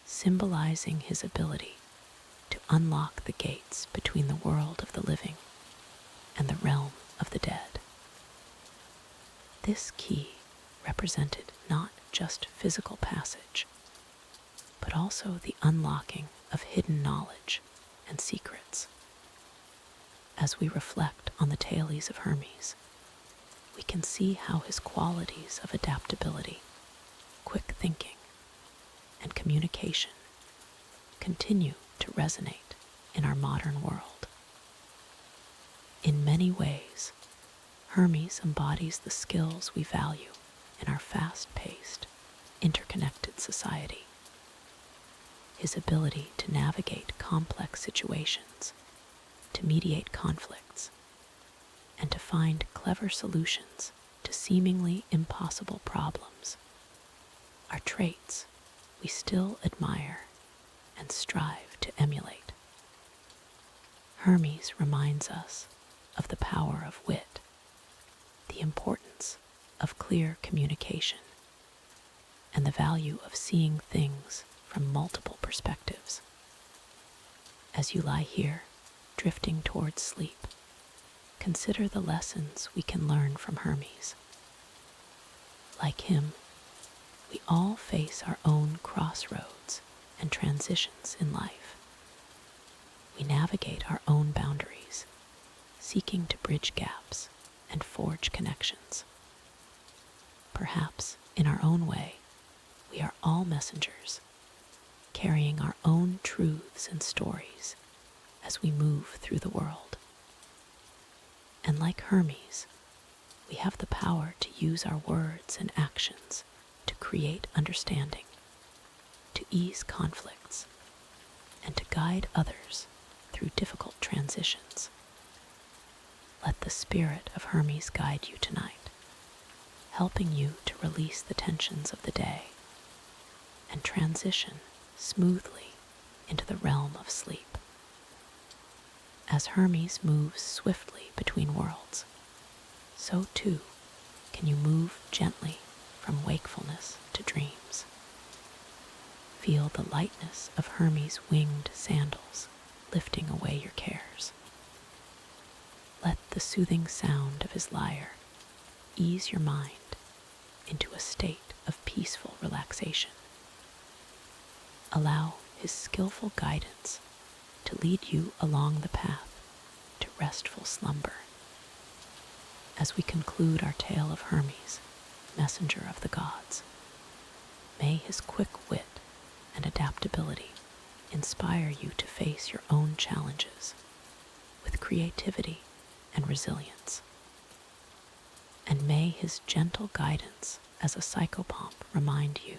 symbolizing his ability to unlock the gates between the world of the living and the realm of the dead. This key represented not just physical passage, but also the unlocking of hidden knowledge and secrets. As we reflect on the Tales of Hermes, we can see how his qualities of adaptability, quick thinking, and communication continue to resonate in our modern world. In many ways, Hermes embodies the skills we value in our fast-paced, interconnected society. His ability to navigate complex situations, to mediate conflicts, and to find clever solutions to seemingly impossible problems are traits we still admire and strive to emulate. Hermes reminds us of the power of wit, the importance of clear communication, and the value of seeing things from multiple perspectives. As you lie here, drifting towards sleep, consider the lessons we can learn from Hermes. Like him, we all face our own crossroads and transitions in life. We navigate our own boundaries, seeking to bridge gaps and forge connections. Perhaps, in our own way, we are all messengers, carrying our own truths and stories as we move through the world. And like Hermes, we have the power to use our words and actions to create understanding, to ease conflicts, and to guide others through difficult transitions. Let the spirit of Hermes guide you tonight, helping you to release the tensions of the day and transition smoothly into the realm of sleep. As Hermes moves swiftly between worlds, so too can you move gently from wakefulness to dreams. Feel the lightness of Hermes' winged sandals lifting away your cares. Let the soothing sound of his lyre ease your mind into a state of peaceful relaxation. Allow his skillful guidance to lead you along the path to restful slumber. As we conclude our tale of Hermes, messenger of the gods, may his quick wit and adaptability inspire you to face your own challenges with creativity and resilience. And may his gentle guidance as a psychopomp remind you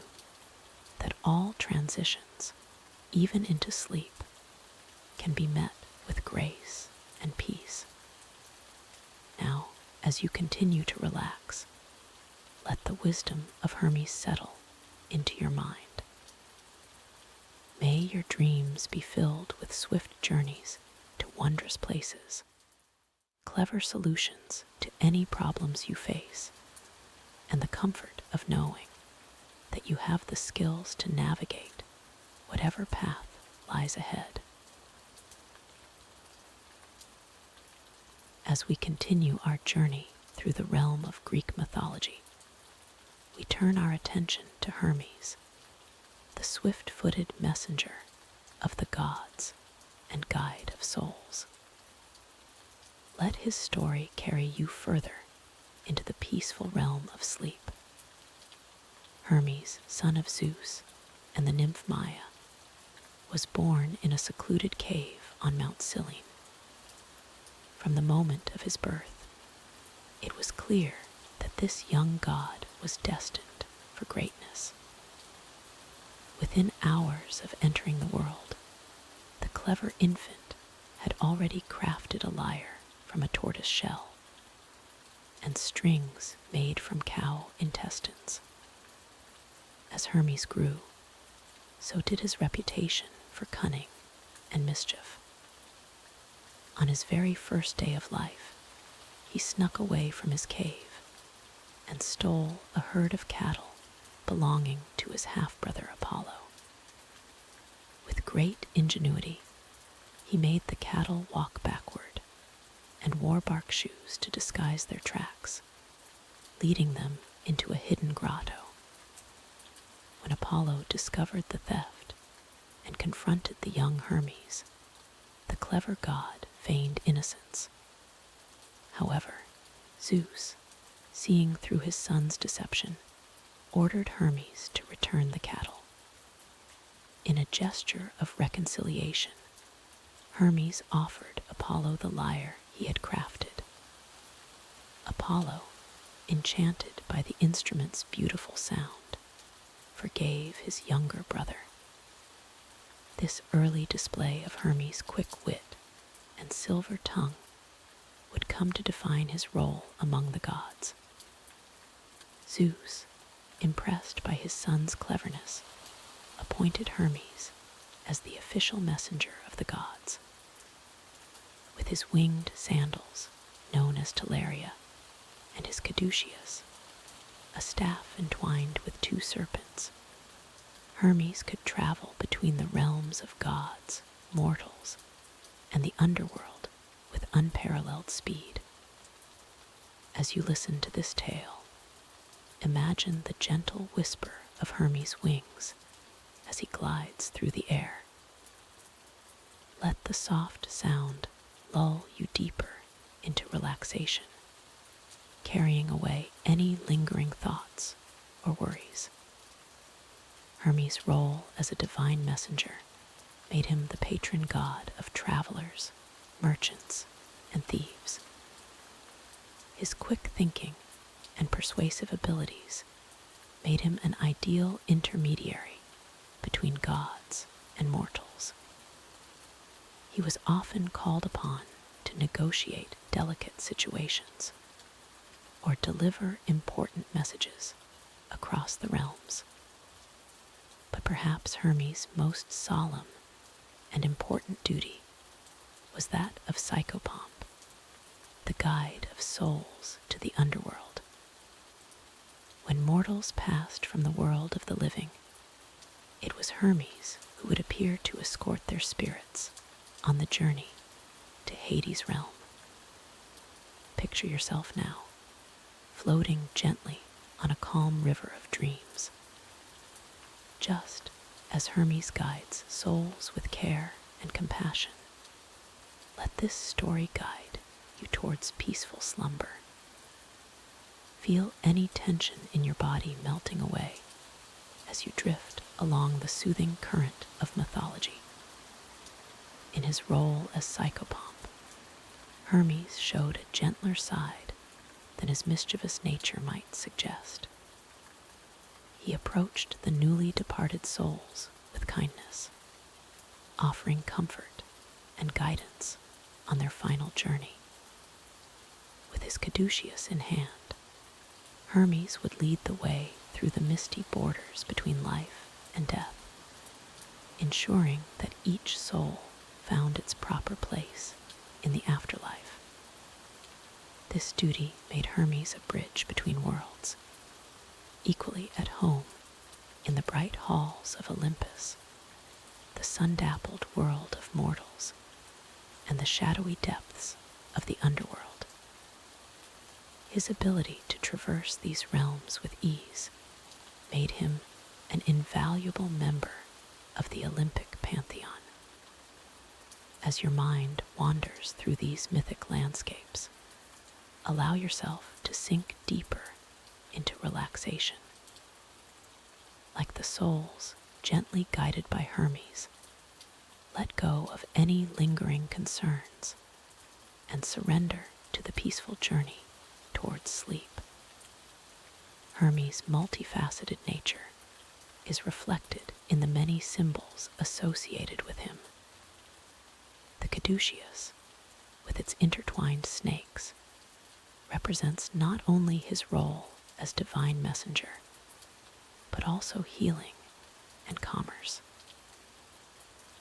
that all transitions, even into sleep, can be met with grace and peace. Now, as you continue to relax, let the wisdom of Hermes settle into your mind. May your dreams be filled with swift journeys to wondrous places, clever solutions to any problems you face, and the comfort of knowing that you have the skills to navigate whatever path lies ahead. As we continue our journey through the realm of Greek mythology, we turn our attention to Hermes, the swift-footed messenger of the gods and guide of souls. Let his story carry you further into the peaceful realm of sleep. Hermes, son of Zeus and the nymph Maia, was born in a secluded cave on Mount Cyllene. From the moment of his birth, It was clear that this young god was destined for greatness. Within hours of entering the world, the clever infant had already crafted a lyre from a tortoise shell and strings made from cow intestines. As Hermes grew, so did his reputation for cunning and mischief. On his very first day of life, he snuck away from his cave and stole a herd of cattle belonging to his half-brother Apollo. With great ingenuity, he made the cattle walk backward and wore bark shoes to disguise their tracks, leading them into a hidden grotto. When Apollo discovered the theft and confronted the young Hermes, the clever god feigned innocence. However, Zeus, seeing through his son's deception, ordered Hermes to return the cattle. In a gesture of reconciliation, Hermes offered Apollo the lyre he had crafted. Apollo, enchanted by the instrument's beautiful sound, forgave his younger brother. This early display of Hermes' quick wit and silver tongue would come to define his role among the gods. Zeus, impressed by his son's cleverness, appointed Hermes as the official messenger of the gods. With his winged sandals, known as Teleria, and his caduceus, a staff entwined with two serpents, Hermes could travel between the realms of gods, mortals, and the underworld with unparalleled speed. As you listen to this tale, imagine the gentle whisper of Hermes' wings as he glides through the air. Let the soft sound lull you deeper into relaxation, carrying away any lingering thoughts or worries. Hermes' role as a divine messenger made him the patron god of travelers, merchants, and thieves. His quick thinking and persuasive abilities made him an ideal intermediary between gods and mortals. He was often called upon to negotiate delicate situations or deliver important messages across the realms. But perhaps Hermes' most solemn and important duty was that of Psychopomp, the guide of souls to the underworld. When mortals passed from the world of the living, it was Hermes who would appear to escort their spirits on the journey to Hades' realm. Picture yourself now, floating gently on a calm river of dreams. Just as Hermes guides souls with care and compassion, let this story guide you towards peaceful slumber. Feel any tension in your body melting away as you drift along the soothing current of mythology. In his role as Psychopomp, Hermes showed a gentler side than his mischievous nature might suggest. He approached the newly departed souls with kindness, offering comfort and guidance on their final journey. With his caduceus in hand, Hermes would lead the way through the misty borders between life and death, ensuring that each soul found its proper place in the afterlife. This duty made Hermes a bridge between worlds, equally at home in the bright halls of Olympus, the sun-dappled world of mortals, and the shadowy depths of the underworld. His ability to traverse these realms with ease made him an invaluable member of the Olympic pantheon. As your mind wanders through these mythic landscapes, allow yourself to sink deeper into relaxation. Like the souls gently guided by Hermes, let go of any lingering concerns and surrender to the peaceful journey towards sleep. Hermes' multifaceted nature is reflected in the many symbols associated with him. The caduceus, with its intertwined snakes, represents not only his role as divine messenger, but also healing and commerce.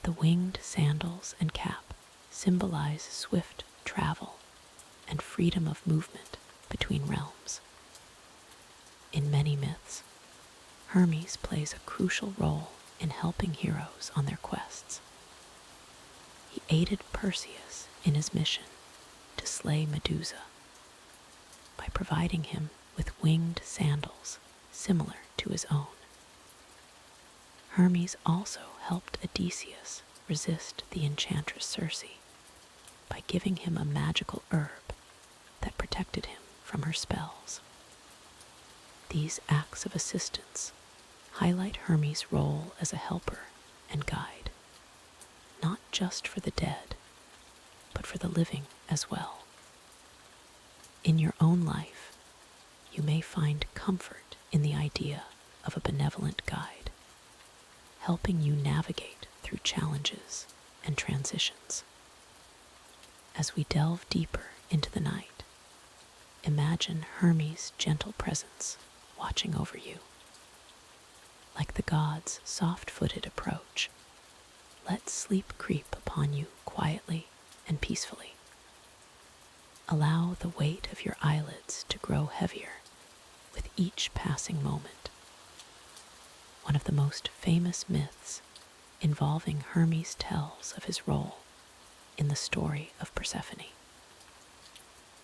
The winged sandals and cap symbolize swift travel and freedom of movement between realms. In many myths, Hermes plays a crucial role in helping heroes on their quests. He aided Perseus in his mission to slay Medusa by providing him with winged sandals similar to his own. Hermes also helped Odysseus resist the enchantress Circe by giving him a magical herb that protected him from her spells. These acts of assistance highlight Hermes' role as a helper and guide, not just for the dead, but for the living as well. In your own life, you may find comfort in the idea of a benevolent guide, helping you navigate through challenges and transitions. As we delve deeper into the night, imagine Hermes' gentle presence watching over you. Like the god's soft-footed approach, let sleep creep upon you quietly and peacefully. Allow the weight of your eyelids to grow heavier with each passing moment. One of the most famous myths involving Hermes tells of his role in the story of Persephone.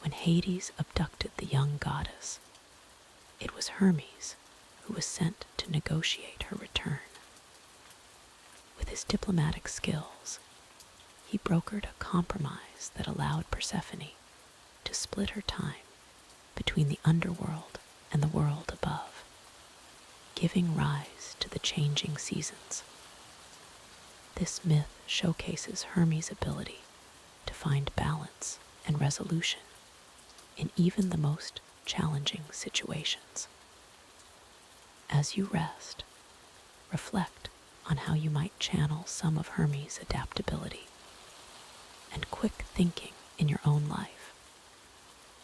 When Hades abducted the young goddess, it was Hermes who was sent to negotiate her return. With his diplomatic skills, he brokered a compromise that allowed Persephone to split her time between the underworld and the world above, giving rise to the changing seasons. This myth showcases Hermes' ability to find balance and resolution in even the most challenging situations. As you rest, reflect on how you might channel some of Hermes' adaptability and quick thinking in your own life,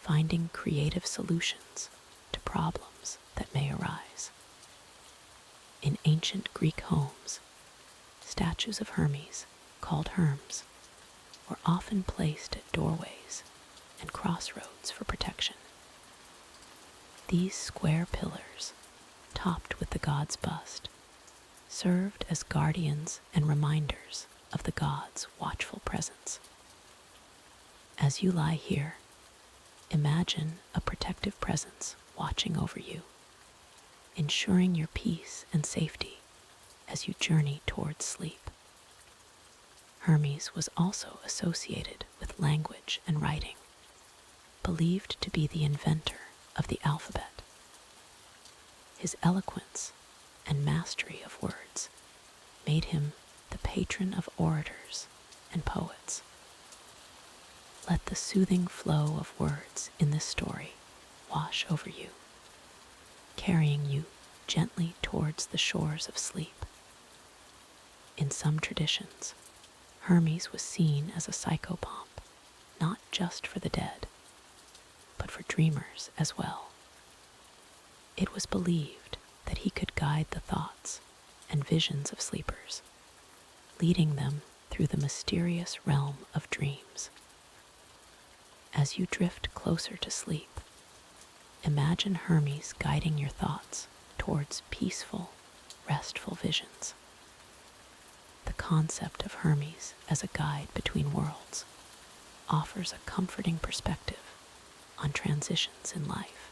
finding creative solutions to problems that may arise. In ancient Greek homes, statues of Hermes, called Herms, were often placed at doorways and crossroads for protection. These square pillars, topped with the god's bust, served as guardians and reminders of the god's watchful presence. As you lie here, imagine a protective presence watching over you, ensuring your peace and safety as you journey towards sleep. Hermes was also associated with language and writing, believed to be the inventor of the alphabet. His eloquence and mastery of words made him the patron of orators and poets. Let the soothing flow of words in this story wash over you, carrying you gently towards the shores of sleep. In some traditions, Hermes was seen as a psychopomp, not just for the dead, but for dreamers as well. It was believed that he could guide the thoughts and visions of sleepers, leading them through the mysterious realm of dreams. As you drift closer to sleep, imagine Hermes guiding your thoughts towards peaceful, restful visions. The concept of Hermes as a guide between worlds offers a comforting perspective on transitions in life.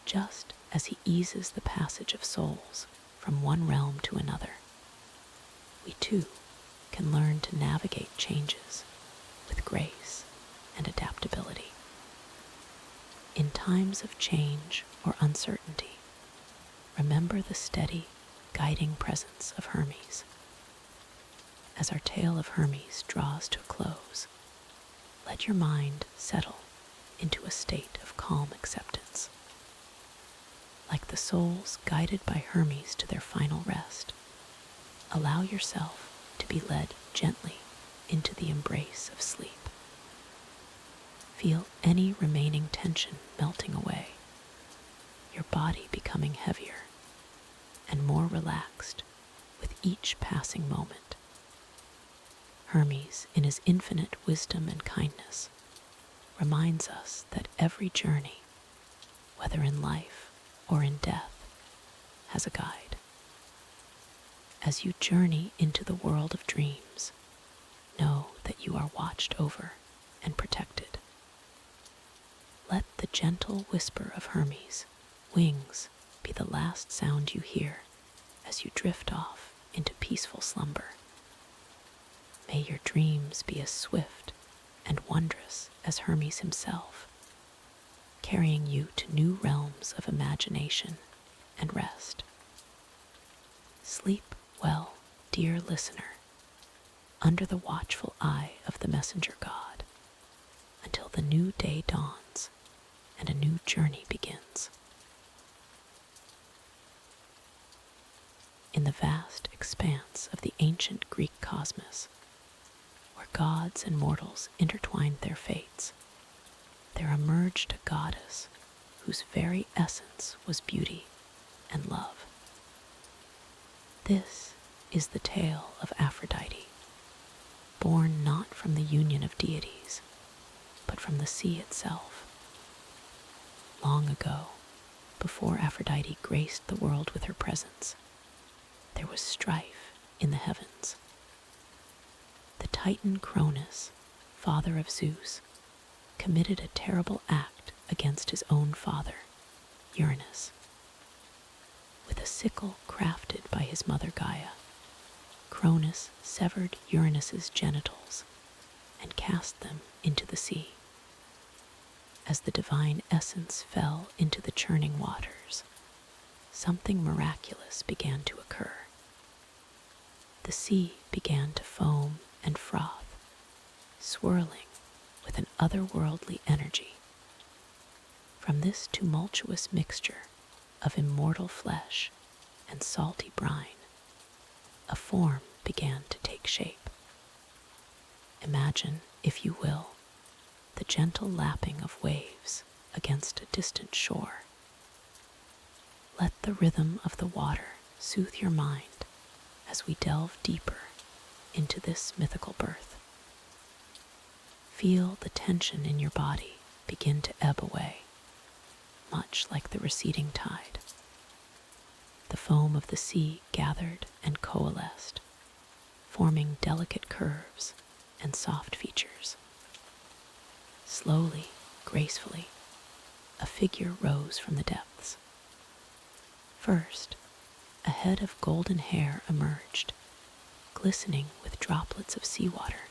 Just as he eases the passage of souls from one realm to another, we too can learn to navigate changes with grace and adaptability. In times of change or uncertainty, remember the steady, guiding presence of Hermes. As our tale of Hermes draws to a close, let your mind settle into a state of calm acceptance. Like the souls guided by Hermes to their final rest, allow yourself to be led gently into the embrace of sleep. Feel any remaining tension melting away, your body becoming heavier and more relaxed with each passing moment. Hermes, in his infinite wisdom and kindness, reminds us that every journey, whether in life or in death, has a guide. As you journey into the world of dreams, know that you are watched over and protected. Let the gentle whisper of Hermes' wings be the last sound you hear as you drift off into peaceful slumber. May your dreams be as swift and wondrous as Hermes himself, carrying you to new realms of imagination and rest. Sleep well, dear listener, under the watchful eye of the messenger god, until the new day dawns and a new journey begins. In the vast expanse of the ancient Greek cosmos, where gods and mortals intertwined their fates, there emerged a goddess whose very essence was beauty and love. This is the tale of Aphrodite, born not from the union of deities, but from the sea itself. Long ago, before Aphrodite graced the world with her presence, there was strife in the heavens. The Titan Cronus, father of Zeus, committed a terrible act against his own father, Uranus. With a sickle crafted by his mother Gaia, Cronus severed Uranus's genitals and cast them into the sea. As the divine essence fell into the churning waters, something miraculous began to occur. The sea began to foam and froth, swirling with an otherworldly energy. From this tumultuous mixture of immortal flesh and salty brine, a form began to take shape. Imagine, if you will, the gentle lapping of waves against a distant shore. Let the rhythm of the water soothe your mind as we delve deeper into this mythical birth. Feel the tension in your body begin to ebb away, much like the receding tide. The foam of the sea gathered and coalesced, forming delicate curves and soft features. Slowly, gracefully, a figure rose from the depths. First, a head of golden hair emerged, glistening with droplets of seawater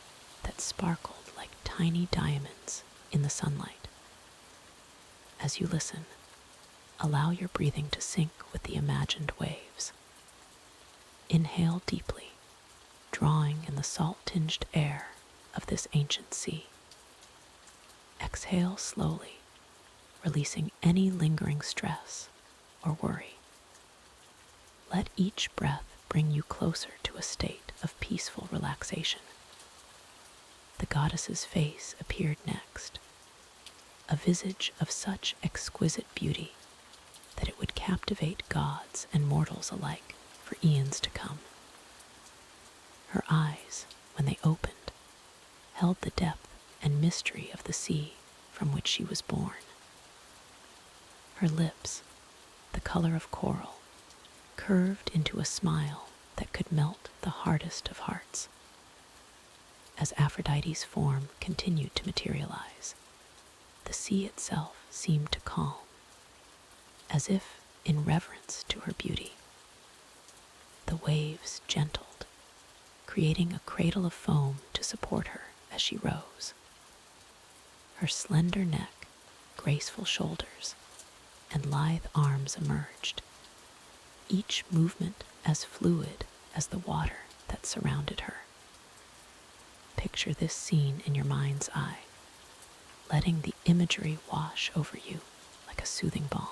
that sparkled like tiny diamonds in the sunlight. As you listen, allow your breathing to sync with the imagined waves. Inhale deeply, drawing in the salt-tinged air of this ancient sea. Exhale slowly, releasing any lingering stress or worry. Let each breath bring you closer to a state of peaceful relaxation. The goddess's face appeared next, a visage of such exquisite beauty that it would captivate gods and mortals alike for eons to come. Her eyes, when they opened, held the depth and mystery of the sea from which she was born. Her lips, the color of coral, curved into a smile that could melt the hardest of hearts. As Aphrodite's form continued to materialize, the sea itself seemed to calm, as if in reverence to her beauty. The waves gentled, creating a cradle of foam to support her as she rose. Her slender neck, graceful shoulders, and lithe arms emerged, each movement as fluid as the water that surrounded her. Picture this scene in your mind's eye, letting the imagery wash over you like a soothing balm.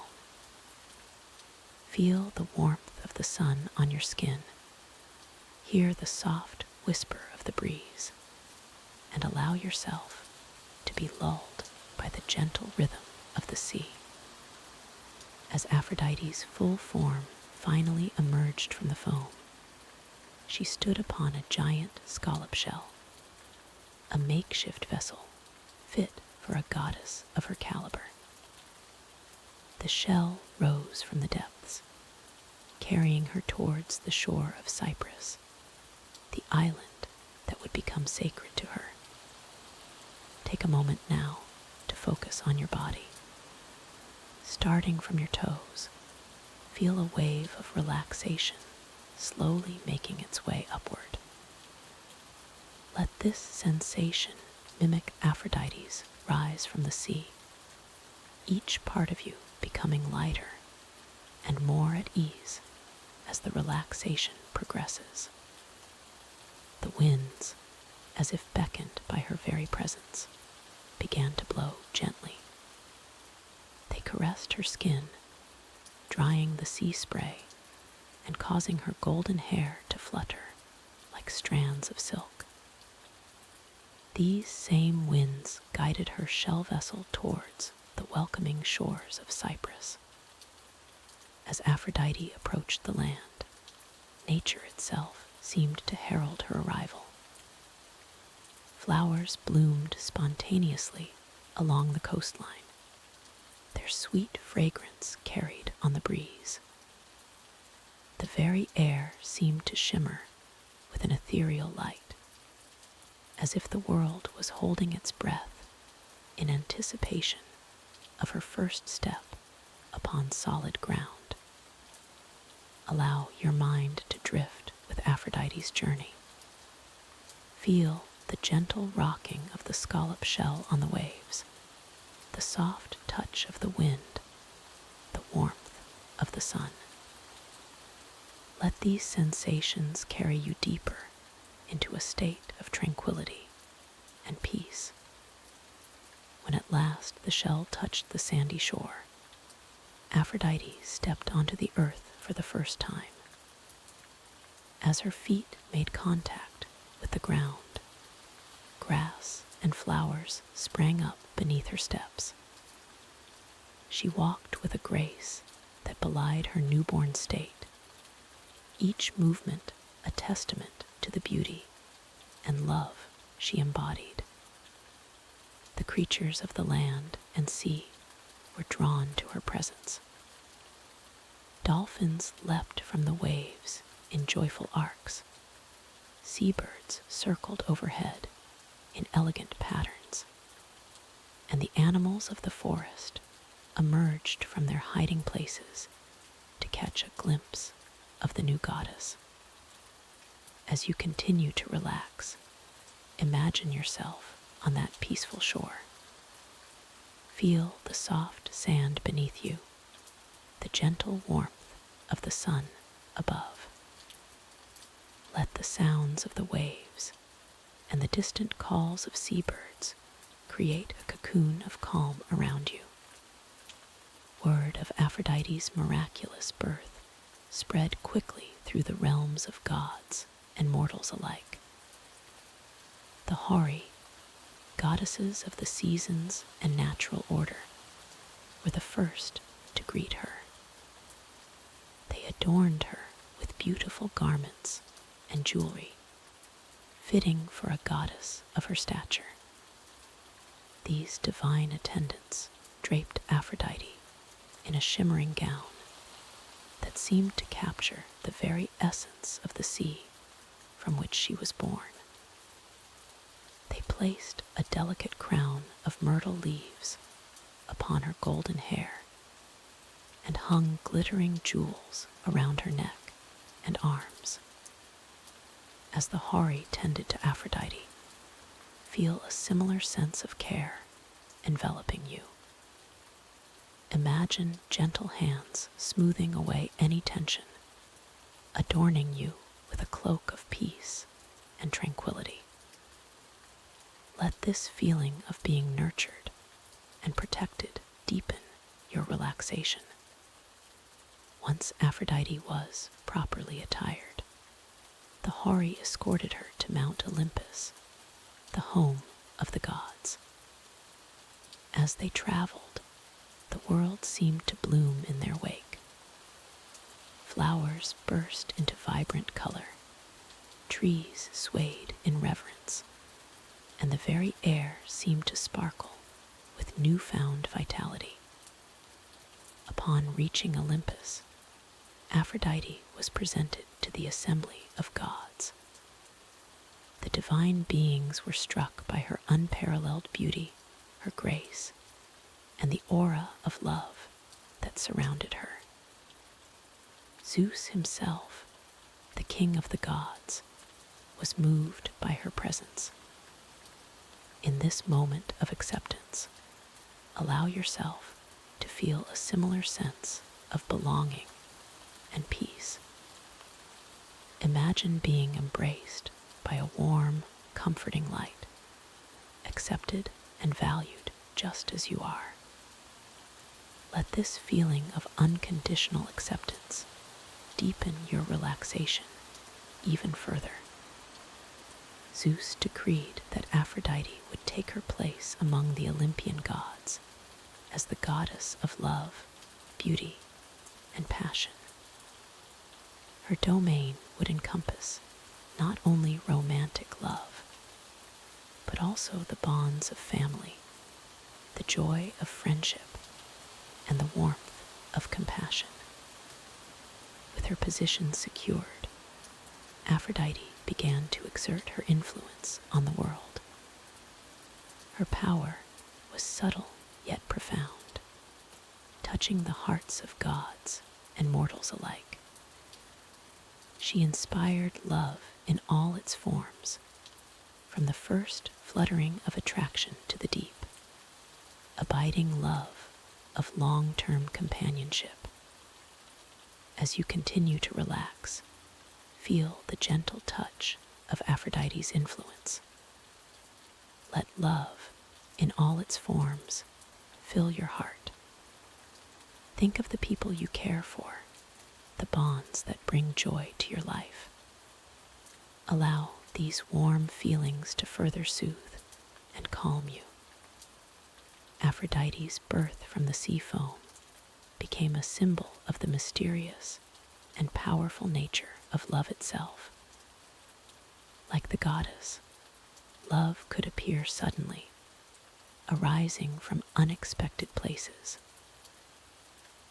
Feel the warmth of the sun on your skin. Hear the soft whisper of the breeze, and allow yourself to be lulled by the gentle rhythm of the sea. As Aphrodite's full form finally emerged from the foam, she stood upon a giant scallop shell, a makeshift vessel fit for a goddess of her caliber. The shell rose from the depths, carrying her towards the shore of Cyprus, the island that would become sacred to her. Take a moment now to focus on your body. Starting from your toes, feel a wave of relaxation slowly making its way upward. Let this sensation mimic Aphrodite's rise from the sea, each part of you becoming lighter and more at ease as the relaxation progresses. The winds, as if beckoned by her very presence, began to blow gently. They caressed her skin, drying the sea spray and causing her golden hair to flutter like strands of silk. These same winds guided her shell vessel towards the welcoming shores of Cyprus. As Aphrodite approached the land, nature itself seemed to herald her arrival. Flowers bloomed spontaneously along the coastline, their sweet fragrance carried on the breeze. The very air seemed to shimmer with an ethereal light, as if the world was holding its breath in anticipation of her first step upon solid ground. Allow your mind to drift with Aphrodite's journey. Feel the gentle rocking of the scallop shell on the waves, the soft touch of the wind, the warmth of the sun. Let these sensations carry you deeper into a state of tranquility and peace. When at last the shell touched the sandy shore, Aphrodite stepped onto the earth for the first time. As her feet made contact with the ground, grass and flowers sprang up beneath her steps. She walked with a grace that belied her newborn state, each movement a testament to the beauty and love she embodied. The creatures of the land and sea were drawn to her presence. Dolphins leapt from the waves in joyful arcs. Seabirds circled overhead in elegant patterns, and the animals of the forest emerged from their hiding places to catch a glimpse of the new goddess. As you continue to relax, imagine yourself on that peaceful shore. Feel the soft sand beneath you, the gentle warmth of the sun above. Let the sounds of the waves and the distant calls of seabirds create a cocoon of calm around you. Word of Aphrodite's miraculous birth spread quickly through the realms of gods and mortals alike. The Houri, goddesses of the seasons and natural order, were the first to greet her. They adorned her with beautiful garments and jewelry, fitting for a goddess of her stature. These divine attendants draped Aphrodite in a shimmering gown that seemed to capture the very essence of the sea from which she was born. They placed a delicate crown of myrtle leaves upon her golden hair and hung glittering jewels around her neck and arms. As the Houri tended to Aphrodite, feel a similar sense of care enveloping you. Imagine gentle hands smoothing away any tension, adorning you with a cloak of peace and tranquility. Let this feeling of being nurtured and protected deepen your relaxation. Once Aphrodite was properly attired, the Houri escorted her to Mount Olympus, the home of the gods. As they traveled, the world seemed to bloom in their wake. Flowers burst into vibrant color, trees swayed in reverence, and the very air seemed to sparkle with newfound vitality. Upon reaching Olympus, Aphrodite was presented to the assembly of gods. The divine beings were struck by her unparalleled beauty, her grace, and the aura of love that surrounded her. Zeus himself, the king of the gods, was moved by her presence. In this moment of acceptance, allow yourself to feel a similar sense of belonging and peace. Imagine being embraced by a warm, comforting light, accepted and valued just as you are. Let this feeling of unconditional acceptance deepen your relaxation even further. Zeus decreed that Aphrodite would take her place among the Olympian gods as the goddess of love, beauty, and passion. Her domain would encompass not only romantic love, but also the bonds of family, the joy of friendship, and the warmth of compassion. With her position secured, Aphrodite began to exert her influence on the world. Her power was subtle yet profound, touching the hearts of gods and mortals alike. She inspired love in all its forms, from the first fluttering of attraction to the deep, abiding love of long-term companionship. As you continue to relax, feel the gentle touch of Aphrodite's influence. Let love, in all its forms, fill your heart. Think of the people you care for, the bonds that bring joy to your life. Allow these warm feelings to further soothe and calm you. Aphrodite's birth from the sea foam became a symbol of the mysterious and powerful nature of love itself. Like the goddess, love could appear suddenly, arising from unexpected places.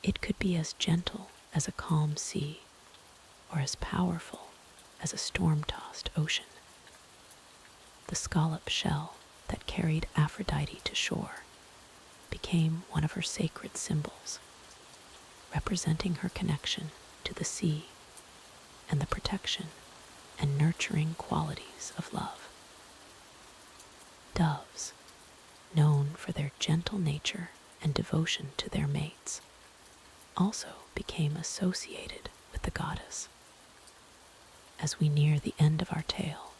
It could be as gentle as a calm sea, or as powerful as a storm-tossed ocean. The scallop shell that carried Aphrodite to shore became one of her sacred symbols, representing her connection to the sea and the protection and nurturing qualities of love. Doves, known for their gentle nature and devotion to their mates, also became associated with the goddess. As we near the end of our tale,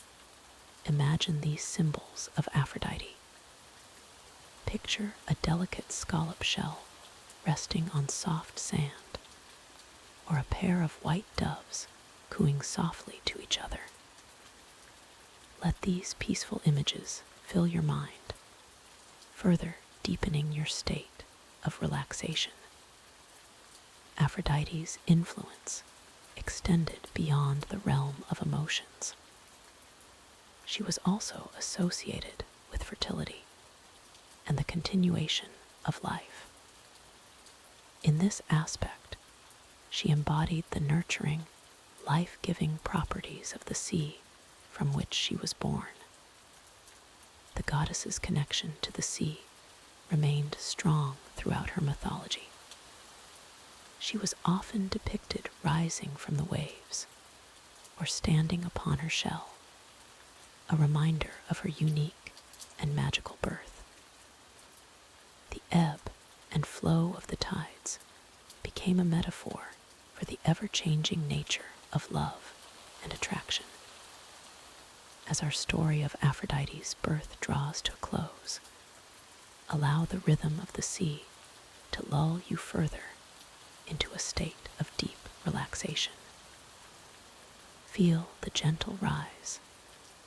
imagine these symbols of Aphrodite. Picture a delicate scallop shell resting on soft sand, or a pair of white doves cooing softly to each other. Let these peaceful images fill your mind, further deepening your state of relaxation. Aphrodite's influence extended beyond the realm of emotions. She was also associated with fertility and the continuation of life. In this aspect, she embodied the nurturing, life-giving properties of the sea from which she was born. The goddess's connection to the sea remained strong throughout her mythology. She was often depicted rising from the waves or standing upon her shell, a reminder of her unique and magical birth. The ebb and flow of the tides became a metaphor for the ever-changing nature of love and attraction. As our story of Aphrodite's birth draws to a close, allow the rhythm of the sea to lull you further into a state of deep relaxation. Feel the gentle rise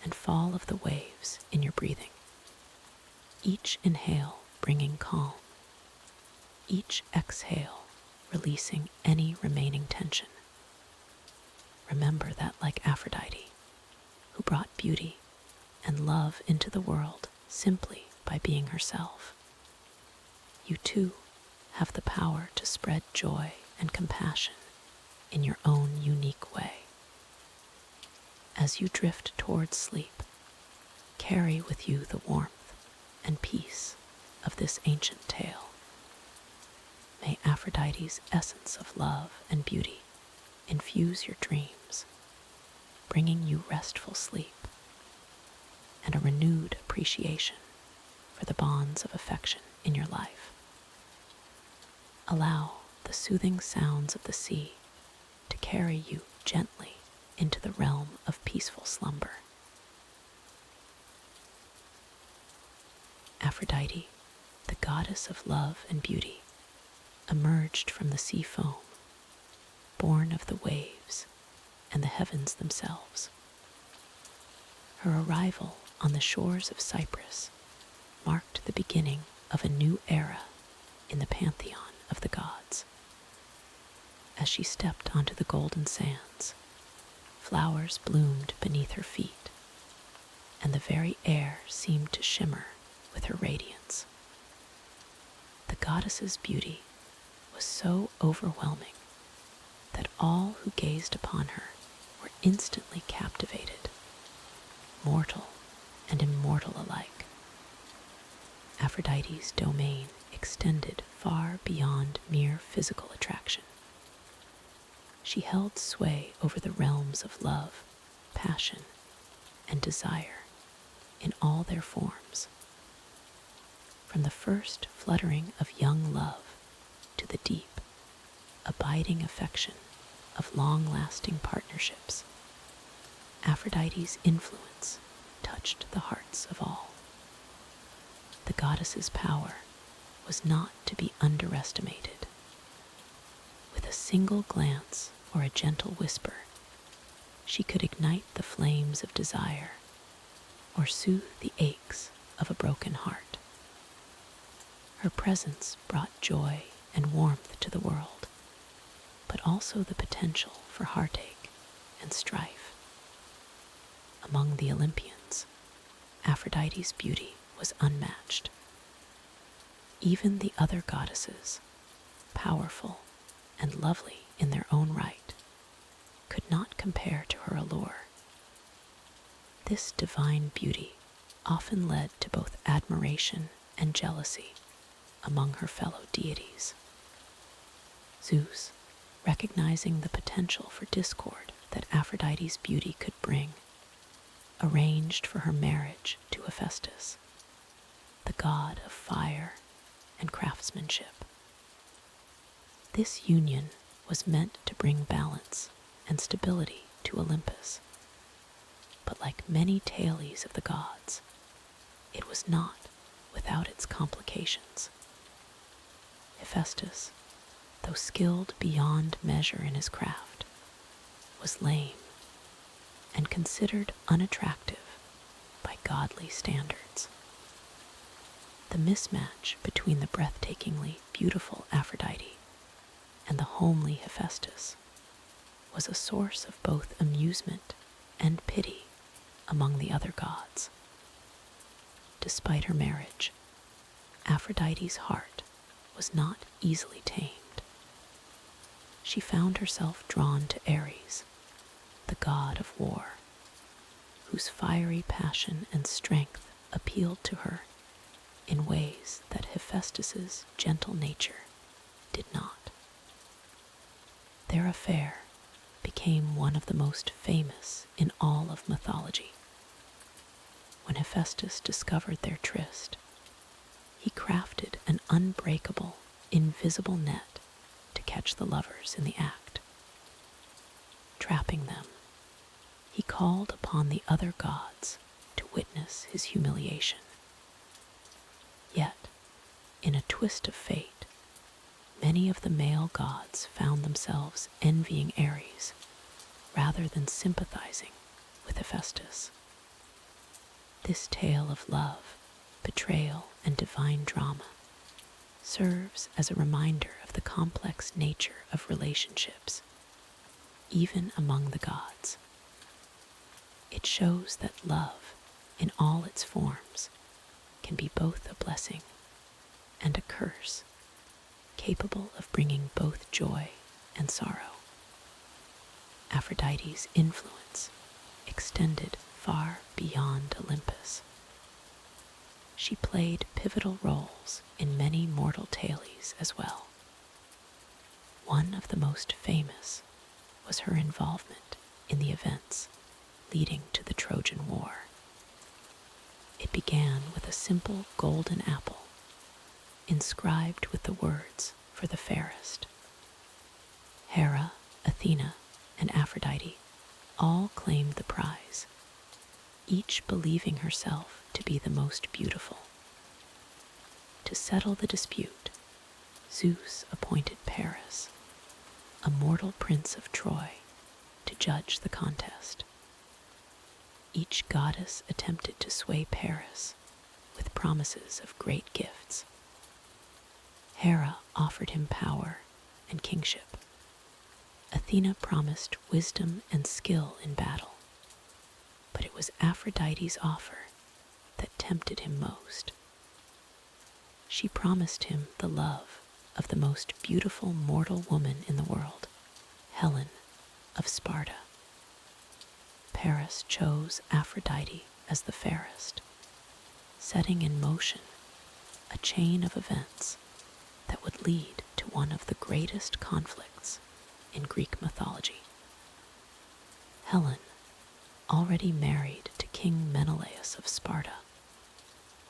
and fall of the waves in your breathing, each inhale bringing calm, each exhale releasing any remaining tension. Remember that like Aphrodite, who brought beauty and love into the world simply by being herself, you too have the power to spread joy and compassion in your own unique way. As you drift towards sleep, carry with you the warmth and peace of this ancient tale. May Aphrodite's essence of love and beauty infuse your dreams, bringing you restful sleep and a renewed appreciation for the bonds of affection in your life. Allow the soothing sounds of the sea to carry you gently into the realm of peaceful slumber. Aphrodite, the goddess of love and beauty, emerged from the sea foam, born of the waves and the heavens themselves. Her arrival on the shores of Cyprus marked the beginning of a new era in the pantheon of the gods. As she stepped onto the golden sands, flowers bloomed beneath her feet, and the very air seemed to shimmer with her radiance. The goddess's beauty was so overwhelming that all who gazed upon her were instantly captivated, mortal and immortal alike. Aphrodite's domain extended far beyond mere physical attraction. She held sway over the realms of love, passion, and desire in all their forms. From the first fluttering of young love to the deep, abiding affection of long-lasting partnerships, Aphrodite's influence touched the hearts of all. The goddess's power was not to be underestimated. With a single glance or a gentle whisper, she could ignite the flames of desire or soothe the aches of a broken heart. Her presence brought joy and warmth to the world, but also the potential for heartache and strife. Among the Olympians, Aphrodite's beauty was unmatched. Even the other goddesses, powerful and lovely in their own right, could not compare to her allure. This divine beauty often led to both admiration and jealousy among her fellow deities. Zeus, recognizing the potential for discord that Aphrodite's beauty could bring, arranged for her marriage to Hephaestus, the god of fire and craftsmanship. This union was meant to bring balance and stability to Olympus, but like many tales of the gods, it was not without its complications. Hephaestus, though skilled beyond measure in his craft, was lame and considered unattractive by godly standards. The mismatch between the breathtakingly beautiful Aphrodite and the homely Hephaestus was a source of both amusement and pity among the other gods. Despite her marriage, Aphrodite's heart was not easily tamed. She found herself drawn to Ares, the god of war, whose fiery passion and strength appealed to her in ways that Hephaestus's gentle nature did not. Their affair became one of the most famous in all of mythology. When Hephaestus discovered their tryst, he crafted an unbreakable, invisible net to catch the lovers in the act. Trapping them, he called upon the other gods to witness his humiliation. Yet, In a twist of fate, many of the male gods found themselves envying Ares rather than sympathizing with Hephaestus. This tale of love, betrayal, and divine drama serves as a reminder of the complex nature of relationships, even among the gods. It shows that love, in all its forms, can be both a blessing and a curse, capable of bringing both joy and sorrow. Aphrodite's influence extended far beyond Olympus. She played pivotal roles in many mortal tales as well. One of the most famous was her involvement in the events leading to the Trojan War. It began with a simple golden apple inscribed with the words for the fairest. Hera, Athena, and Aphrodite all claimed the prize, each believing herself to be the most beautiful. To settle the dispute, Zeus appointed Paris, a mortal prince of Troy, to judge the contest. Each goddess attempted to sway Paris with promises of great gifts. Hera offered him power and kingship. Athena promised wisdom and skill in battle, but it was Aphrodite's offer that tempted him most. She promised him the love of the most beautiful mortal woman in the world, Helen of Sparta. Paris chose Aphrodite as the fairest, setting in motion a chain of events that would lead to one of the greatest conflicts in Greek mythology. Helen, already married to King Menelaus of Sparta,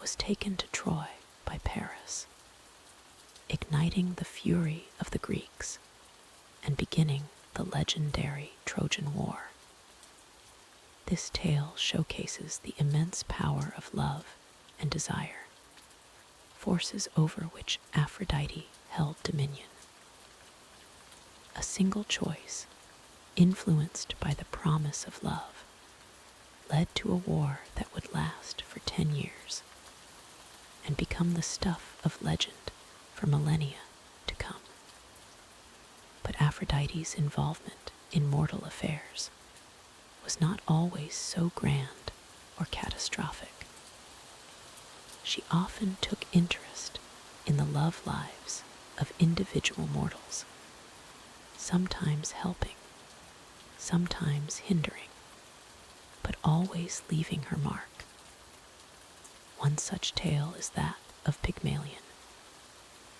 was taken to Troy by Paris, igniting the fury of the Greeks and beginning the legendary Trojan War. This tale showcases the immense power of love and desire, forces over which Aphrodite held dominion. A single choice, influenced by the promise of love, led to a war that would last for 10 years and become the stuff of legend for millennia to come. But Aphrodite's involvement in mortal affairs was not always so grand or catastrophic. She often took interest in the love lives of individual mortals, sometimes helping, sometimes hindering, but always leaving her mark. One such tale is that of Pygmalion,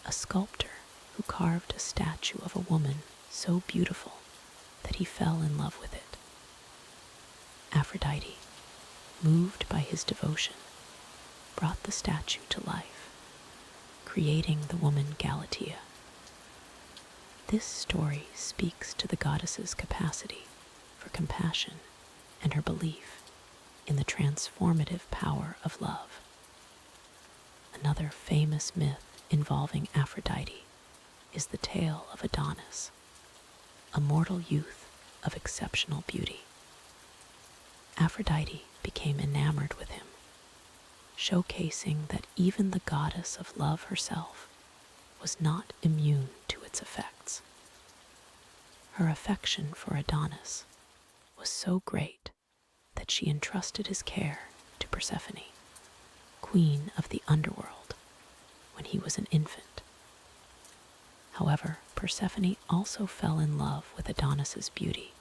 a sculptor who carved a statue of a woman so beautiful that he fell in love with it. Aphrodite, moved by his devotion, brought the statue to life, creating the woman Galatea. This story speaks to the goddess's capacity for compassion and her belief in the transformative power of love. Another famous myth involving Aphrodite is the tale of Adonis, a mortal youth of exceptional beauty. Aphrodite became enamored with him, showcasing that even the goddess of love herself was not immune to its effects. Her affection for Adonis was so great that she entrusted his care to Persephone, queen of the Underworld, when he was an infant. However, Persephone also fell in love with Adonis's beauty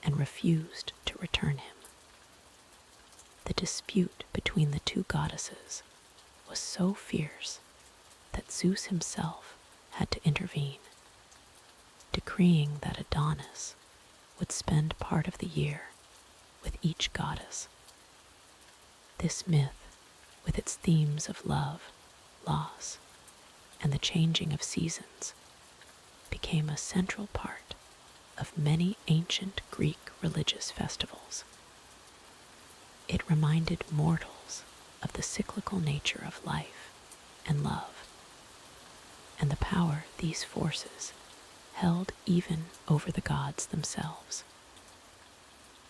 and refused to return him. The dispute between the two goddesses was so fierce that Zeus himself had to intervene, decreeing that Adonis would spend part of the year with each goddess. This myth, with its themes of love, loss, and the changing of seasons, became a central part of many ancient Greek religious festivals. It reminded mortals of the cyclical nature of life and love, and the power these forces held even over the gods themselves.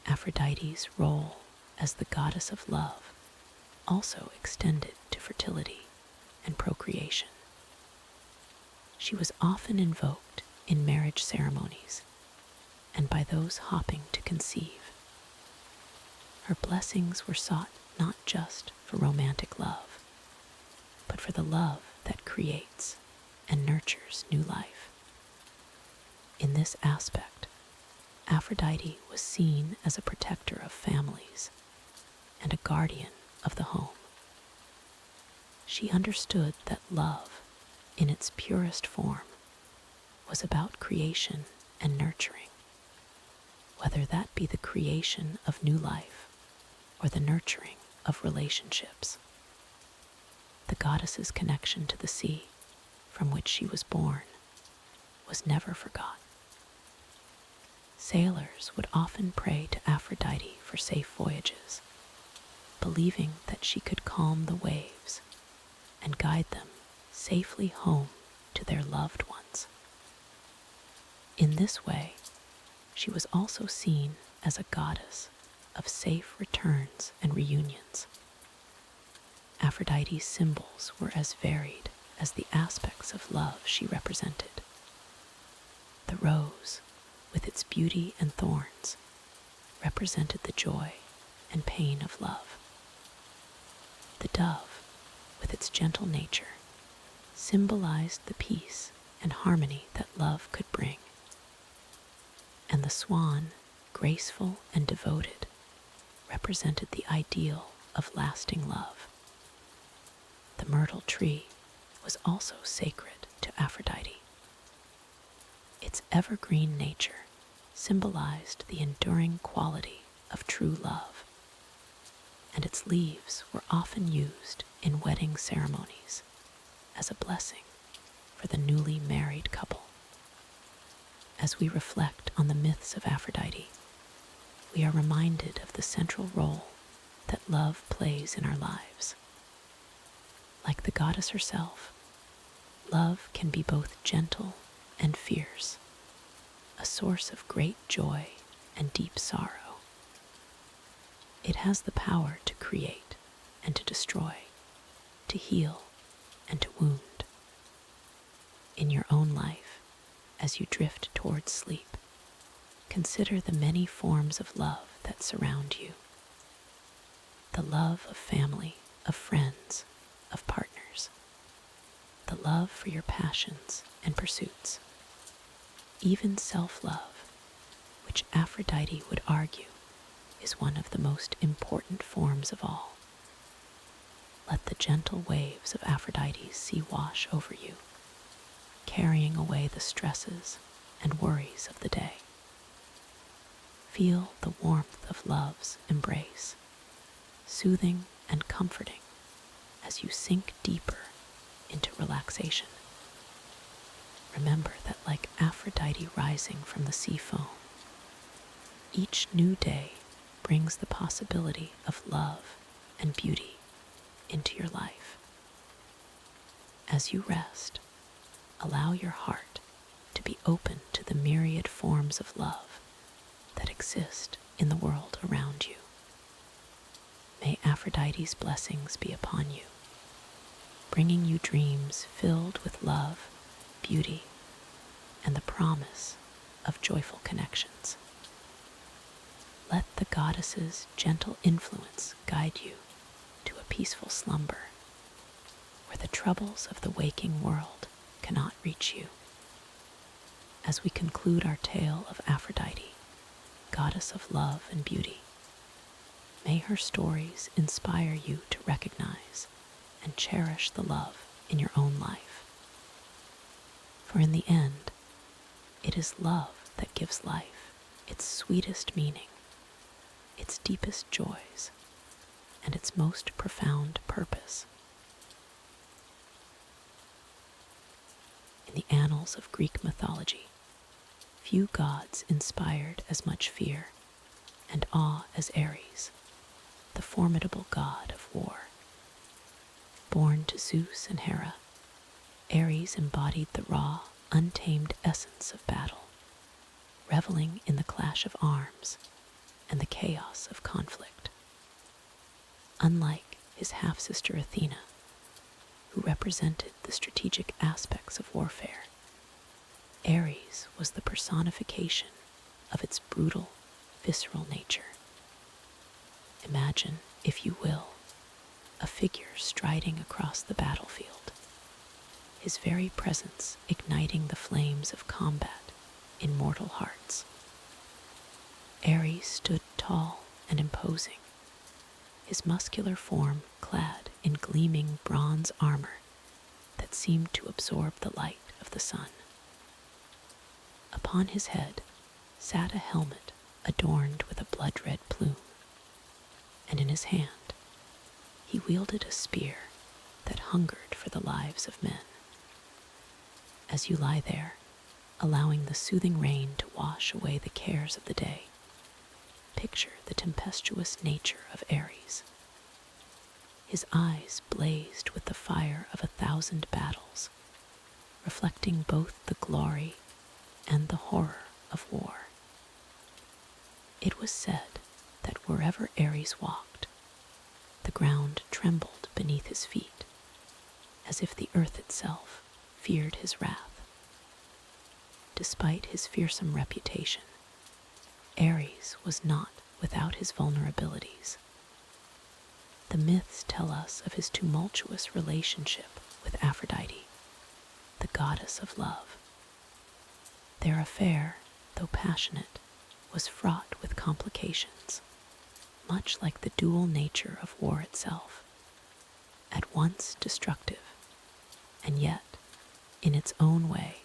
Aphrodite's role as the goddess of love also extended to fertility and procreation. She was often invoked in marriage ceremonies and by those hoping to conceive. Her blessings were sought not just for romantic love, but for the love that creates and nurtures new life. In this aspect, Aphrodite was seen as a protector of families and a guardian of the home. She understood that love, in its purest form, was about creation and nurturing, whether that be the creation of new life or the nurturing of relationships. The goddess's connection to the sea, from which she was born, was never forgotten. Sailors would often pray to Aphrodite for safe voyages, believing that she could calm the waves and guide them safely home to their loved ones. In this way, she was also seen as a goddess of safe returns and reunions. Aphrodite's symbols were as varied as the aspects of love she represented. The rose, with its beauty and thorns, represented the joy and pain of love. The dove, with its gentle nature, symbolized the peace and harmony that love could bring. And the swan, graceful and devoted, represented the ideal of lasting love. The myrtle tree was also sacred to Aphrodite. Its evergreen nature symbolized the enduring quality of true love, and its leaves were often used in wedding ceremonies as a blessing for the newly married couple. As we reflect on the myths of Aphrodite, we are reminded of the central role that love plays in our lives. Like the goddess herself, love can be both gentle and fierce, a source of great joy and deep sorrow. It has the power to create and to destroy, to heal and to wound. In your own life, as you drift towards sleep, consider the many forms of love that surround you. The love of family, of friends, of partners. The love for your passions and pursuits. Even self-love, which Aphrodite would argue is one of the most important forms of all. Let the gentle waves of Aphrodite's sea wash over you, carrying away the stresses and worries of the day. Feel the warmth of love's embrace, soothing and comforting as you sink deeper into relaxation. Remember that like Aphrodite rising from the sea foam, each new day brings the possibility of love and beauty into your life. As you rest, allow your heart to be open to the myriad forms of love that exist in the world around you. May Aphrodite's blessings be upon you, bringing you dreams filled with love, beauty, and the promise of joyful connections. Let the goddess's gentle influence guide you to a peaceful slumber, where the troubles of the waking world cannot reach you. As we conclude our tale of Aphrodite, goddess of love and beauty, may her stories inspire you to recognize and cherish the love in your own life. For in the end, it is love that gives life its sweetest meaning, its deepest joys, and its most profound purpose. In the annals of Greek mythology, few gods inspired as much fear and awe as Ares, the formidable god of war. Born to Zeus and Hera, Ares embodied the raw, untamed essence of battle, reveling in the clash of arms and the chaos of conflict. Unlike his half-sister Athena, who represented the strategic aspects of warfare, Ares was the personification of its brutal, visceral nature. Imagine, if you will, a figure striding across the battlefield, his very presence igniting the flames of combat in mortal hearts. Ares stood tall and imposing, his muscular form clad in gleaming bronze armor that seemed to absorb the light of the sun. Upon his head sat a helmet adorned with a blood-red plume, and in his hand he wielded a spear that hungered for the lives of men. As you lie there, allowing the soothing rain to wash away the cares of the day, picture the tempestuous nature of Ares. His eyes blazed with the fire of 1,000 battles, reflecting both the glory and the horror of war. It was said that wherever Ares walked, the ground trembled beneath his feet, as if the earth itself feared his wrath. Despite his fearsome reputation, Ares was not without his vulnerabilities. The myths tell us of his tumultuous relationship with Aphrodite, the goddess of love. Their affair, though passionate, was fraught with complications, much like the dual nature of war itself, at once destructive, and yet, in its own way,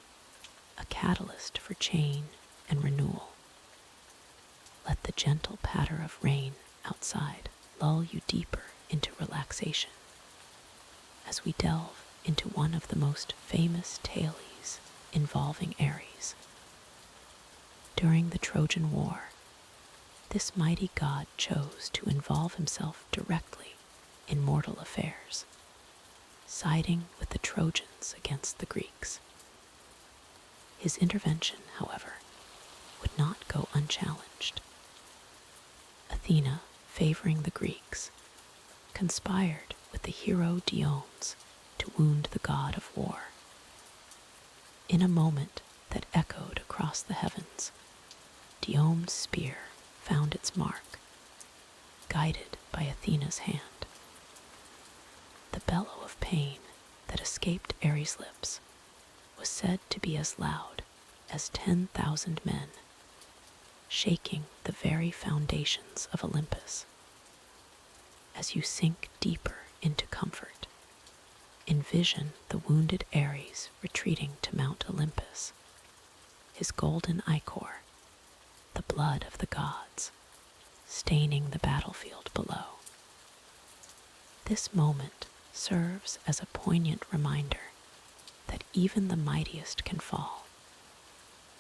a catalyst for change and renewal. Let the gentle patter of rain outside lull you deeper into relaxation, as we delve into one of the most famous tales involving Ares. During the Trojan War, this mighty god chose to involve himself directly in mortal affairs, siding with the Trojans against the Greeks. His intervention, however, would not go unchallenged. Athena, favoring the Greeks, conspired with the hero Diomedes to wound the god of war. In a moment that echoed across the heavens, Diomedes' spear found its mark, guided by Athena's hand. The bellow of pain that escaped Ares' lips was said to be as loud as 10,000 men, shaking the very foundations of Olympus. As you sink deeper into comfort, envision the wounded Ares retreating to Mount Olympus, his golden ichor, the blood of the gods, staining the battlefield below. This moment serves as a poignant reminder that even the mightiest can fall,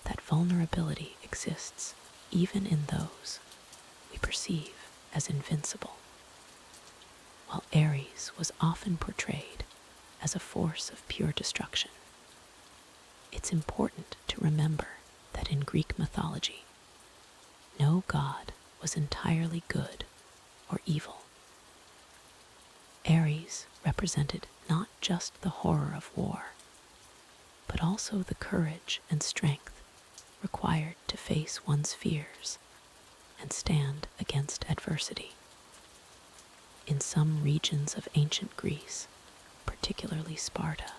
that vulnerability exists even in those we perceive as invincible. While Ares was often portrayed as a force of pure destruction, it's important to remember that in Greek mythology, no god was entirely good or evil. Ares represented not just the horror of war, but also the courage and strength required to face one's fears and stand against adversity. In some regions of ancient Greece, particularly Sparta,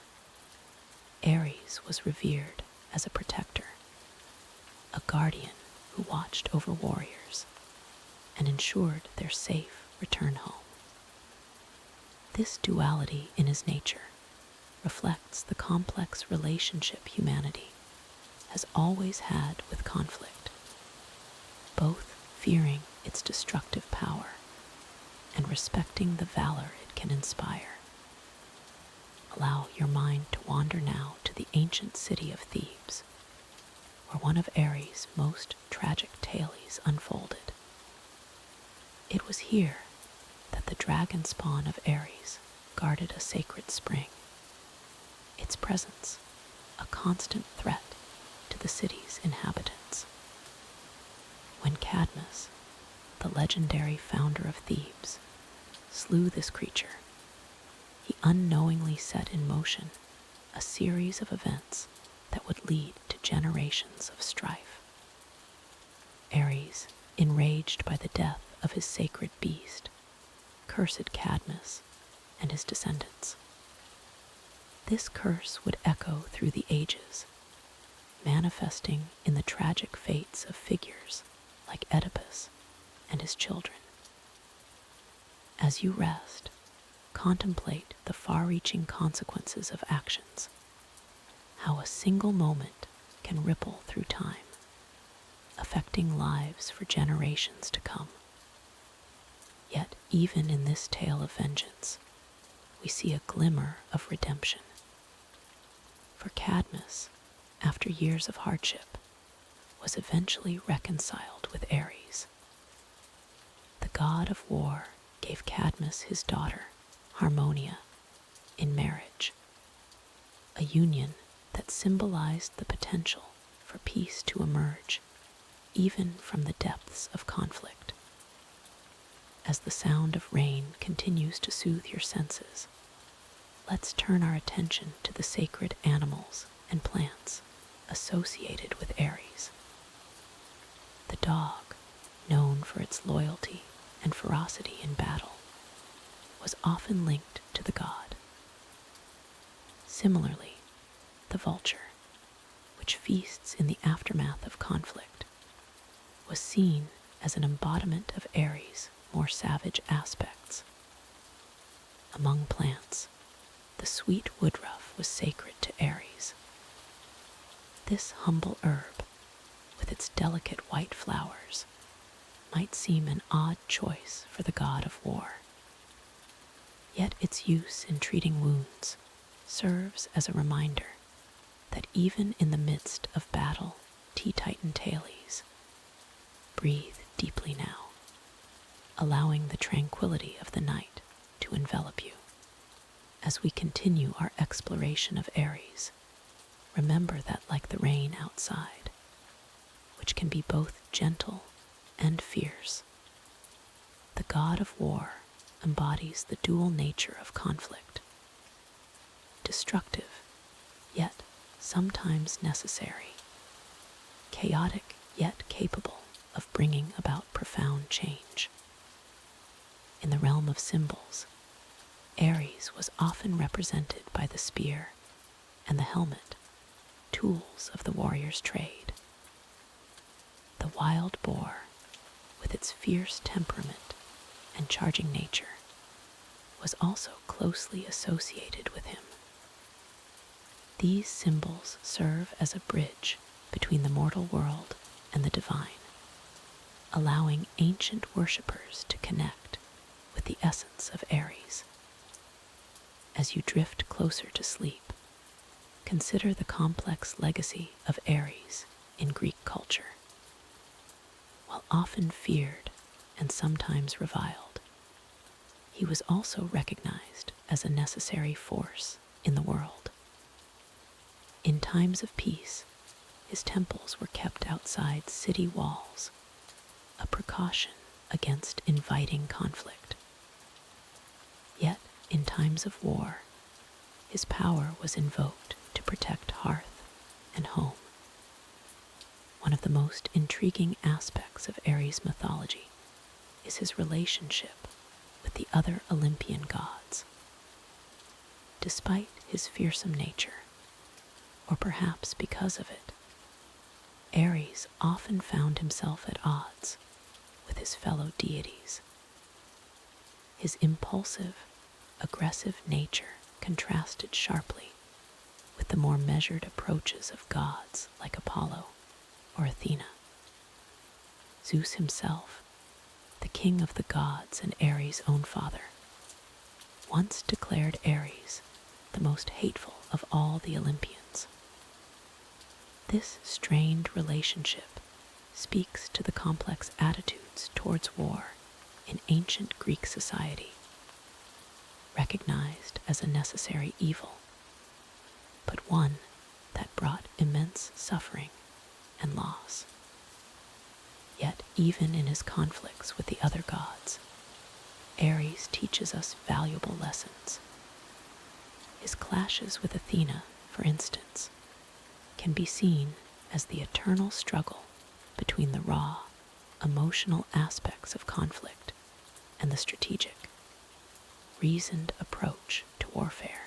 Ares was revered as a protector, a guardian who watched over warriors and ensured their safe return home. This duality in his nature reflects the complex relationship humanity has always had with conflict, both fearing its destructive power and respecting the valor it can inspire. Allow your mind to wander now to the ancient city of Thebes, where one of Ares' most tragic tales unfolded. It was here that the dragon spawn of Ares guarded a sacred spring, its presence a constant threat to the city's inhabitants. When Cadmus, the legendary founder of Thebes, slew this creature, he unknowingly set in motion a series of events that would lead to generations of strife. Ares, enraged by the death of his sacred beast, cursed Cadmus and his descendants. This curse would echo through the ages, manifesting in the tragic fates of figures like Oedipus and his children. As you rest, contemplate the far-reaching consequences of actions, how a single moment can ripple through time, affecting lives for generations to come. Yet even in this tale of vengeance, we see a glimmer of redemption. For Cadmus, after years of hardship, was eventually reconciled with Ares. The god of war gave Cadmus his daughter, Harmonia, in marriage, a union that symbolized the potential for peace to emerge, even from the depths of conflict. As the sound of rain continues to soothe your senses, let's turn our attention to the sacred animals and plants associated with Ares. The dog, known for its loyalty and ferocity in battle, was often linked to the god. Similarly, the vulture, which feasts in the aftermath of conflict, was seen as an embodiment of Ares' more savage aspects. Among plants, the sweet woodruff was sacred to Ares. This humble herb, with its delicate white flowers, might seem an odd choice for the god of war. Yet its use in treating wounds serves as a reminder that even in the midst of battle, Titan Thales, breathe deeply now, allowing the tranquility of the night to envelop you. As we continue our exploration of Ares, remember that like the rain outside, which can be both gentle and fierce, the god of war embodies the dual nature of conflict, destructive, yet sometimes necessary, chaotic yet capable of bringing about profound change. In the realm of symbols, Ares was often represented by the spear and the helmet, tools of the warrior's trade. The wild boar, with its fierce temperament and charging nature, was also closely associated with him. These symbols serve as a bridge between the mortal world and the divine, allowing ancient worshippers to connect with the essence of Ares. As you drift closer to sleep, consider the complex legacy of Ares in Greek culture. While often feared and sometimes reviled, he was also recognized as a necessary force in the world. In times of peace, his temples were kept outside city walls, a precaution against inviting conflict. Yet, in times of war, his power was invoked to protect hearth and home. One of the most intriguing aspects of Ares' mythology is his relationship with the other Olympian gods. Despite his fearsome nature, or perhaps because of it, Ares often found himself at odds with his fellow deities. His impulsive, aggressive nature contrasted sharply with the more measured approaches of gods like Apollo or Athena. Zeus himself, the king of the gods and Ares' own father, once declared Ares the most hateful of all the Olympians. This strained relationship speaks to the complex attitudes towards war in ancient Greek society. Recognized as a necessary evil, but one that brought immense suffering and loss. Yet even in his conflicts with the other gods, Ares teaches us valuable lessons. His clashes with Athena, for instance, can be seen as the eternal struggle between the raw, emotional aspects of conflict and the strategic, reasoned approach to warfare.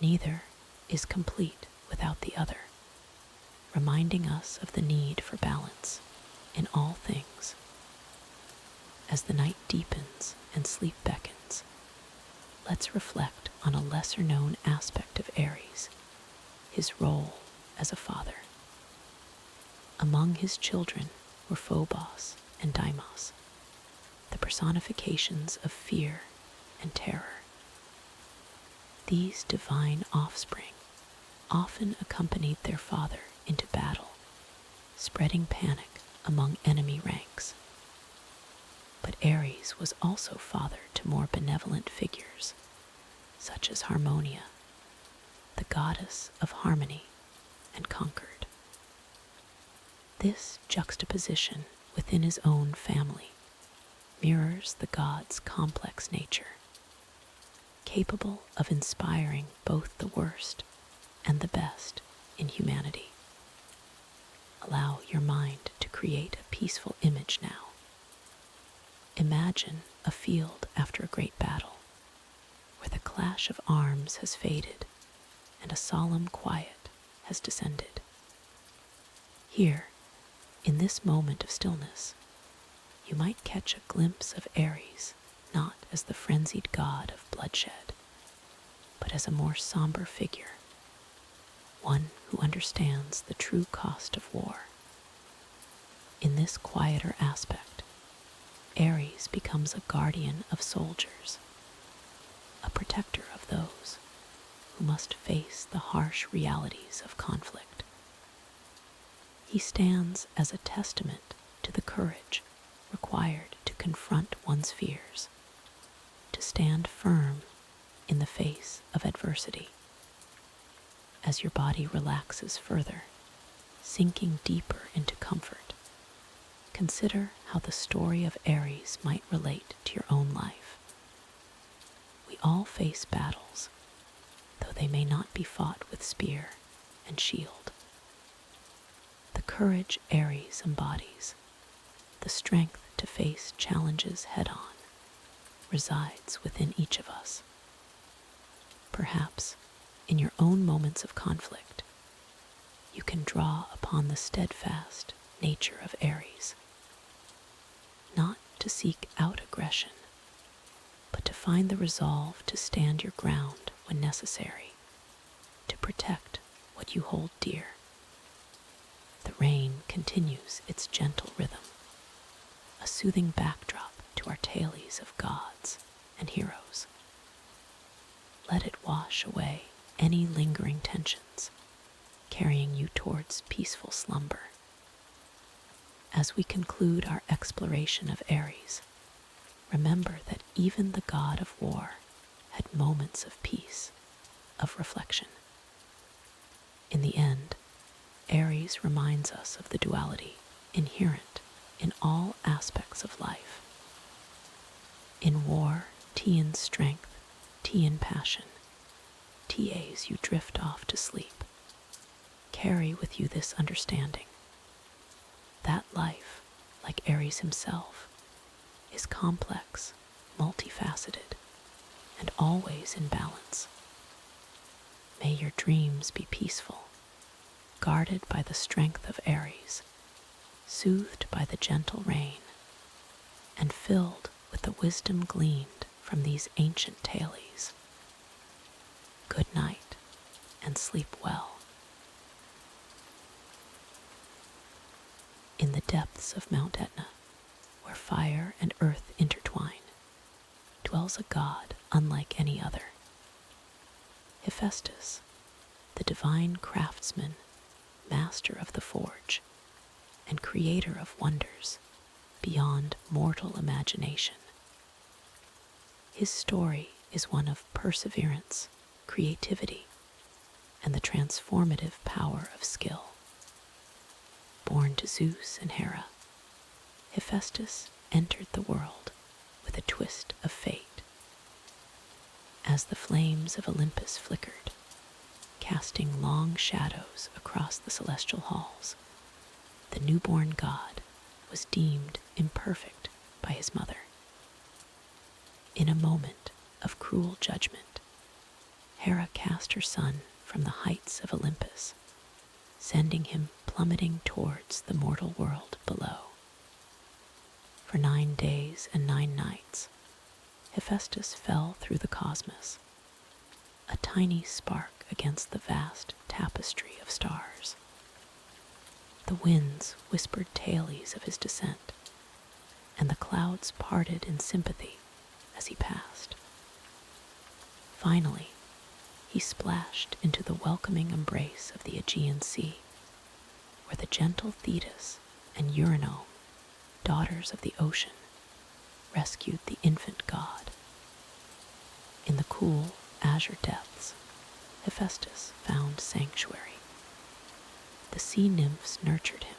Neither is complete without the other, reminding us of the need for balance in all things. As the night deepens and sleep beckons, let's reflect on a lesser-known aspect of Ares, his role as a father. Among his children were Phobos and Deimos, the personifications of fear and terror. These divine offspring often accompanied their father into battle, spreading panic among enemy ranks. But Ares was also father to more benevolent figures, such as Harmonia, the goddess of harmony and concord. This juxtaposition within his own family mirrors the god's complex nature, capable of inspiring both the worst and the best in humanity. Allow your mind to create a peaceful image now. Imagine a field after a great battle, where the clash of arms has faded and a solemn quiet has descended. Here, in this moment of stillness, you might catch a glimpse of Ares, not as the frenzied god of bloodshed, but as a more somber figure, one who understands the true cost of war. In this quieter aspect, Ares becomes a guardian of soldiers, a protector of those who must face the harsh realities of conflict. He stands as a testament to the courage required to confront one's fears, to stand firm in the face of adversity. As your body relaxes further, sinking deeper into comfort, consider how the story of Ares might relate to your own life. We all face battles, though they may not be fought with spear and shield. The courage Ares embodies, the strength to face challenges head-on, resides within each of us. Perhaps, in your own moments of conflict, you can draw upon the steadfast nature of Ares, not to seek out aggression, but to find the resolve to stand your ground when necessary, to protect what you hold dear. The rain continues its gentle rhythm, a soothing backdrop to our tales of gods and heroes. Let it wash away any lingering tensions, carrying you towards peaceful slumber. As we conclude our exploration of Ares, remember that even the god of war had moments of peace, of reflection. In the end, Ares reminds us of the duality inherent in all aspects of life. In war, Tian's strength, Tian passion, TAs you drift off to sleep. Carry with you this understanding, that life, like Ares himself, is complex, multifaceted, and always in balance. May your dreams be peaceful, guarded by the strength of Ares, soothed by the gentle rain, and filled with the wisdom gleaned from these ancient tales. Good night, and sleep well. In the depths of Mount Etna, where fire and earth intertwine, dwells a god unlike any other. Hephaestus, the divine craftsman, master of the forge, and creator of wonders beyond mortal imagination. His story is one of perseverance, creativity, and the transformative power of skill. Born to Zeus and Hera, Hephaestus entered the world with a twist of fate. As the flames of Olympus flickered, casting long shadows across the celestial halls, the newborn god was deemed imperfect by his mother. In a moment of cruel judgment, Hera cast her son from the heights of Olympus, sending him plummeting towards the mortal world below. For 9 days and 9 nights, Hephaestus fell through the cosmos, a tiny spark against the vast tapestry of stars. The winds whispered tales of his descent, and the clouds parted in sympathy as he passed. Finally, he splashed into the welcoming embrace of the Aegean Sea, where the gentle Thetis and Eurynome, daughters of the ocean, rescued the infant god. In the cool, azure depths, Hephaestus found sanctuary. The sea nymphs nurtured him,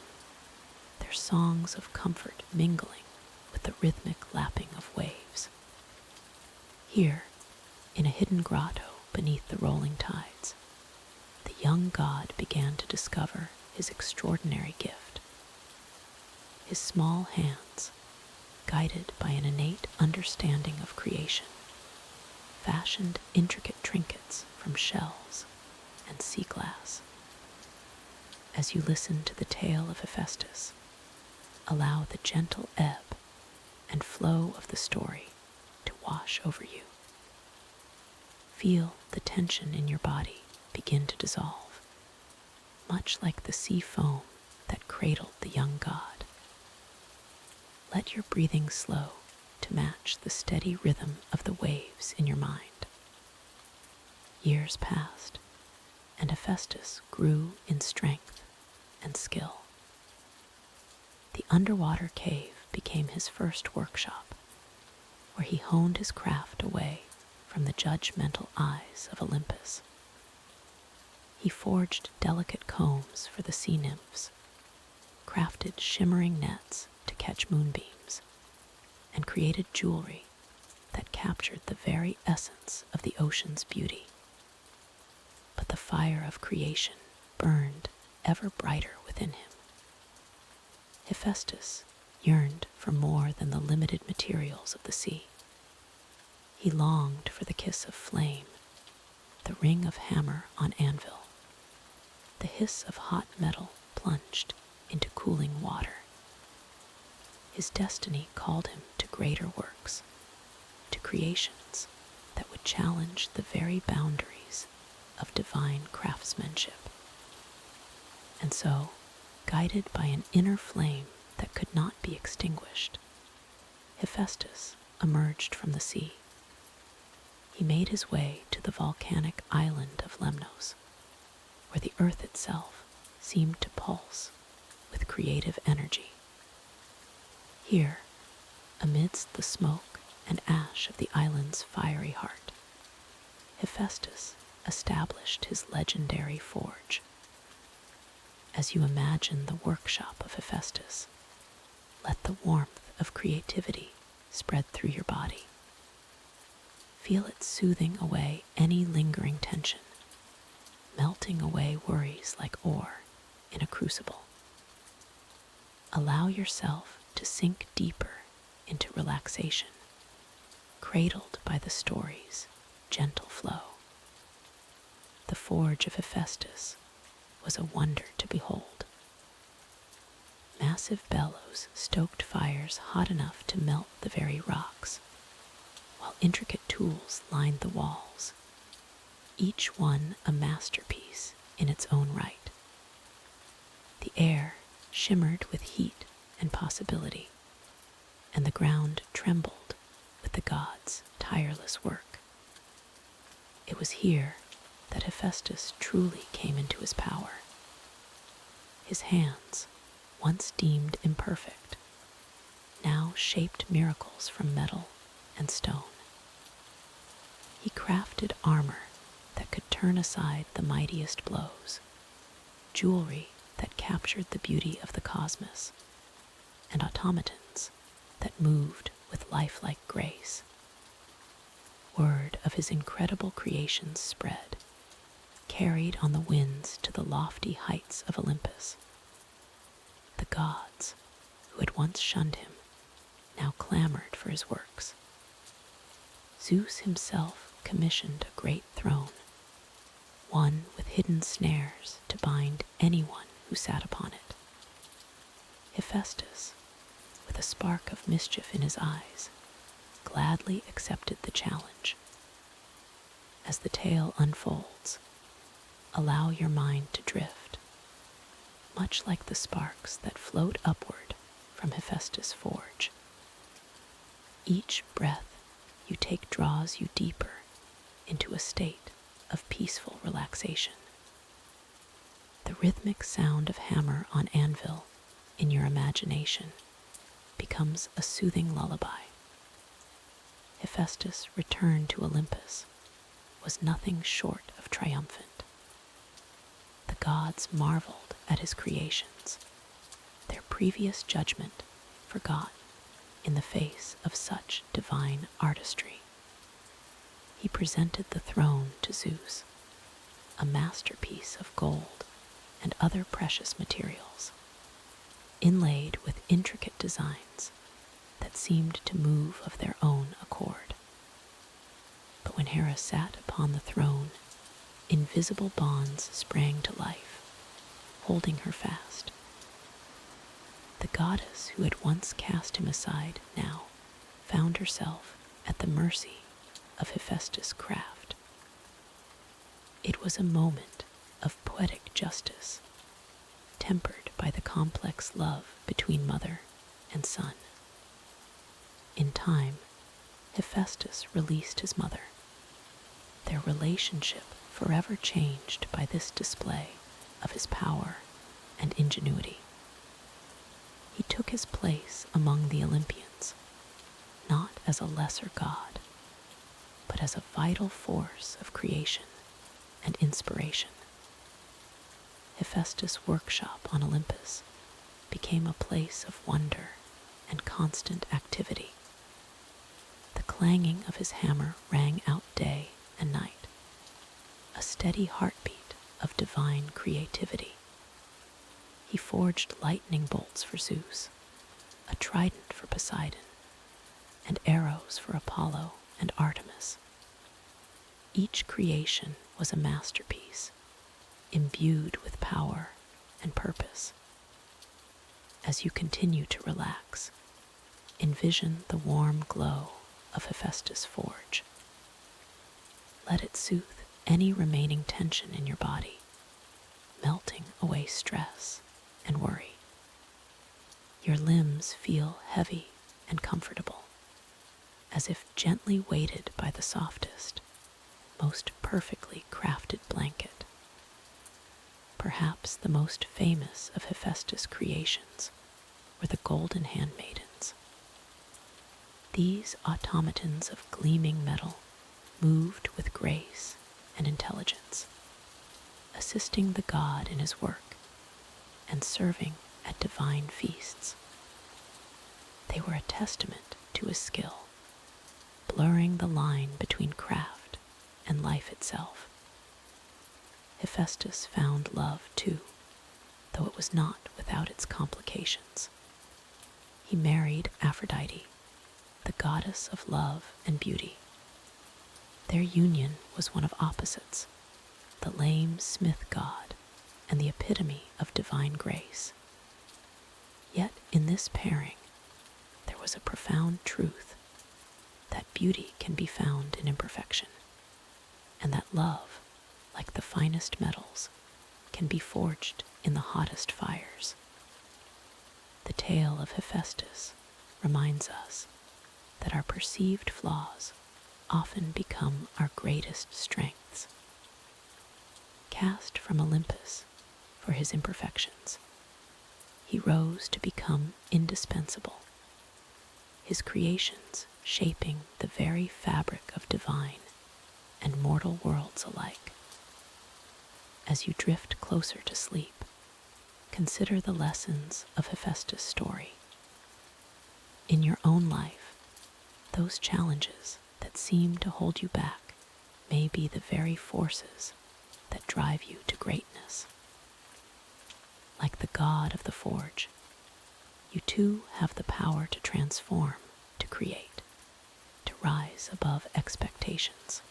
their songs of comfort mingling with the rhythmic lapping of waves. Here, in a hidden grotto beneath the rolling tides, the young god began to discover his extraordinary gift. His small hands, guided by an innate understanding of creation, fashioned intricate trinkets from shells and sea glass. As you listen to the tale of Hephaestus, allow the gentle ebb and flow of the story to wash over you. Feel the tension in your body begin to dissolve, much like the sea foam that cradled the young god. Let your breathing slow to match the steady rhythm of the waves in your mind. Years passed, and Hephaestus grew in strength and skill. The underwater cave became his first workshop, where he honed his craft away from the judgmental eyes of Olympus. He forged delicate combs for the sea nymphs, crafted shimmering nets to catch moonbeams, and created jewelry that captured the very essence of the ocean's beauty. But the fire of creation burned ever brighter within him. Hephaestus yearned for more than the limited materials of the sea. He longed for the kiss of flame, the ring of hammer on anvil, the hiss of hot metal plunged into cooling water. His destiny called him to greater works, to creations that would challenge the very boundaries of divine craftsmanship. And so, guided by an inner flame that could not be extinguished, Hephaestus emerged from the sea. He made his way to the volcanic island of Lemnos, where the earth itself seemed to pulse with creative energy. Here, amidst the smoke and ash of the island's fiery heart, Hephaestus established his legendary forge. As you imagine the workshop of Hephaestus, let the warmth of creativity spread through your body. Feel it soothing away any lingering tension, melting away worries like ore in a crucible. Allow yourself to sink deeper into relaxation, cradled by the story's gentle flow. The forge of Hephaestus was a wonder to behold. Massive bellows stoked fires hot enough to melt the very rocks, while intricate tools lined the walls, each one a masterpiece in its own right. The air shimmered with heat and possibility, and the ground trembled with the gods' tireless work. It was here that Hephaestus truly came into his power. His hands, once deemed imperfect, now shaped miracles from metal and stone. He crafted armor that could turn turn aside the mightiest blows, jewelry that captured the beauty of the cosmos, and automatons that moved with lifelike grace. Word of his incredible creations spread, carried on the winds to the lofty heights of Olympus. The gods, who had once shunned him, now clamored for his works. Zeus himself commissioned a great throne, one with hidden snares to bind anyone who sat upon it. Hephaestus, with a spark of mischief in his eyes, gladly accepted the challenge. As the tale unfolds, allow your mind to drift, much like the sparks that float upward from Hephaestus' forge. Each breath you take draws you deeper into a state of peaceful relaxation. The rhythmic sound of hammer on anvil in your imagination becomes a soothing lullaby. Hephaestus' return to Olympus was nothing short of triumphant. The gods marveled at his creations, their previous judgment forgotten in the face of such divine artistry. He presented the throne to Zeus, a masterpiece of gold and other precious materials, inlaid with intricate designs that seemed to move of their own accord. But when Hera sat upon the throne, invisible bonds sprang to life, holding her fast. The goddess who had once cast him aside now found herself at the mercy of Hephaestus' craft. It was a moment of poetic justice, tempered by the complex love between mother and son. In time, Hephaestus released his mother, their relationship forever changed by this display of his power and ingenuity. He took his place among the Olympians, not as a lesser god, but as a vital force of creation and inspiration. Hephaestus' workshop on Olympus became a place of wonder and constant activity. The clanging of his hammer rang out day and night, a steady heartbeat of divine creativity. He forged lightning bolts for Zeus, a trident for Poseidon, and arrows for Apollo and Artemis. Each creation was a masterpiece, imbued with power and purpose. As you continue to relax, envision the warm glow of Hephaestus' forge. Let it soothe any remaining tension in your body, melting away stress and worry. Your limbs feel heavy and comfortable, as if gently weighted by the softest, most perfectly crafted blanket. Perhaps the most famous of Hephaestus' creations were the golden handmaidens. These automatons of gleaming metal moved with grace and intelligence, assisting the god in his work and serving at divine feasts. They were a testament to his skill, blurring the line between craft and life itself. Hephaestus found love too, though it was not without its complications. He married Aphrodite, the goddess of love and beauty. Their union was one of opposites, the lame smith god and the epitome of divine grace. Yet in this pairing, there was a profound truth that beauty can be found in imperfection, and that love, like the finest metals, can be forged in the hottest fires. The tale of Hephaestus reminds us that our perceived flaws often become our greatest strengths. Cast from Olympus for his imperfections, he rose to become indispensable, his creations shaping the very fabric of divine and mortal worlds alike. As you drift closer to sleep, consider the lessons of Hephaestus' story. In your own life, those challenges that seem to hold you back may be the very forces that drive you to greatness. Like the god of the forge, you too have the power to transform, to create, to rise above expectations.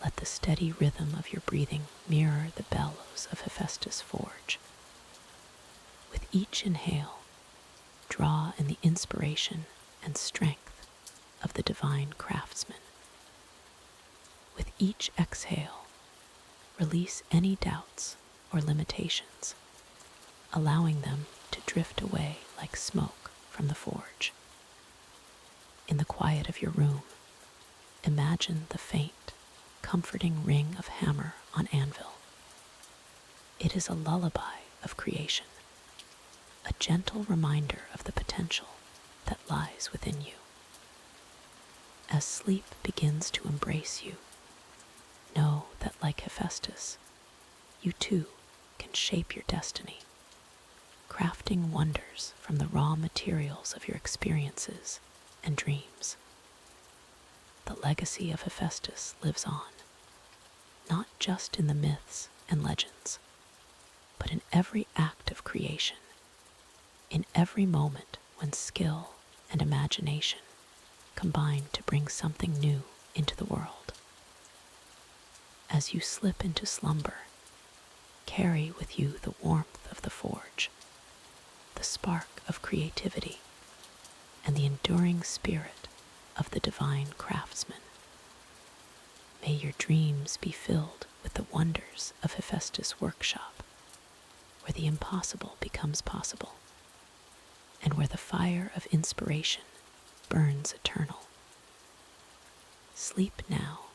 Let the steady rhythm of your breathing mirror the bellows of Hephaestus' forge. With each inhale, draw in the inspiration and strength of the divine craftsman. With each exhale, release any doubts or limitations, allowing them to drift away like smoke from the forge. In the quiet of your room, imagine the faint, comforting ring of hammer on anvil. It is a lullaby of creation, a gentle reminder of the potential that lies within you. As sleep begins to embrace you, know that like Hephaestus, you too can shape your destiny, crafting wonders from the raw materials of your experiences and dreams. The legacy of Hephaestus lives on, not just in the myths and legends, but in every act of creation, in every moment when skill and imagination combine to bring something new into the world. As you slip into slumber, carry with you the warmth of the forge, the spark of creativity, and the enduring spirit of the divine craftsman. May your dreams be filled with the wonders of Hephaestus' workshop, where the impossible becomes possible, and where the fire of inspiration burns eternal. Sleep now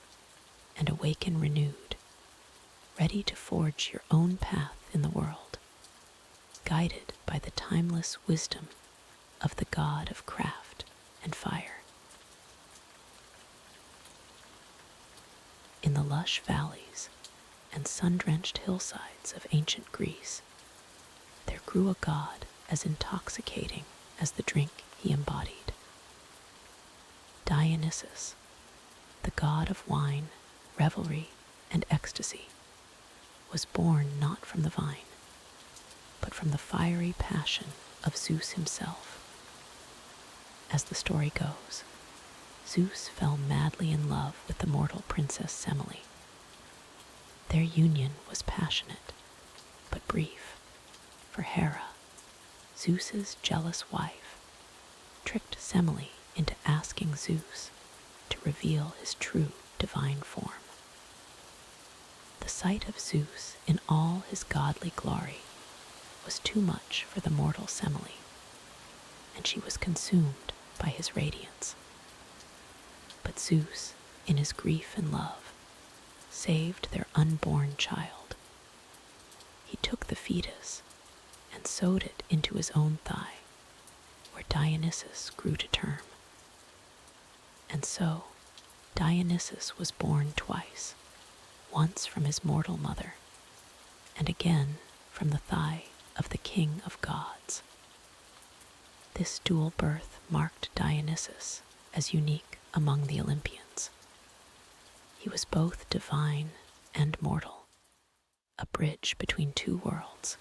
and awaken renewed, ready to forge your own path in the world, guided by the timeless wisdom of the god of craft and fire. In the lush valleys and sun-drenched hillsides of ancient Greece, there grew a god as intoxicating as the drink he embodied. Dionysus, the god of wine, revelry, and ecstasy, was born not from the vine, but from the fiery passion of Zeus himself. As the story goes, Zeus fell madly in love with the mortal princess Semele. Their union was passionate, but brief, for Hera, Zeus's jealous wife, tricked Semele into asking Zeus to reveal his true divine form. The sight of Zeus in all his godly glory was too much for the mortal Semele, and she was consumed by his radiance. But Zeus, in his grief and love, saved their unborn child. He took the fetus and sewed it into his own thigh, where Dionysus grew to term. And so, Dionysus was born twice, once from his mortal mother, and again from the thigh of the king of gods. This dual birth marked Dionysus as unique among the Olympians. He was both divine and mortal, a bridge between two worlds.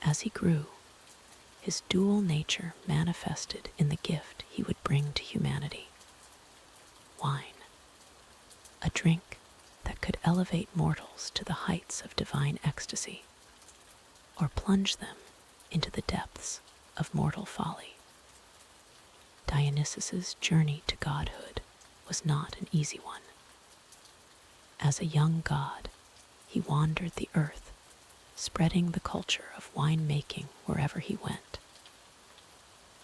As he grew, his dual nature manifested in the gift he would bring to humanity: wine, a drink that could elevate mortals to the heights of divine ecstasy, or plunge them into the depths of mortal folly. Dionysus's journey to godhood was not an easy one. As a young god, he wandered the earth, spreading the culture of wine-making wherever he went.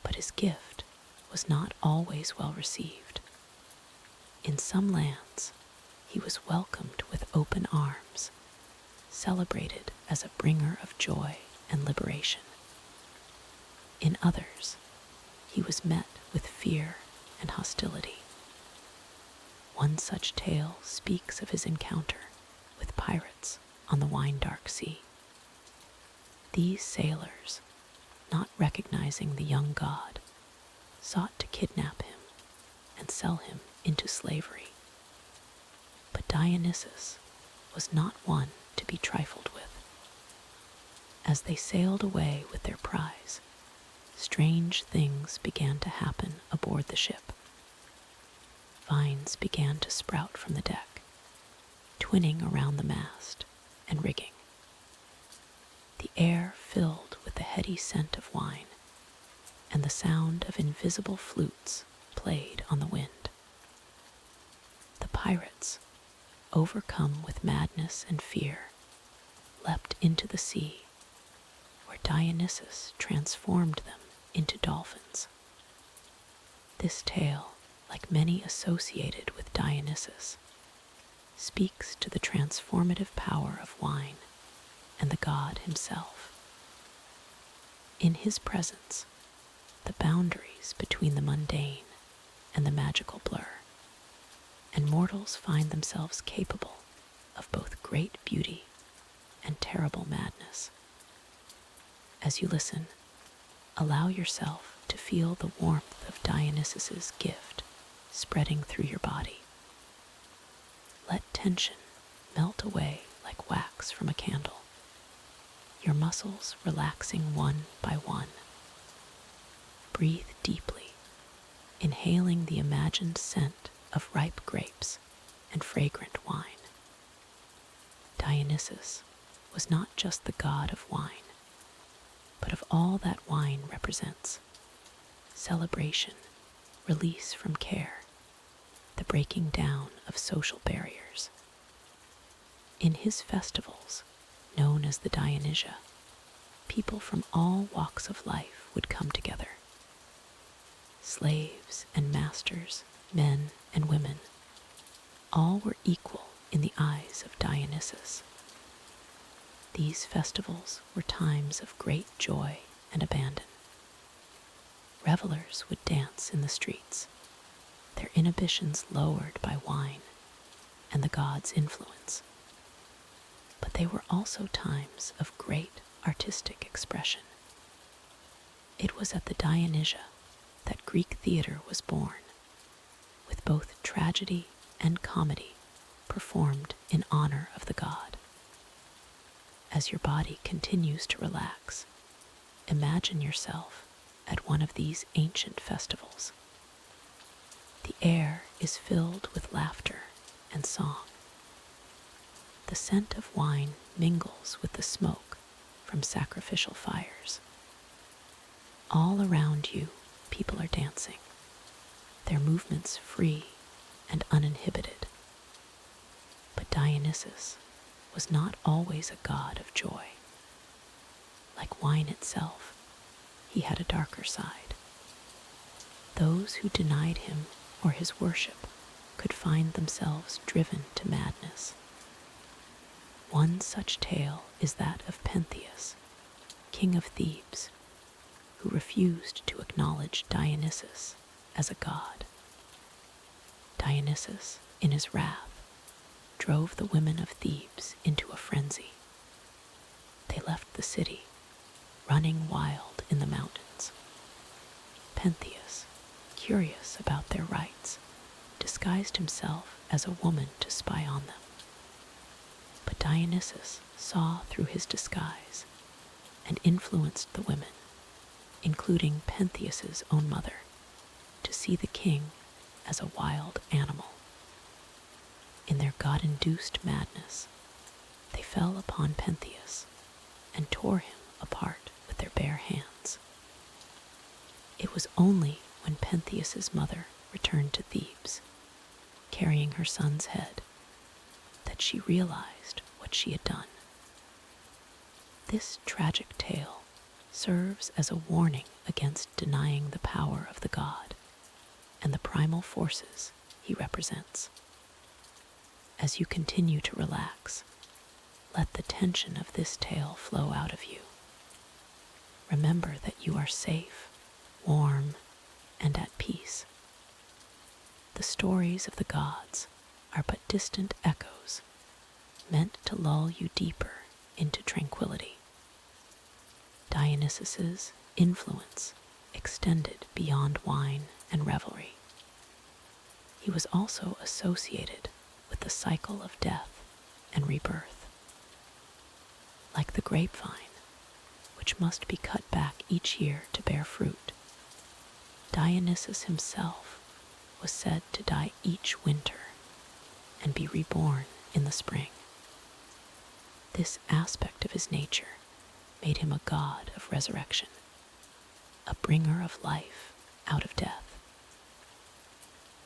But his gift was not always well received. In some lands, he was welcomed with open arms, celebrated as a bringer of joy and liberation. In others, he was met with fear and hostility. One such tale speaks of his encounter with pirates on the wine-dark sea. These sailors, not recognizing the young god, sought to kidnap him and sell him into slavery. But Dionysus was not one to be trifled with. As they sailed away with their prize, strange things began to happen aboard the ship. Vines began to sprout from the deck, twinning around the mast and rigging. The air filled with the heady scent of wine, and the sound of invisible flutes played on the wind. The pirates, overcome with madness and fear, leapt into the sea, where Dionysus transformed them into dolphins. This tale, like many associated with Dionysus, speaks to the transformative power of wine and the god himself. In his presence, the boundaries between the mundane and the magical blur, and mortals find themselves capable of both great beauty and terrible madness. As you listen, allow yourself to feel the warmth of Dionysus's gift spreading through your body. Let tension melt away like wax from a candle, your muscles relaxing one by one. Breathe deeply, inhaling the imagined scent of ripe grapes and fragrant wine. Dionysus was not just the god of wine, but of all that wine represents: celebration, release from care, the breaking down of social barriers. In his festivals, known as the Dionysia, people from all walks of life would come together. Slaves and masters, men and women, all were equal in the eyes of Dionysus. These festivals were times of great joy and abandon. Revelers would dance in the streets, their inhibitions lowered by wine and the god's influence. But they were also times of great artistic expression. It was at the Dionysia that Greek theater was born, with both tragedy and comedy performed in honor of the god. As your body continues to relax, imagine yourself at one of these ancient festivals. The air is filled with laughter and song. The scent of wine mingles with the smoke from sacrificial fires. All around you, people are dancing, their movements free and uninhibited. But Dionysus was not always a god of joy. Like wine itself, he had a darker side. Those who denied him or his worship could find themselves driven to madness. One such tale is that of Pentheus, king of Thebes, who refused to acknowledge Dionysus as a god. Dionysus, in his wrath, drove the women of Thebes into a frenzy. They left the city, running wild in the mountains. Pentheus, curious about their rights, disguised himself as a woman to spy on them. But Dionysus saw through his disguise and influenced the women, including Pentheus's own mother, to see the king as a wild animal. In their god-induced madness, they fell upon Pentheus and tore him apart with their bare hands. It was only when Pentheus's mother returned to Thebes, carrying her son's head, that she realized what she had done. This tragic tale serves as a warning against denying the power of the god and the primal forces he represents. As you continue to relax, let the tension of this tale flow out of you. Remember that you are safe, warm, and at peace. The stories of the gods are but distant echoes, meant to lull you deeper into tranquility. Dionysus's influence extended beyond wine and revelry. He was also associated with the cycle of death and rebirth. Like the grapevine, which must be cut back each year to bear fruit, Dionysus himself was said to die each winter and be reborn in the spring. This aspect of his nature made him a god of resurrection, a bringer of life out of death.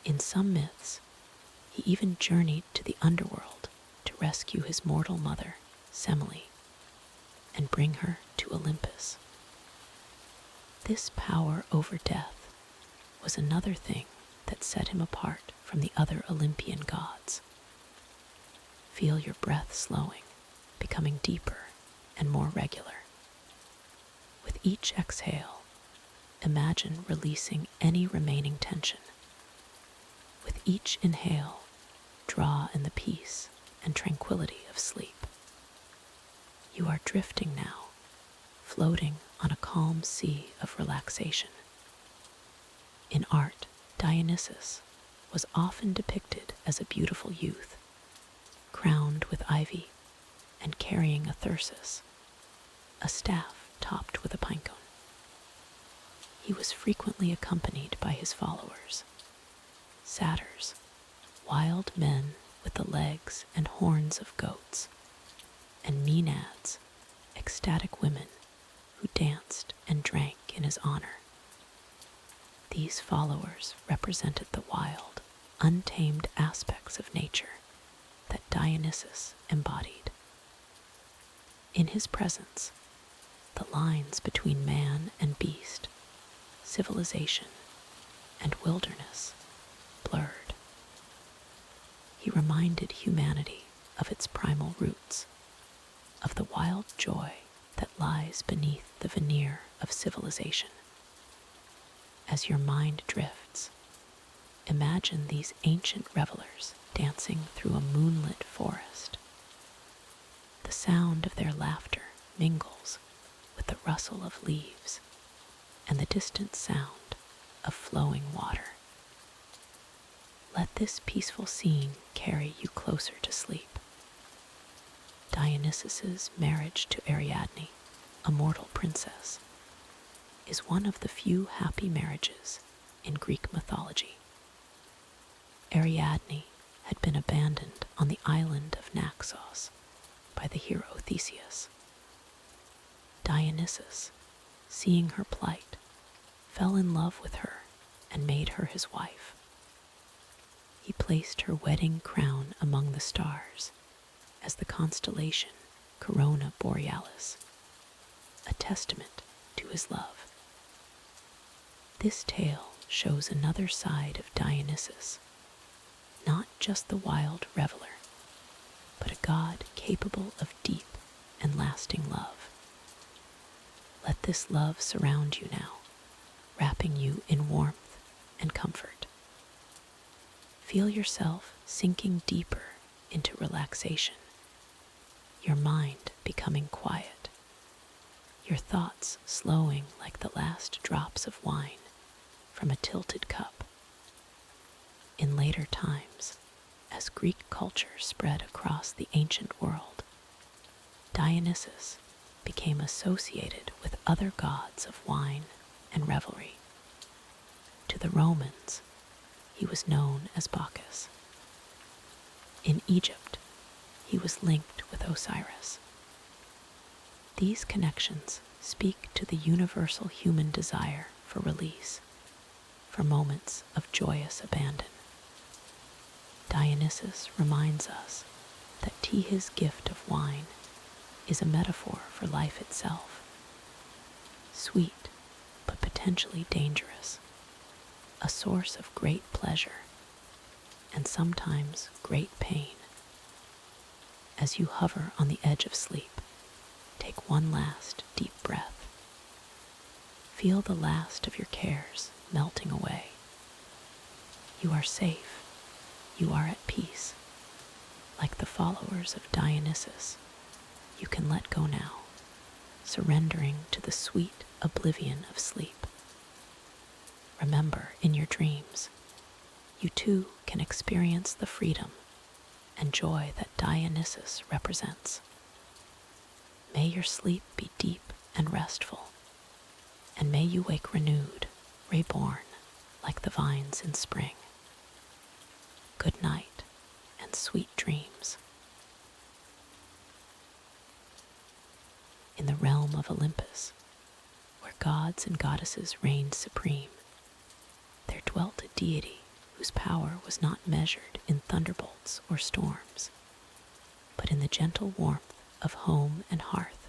In some myths, he even journeyed to the underworld to rescue his mortal mother, Semele, and bring her to Olympus. This power over death was another thing that set him apart from the other Olympian gods. Feel your breath slowing, becoming deeper and more regular. With each exhale, imagine releasing any remaining tension. With each inhale, draw in the peace and tranquility of sleep. You are drifting now, floating on a calm sea of relaxation. In art, Dionysus was often depicted as a beautiful youth, crowned with ivy and carrying a thyrsus, a staff topped with a pine cone. He was frequently accompanied by his followers, satyrs, wild men with the legs and horns of goats, and maenads, ecstatic women who danced and drank in his honor. These followers represented the wild, untamed aspects of nature that Dionysus embodied. In his presence, the lines between man and beast, civilization and wilderness, blurred. He reminded humanity of its primal roots, of the wild joy that lies beneath the veneer of civilization. As your mind drifts, imagine these ancient revelers dancing through a moonlit forest. The sound of their laughter mingles with the rustle of leaves and the distant sound of flowing water. Let this peaceful scene carry you closer to sleep. Dionysus's marriage to Ariadne, a mortal princess, is one of the few happy marriages in Greek mythology. Ariadne had been abandoned on the island of Naxos by the hero Theseus. Dionysus, seeing her plight, fell in love with her and made her his wife. He placed her wedding crown among the stars as the constellation Corona Borealis, a testament to his love. This tale shows another side of Dionysus, not just the wild reveler, but a god capable of deep and lasting love. Let this love surround you now, wrapping you in warmth and comfort. Feel yourself sinking deeper into relaxation, your mind becoming quiet, your thoughts slowing like the last drops of wine from a tilted cup. In later times, as Greek culture spread across the ancient world, Dionysus became associated with other gods of wine and revelry. To the Romans, he was known as Bacchus. In Egypt, he was linked with Osiris. These connections speak to the universal human desire for release, for moments of joyous abandon. Dionysus reminds us that Tiha's gift of wine is a metaphor for life itself, sweet but potentially dangerous, a source of great pleasure and sometimes great pain. As you hover on the edge of sleep, take one last deep breath. Feel the last of your cares melting away. You are safe. You are at peace. Like the followers of Dionysus, you can let go now, surrendering to the sweet oblivion of sleep. Remember, in your dreams, you too can experience the freedom and joy that Dionysus represents. May your sleep be deep and restful, and may you wake renewed, reborn, like the vines in spring. Good night and sweet dreams. In the realm of Olympus, where gods and goddesses reigned supreme, there dwelt a deity whose power was not measured in thunderbolts or storms, but in the gentle warmth of home and hearth.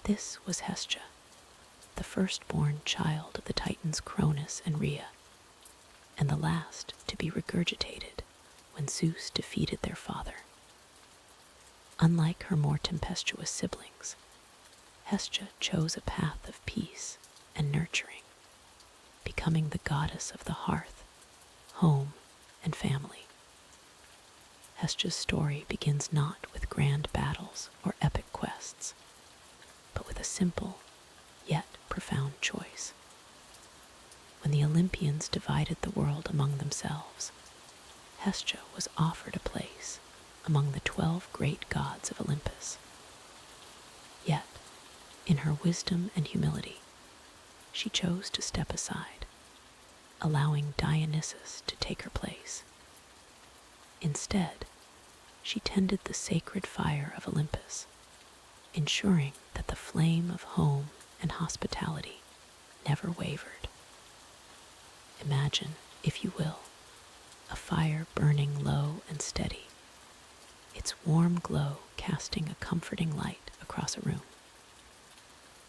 This was Hestia, the firstborn child of the Titans Cronus and Rhea, and the last to be regurgitated when Zeus defeated their father. Unlike her more tempestuous siblings, Hestia chose a path of peace and nurturing, becoming the goddess of the hearth, home, and family. Hestia's story begins not with grand battles or epic quests, but with a simple yet profound choice. When the Olympians divided the world among themselves, Hestia was offered a place among the 12 great gods of Olympus. Yet, in her wisdom and humility, she chose to step aside, allowing Dionysus to take her place. Instead, she tended the sacred fire of Olympus, ensuring that the flame of home and hospitality never wavered. Imagine, if you will, a fire burning low and steady, its warm glow casting a comforting light across a room.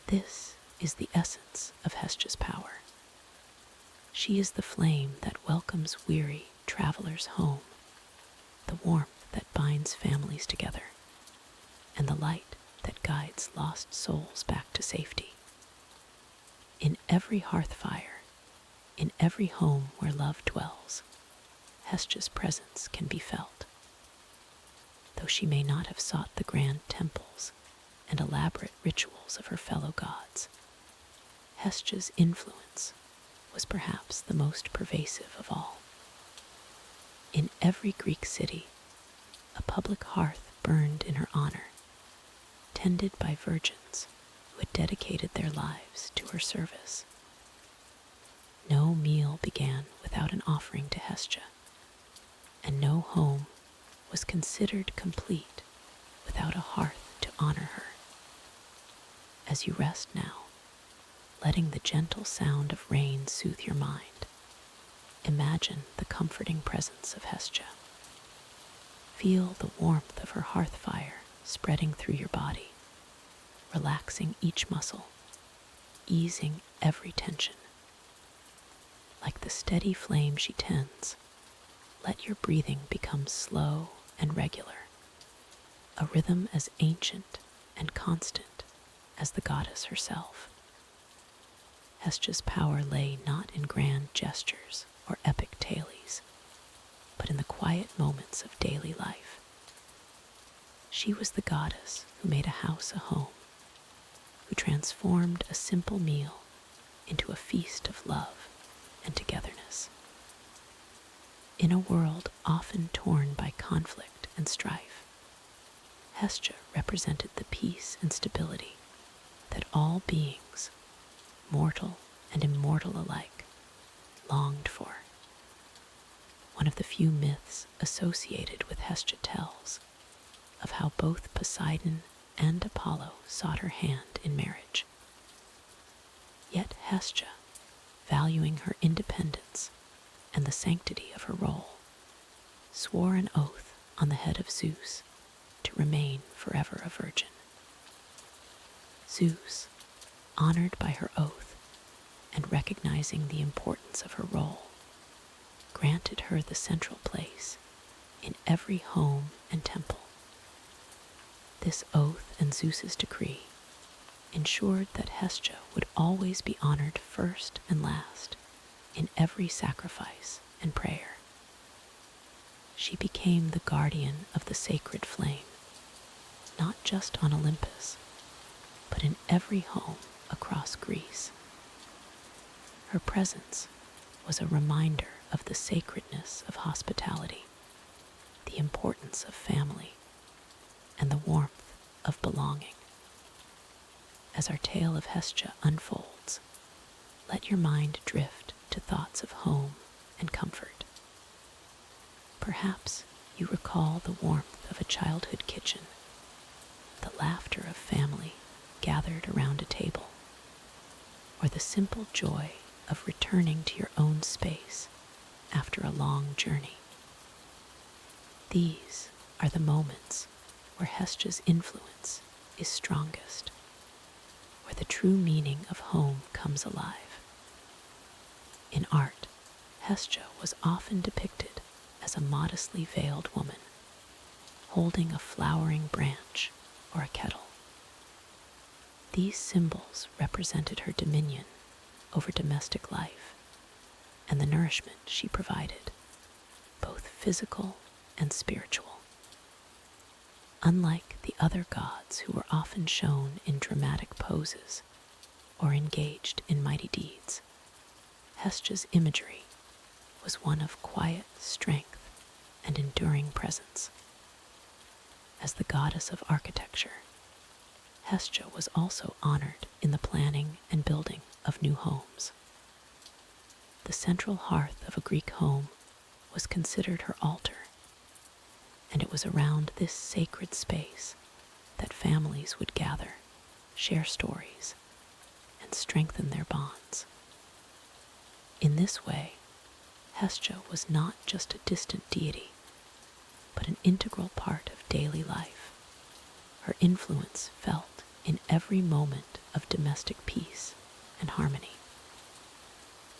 This is the essence of Hestia's power. She is the flame that welcomes weary travelers home, the warmth that binds families together, and the light that guides lost souls back to safety. In every hearth fire, in every home where love dwells, Hestia's presence can be felt. Though she may not have sought the grand temples and elaborate rituals of her fellow gods, Hestia's influence was perhaps the most pervasive of all. In every Greek city, a public hearth burned in her honor, tended by virgins who had dedicated their lives to her service. No meal began without an offering to Hestia, and no home was considered complete without a hearth to honor her. As you rest now, letting the gentle sound of rain soothe your mind, imagine the comforting presence of Hestia. Feel the warmth of her hearth fire spreading through your body, relaxing each muscle, easing every tension. Like the steady flame she tends, let your breathing become slow and regular, a rhythm as ancient and constant as the goddess herself. Hestia's power lay not in grand gestures or epic tales, but in the quiet moments of daily life. She was the goddess who made a house a home, who transformed a simple meal into a feast of love and togetherness. In a world often torn by conflict and strife, Hestia represented the peace and stability that all beings, mortal and immortal alike, longed for. One of the few myths associated with Hestia tells of how both Poseidon and Apollo sought her hand in marriage. Yet Hestia, valuing her independence and the sanctity of her role, swore an oath on the head of Zeus to remain forever a virgin. Zeus, honored by her oath and recognizing the importance of her role, granted her the central place in every home and temple. This oath and Zeus's decree ensured that Hestia would always be honored first and last in every sacrifice and prayer. she became the guardian of the sacred flame, not just on Olympus, but in every home across Greece. Her presence was a reminder of the sacredness of hospitality, the importance of family, and the warmth of belonging. As our tale of Hestia unfolds, let your mind drift to thoughts of home and comfort. Perhaps you recall the warmth of a childhood kitchen, the laughter of family gathered around a table, or the simple joy of returning to your own space after a long journey. These are the moments where Hestia's influence is strongest, where the true meaning of home comes alive. In art, Hestia was often depicted as a modestly veiled woman, holding a flowering branch or a kettle. These symbols represented her dominion over domestic life and the nourishment she provided, both physical and spiritual. Unlike the other gods who were often shown in dramatic poses or engaged in mighty deeds, Hestia's imagery was one of quiet strength and enduring presence. As the goddess of architecture, Hestia was also honored in the planning and building of new homes. The central hearth of a Greek home was considered her altar, and it was around this sacred space that families would gather, share stories, and strengthen their bonds. In this way, Hestia was not just a distant deity, but an integral part of daily life. Her influence felt in every moment of domestic peace and harmony.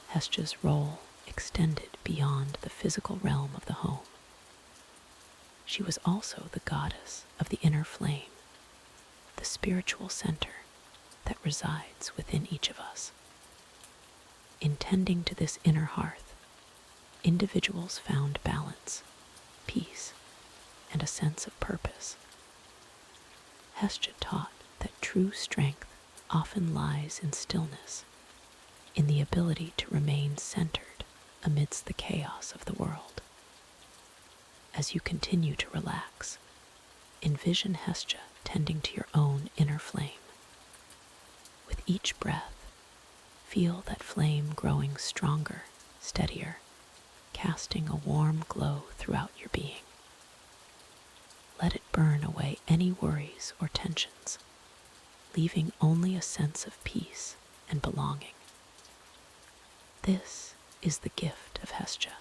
Hestia's role extended beyond the physical realm of the home. She was also the goddess of the inner flame, the spiritual center that resides within each of us. In tending to this inner hearth, individuals found balance, peace, and a sense of purpose. Hestia taught that true strength often lies in stillness, in the ability to remain centered amidst the chaos of the world. As you continue to relax, envision Hestia tending to your own inner flame. With each breath, feel that flame growing stronger, steadier, casting a warm glow throughout your being. Let it burn away any worries or tensions, leaving only a sense of peace and belonging. This is the gift of Hestia,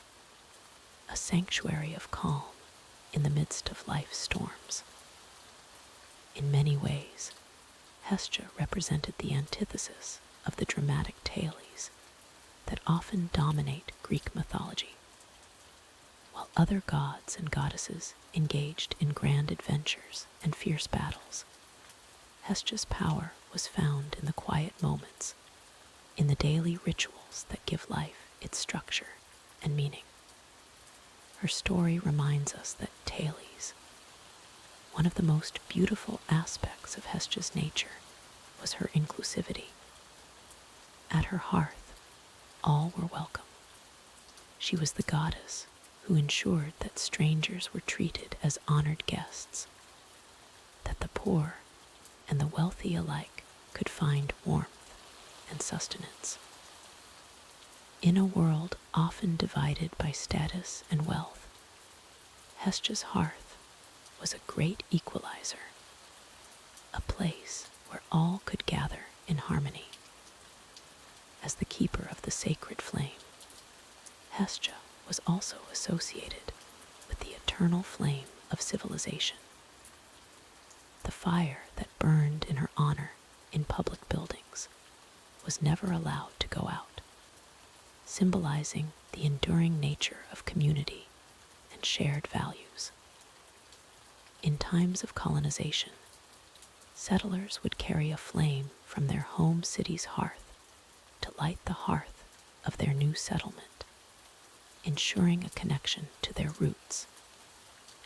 a sanctuary of calm in the midst of life's storms. In many ways, Hestia represented the antithesis of the dramatic tales that often dominate Greek mythology. While other gods and goddesses engaged in grand adventures and fierce battles, Hestia's power was found in the quiet moments, in the daily rituals that give life its structure and meaning. Her story reminds us that Thales, one of the most beautiful aspects of Hestia's nature, was her inclusivity. At her hearth, all were welcome. She was the goddess who ensured that strangers were treated as honored guests, that the poor and the wealthy alike could find warmth and sustenance. In a world often divided by status and wealth, Hestia's hearth was a great equalizer, a place where all could gather in harmony. As the keeper of the sacred flame, Hestia was also associated with the eternal flame of civilization. The fire that burned in her honor in public buildings was never allowed to go out, symbolizing the enduring nature of community and shared values. In times of colonization, settlers would carry a flame from their home city's hearth to light the hearth of their new settlement, ensuring a connection to their roots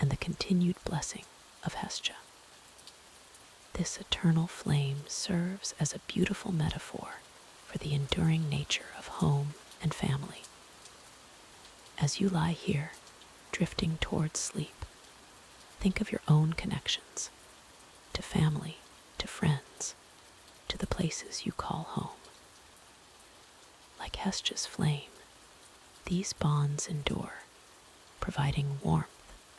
and the continued blessing of Hestia. This eternal flame serves as a beautiful metaphor for the enduring nature of home and family. As you lie here, drifting towards sleep, think of your own connections to family, to friends, to the places you call home. Like Hestia's flame, these bonds endure, providing warmth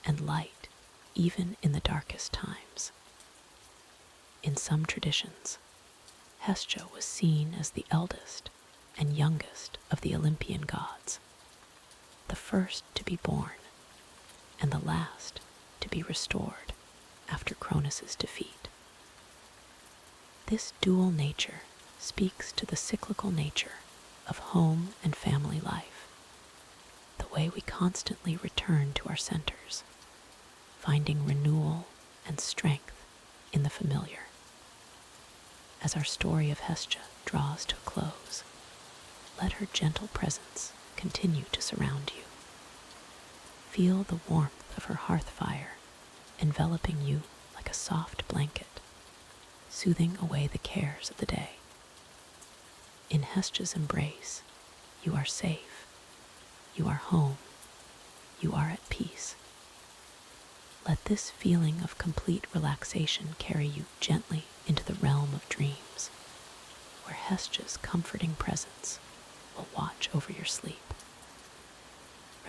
and light even in the darkest times. In some traditions, Hestia was seen as the eldest and youngest of the Olympian gods, the first to be born and the last to be restored after Cronus's defeat. This dual nature speaks to the cyclical nature of home and family life, the way we constantly return to our centers, finding renewal and strength in the familiar. As our story of Hestia draws to a close, let her gentle presence continue to surround you. Feel the warmth of her hearth fire enveloping you like a soft blanket, soothing away the cares of the day. In Hestia's embrace, you are safe, you are home, you are at peace. Let this feeling of complete relaxation carry you gently into the realm of dreams, where Hestia's comforting presence will watch over your sleep.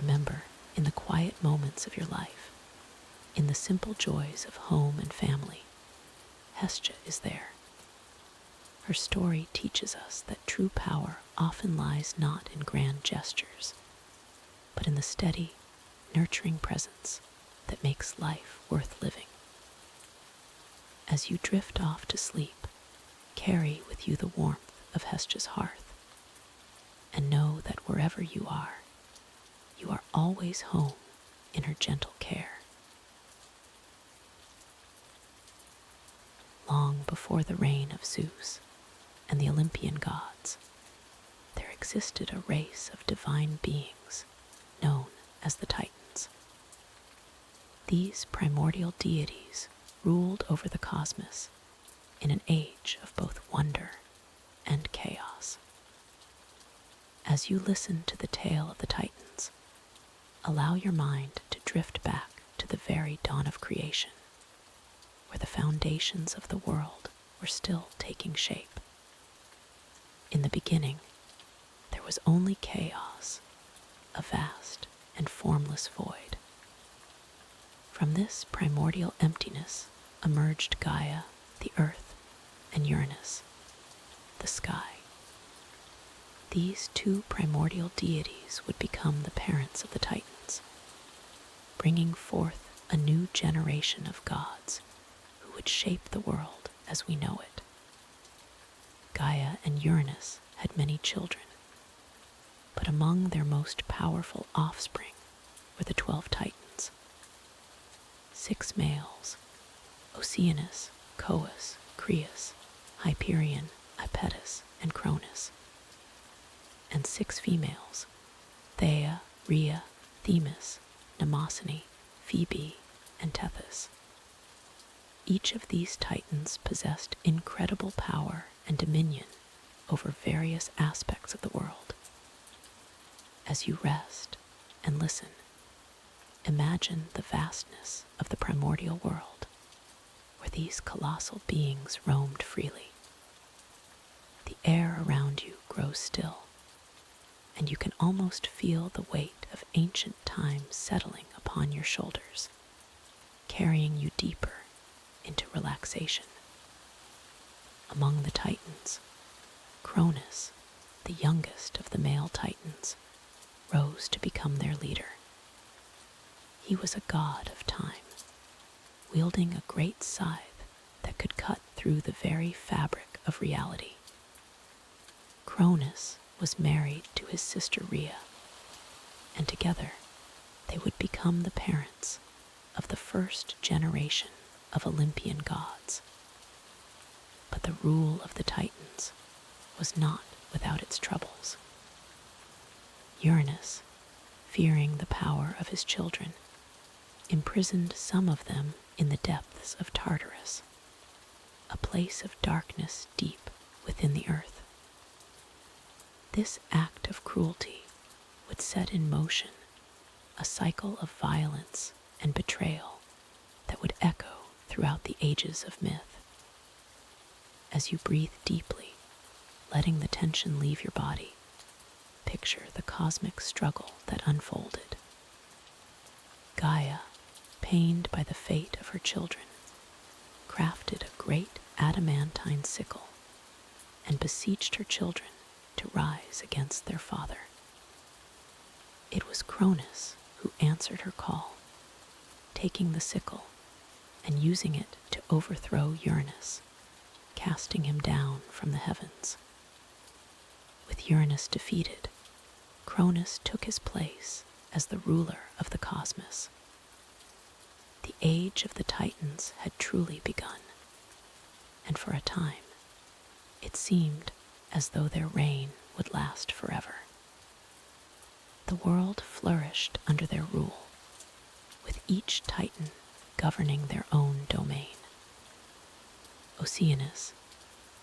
Remember, in the quiet moments of your life, in the simple joys of home and family, Hestia is there. Her story teaches us that true power often lies not in grand gestures, but in the steady, nurturing presence that makes life worth living. As you drift off to sleep, carry with you the warmth of Hestia's hearth, and know that wherever you are always home in her gentle care. Long before the reign of Zeus and the Olympian gods, there existed a race of divine beings known as the Titans. These primordial deities ruled over the cosmos in an age of both wonder and chaos. As you listen to the tale of the Titans, allow your mind to drift back to the very dawn of creation, where the foundations of the world were still taking shape. In the beginning, there was only chaos, a vast and formless void. From this primordial emptiness emerged Gaia, the earth, and Uranus, the sky. These two primordial deities would become the parents of the Titans, bringing forth a new generation of gods who would shape the world as we know it. Gaia and Uranus had many children, but among their most powerful offspring were the 12 Titans. 6 males, Oceanus, Cous, Creus, Hyperion, Iapetus, and Cronus, and 6 females, Thea, Rhea, Themis, Mnemosyne, Phoebe, and Tethys. Each of these titans possessed incredible power and dominion over various aspects of the world. As you rest and listen, imagine the vastness of the primordial world, where these colossal beings roamed freely. The air around you grows still, and you can almost feel the weight of ancient time settling upon your shoulders, carrying you deeper into relaxation. Among the Titans, Cronus, the youngest of the male Titans, rose to become their leader. He was a god of time, wielding a great scythe that could cut through the very fabric of reality. Cronus was married to his sister Rhea, and together they would become the parents of the first generation of Olympian gods. But the rule of the Titans was not without its troubles. Uranus, fearing the power of his children, imprisoned some of them in the depths of Tartarus, a place of darkness deep within the earth. This act of cruelty would set in motion a cycle of violence and betrayal that would echo throughout the ages of myth. As you breathe deeply, letting the tension leave your body, picture the cosmic struggle that unfolded. Gaia, pained by the fate of her children, crafted a great adamantine sickle and beseeched her children to rise against their father. It was Cronus who answered her call, taking the sickle and using it to overthrow Uranus, casting him down from the heavens. With Uranus defeated, Cronus took his place as the ruler of the cosmos. The age of the Titans had truly begun, and for a time, it seemed as though their reign would last forever. The world flourished under their rule, with each Titan governing their own domain. Oceanus,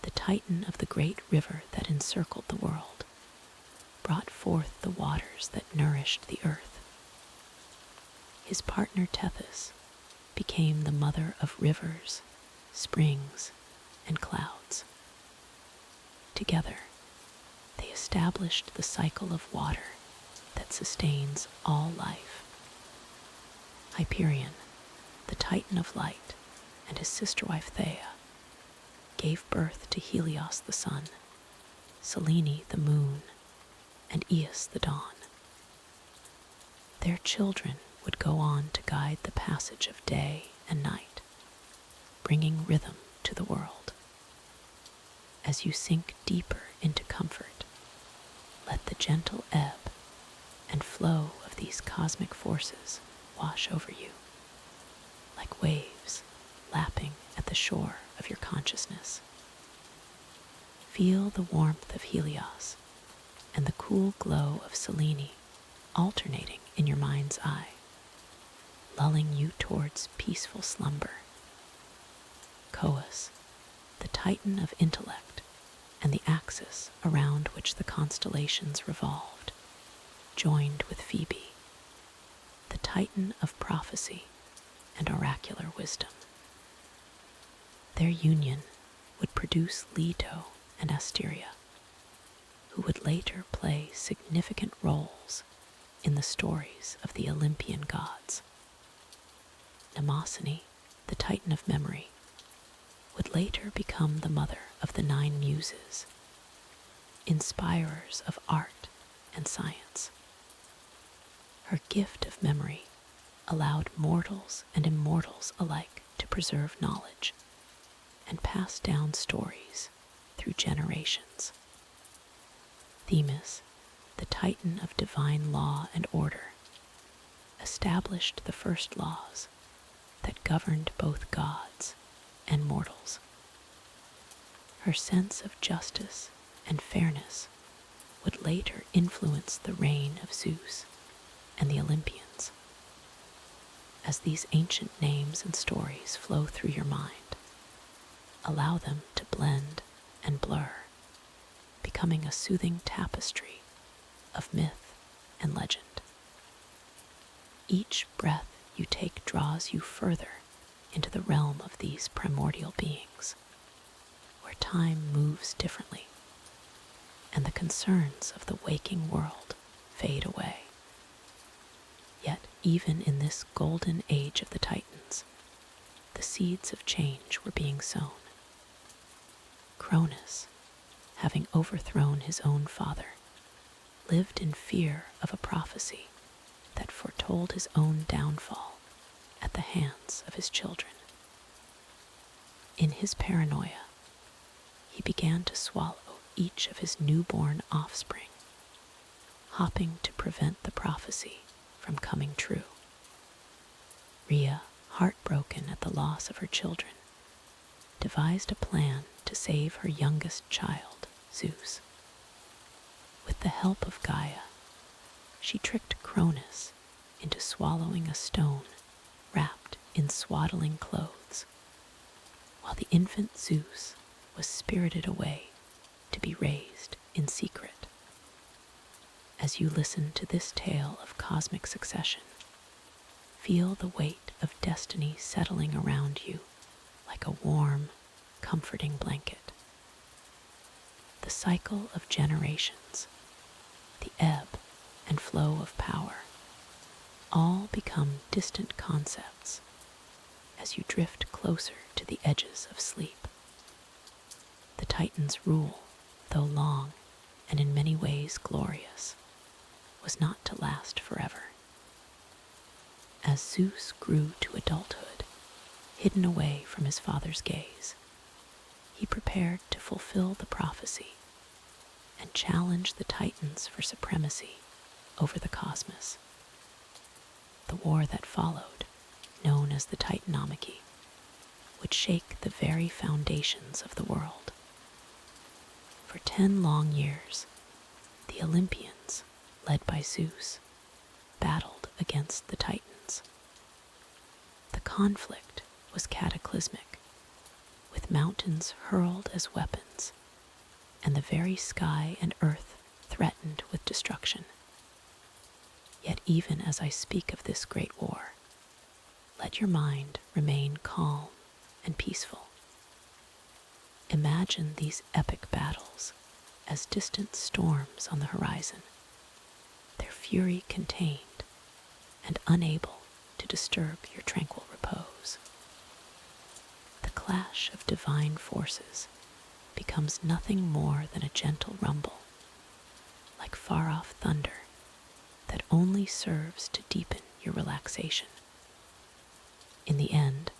the Titan of the great river that encircled the world, brought forth the waters that nourished the earth. His partner Tethys became the mother of rivers, springs, and clouds. Together, they established the cycle of water that sustains all life. Hyperion, the Titan of light, and his sister wife Theia gave birth to Helios the sun, Selene the moon, and Eos the dawn. Their children would go on to guide the passage of day and night, bringing rhythm to the world. As you sink deeper into comfort, let the gentle ebb and flow of these cosmic forces wash over you, like waves lapping at the shore of your consciousness. Feel the warmth of Helios and the cool glow of Selene alternating in your mind's eye, lulling you towards peaceful slumber. Coos, the Titan of intellect and the axis around which the constellations revolved, joined with Phoebe, the Titan of prophecy and oracular wisdom. Their union would produce Leto and Asteria, who would later play significant roles in the stories of the Olympian gods. Mnemosyne, the Titan of memory, would later become the mother of the 9 muses, inspirers of art and science. Her gift of memory allowed mortals and immortals alike to preserve knowledge and pass down stories through generations. Themis, the Titan of divine law and order, established the first laws that governed both gods and mortals. Her sense of justice and fairness would later influence the reign of Zeus and the Olympians. As these ancient names and stories flow through your mind, allow them to blend and blur, becoming a soothing tapestry of myth and legend. Each breath you take draws you further into the realm of these primordial beings, where time moves differently, and the concerns of the waking world fade away. Yet even in this golden age of the Titans, the seeds of change were being sown. Cronus, having overthrown his own father, lived in fear of a prophecy that foretold his own downfall at the hands of his children. In his paranoia, he began to swallow each of his newborn offspring, hoping to prevent the prophecy from coming true. Rhea, heartbroken at the loss of her children, devised a plan to save her youngest child, Zeus. With the help of Gaia, she tricked Cronus into swallowing a stone wrapped in swaddling clothes, while the infant Zeus was spirited away to be raised in secret. As you listen to this tale of cosmic succession, feel the weight of destiny settling around you like a warm, comforting blanket. The cycle of generations, the ebb and flow of power, all become distant concepts as you drift closer to the edges of sleep. The Titans' rule, though long and in many ways glorious, was not to last forever. As Zeus grew to adulthood, hidden away from his father's gaze, he prepared to fulfill the prophecy and challenge the Titans for supremacy over the cosmos. The war that followed, known as the Titanomachy, would shake the very foundations of the world. For 10 long years, the Olympians, led by Zeus, battled against the Titans. The conflict was cataclysmic, with mountains hurled as weapons, and the very sky and earth threatened with destruction. Yet even as I speak of this great war, let your mind remain calm and peaceful. Imagine these epic battles as distant storms on the horizon, their fury contained and unable to disturb your tranquil repose. The clash of divine forces becomes nothing more than a gentle rumble, like far-off thunder that only serves to deepen your relaxation. In the end,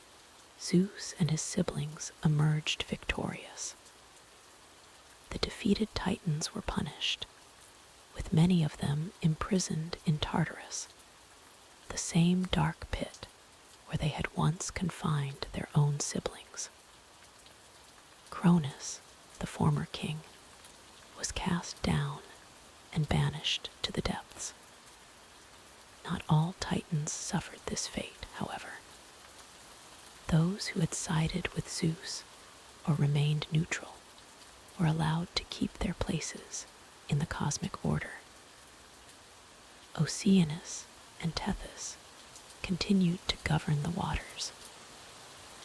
Zeus and his siblings emerged victorious. The defeated Titans were punished, with many of them imprisoned in Tartarus, the same dark pit where they had once confined their own siblings. Cronus, the former king, was cast down and banished to the depths. Not all Titans suffered this fate, however. Those who had sided with Zeus or remained neutral were allowed to keep their places in the cosmic order. Oceanus and Tethys continued to govern the waters,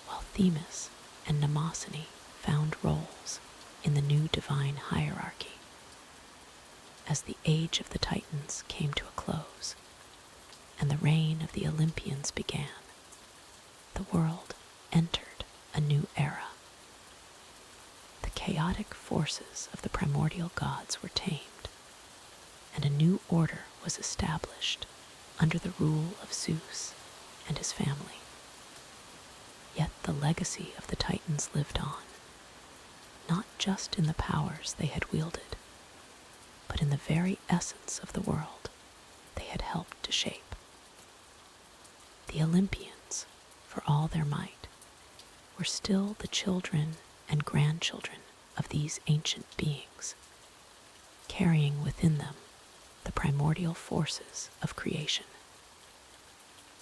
while Themis and Mnemosyne found roles in the new divine hierarchy. As the age of the Titans came to a close, and the reign of the Olympians began, the world entered a new era. The chaotic forces of the primordial gods were tamed, and a new order was established under the rule of Zeus and his family. Yet the legacy of the Titans lived on, not just in the powers they had wielded, but in the very essence of the world they had helped to shape. The Olympians, for all their might, were still the children and grandchildren of these ancient beings, carrying within them the primordial forces of creation.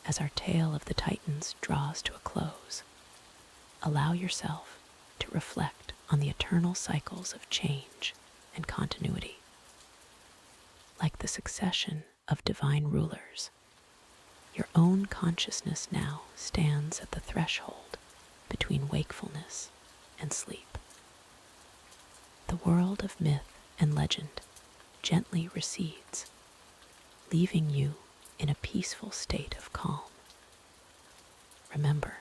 As our tale of the Titans draws to a close, allow yourself to reflect on the eternal cycles of change and continuity. Like the succession of divine rulers, your own consciousness now stands at the threshold between wakefulness and sleep. The world of myth and legend gently recedes, leaving you in a peaceful state of calm. Remember,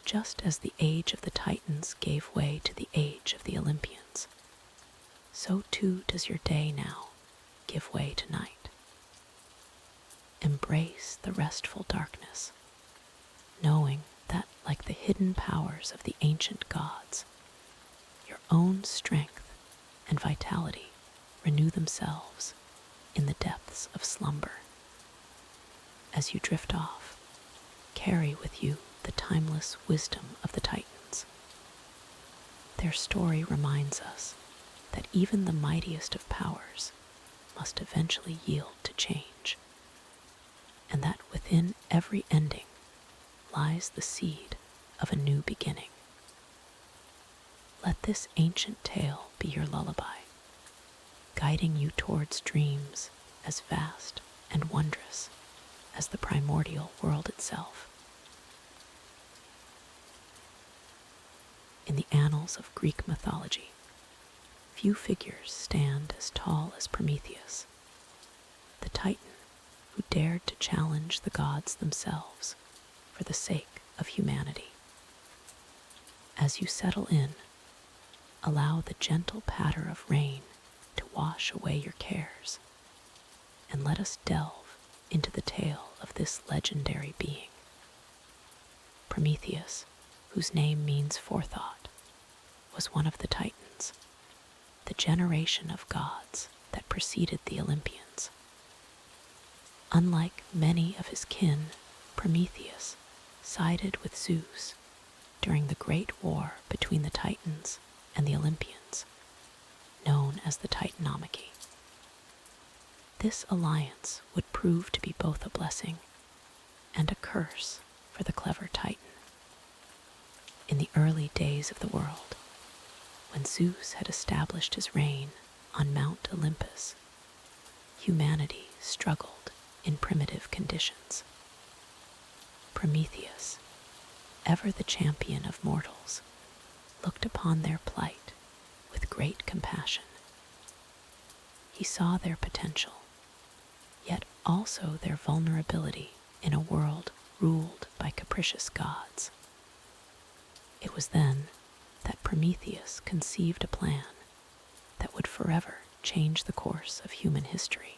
just as the age of the Titans gave way to the age of the Olympians, so too does your day now give way to night. Embrace the restful darkness, knowing that, like the hidden powers of the ancient gods, your own strength and vitality renew themselves in the depths of slumber. As you drift off, carry with you the timeless wisdom of the Titans. Their story reminds us that even the mightiest of powers must eventually yield to change, and that within every ending lies the seed of a new beginning. Let this ancient tale be your lullaby, guiding you towards dreams as vast and wondrous as the primordial world itself. In the annals of Greek mythology, few figures stand as tall as Prometheus, the Titan who dared to challenge the gods themselves for the sake of humanity. As you settle in, allow the gentle patter of rain to wash away your cares, and let us delve into the tale of this legendary being. Prometheus, whose name means forethought, was one of the Titans, the generation of gods that preceded the Olympians. Unlike many of his kin, Prometheus sided with Zeus during the great war between the Titans and the Olympians, known as the Titanomachy. This alliance would prove to be both a blessing and a curse for the clever Titan. In the early days of the world, when Zeus had established his reign on Mount Olympus, humanity struggled in primitive conditions. Prometheus, ever the champion of mortals, looked upon their plight with great compassion. He saw their potential, yet also their vulnerability in a world ruled by capricious gods. It was then that Prometheus conceived a plan that would forever change the course of human history.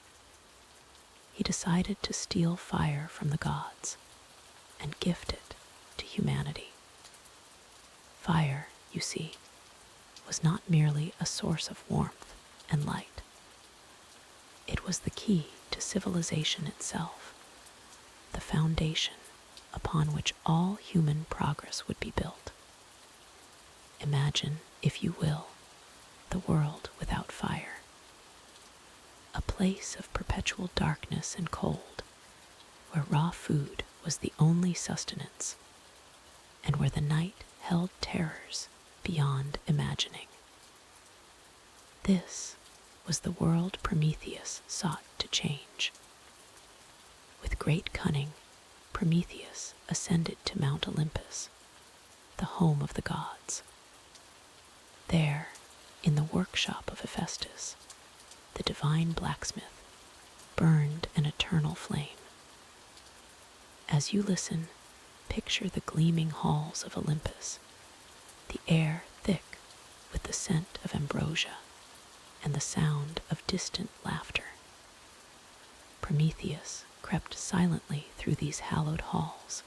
He decided to steal fire from the gods and gift it to humanity. Fire, you see, was not merely a source of warmth and light. It was the key to civilization itself, the foundation upon which all human progress would be built. Imagine, if you will, the world without fire. A place of perpetual darkness and cold, where raw food was the only sustenance, and where the night held terrors beyond imagining. This was the world Prometheus sought to change. With great cunning, Prometheus ascended to Mount Olympus, the home of the gods. There, in the workshop of Hephaestus, the divine blacksmith, burned an eternal flame. As you listen, picture the gleaming halls of Olympus, the air thick with the scent of ambrosia and the sound of distant laughter. Prometheus crept silently through these hallowed halls,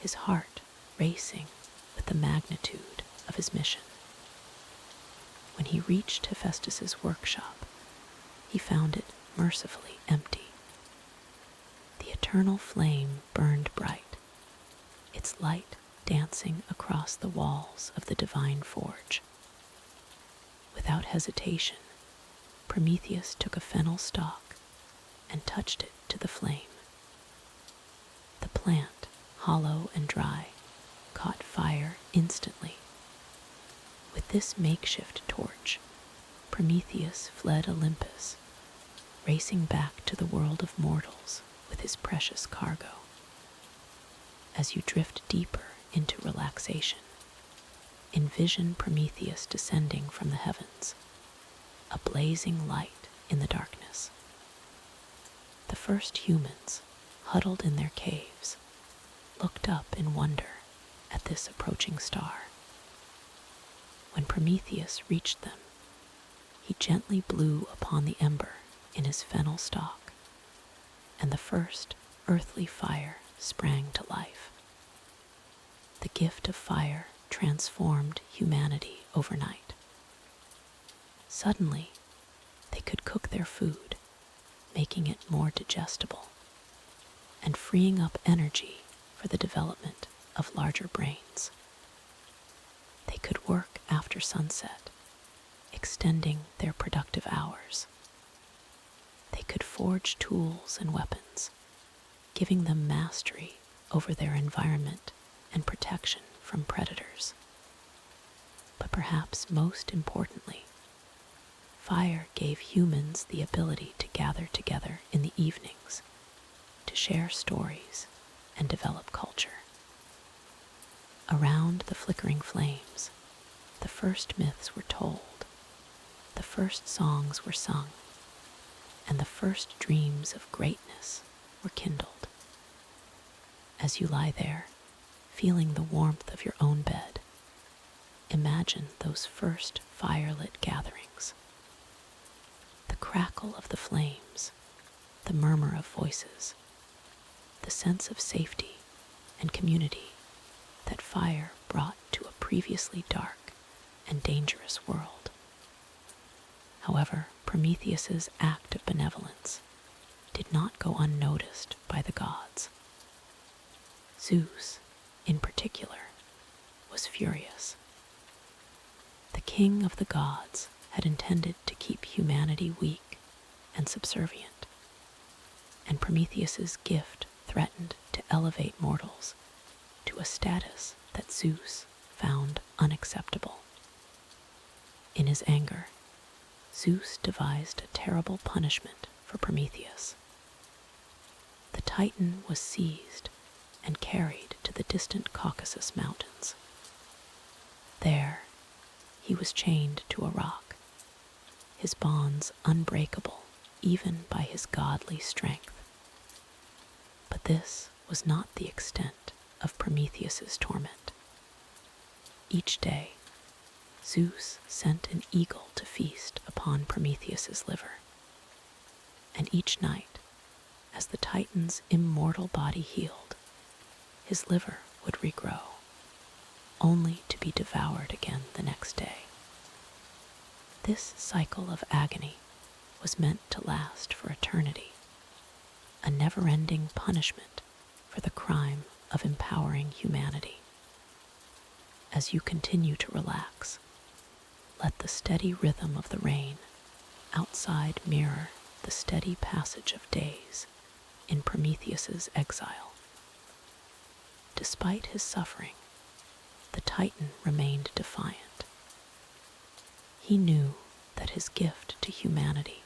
his heart racing with the magnitude of his mission. When he reached Hephaestus's workshop, he found it mercifully empty. The eternal flame burned bright, its light dancing across the walls of the divine forge. Without hesitation, Prometheus took a fennel stalk and touched it to the flame. The plant, hollow and dry, caught fire instantly. With this makeshift torch, Prometheus fled Olympus, racing back to the world of mortals with his precious cargo. As you drift deeper into relaxation, envision Prometheus descending from the heavens, a blazing light in the darkness. The first humans, huddled in their caves, looked up in wonder at this approaching star. When Prometheus reached them, he gently blew upon the ember in his fennel stalk, and the first earthly fire sprang to life. The gift of fire transformed humanity overnight. Suddenly, they could cook their food, making it more digestible, and freeing up energy for the development of larger brains. They could work after sunset, extending their productive hours. They could forge tools and weapons, giving them mastery over their environment and protection from predators. But perhaps most importantly, fire gave humans the ability to gather together in the evenings, to share stories and develop culture. Around the flickering flames, the first myths were told, the first songs were sung, and the first dreams of greatness were kindled. As you lie there, feeling the warmth of your own bed, imagine those first firelit gatherings. The crackle of the flames, the murmur of voices, the sense of safety and community that fire brought to a previously dark and dangerous world. However, Prometheus's act of benevolence did not go unnoticed by the gods. Zeus, in particular, was furious. The king of the gods had intended to keep humanity weak and subservient, and Prometheus's gift threatened to elevate mortals to a status that Zeus found unacceptable. In his anger, Zeus devised a terrible punishment for Prometheus. The Titan was seized and carried to the distant Caucasus Mountains. There, he was chained to a rock, his bonds unbreakable even by his godly strength. But this was not the extent of Prometheus's torment. Each day, Zeus sent an eagle to feast upon Prometheus's liver, and each night, as the Titan's immortal body healed, his liver would regrow, only to be devoured again the next day. This cycle of agony was meant to last for eternity, a never-ending punishment for the crime of empowering humanity. As you continue to relax, let the steady rhythm of the rain outside mirror the steady passage of days in Prometheus's exile. Despite his suffering, the Titan remained defiant. He knew that his gift to humanity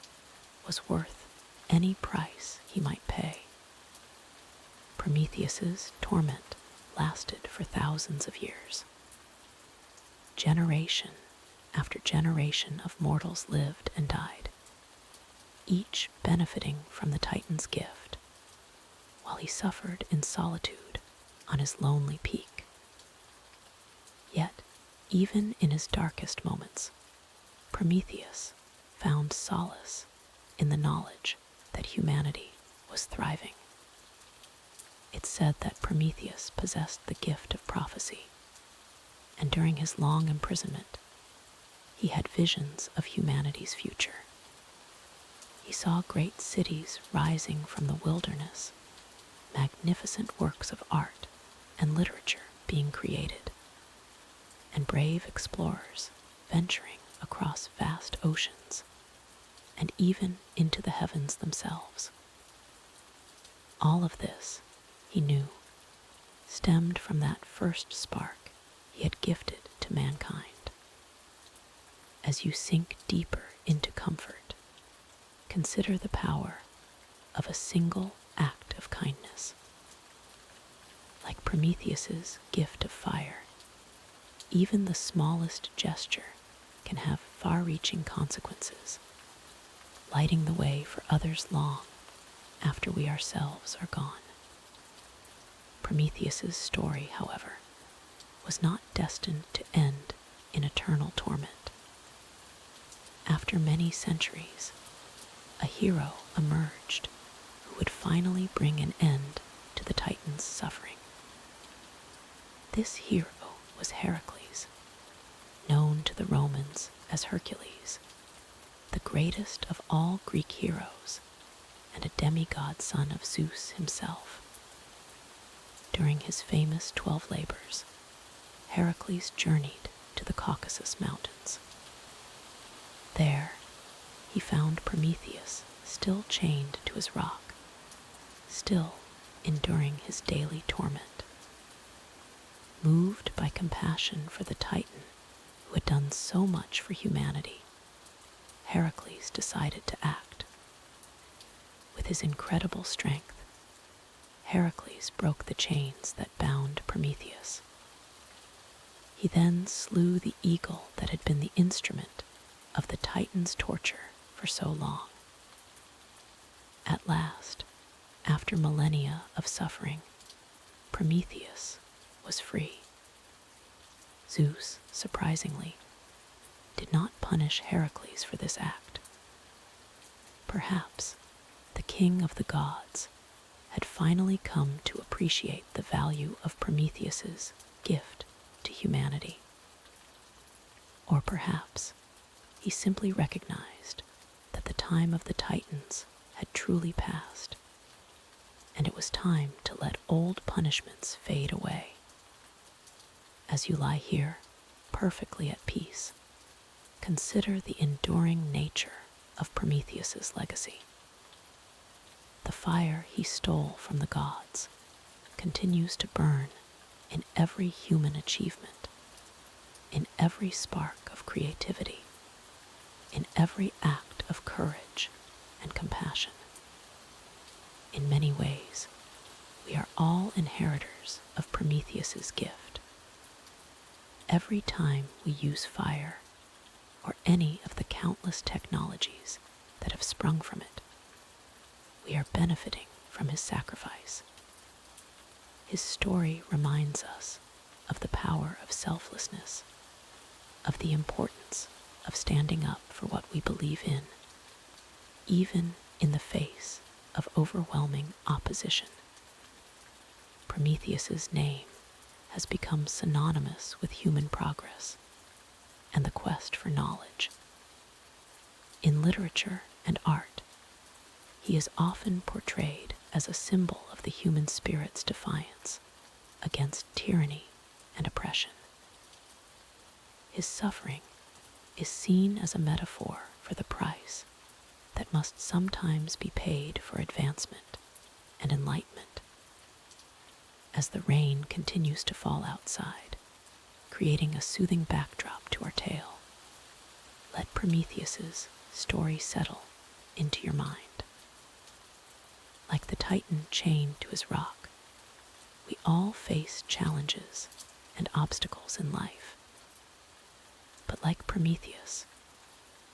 was worth any price he might pay. Prometheus's torment lasted for thousands of years. Generation after generation of mortals lived and died, each benefiting from the Titan's gift, while he suffered in solitude on his lonely peak. Yet, even in his darkest moments, Prometheus found solace in the knowledge that humanity was thriving. It's said that Prometheus possessed the gift of prophecy, and during his long imprisonment, he had visions of humanity's future. He saw great cities rising from the wilderness, magnificent works of art and literature being created, and brave explorers venturing across vast oceans and even into the heavens themselves. All of this, he knew, stemmed from that first spark he had gifted to mankind. As you sink deeper into comfort, consider the power of a single act of kindness. Like Prometheus's gift of fire, even the smallest gesture can have far-reaching consequences, lighting the way for others long after we ourselves are gone. Prometheus's story, however, was not destined to end in eternal torment. After many centuries, a hero emerged who would finally bring an end to the Titan's suffering. This hero was Heracles, known to the Romans as Hercules, the greatest of all Greek heroes and a demigod son of Zeus himself. During his famous 12 labors, Heracles journeyed to the Caucasus Mountains. There, he found Prometheus still chained to his rock, still enduring his daily torment. Moved by compassion for the Titan who had done so much for humanity, Heracles decided to act. With his incredible strength, Heracles broke the chains that bound Prometheus. He then slew the eagle that had been the instrument of the Titan's torture for so long. At last, after millennia of suffering, Prometheus was free. Zeus, surprisingly, did not punish Heracles for this act. Perhaps the king of the gods had finally come to appreciate the value of Prometheus's gift to humanity. Or perhaps he simply recognized that the time of the Titans had truly passed, and it was time to let old punishments fade away. As you lie here, perfectly at peace, consider the enduring nature of Prometheus's legacy. The fire he stole from the gods continues to burn in every human achievement, in every spark of creativity, in every act of courage and compassion. In many ways, we are all inheritors of Prometheus's gift. Every time we use fire, or any of the countless technologies that have sprung from it, we are benefiting from his sacrifice. His story reminds us of the power of selflessness, of the importance of standing up for what we believe in, even in the face of overwhelming opposition. Prometheus's name has become synonymous with human progress and the quest for knowledge. In literature and art, he is often portrayed as a symbol of the human spirit's defiance against tyranny and oppression. His suffering is seen as a metaphor for the price that must sometimes be paid for advancement and enlightenment. As the rain continues to fall outside, creating a soothing backdrop to our tale, let Prometheus's story settle into your mind. Like the Titan chained to his rock, we all face challenges and obstacles in life. But like Prometheus,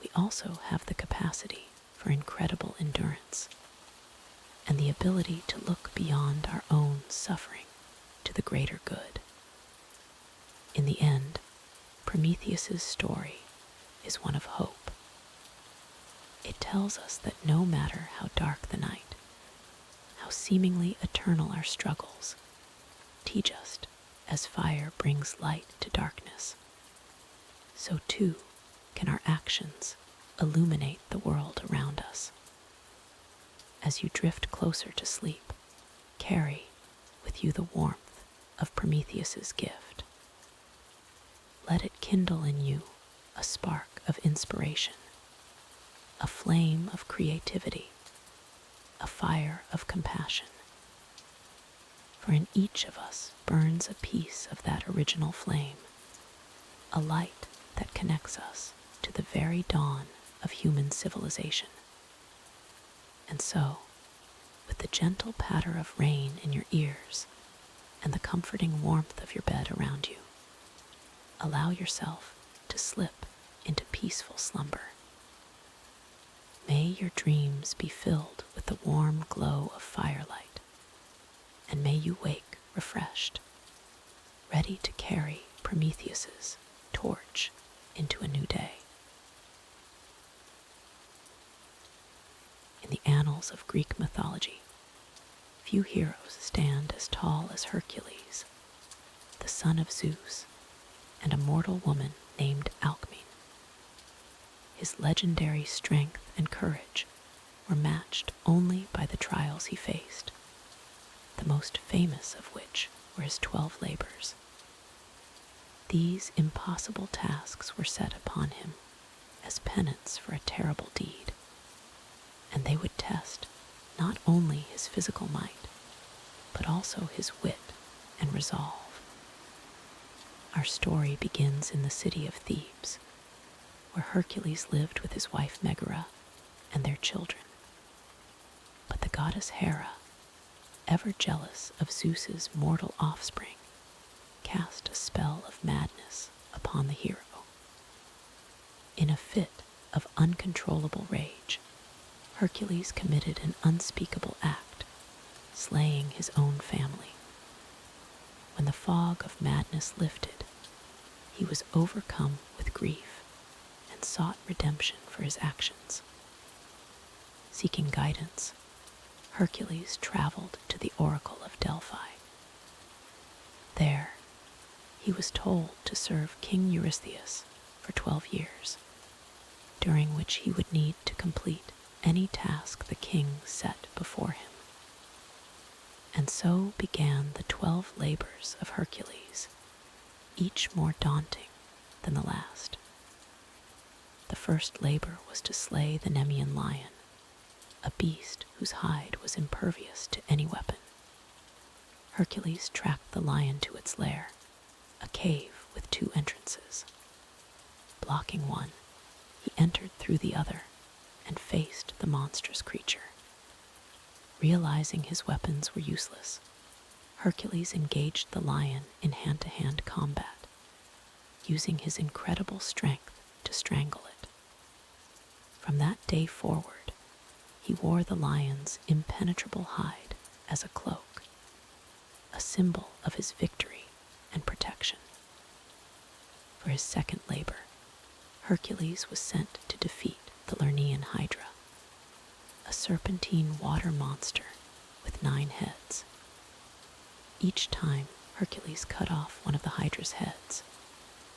we also have the capacity for incredible endurance and the ability to look beyond our own suffering to the greater good. In the end, Prometheus's story is one of hope. It tells us that no matter how dark the night, how seemingly eternal our struggles, teach us as fire brings light to darkness, so too can our actions illuminate the world around us. As you drift closer to sleep, carry with you the warmth of Prometheus's gift. Let it kindle in you a spark of inspiration, a flame of creativity, a fire of compassion. For in each of us burns a piece of that original flame, a light that connects us to the very dawn of human civilization. And so, with the gentle patter of rain in your ears and the comforting warmth of your bed around you, allow yourself to slip into peaceful slumber. May your dreams be filled with the warm glow of firelight, and may you wake refreshed, ready to carry Prometheus's torch into a new day. In the annals of Greek mythology, few heroes stand as tall as Hercules, the son of Zeus, and a mortal woman named Alcmene. His legendary strength and courage were matched only by the trials he faced, the most famous of which were his 12 labors. These impossible tasks were set upon him as penance for a terrible deed, and they would test not only his physical might, but also his wit and resolve. Our story begins in the city of Thebes, where Hercules lived with his wife Megara and their children. But the goddess Hera, ever jealous of Zeus's mortal offspring, cast a spell of madness upon the hero. In a fit of uncontrollable rage, Hercules committed an unspeakable act, slaying his own family. When the fog of madness lifted, he was overcome with grief and sought redemption for his actions. Seeking guidance, Hercules traveled to the Oracle of Delphi. There, he was told to serve King Eurystheus for 12 years, during which he would need to complete any task the king set before him. And so began the 12 labors of Hercules, each more daunting than the last. The first labor was to slay the Nemean lion, a beast whose hide was impervious to any weapon. Hercules tracked the lion to its lair, a cave with 2 entrances. Blocking one, he entered through the other and faced the monstrous creature. Realizing his weapons were useless, Hercules engaged the lion in hand-to-hand combat, using his incredible strength to strangle it. From that day forward, he wore the lion's impenetrable hide as a cloak, a symbol of his victory and protection. For his second labor, Hercules was sent to defeat the Lernaean Hydra, a serpentine water monster with 9 heads. Each time Hercules cut off one of the Hydra's heads,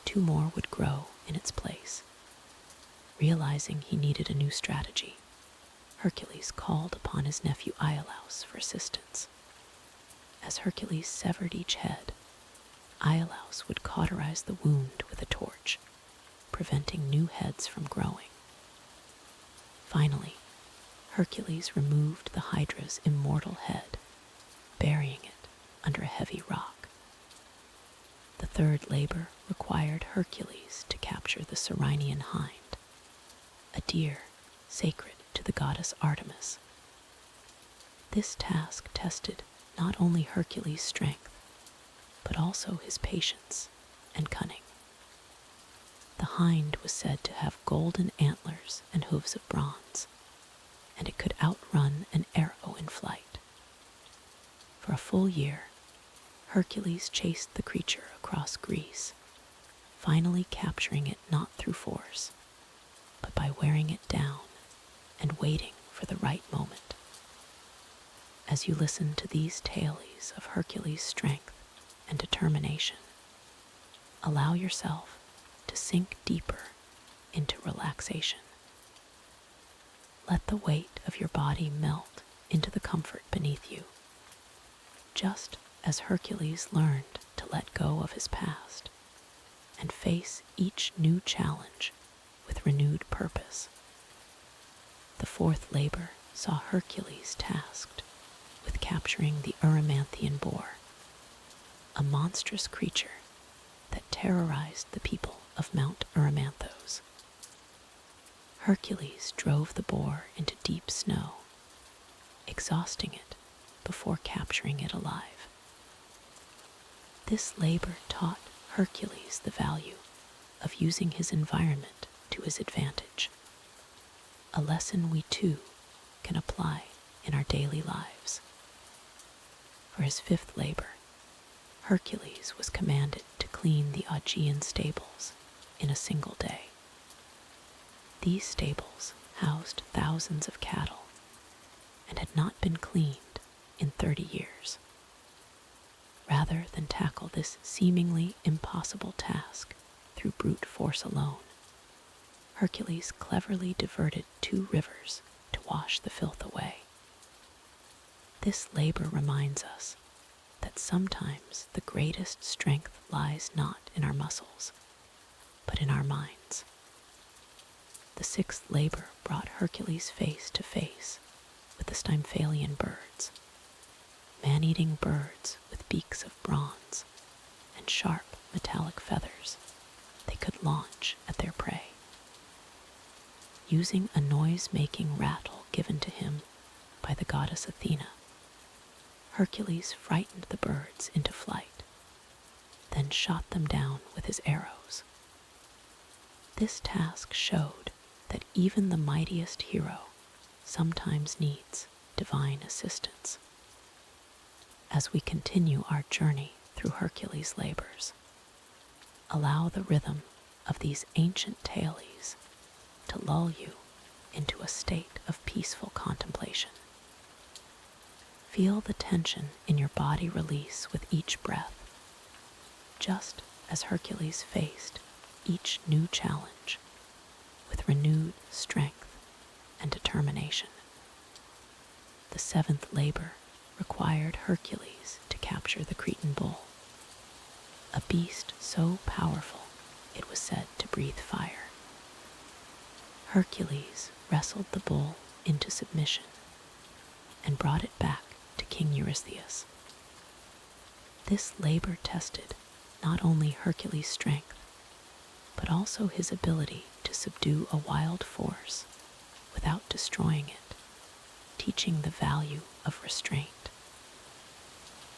2 more would grow in its place. Realizing he needed a new strategy, Hercules called upon his nephew Iolaus for assistance. As Hercules severed each head, Iolaus would cauterize the wound with a torch, preventing new heads from growing. Finally, Hercules removed the Hydra's immortal head, burying it under a heavy rock. The third labor required Hercules to capture the Cyrenian hind, a deer sacred to the goddess Artemis. This task tested not only Hercules' strength, but also his patience and cunning. The hind was said to have golden antlers and hooves of bronze, and it could outrun an arrow in flight. For a full year, Hercules chased the creature across Greece, finally capturing it not through force, but by wearing it down and waiting for the right moment. As you listen to these tales of Hercules' strength and determination, allow yourself to sink deeper into relaxation. Let the weight of your body melt into the comfort beneath you, just as Hercules learned to let go of his past and face each new challenge with renewed purpose. The fourth labor saw Hercules tasked with capturing the Erymanthian boar, a monstrous creature that terrorized the people of Mount Erymanthos. Hercules drove the boar into deep snow, exhausting it before capturing it alive. This labor taught Hercules the value of using his environment to his advantage, a lesson we too can apply in our daily lives. For his fifth labor, Hercules was commanded to clean the Augean stables in a single day. These stables housed thousands of cattle and had not been cleaned in 30 years. Rather than tackle this seemingly impossible task through brute force alone, Hercules cleverly diverted 2 rivers to wash the filth away. This labor reminds us that sometimes the greatest strength lies not in our muscles, but in our minds. The sixth labor brought Hercules face to face with the Stymphalian birds, man-eating birds with beaks of bronze and sharp metallic feathers they could launch at their prey. Using a noise-making rattle given to him by the goddess Athena, Hercules frightened the birds into flight, then shot them down with his arrows. This task showed that even the mightiest hero sometimes needs divine assistance. As we continue our journey through Hercules' labors, allow the rhythm of these ancient tales to lull you into a state of peaceful contemplation. Feel the tension in your body release with each breath, just as Hercules faced each new challenge with renewed strength and determination. The seventh labor required Hercules to capture the Cretan bull, a beast so powerful it was said to breathe fire. Hercules wrestled the bull into submission and brought it back to King Eurystheus. This labor tested not only Hercules' strength, but also his ability to subdue a wild force without destroying it, teaching the value of restraint.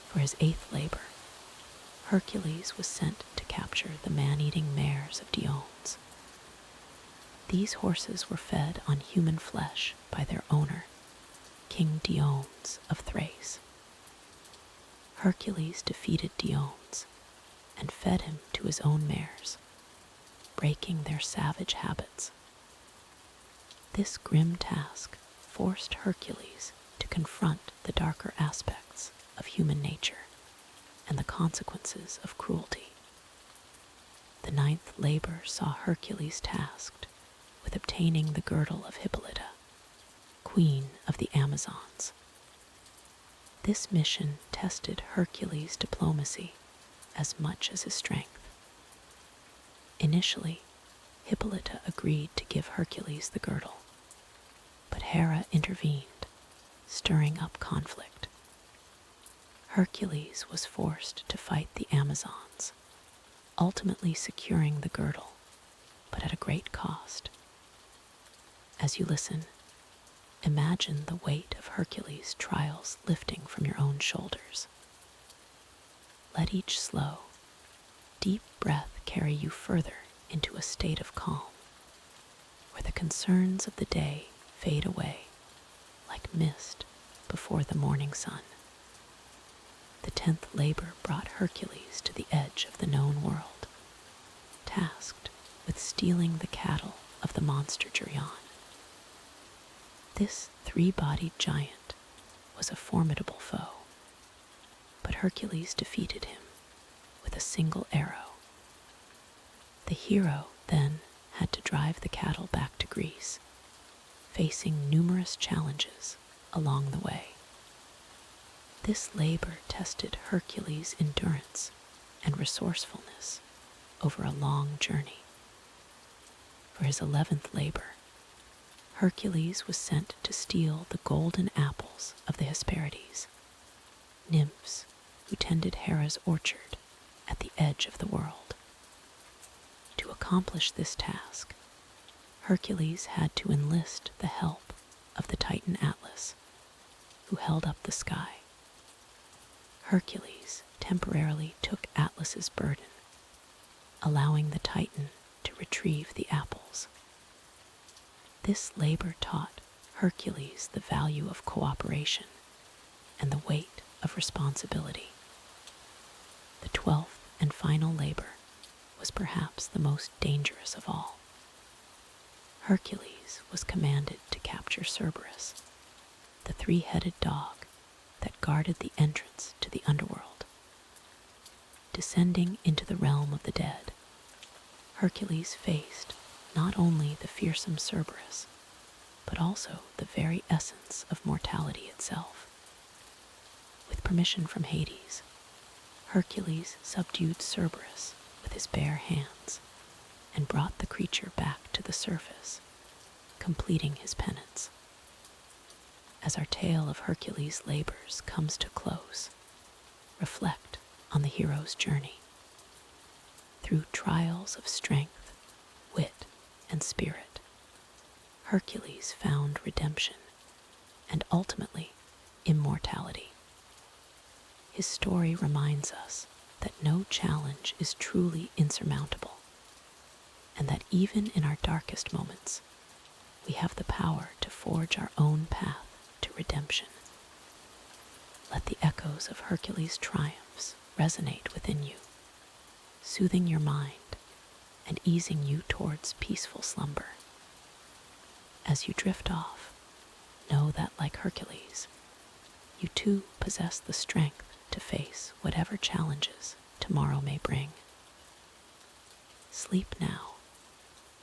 For his eighth labor, Hercules was sent to capture the man-eating mares of Diones. These horses were fed on human flesh by their owner, King Diones of Thrace. Hercules defeated Diones and fed him to his own mares, breaking their savage habits. This grim task forced Hercules to confront the darker aspects of human nature and the consequences of cruelty. The ninth labor saw Hercules tasked with obtaining the girdle of Hippolyta, queen of the Amazons. This mission tested Hercules' diplomacy as much as his strength. Initially, Hippolyta agreed to give Hercules the girdle, but Hera intervened, stirring up conflict. Hercules was forced to fight the Amazons, ultimately securing the girdle, but at a great cost. As you listen, imagine the weight of Hercules' trials lifting from your own shoulders. Let each slow, deep breath carry you further into a state of calm, where the concerns of the day fade away like mist before the morning sun. The 10th labor brought Hercules to the edge of the known world, tasked with stealing the cattle of the monster Geryon. This three-bodied giant was a formidable foe, but Hercules defeated him with a single arrow. The hero then had to drive the cattle back to Greece, facing numerous challenges along the way. This labor tested Hercules' endurance and resourcefulness over a long journey. For his 11th labor, Hercules was sent to steal the golden apples of the Hesperides, nymphs who tended Hera's orchard at the edge of the world. To accomplish this task, Hercules had to enlist the help of the Titan Atlas, who held up the sky. Hercules temporarily took Atlas's burden, allowing the Titan to retrieve the apples. This labor taught Hercules the value of cooperation and the weight of responsibility. The 12th and final labor was perhaps the most dangerous of all. Hercules was commanded to capture Cerberus, the three-headed dog that guarded the entrance to the Underworld. Descending into the realm of the dead, Hercules faced not only the fearsome Cerberus, but also the very essence of mortality itself. With permission from Hades, Hercules subdued Cerberus with his bare hands and brought the creature back to the surface, completing his penance. as our tale of Hercules' labors comes to close, reflect on the hero's journey. Through trials of strength, wit, and spirit, Hercules found redemption and ultimately immortality. His story reminds us that no challenge is truly insurmountable, and that even in our darkest moments, we have the power to forge our own path to redemption. Let the echoes of Hercules' triumphs resonate within you, soothing your mind and easing you towards peaceful slumber. As you drift off, know that, like Hercules, you too possess the strength to face whatever challenges tomorrow may bring. Sleep now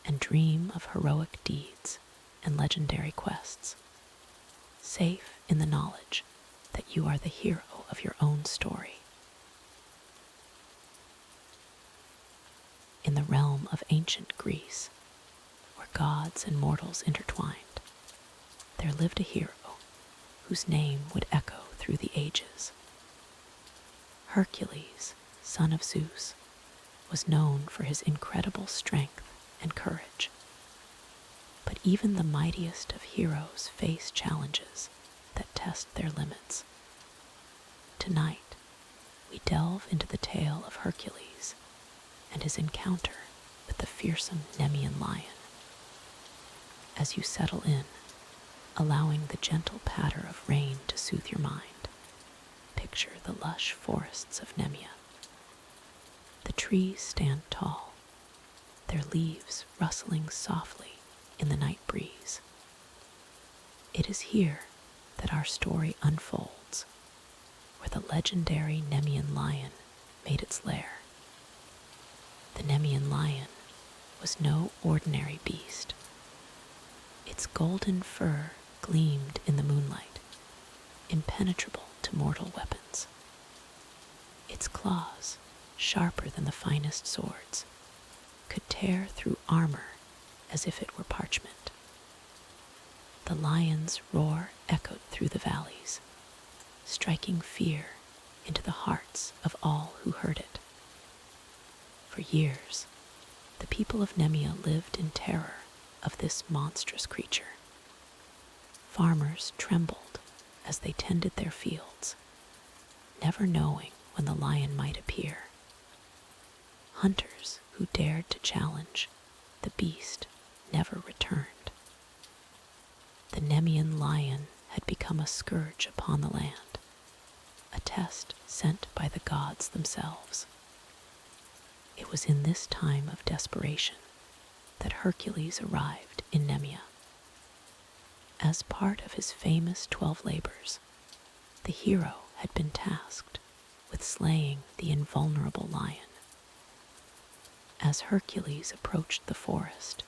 and dream of heroic deeds and legendary quests, safe in the knowledge that you are the hero of your own story. In the realm of ancient Greece, where gods and mortals intertwined, there lived a hero whose name would echo through the ages. Hercules, son of Zeus, was known for his incredible strength and courage. But even the mightiest of heroes face challenges that test their limits. Tonight, we delve into the tale of Hercules and his encounter with the fearsome Nemean lion. As you settle in, allowing the gentle patter of rain to soothe your mind, picture the lush forests of Nemea. The trees stand tall, their leaves rustling softly in the night breeze. It is here that our story unfolds, where the legendary Nemean lion made its lair. The Nemean lion was no ordinary beast. Its golden fur gleamed in the moonlight, impenetrable to mortal weapons. Its claws, sharper than the finest swords, could tear through armor as if it were parchment. The lion's roar echoed through the valleys, striking fear into the hearts of all who heard it. For years, the people of Nemea lived in terror of this monstrous creature. Farmers trembled as they tended their fields, never knowing when the lion might appear. Hunters who dared to challenge the beast never returned. The Nemean lion had become a scourge upon the land, a test sent by the gods themselves. It was in this time of desperation that Hercules arrived in Nemea. As part of his famous 12 labors, the hero had been tasked with slaying the invulnerable lion. As Hercules approached the forest,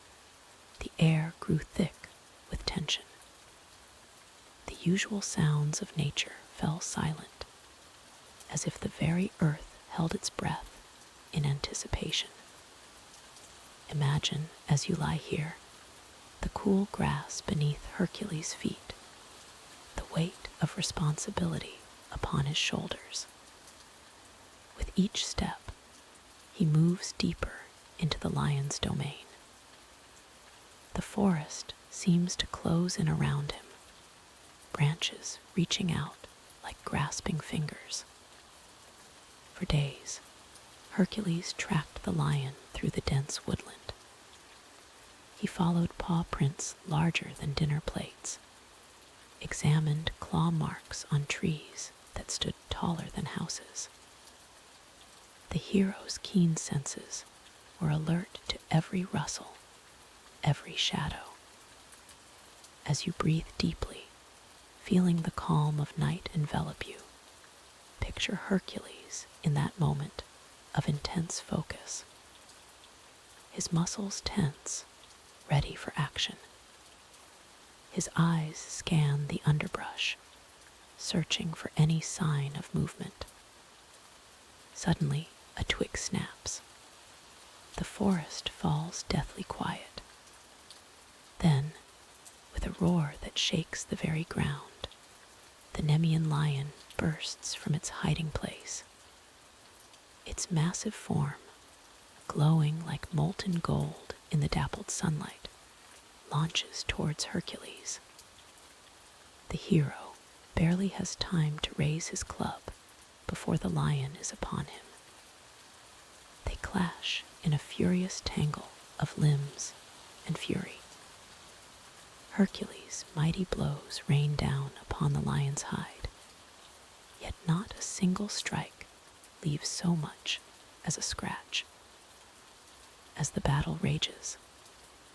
the air grew thick with tension. The usual sounds of nature fell silent, as if the very earth held its breath in anticipation. Imagine, as you lie here, the cool grass beneath Hercules' feet, the weight of responsibility upon his shoulders. With each step, he moves deeper into the lion's domain. The forest seems to close in around him, branches reaching out like grasping fingers. For days, Hercules tracked the lion through the dense woodland. He followed paw prints larger than dinner plates, examined claw marks on trees that stood taller than houses. The hero's keen senses were alert to every rustle, every shadow. As you breathe deeply, feeling the calm of night envelop you, picture Hercules in that moment of intense focus. His muscles tense, ready for action. His eyes scan the underbrush, searching for any sign of movement. Suddenly, a twig snaps. The forest falls deathly quiet. Then, with a roar that shakes the very ground, the Nemean lion bursts from its hiding place. Its massive form, glowing like molten gold in the dappled sunlight, launches towards Hercules. The hero barely has time to raise his club before the lion is upon him. They clash in a furious tangle of limbs and fury. Hercules' mighty blows rain down upon the lion's hide, yet not a single strike leaves so much as a scratch. As the battle rages,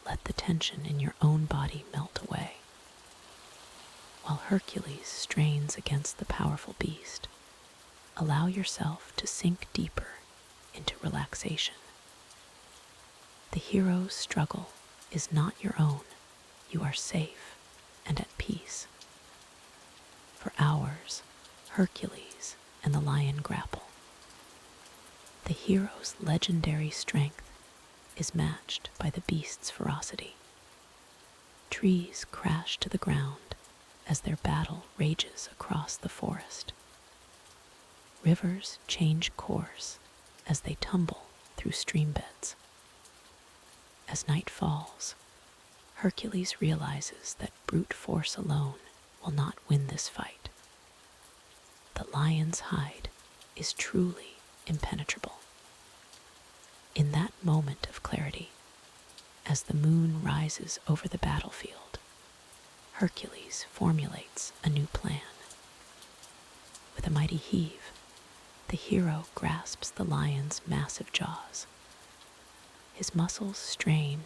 let the tension in your own body melt away. While Hercules strains against the powerful beast, allow yourself to sink deeper into relaxation. The hero's struggle is not your own. You are safe and at peace. For hours, Hercules and the lion grapple. The hero's legendary strength is matched by the beast's ferocity. Trees crash to the ground as their battle rages across the forest. Rivers change course as they tumble through stream beds. As night falls, Hercules realizes that brute force alone will not win this fight. The lion's hide is truly impenetrable. In that moment of clarity, as the moon rises over the battlefield, Hercules formulates a new plan. With a mighty heave, the hero grasps the lion's massive jaws. His muscles strain,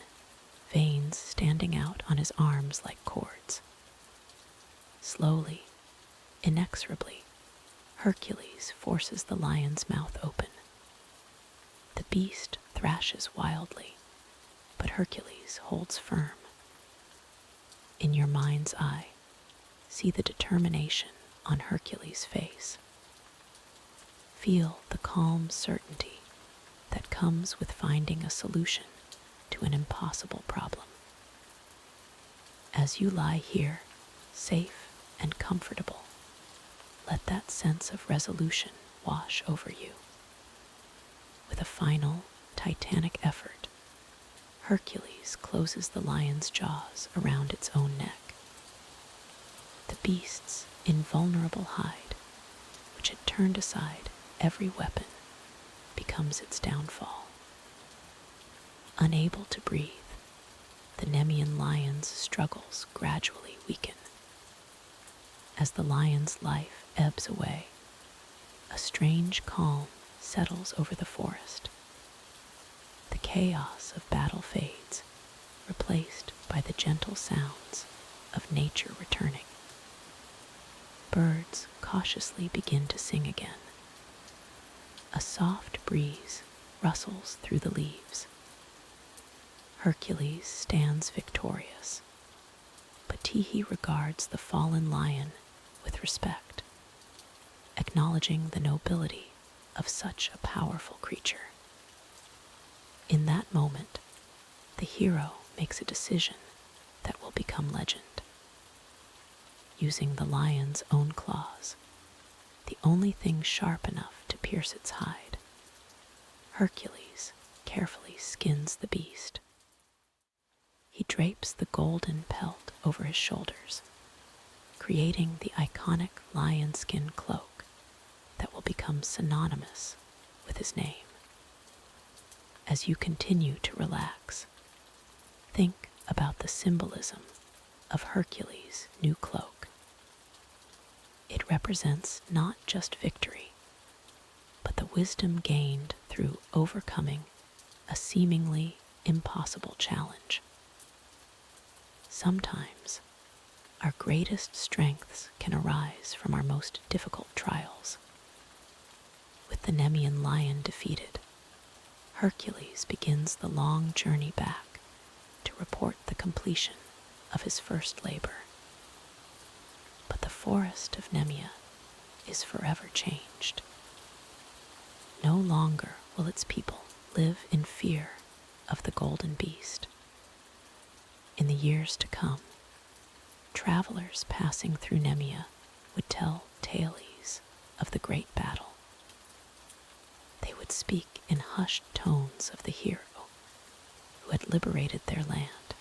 veins standing out on his arms like cords. Slowly, inexorably, Hercules forces the lion's mouth open. The beast thrashes wildly, but Hercules holds firm. In your mind's eye, see the determination on Hercules' face. Feel the calm certainty that comes with finding a solution to an impossible problem. As you lie here, safe and comfortable, let that sense of resolution wash over you. With a final, titanic effort, Hercules closes the lion's jaws around its own neck. The beast's invulnerable hide, which had turned aside every weapon, becomes its downfall. Unable to breathe, the Nemean lion's struggles gradually weaken. As the lion's life ebbs away, a strange calm settles over the forest. The chaos of battle fades, replaced by the gentle sounds of nature returning. Birds cautiously begin to sing again. A soft breeze rustles through the leaves. Hercules stands victorious, but Tyche regards the fallen lion with respect, acknowledging the nobility of such a powerful creature. In that moment, the hero makes a decision that will become legend. Using the lion's own claws, the only thing sharp enough to pierce its hide, Hercules carefully skins the beast. He drapes the golden pelt over his shoulders, creating the iconic lion skin cloak that will become synonymous with his name. As you continue to relax, think about the symbolism of Hercules' new cloak. It represents not just victory, but the wisdom gained through overcoming a seemingly impossible challenge. Sometimes, our greatest strengths can arise from our most difficult trials. With the Nemean lion defeated, Hercules begins the long journey back to report the completion of his first labor. But the forest of Nemea is forever changed. No longer will its people live in fear of the golden beast. In the years to come, travelers passing through Nemea would tell tales of the great battle. They would speak in hushed tones of the hero who had liberated their land,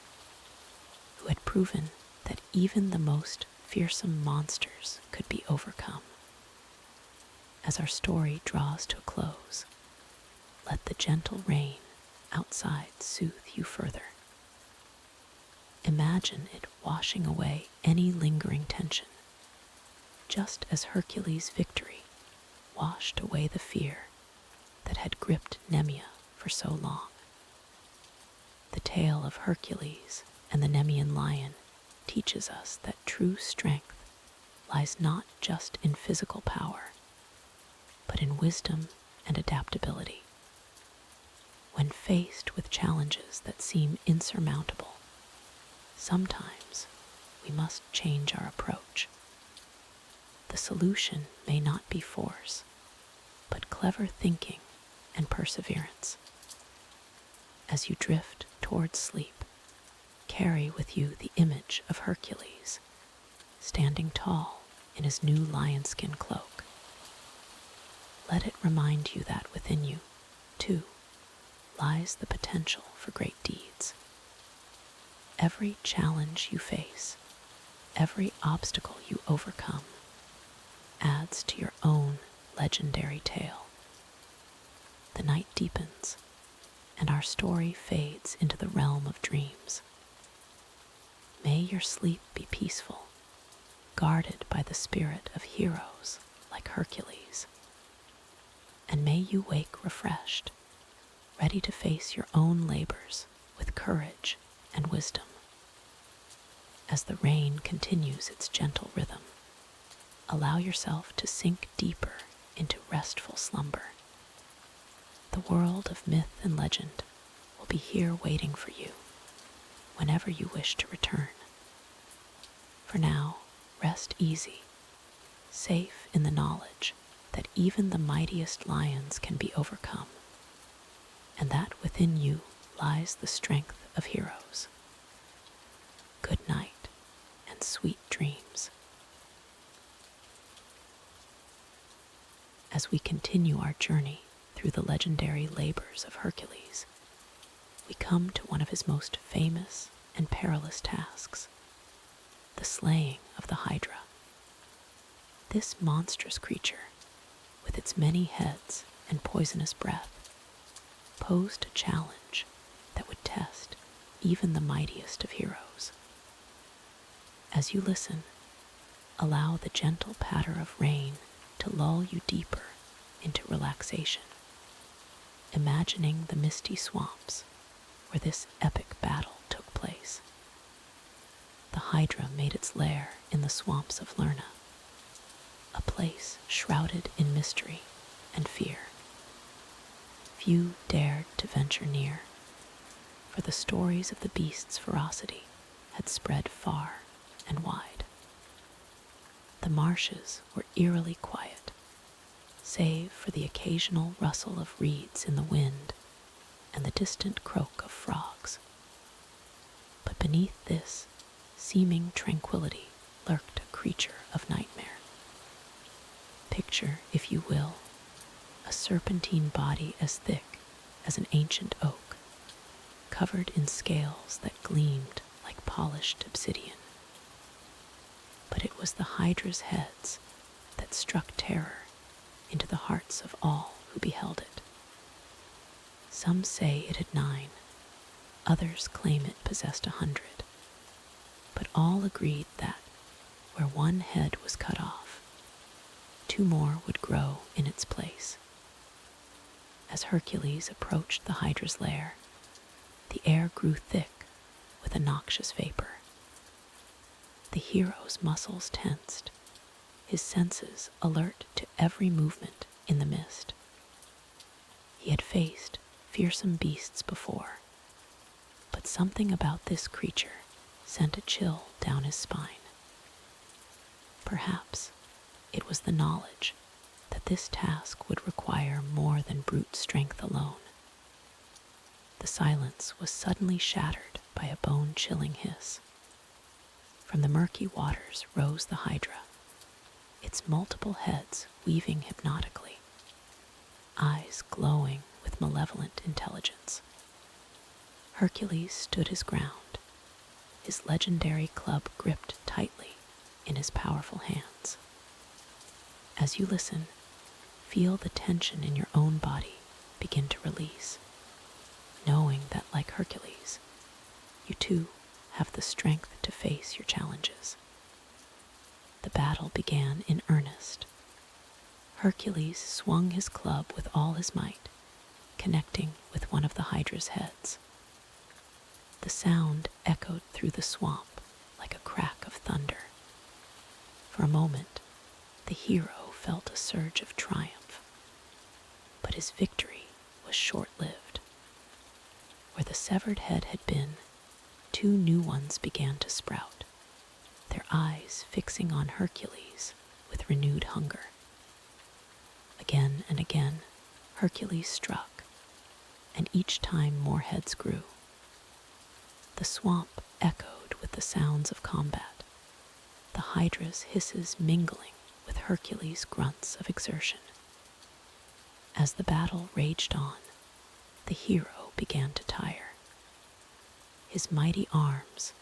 who had proven that even the most fearsome monsters could be overcome. As our story draws to a close, let the gentle rain outside soothe you further. Imagine it washing away any lingering tension, just as Hercules' victory washed away the fear that had gripped Nemea for so long. The tale of Hercules and the Nemean lion teaches us that true strength lies not just in physical power, but in wisdom and adaptability. When faced with challenges that seem insurmountable, sometimes we must change our approach. The solution may not be force, but clever thinking and perseverance. As you drift towards sleep, carry with you the image of Hercules, standing tall in his new lionskin cloak. Let it remind you that within you, too, lies the potential for great deeds. Every challenge you face, every obstacle you overcome, adds to your own legendary tale. The night deepens, and our story fades into the realm of dreams. May your sleep be peaceful, guarded by the spirit of heroes like Hercules. And may you wake refreshed, ready to face your own labors with courage and wisdom. As the rain continues its gentle rhythm, allow yourself to sink deeper into restful slumber. The world of myth and legend will be here waiting for you whenever you wish to return. For now, rest easy, safe in the knowledge that even the mightiest lions can be overcome, and that within you lies the strength of heroes. Good night and sweet dreams. As we continue our journey through the legendary labors of Hercules, we come to one of his most famous and perilous tasks, the slaying of the Hydra. This monstrous creature, with its many heads and poisonous breath, posed a challenge that would test even the mightiest of heroes. As you listen, allow the gentle patter of rain to lull you deeper into relaxation, imagining the misty swamps where this epic battle took place. The Hydra made its lair in the swamps of Lerna, a place shrouded in mystery and fear. Few dared to venture near, for the stories of the beast's ferocity had spread far and wide. The marshes were eerily quiet, save for the occasional rustle of reeds in the wind and the distant croak of frogs. But beneath this seeming tranquility lurked a creature of nightmare. Picture, if you will, a serpentine body as thick as an ancient oak, covered in scales that gleamed like polished obsidian. But it was the Hydra's heads that struck terror into the hearts of all who beheld it. Some say it had 9, others claim it possessed 100, but all agreed that where one head was cut off, 2 more would grow in its place. As Hercules approached the Hydra's lair, the air grew thick with a noxious vapor. The hero's muscles tensed, his senses alert to every movement in the mist. He had faced fearsome beasts before, but something about this creature sent a chill down his spine. Perhaps it was the knowledge that this task would require more than brute strength alone. The silence was suddenly shattered by a bone-chilling hiss. From the murky waters rose the Hydra, its multiple heads weaving hypnotically, eyes glowing with malevolent intelligence. Hercules stood his ground, his legendary club gripped tightly in his powerful hands. As you listen, feel the tension in your own body begin to release, knowing that, like Hercules, you too have the strength to face your challenges. The battle began in earnest. Hercules swung his club with all his might, connecting with one of the Hydra's heads. The sound echoed through the swamp like a crack of thunder. For a moment, the hero felt a surge of triumph, but his victory was short-lived. Where the severed head had been, two new ones began to sprout, their eyes fixing on Hercules with renewed hunger. Again and again, Hercules struck, and each time more heads grew. The swamp echoed with the sounds of combat, the Hydra's hisses mingling with Hercules' grunts of exertion. As the battle raged on, the hero began to tire. His mighty arms,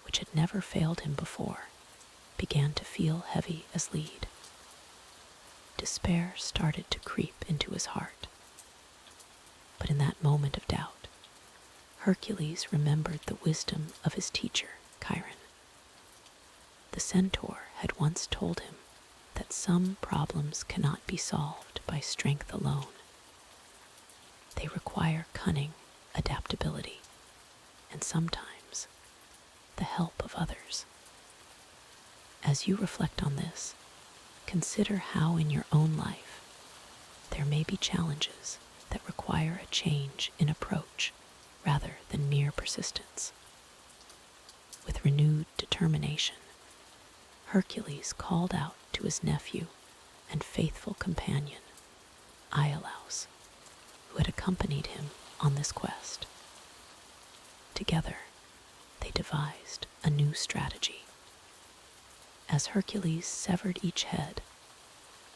which had never failed him before, began to feel heavy as lead. Despair started to creep into his heart. But in that moment of doubt, Hercules remembered the wisdom of his teacher, Chiron. The centaur had once told him that some problems cannot be solved by strength alone. They require cunning, adaptability, and sometimes the help of others. As you reflect on this, consider how in your own life there may be challenges that require a change in approach rather than mere persistence. With renewed determination, Hercules called out to his nephew and faithful companion, Iolaus, who had accompanied him on this quest. Together, they devised a new strategy. As Hercules severed each head,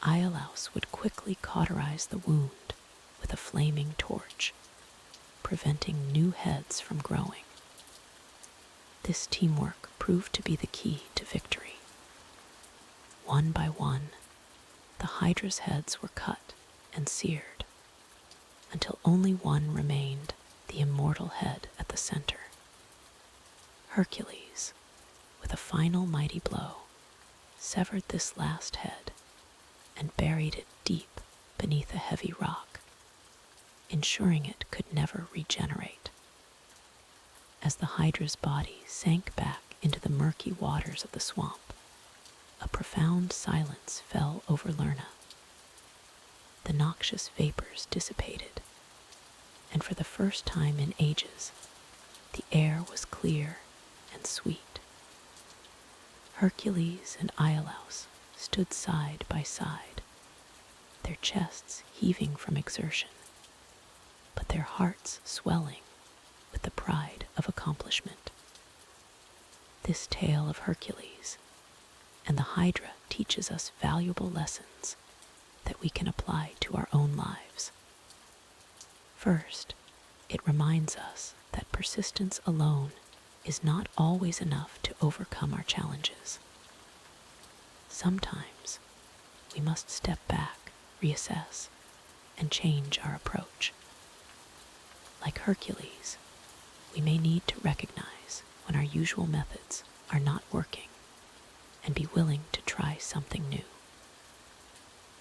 Iolaus would quickly cauterize the wound with a flaming torch, preventing new heads from growing. This teamwork proved to be the key to victory. One by one, the Hydra's heads were cut and seared, until only one remained, the immortal head at the center. Hercules, with a final mighty blow, severed this last head and buried it deep beneath a heavy rock, ensuring it could never regenerate. As the Hydra's body sank back into the murky waters of the swamp, a profound silence fell over Lerna. The noxious vapors dissipated, and for the first time in ages, the air was clear and sweet. Hercules and Iolaus stood side by side, their chests heaving from exertion, but their hearts swelling with the pride of accomplishment. This tale of Hercules and the Hydra teaches us valuable lessons that we can apply to our own lives. First, it reminds us that persistence alone is not always enough to overcome our challenges. Sometimes we must step back, reassess, and change our approach. Like Hercules, we may need to recognize when our usual methods are not working and be willing to try something new.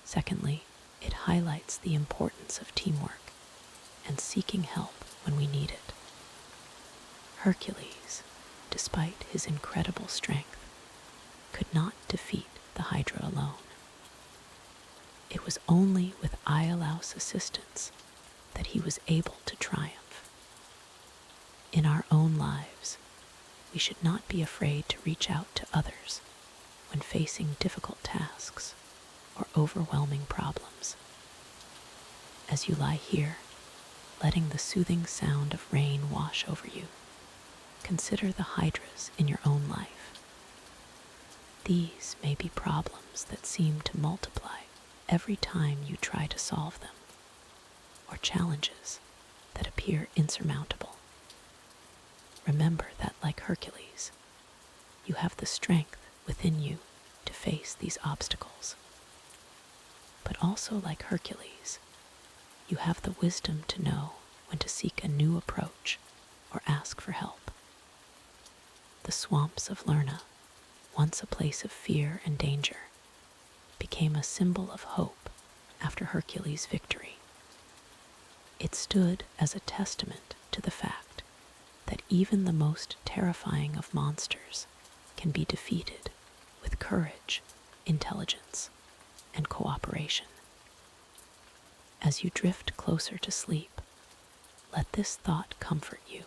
Secondly, it highlights the importance of teamwork and seeking help when we need it. Hercules, despite his incredible strength, could not defeat the Hydra alone. It was only with Iolaus' assistance that he was able to triumph. In our own lives, we should not be afraid to reach out to others when facing difficult tasks or overwhelming problems. As you lie here, letting the soothing sound of rain wash over you, consider the Hydras in your own life. These may be problems that seem to multiply every time you try to solve them, or challenges that appear insurmountable. Remember that, like Hercules, you have the strength within you to face these obstacles. But also, like Hercules, you have the wisdom to know when to seek a new approach or ask for help. The swamps of Lerna, once a place of fear and danger, became a symbol of hope after Hercules' victory. It stood as a testament to the fact that even the most terrifying of monsters can be defeated with courage, intelligence, and cooperation. As you drift closer to sleep, let this thought comfort you.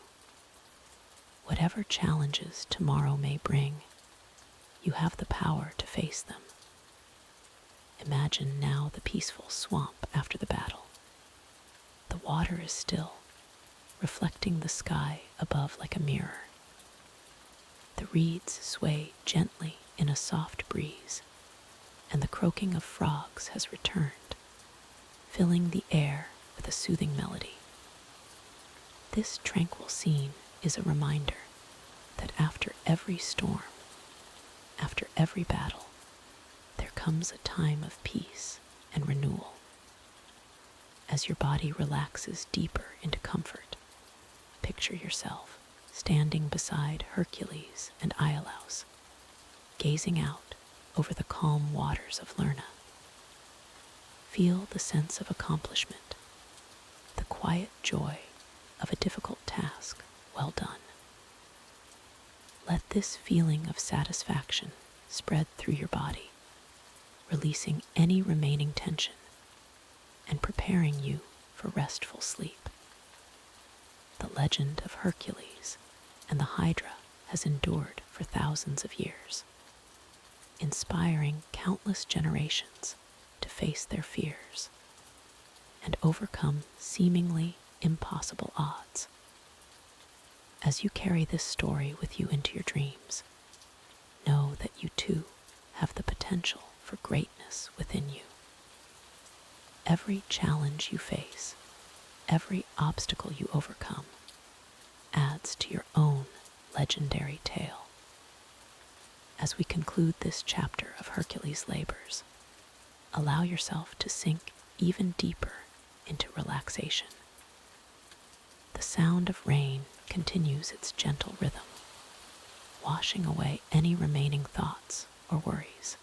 Whatever challenges tomorrow may bring, you have the power to face them. Imagine now the peaceful swamp after the battle. The water is still, reflecting the sky above like a mirror. The reeds sway gently in a soft breeze, and the croaking of frogs has returned, filling the air with a soothing melody. This tranquil scene is a reminder that after every storm, after every battle, there comes a time of peace and renewal. As your body relaxes deeper into comfort, picture yourself standing beside Hercules and Iolaus, gazing out over the calm waters of Lerna. Feel the sense of accomplishment, the quiet joy of a difficult task well done. Let this feeling of satisfaction spread through your body, releasing any remaining tension and preparing you for restful sleep. The legend of Hercules and the Hydra has endured for thousands of years, inspiring countless generations to face their fears and overcome seemingly impossible odds. As you carry this story with you into your dreams, know that you too have the potential for greatness within you. Every challenge you face, every obstacle you overcome, adds to your own legendary tale. As we conclude this chapter of Hercules' labors, allow yourself to sink even deeper into relaxation. The sound of rain continues its gentle rhythm, washing away any remaining thoughts or worries.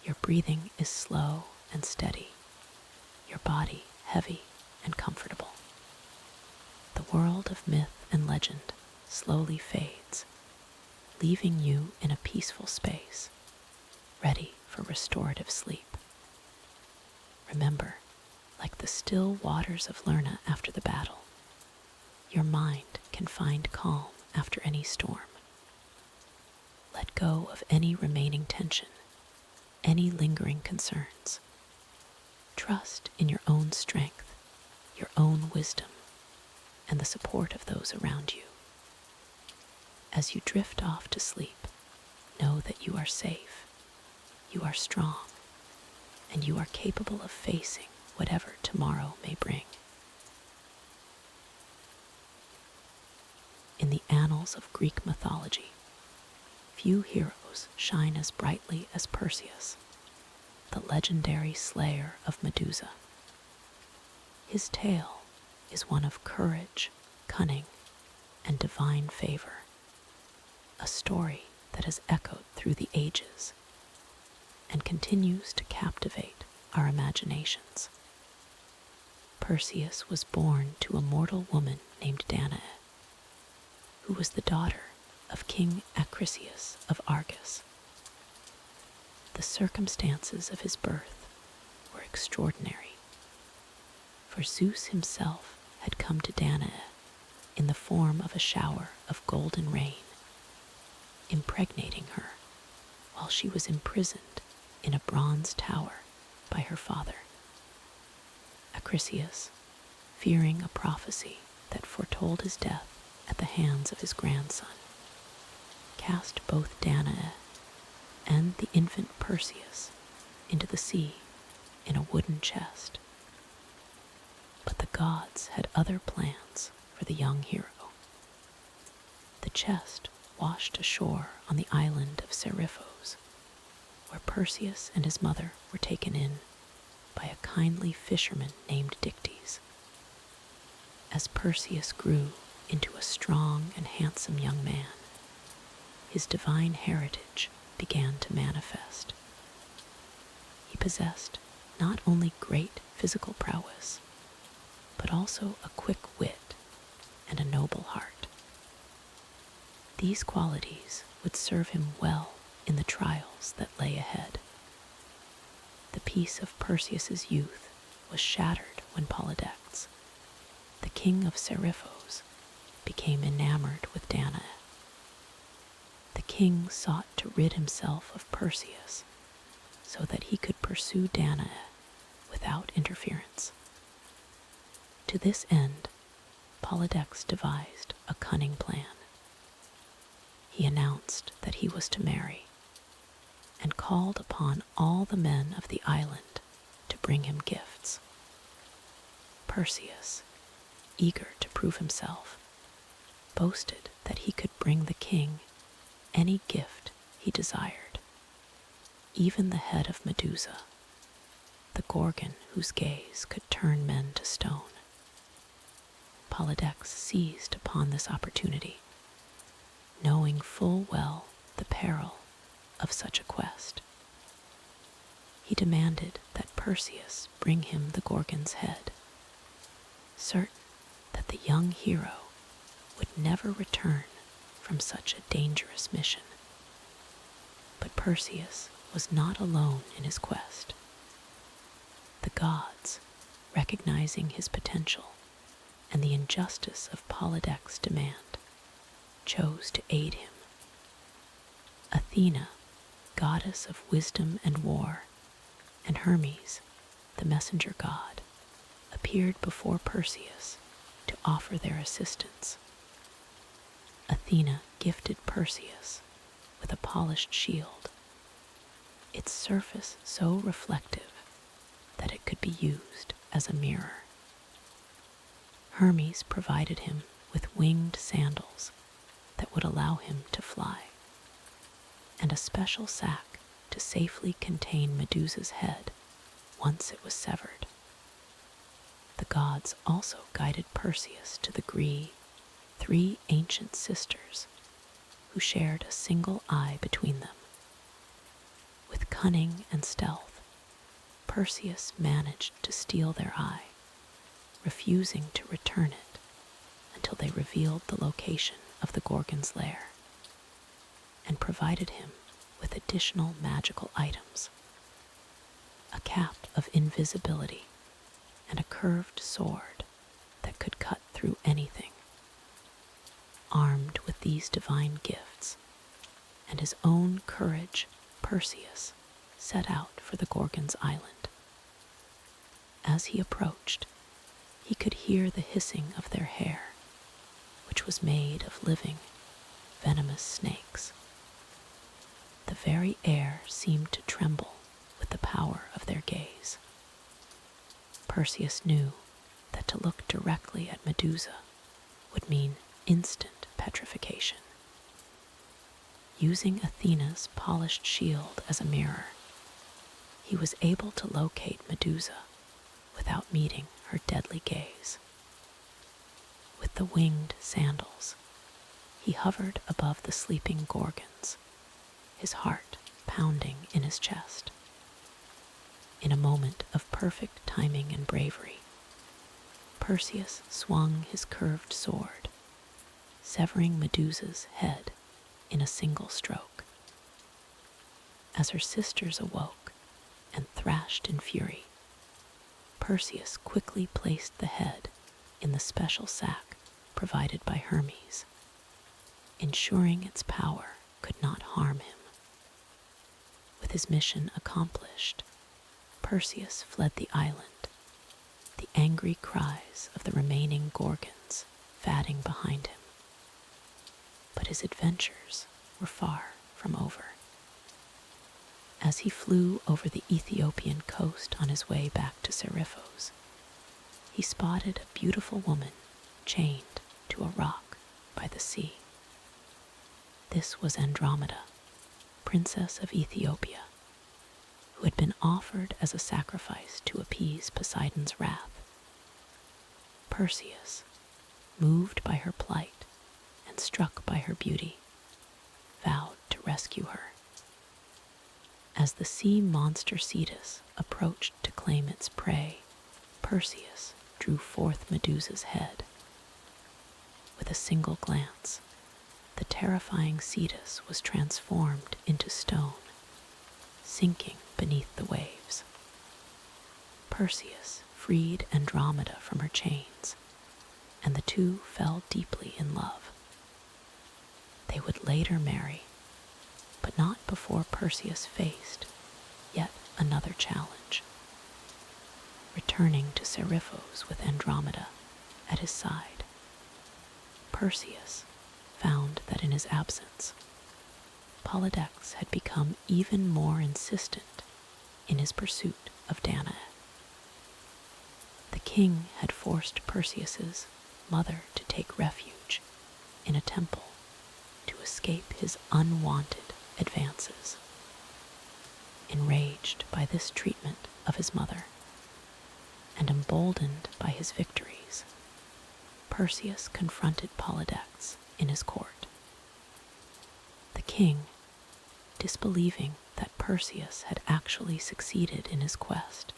Your breathing is slow and steady, your body heavy and comfortable. The world of myth and legend slowly fades, leaving you in a peaceful space, ready for restorative sleep. Remember, like the still waters of Lerna after the battle, your mind can find calm after any storm. Let go of any remaining tension, any lingering concerns. Trust in your own strength, your own wisdom, and the support of those around you. As you drift off to sleep, know that you are safe, you are strong, and you are capable of facing whatever tomorrow may bring. In the annals of Greek mythology, few heroes shine as brightly as Perseus, the legendary slayer of Medusa. His tale is one of courage, cunning, and divine favor, a story that has echoed through the ages and continues to captivate our imaginations. Perseus was born to a mortal woman named Danae, who was the daughter of King Acrisius of Argos. The circumstances of his birth were extraordinary, for Zeus himself had come to Danae in the form of a shower of golden rain, impregnating her while she was imprisoned in a bronze tower by her father. Acrisius, fearing a prophecy that foretold his death at the hands of his grandson, cast both Danae and the infant Perseus into the sea in a wooden chest. But the gods had other plans for the young hero. The chest washed ashore on the island of Seriphos, where Perseus and his mother were taken in by a kindly fisherman named Deities. As Perseus grew into a strong and handsome young man, his divine heritage began to manifest. He possessed not only great physical prowess, but also a quick wit and a noble heart. These qualities would serve him well in the trials that lay ahead. The peace of Perseus's youth was shattered when Polydectes, the king of Seriphos, became enamored with Danae. The king sought to rid himself of Perseus so that he could pursue Danae without interference. To this end, Polydectes devised a cunning plan. He announced that he was to marry, and called upon all the men of the island to bring him gifts. Perseus, eager to prove himself, boasted that he could bring the king any gift he desired, even the head of Medusa, the Gorgon whose gaze could turn men to stone. Polydectes seized upon this opportunity, knowing full well the peril of such a quest. He demanded that Perseus bring him the Gorgon's head, certain that the young hero would never return from such a dangerous mission. But Perseus was not alone in his quest. The gods, recognizing his potential and the injustice of Polydectes' demand, chose to aid him. Athena, goddess of wisdom and war, and Hermes, the messenger god, appeared before Perseus to offer their assistance. Athena gifted Perseus with a polished shield, its surface so reflective that it could be used as a mirror. Hermes provided him with winged sandals that would allow him to fly, and a special sack to safely contain Medusa's head once it was severed. The gods also guided Perseus to the three ancient sisters who shared a single eye between them. With cunning and stealth, Perseus managed to steal their eye, refusing to return it until they revealed the location of the Gorgon's lair, and provided him with additional magical items: a cap of invisibility and a curved sword that could cut through anything. Armed with these divine gifts and his own courage, Perseus set out for the Gorgon's island. As he approached, he could hear the hissing of their hair, which was made of living, venomous snakes. The very air seemed to tremble with the power of their gaze. Perseus knew that to look directly at Medusa would mean instant petrification. Using Athena's polished shield as a mirror, he was able to locate Medusa without meeting her deadly gaze. With the winged sandals, he hovered above the sleeping Gorgons, his heart pounding in his chest. In a moment of perfect timing and bravery, Perseus swung his curved sword, severing Medusa's head in a single stroke. As her sisters awoke and thrashed in fury, Perseus quickly placed the head in the special sack provided by Hermes, ensuring its power could not harm him. With his mission accomplished, Perseus fled the island, the angry cries of the remaining Gorgons fatting behind him. But his adventures were far from over. As he flew over the Ethiopian coast on his way back to Seriphos, he spotted a beautiful woman chained to a rock by the sea. This was Andromeda, princess of Ethiopia, who had been offered as a sacrifice to appease Poseidon's wrath. Perseus, moved by her plight and struck by her beauty, vowed to rescue her. As the sea monster Cetus approached to claim its prey, Perseus drew forth Medusa's head. With a single glance, the terrifying Cetus was transformed into stone, sinking beneath the waves. Perseus freed Andromeda from her chains, and the two fell deeply in love. They would later marry, but not before Perseus faced yet another challenge. Returning to Seriphos with Andromeda at his side, Perseus found that in his absence, Polydex had become even more insistent in his pursuit of Danae. The king had forced Perseus's mother to take refuge in a temple to escape his unwanted advances. Enraged by this treatment of his mother, and emboldened by his victories, Perseus confronted Polydex in his court. The king, disbelieving that Perseus had actually succeeded in his quest,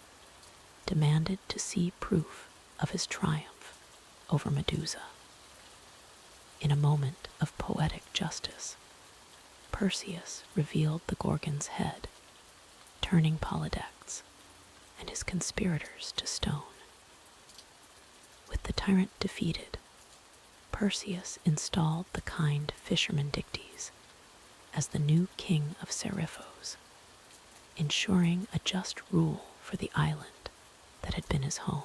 demanded to see proof of his triumph over Medusa. In a moment of poetic justice, Perseus revealed the Gorgon's head, turning Polydex and his conspirators to stone. With the tyrant defeated, Perseus installed the kind fisherman Deities as the new king of Seriphos, ensuring a just rule for the island that had been his home.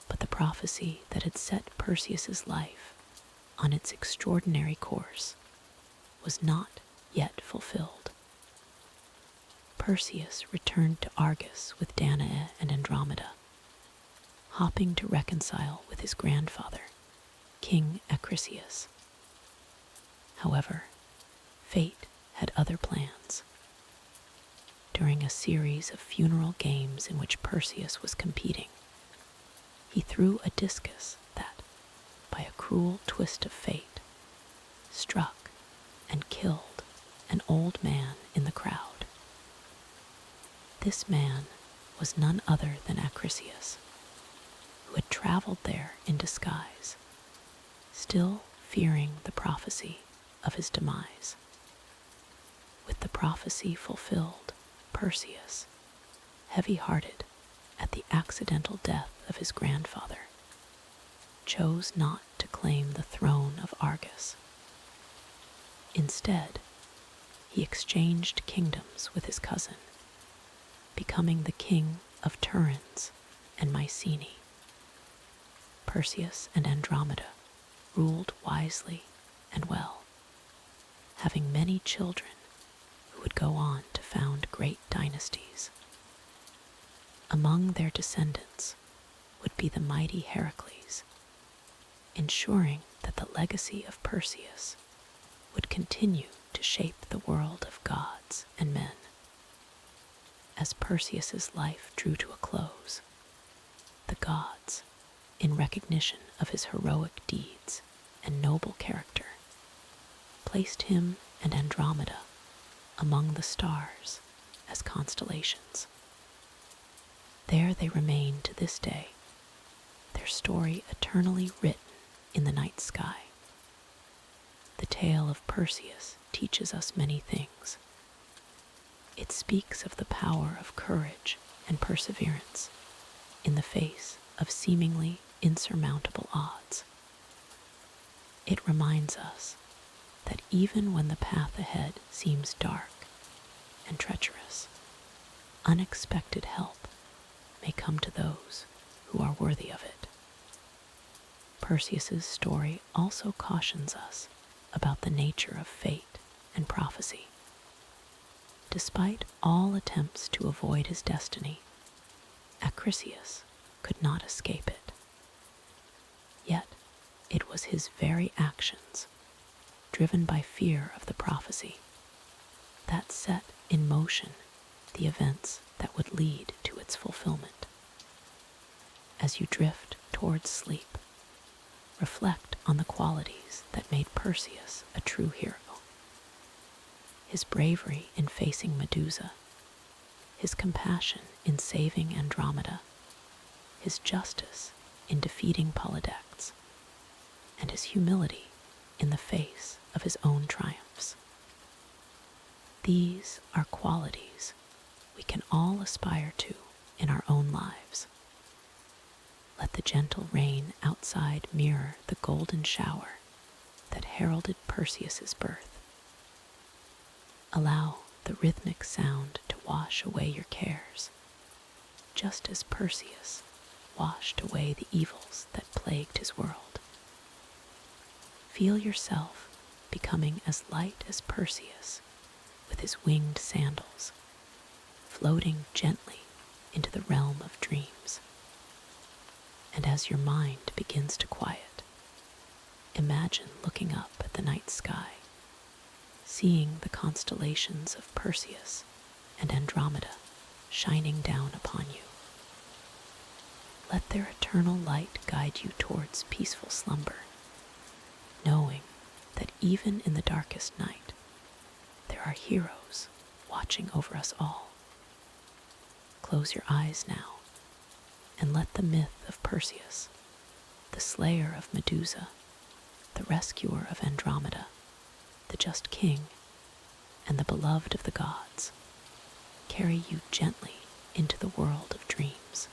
But the prophecy that had set Perseus's life on its extraordinary course was not yet fulfilled. Perseus returned to Argos with Danae and Andromeda, hoping to reconcile with his grandfather, King Acrisius. However, fate had other plans. During a series of funeral games in which Perseus was competing, he threw a discus that, by a cruel twist of fate, struck and killed an old man in the crowd. This man was none other than Acrisius, who had traveled there in disguise, still fearing the prophecy of his demise. With the prophecy fulfilled, Perseus, heavy-hearted at the accidental death of his grandfather, chose not to claim the throne of Argos. Instead, he exchanged kingdoms with his cousin, becoming the king of Turins and Mycenae. Perseus and Andromeda ruled wisely and well, having many children who would go on to found great dynasties. Among their descendants would be the mighty Heracles, ensuring that the legacy of Perseus would continue to shape the world of gods and men. As Perseus's life drew to a close, the gods, in recognition of his heroic deeds and noble character, placed him and Andromeda among the stars as constellations. There they remain to this day, their story eternally written in the night sky. The tale of Perseus teaches us many things. It speaks of the power of courage and perseverance in the face of seemingly insurmountable odds. It reminds us that even when the path ahead seems dark and treacherous, unexpected help may come to those who are worthy of it. Perseus's story also cautions us about the nature of fate and prophecy. Despite all attempts to avoid his destiny, Acrisius could not escape it. Yet it was his very actions, driven by fear of the prophecy, that set in motion the events that would lead to its fulfillment. As you drift towards sleep, reflect on the qualities that made Perseus a true hero. His bravery in facing Medusa, his compassion in saving Andromeda, his justice in defeating Polydectes, and his humility in the face of his own triumphs. These are qualities we can all aspire to in our own lives. Let the gentle rain outside mirror the golden shower that heralded Perseus's birth. Allow the rhythmic sound to wash away your cares, just as Perseus washed away the evils that plagued his world. Feel yourself becoming as light as Perseus with his winged sandals, floating gently into the realm of dreams. And as your mind begins to quiet, imagine looking up at the night sky, seeing the constellations of Perseus and Andromeda shining down upon you. Let their eternal light guide you towards peaceful slumber, knowing that even in the darkest night, there are heroes watching over us all. Close your eyes now, and let the myth of Perseus, the slayer of Medusa, the rescuer of Andromeda, the just king, and the beloved of the gods, carry you gently into the world of dreams.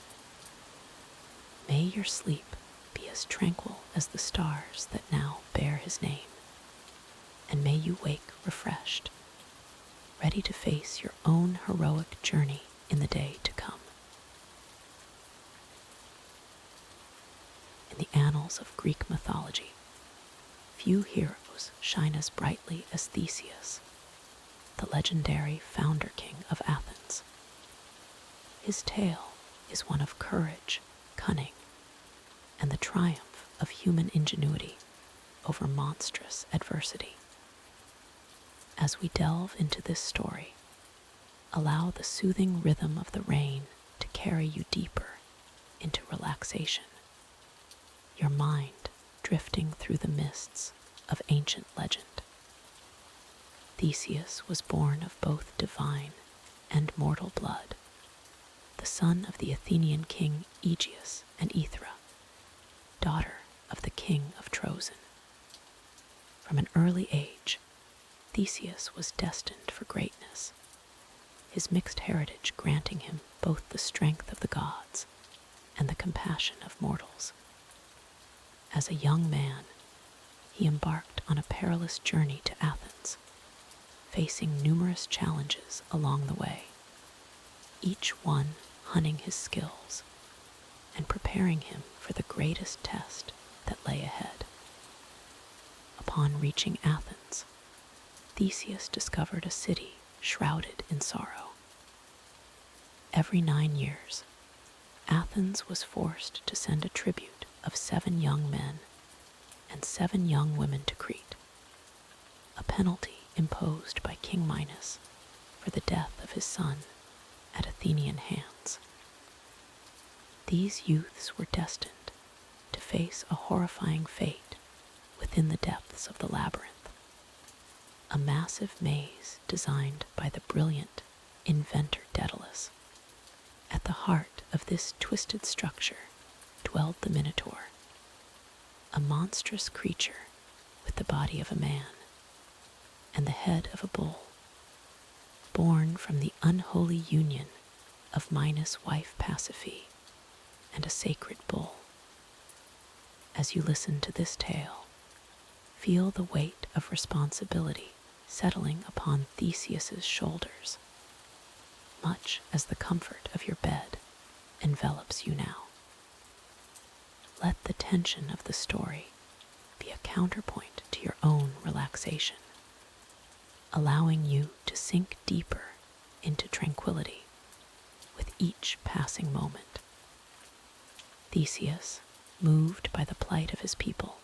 May your sleep be as tranquil as the stars that now bear his name, and may you wake refreshed, ready to face your own heroic journey in the day to come. In the annals of Greek mythology, few heroes shine as brightly as Theseus, the legendary founder king of Athens. His tale is one of courage, cunning, and the triumph of human ingenuity over monstrous adversity. As we delve into this story, allow the soothing rhythm of the rain to carry you deeper into relaxation, your mind drifting through the mists of ancient legend. Theseus was born of both divine and mortal blood, the son of the Athenian king Aegeus and Aethra, daughter of the king of Troezen. From an early age, Theseus was destined for greatness, his mixed heritage granting him both the strength of the gods and the compassion of mortals. As a young man, he embarked on a perilous journey to Athens, facing numerous challenges along the way, each one honing his skills and preparing him for the greatest test that lay ahead. Upon reaching Athens, Theseus discovered a city shrouded in sorrow. Every 9 years, Athens was forced to send a tribute of 7 young men and 7 young women to Crete, a penalty imposed by King Minos for the death of his son at Athenian hands. These youths were destined to face a horrifying fate within the depths of the labyrinth, a massive maze designed by the brilliant inventor Daedalus. At the heart of this twisted structure dwelled the Minotaur, a monstrous creature with the body of a man and the head of a bull, born from the unholy union of Minos' wife Pasiphae and a sacred bull. As you listen to this tale, feel the weight of responsibility settling upon Theseus's shoulders, much as the comfort of your bed envelops you now. Let the tension of the story be a counterpoint to your own relaxation, allowing you to sink deeper into tranquility with each passing moment. Theseus, moved by the plight of his people,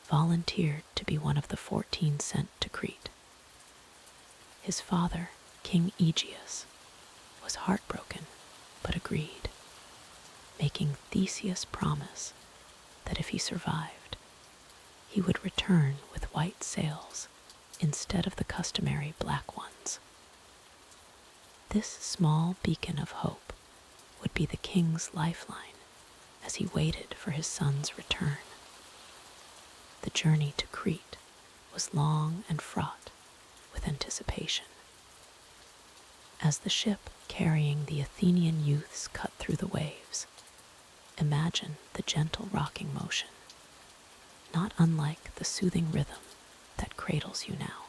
volunteered to be one of the 14 sent to Crete. His father, King Aegeus, was heartbroken but agreed, making Theseus promise that if he survived, he would return with white sails instead of the customary black ones. This small beacon of hope would be the king's lifeline as he waited for his son's return. The journey to Crete was long and fraught with anticipation. As the ship carrying the Athenian youths cut through the waves, imagine the gentle rocking motion, not unlike the soothing rhythm that cradles you now.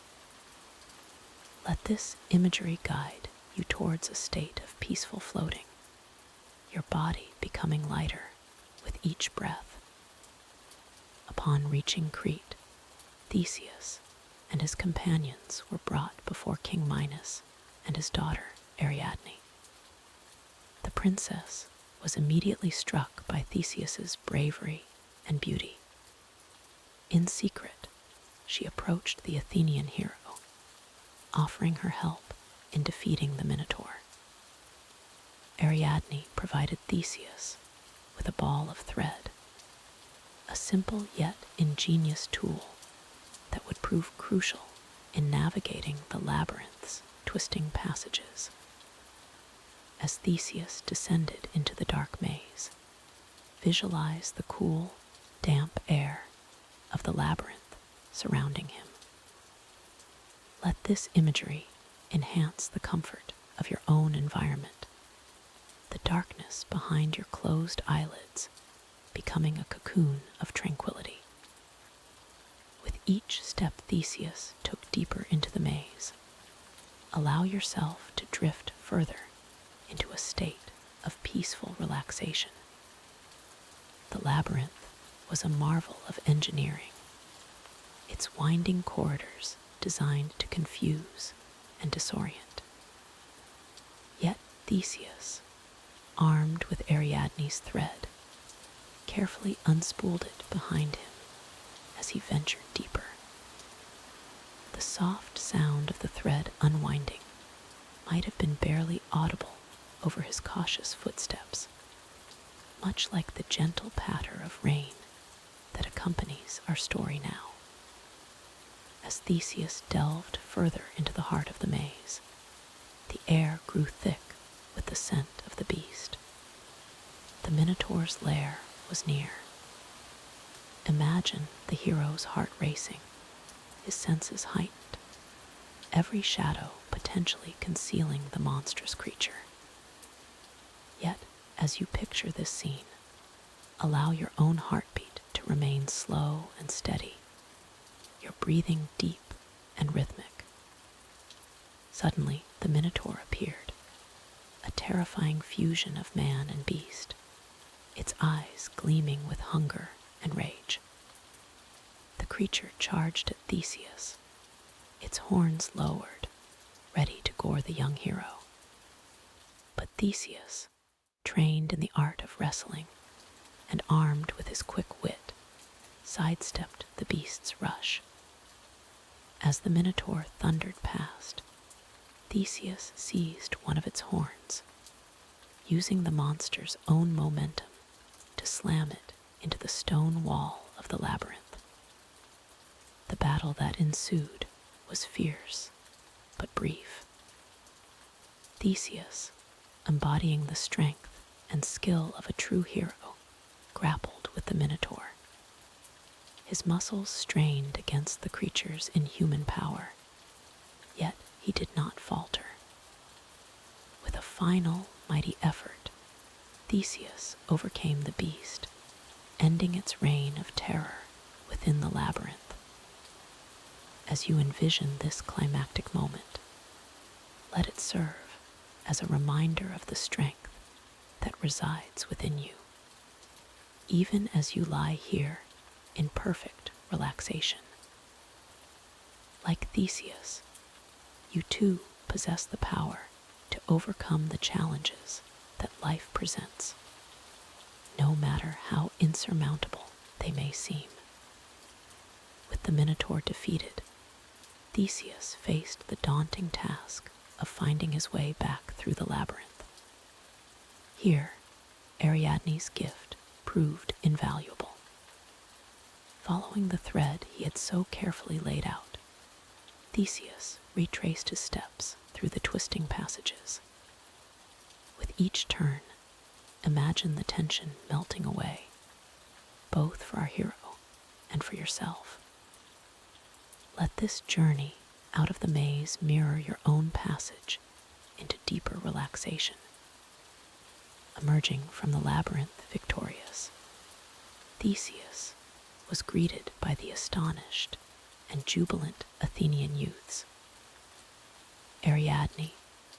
Let this imagery guide you towards a state of peaceful floating, your body becoming lighter with each breath. Upon reaching Crete, Theseus and his companions were brought before King Minos and his daughter Ariadne. The princess was immediately struck by Theseus's bravery and beauty. In secret, she approached the Athenian hero, offering her help in defeating the Minotaur. Ariadne provided Theseus with a ball of thread, a simple yet ingenious tool that would prove crucial in navigating the labyrinth's twisting passages. As Theseus descended into the dark maze, visualize the cool, damp air of the labyrinth surrounding him. Let this imagery enhance the comfort of your own environment, the darkness behind your closed eyelids becoming a cocoon of tranquility. With each step Theseus took deeper into the maze, allow yourself to drift further into a state of peaceful relaxation. The labyrinth was a marvel of engineering, its winding corridors designed to confuse and disorient. Yet Theseus, armed with Ariadne's thread, carefully unspooled it behind him as he ventured deeper. The soft sound of the thread unwinding might have been barely audible over his cautious footsteps, much like the gentle patter of rain that accompanies our story now. As Theseus delved further into the heart of the maze, the air grew thick with the scent of the beast. The Minotaur's lair was near. Imagine the hero's heart racing, his senses heightened, every shadow potentially concealing the monstrous creature. Yet, as you picture this scene, allow your own heartbeat to remain slow and steady, your breathing deep and rhythmic. Suddenly, the Minotaur appeared, a terrifying fusion of man and beast, its eyes gleaming with hunger and rage. The creature charged at Theseus, its horns lowered, ready to gore the young hero. But Theseus, trained in the art of wrestling and armed with his quick wit, sidestepped the beast's rush. As the Minotaur thundered past, Theseus seized one of its horns, using the monster's own momentum to slam it into the stone wall of the labyrinth. The battle that ensued was fierce, but brief. Theseus, embodying the strength and skill of a true hero, grappled with the Minotaur. His muscles strained against the creature's inhuman power, yet he did not falter. With a final mighty effort, Theseus overcame the beast, ending its reign of terror within the labyrinth. As you envision this climactic moment, let it serve as a reminder of the strength that resides within you, even as you lie here in perfect relaxation. Like Theseus, you too possess the power to overcome the challenges that life presents, no matter how insurmountable they may seem. With the Minotaur defeated, Theseus faced the daunting task of finding his way back through the labyrinth. Here, Ariadne's gift proved invaluable. Following the thread he had so carefully laid out, Theseus retraced his steps through the twisting passages. With each turn, imagine the tension melting away, both for our hero and for yourself. Let this journey out of the maze mirror your own passage into deeper relaxation. Emerging from the labyrinth victorious, Theseus was greeted by the astonished and jubilant Athenian youths. Ariadne,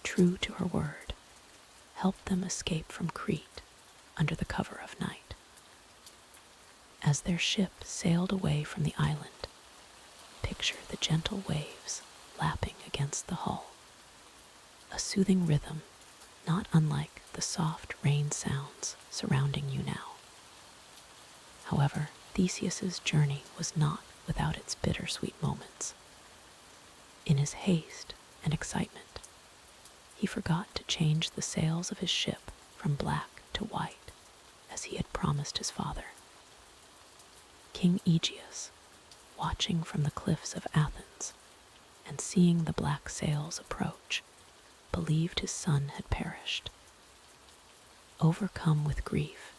true to her word, helped them escape from Crete under the cover of night. As their ship sailed away from the island, picture the gentle waves lapping against the hull, a soothing rhythm not unlike the soft rain sounds surrounding you now. However, Theseus's journey was not without its bittersweet moments. In his haste and excitement, he forgot to change the sails of his ship from black to white, as he had promised his father. King Aegeus, watching from the cliffs of Athens and seeing the black sails approach, believed his son had perished. Overcome with grief,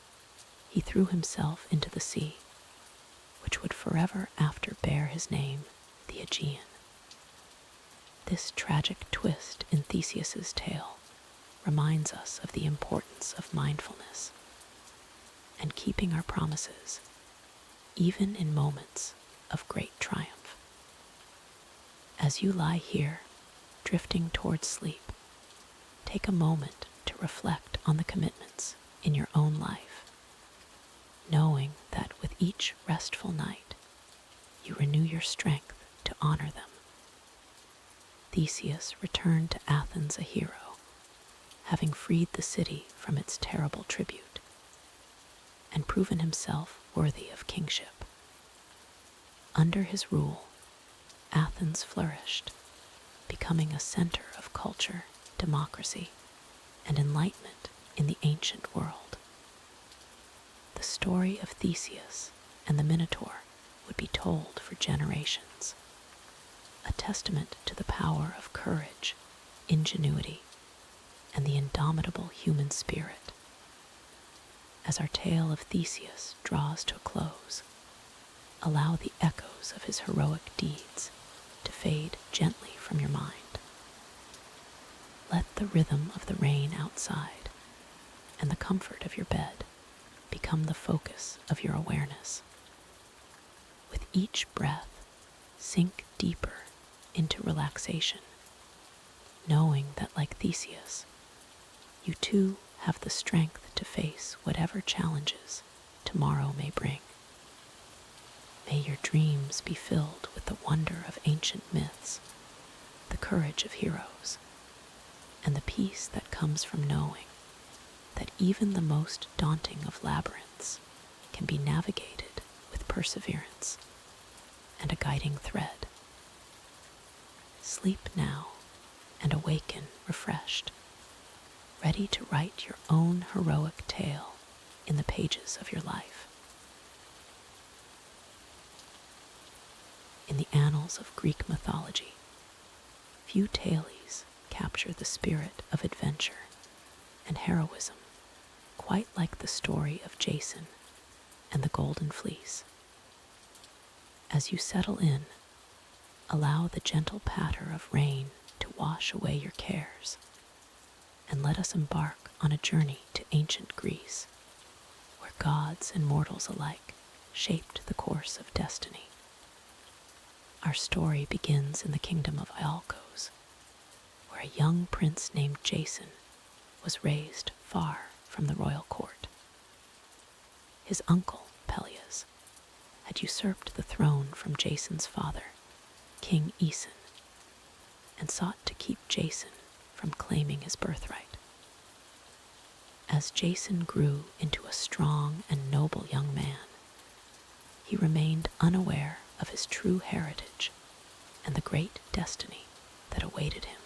he threw himself into the sea, which would forever after bear his name, the Aegean. This tragic twist in Theseus's tale reminds us of the importance of mindfulness and keeping our promises, even in moments of great triumph. As you lie here, drifting towards sleep, take a moment to reflect on the commitments in your own life, knowing that with each restful night, you renew your strength to honor them. Theseus returned to Athens a hero, having freed the city from its terrible tribute, and proven himself worthy of kingship. Under his rule, Athens flourished, becoming a center of culture, democracy, and enlightenment in the ancient world. The story of Theseus and the Minotaur would be told for generations, a testament to the power of courage, ingenuity, and the indomitable human spirit. As our tale of Theseus draws to a close, allow the echoes of his heroic deeds to fade gently from your mind. Let the rhythm of the rain outside and the comfort of your bed become the focus of your awareness. With each breath, sink deeper into relaxation, knowing that like Theseus, you too have the strength to face whatever challenges tomorrow may bring. May your dreams be filled with the wonder of ancient myths, the courage of heroes, and the peace that comes from knowing that even the most daunting of labyrinths can be navigated with perseverance and a guiding thread. Sleep now and awaken refreshed, ready to write your own heroic tale in the pages of your life. In the annals of Greek mythology, few tales capture the spirit of adventure and heroism quite like the story of Jason and the Golden Fleece. As you settle in, allow the gentle patter of rain to wash away your cares, and let us embark on a journey to ancient Greece, where gods and mortals alike shaped the course of destiny. Our story begins in the kingdom of Iolcos, where a young prince named Jason was raised far from the royal court. His uncle, Peleus, had usurped the throne from Jason's father, King Aeson, and sought to keep Jason from claiming his birthright. As Jason grew into a strong and noble young man, he remained unaware of his true heritage and the great destiny that awaited him.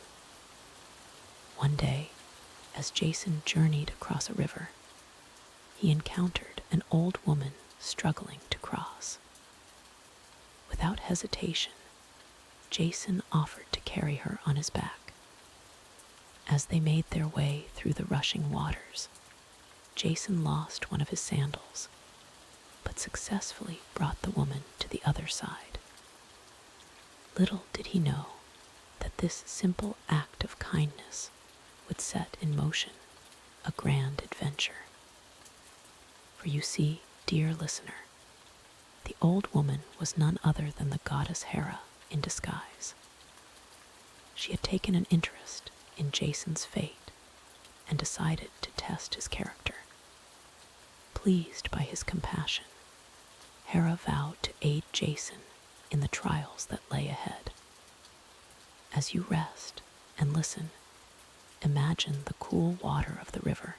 One day, as Jason journeyed across a river, he encountered an old woman struggling to cross. Without hesitation, Jason offered to carry her on his back. As they made their way through the rushing waters, Jason lost one of his sandals, but successfully brought the woman to the other side. Little did he know that this simple act of kindness would set in motion a grand adventure. For you see, dear listener, the old woman was none other than the goddess Hera in disguise. She had taken an interest in Jason's fate and decided to test his character. Pleased by his compassion, Hera vowed to aid Jason in the trials that lay ahead. As you rest and listen, imagine the cool water of the river,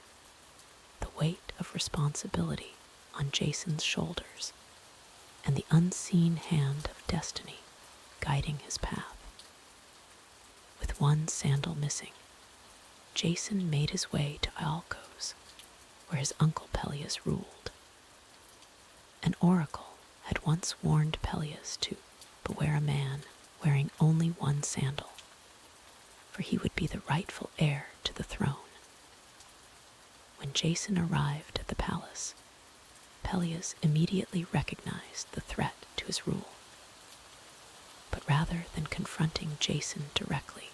the weight of responsibility on Jason's shoulders, and the unseen hand of destiny guiding his path. With one sandal missing, Jason made his way to Iolcos, where his uncle Peleus ruled. An oracle had once warned Peleus to beware a man wearing only one sandal, for he would be the rightful heir to the throne. When Jason arrived at the palace, Peleus immediately recognized the threat to his rule. But rather than confronting Jason directly,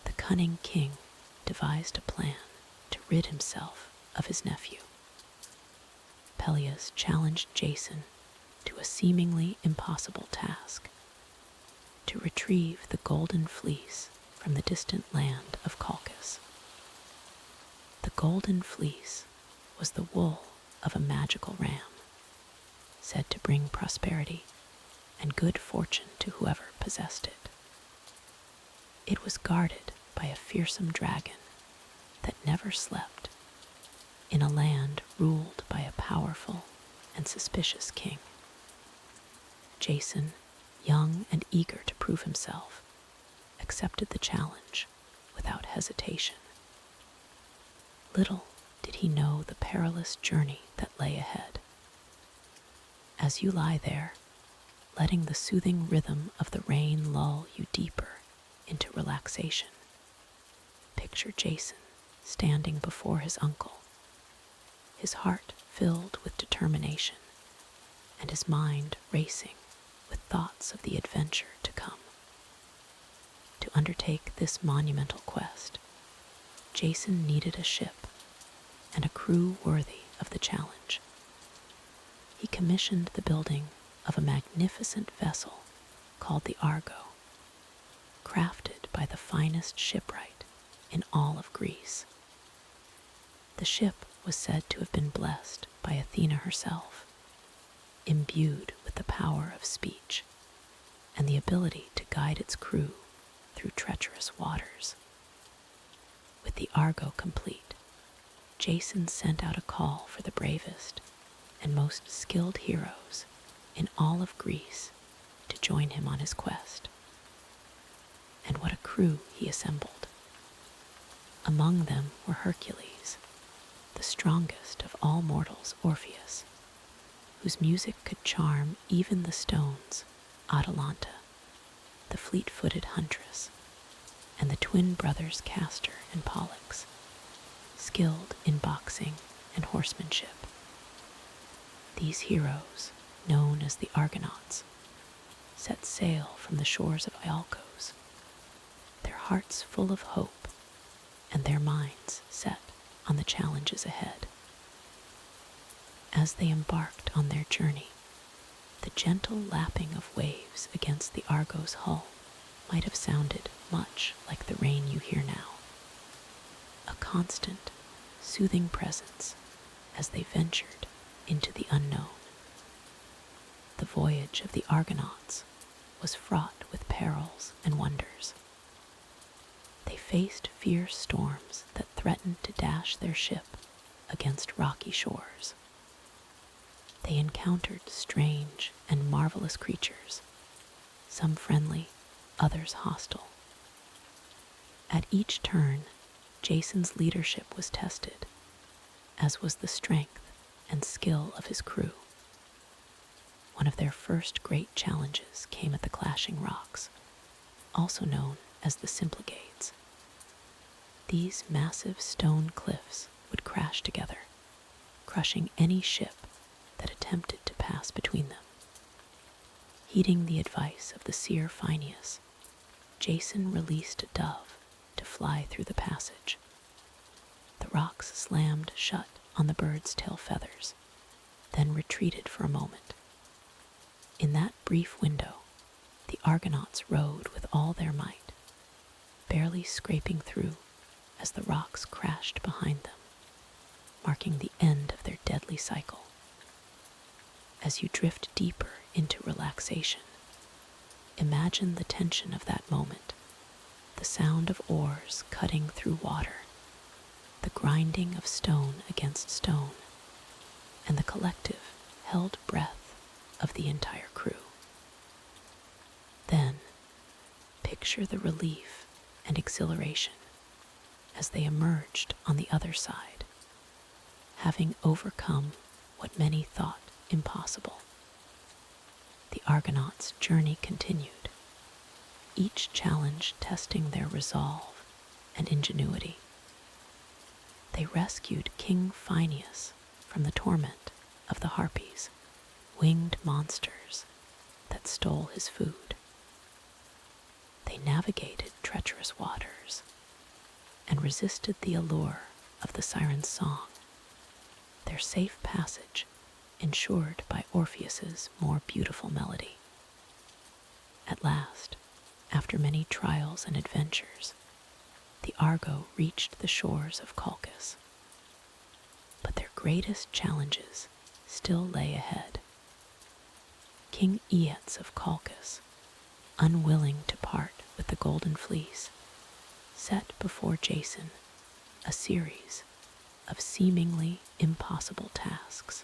the cunning king devised a plan to rid himself of his nephew. Peleus challenged Jason to a seemingly impossible task: to retrieve the golden fleece from the distant land of Colchis. The golden fleece was the wool of a magical ram, said to bring prosperity and good fortune to whoever possessed it. It was guarded by a fearsome dragon that never slept in a land ruled by a powerful and suspicious king. Jason, young and eager to prove himself, accepted the challenge without hesitation. Little did he know the perilous journey that lay ahead. As you lie there, letting the soothing rhythm of the rain lull you deeper into relaxation, picture Jason standing before his uncle, his heart filled with determination and his mind racing with thoughts of the adventure to come. To undertake this monumental quest, Jason needed a ship and a crew worthy of the challenge. He commissioned the building of a magnificent vessel called the Argo, crafted by the finest shipwright in all of Greece. The ship was said to have been blessed by Athena herself, imbued with the power of speech and the ability to guide its crew through treacherous waters. With the Argo complete, Jason sent out a call for the bravest and most skilled heroes in all of Greece to join him on his quest. And what a crew he assembled. Among them were Hercules, the strongest of all mortals, Orpheus, whose music could charm even the stones, Atalanta, the fleet-footed huntress, and the twin brothers Castor and Pollux, skilled in boxing and horsemanship. These heroes, known as the Argonauts, set sail from the shores of Iolcos, their hearts full of hope and their minds set on the challenges ahead. As they embarked on their journey, the gentle lapping of waves against the Argo's hull might have sounded much like the rain you hear now, a constant, soothing presence as they ventured into the unknown. The voyage of the Argonauts was fraught with perils and wonders, faced fierce storms that threatened to dash their ship against rocky shores. They encountered strange and marvelous creatures, some friendly, others hostile. At each turn, Jason's leadership was tested, as was the strength and skill of his crew. One of their first great challenges came at the Clashing Rocks, also known as the Symplegades. These massive stone cliffs would crash together, crushing any ship that attempted to pass between them. Heeding the advice of the seer Phineus, Jason released a dove to fly through the passage. The rocks slammed shut on the bird's tail feathers, then retreated for a moment. In that brief window, the Argonauts rowed with all their might, barely scraping through as the rocks crashed behind them, marking the end of their deadly cycle. As you drift deeper into relaxation, imagine the tension of that moment, the sound of oars cutting through water, the grinding of stone against stone, and the collective, held breath of the entire crew. Then, picture the relief and exhilaration as they emerged on the other side, having overcome what many thought impossible. The Argonauts' journey continued, each challenge testing their resolve and ingenuity. They rescued King Phineus from the torment of the Harpies, winged monsters that stole his food. They navigated treacherous waters and resisted the allure of the siren's song, their safe passage ensured by Orpheus's more beautiful melody. At last, after many trials and adventures, the Argo reached the shores of Colchis. But their greatest challenges still lay ahead. King Aeates of Colchis, unwilling to part with the golden fleece, set before Jason a series of seemingly impossible tasks.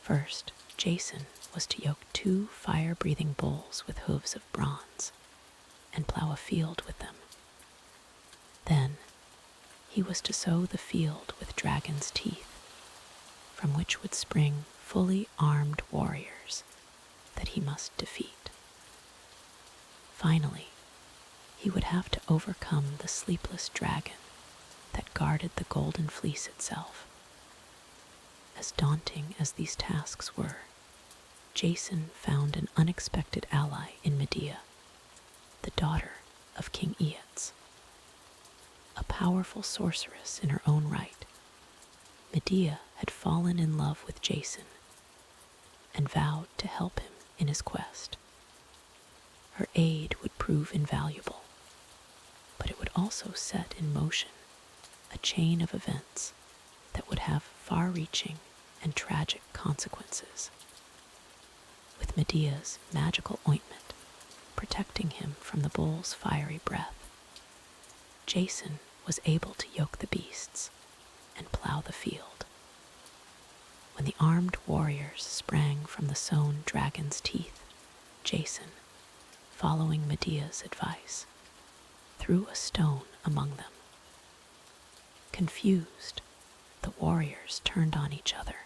First, Jason was to yoke 2 fire-breathing bulls with hooves of bronze and plow a field with them. Then, he was to sow the field with dragon's teeth, from which would spring fully armed warriors that he must defeat. Finally, he would have to overcome the sleepless dragon that guarded the golden fleece itself. As daunting as these tasks were, Jason found an unexpected ally in Medea, the daughter of King Aeates. A powerful sorceress in her own right, Medea had fallen in love with Jason and vowed to help him in his quest. Her aid would prove invaluable, but it would also set in motion a chain of events that would have far-reaching and tragic consequences. With Medea's magical ointment protecting him from the bull's fiery breath, Jason was able to yoke the beasts and plow the field. When the armed warriors sprang from the sown dragon's teeth, Jason, following Medea's advice, threw a stone among them. Confused, the warriors turned on each other,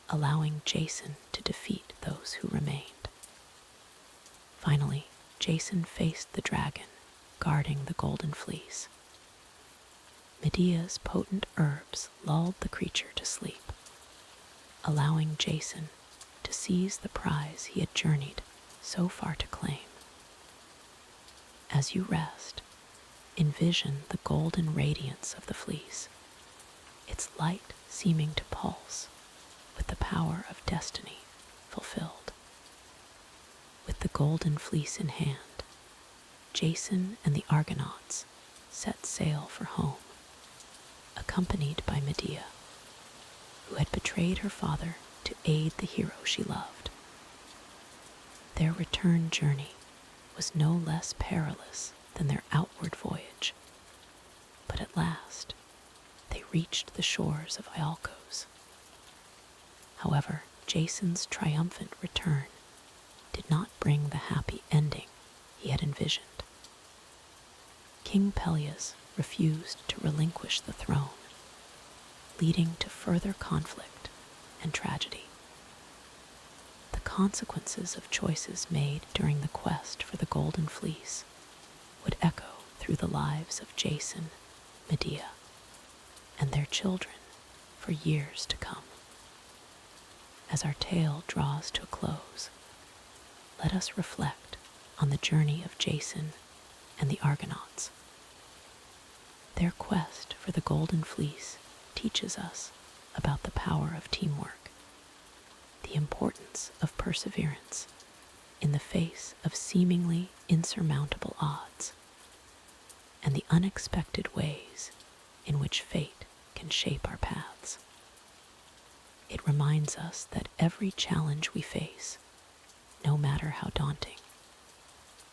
allowing Jason to defeat those who remained. Finally, Jason faced the dragon, guarding the golden fleece. Medea's potent herbs lulled the creature to sleep, allowing Jason to seize the prize he had journeyed so far to claim. As you rest, envision the golden radiance of the fleece, its light seeming to pulse with the power of destiny fulfilled. With the golden fleece in hand, Jason and the Argonauts set sail for home, accompanied by Medea, who had betrayed her father to aid the hero she loved. Their return journey was no less perilous than their outward voyage. But at last, they reached the shores of Iolcos. However, Jason's triumphant return did not bring the happy ending he had envisioned. King Peleus refused to relinquish the throne, leading to further conflict and tragedy. The consequences of choices made during the quest for the Golden Fleece would echo through the lives of Jason, Medea, and their children for years to come. As our tale draws to a close, let us reflect on the journey of Jason and the Argonauts. Their quest for the Golden Fleece teaches us about the power of teamwork, the importance of perseverance in the face of seemingly insurmountable odds, and the unexpected ways in which fate can shape our paths. It reminds us that every challenge we face, no matter how daunting,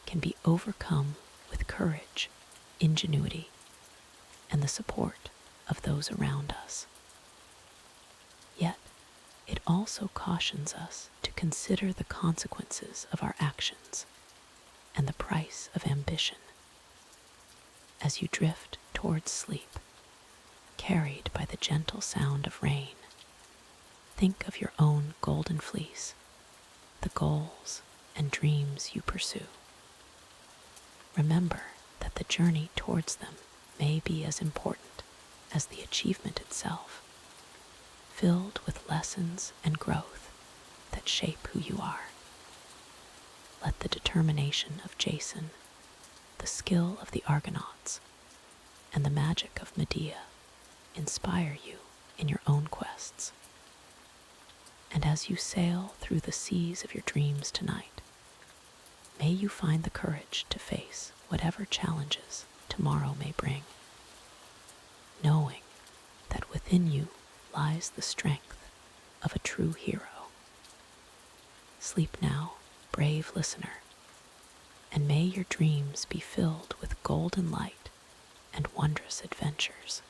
can be overcome with courage, ingenuity, and the support of those around us. Yet, it also cautions us to consider the consequences of our actions and the price of ambition. As you drift towards sleep, carried by the gentle sound of rain, think of your own golden fleece, the goals and dreams you pursue. Remember that the journey towards them may be as important as the achievement itself, filled with lessons and growth that shape who you are. Let the determination of Jason, the skill of the Argonauts, and the magic of Medea inspire you in your own quests. And as you sail through the seas of your dreams tonight, may you find the courage to face whatever challenges tomorrow may bring, knowing that within you lies the strength of a true hero. Sleep now, brave listener, and may your dreams be filled with golden light and wondrous adventures.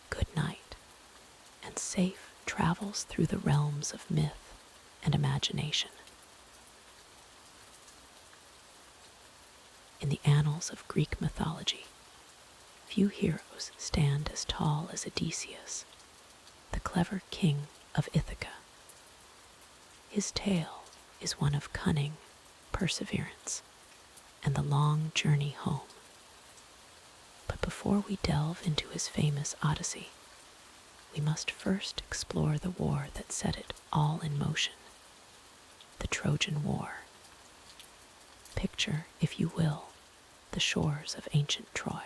Good night, and safe travels through the realms of myth and imagination. In the annals of Greek mythology, few heroes stand as tall as Odysseus, the clever king of Ithaca. His tale is one of cunning, perseverance, and the long journey home. But before we delve into his famous Odyssey, we must first explore the war that set it all in motion, the Trojan War. Picture, if you will, the shores of ancient Troy.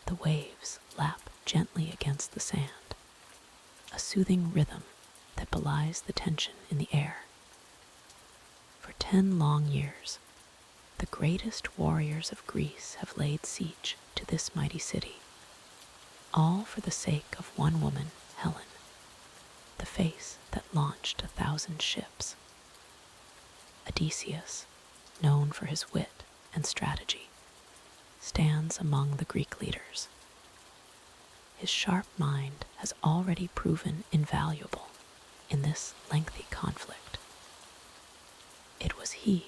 The waves lap gently against the sand, a soothing rhythm that belies the tension in the air. For 10 long years, the greatest warriors of Greece have laid siege to this mighty city, all for the sake of one woman, Helen, the face that launched 1,000 ships. Odysseus, known for his wit and strategy, stands among the Greek leaders. His sharp mind has already proven invaluable in this lengthy conflict. It was he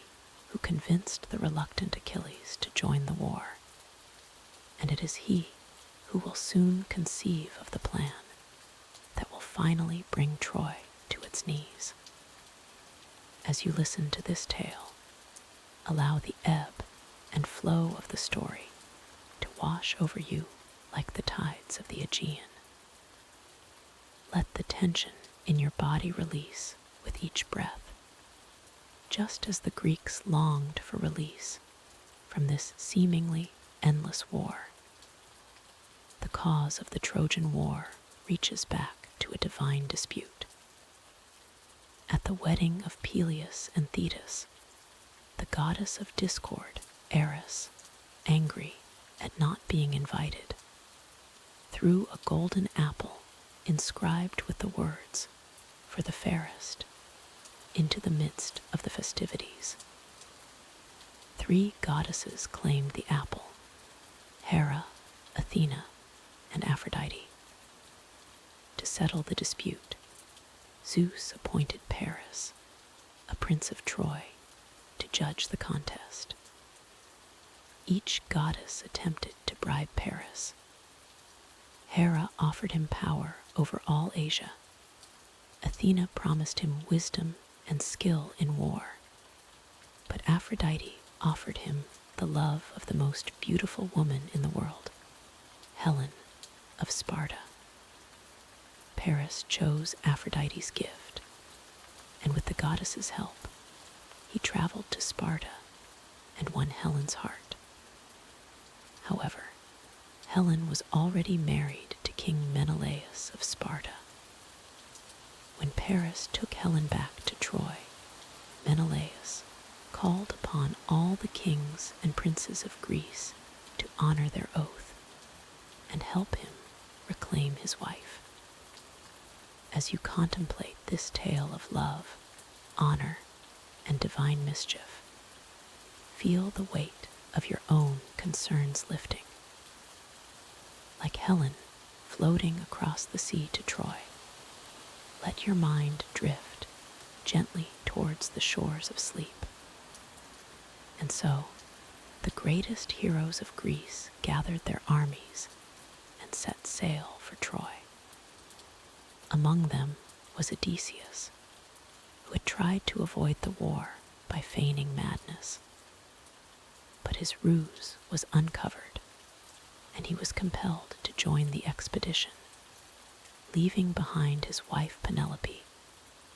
who convinced the reluctant Achilles to join the war, and it is he who will soon conceive of the plan that will finally bring Troy to its knees. As you listen to this tale, allow the ebb and flow of the story to wash over you like the tides of the Aegean. Let the tension in your body release with each breath, just as the Greeks longed for release from this seemingly endless war. The cause of the Trojan War reaches back to a divine dispute. At the wedding of Peleus and Thetis, the goddess of discord, Eris, angry at not being invited, threw a golden apple inscribed with the words, "For the fairest," into the midst of the festivities. 3 goddesses claimed the apple: Hera, Athena, and Aphrodite. To settle the dispute, Zeus appointed Paris, a prince of Troy, to judge the contest. Each goddess attempted to bribe Paris. Hera offered him power over all Asia. Athena promised him wisdom and skill in war. But Aphrodite offered him the love of the most beautiful woman in the world, Helen of Sparta. Paris chose Aphrodite's gift, and with the goddess's help, he traveled to Sparta and won Helen's heart. However, Helen was already married to King Menelaus of Sparta. When Paris took Helen back to Troy, Menelaus called upon all the kings and princes of Greece to honor their oath and help him reclaim his wife. As you contemplate this tale of love, honor, and divine mischief, feel the weight of your own concerns lifting. Like Helen floating across the sea to Troy, let your mind drift gently towards the shores of sleep. And so, the greatest heroes of Greece gathered their armies and set sail for Troy. Among them was Odysseus, who had tried to avoid the war by feigning madness. But his ruse was uncovered, and he was compelled to join the expedition, leaving behind his wife Penelope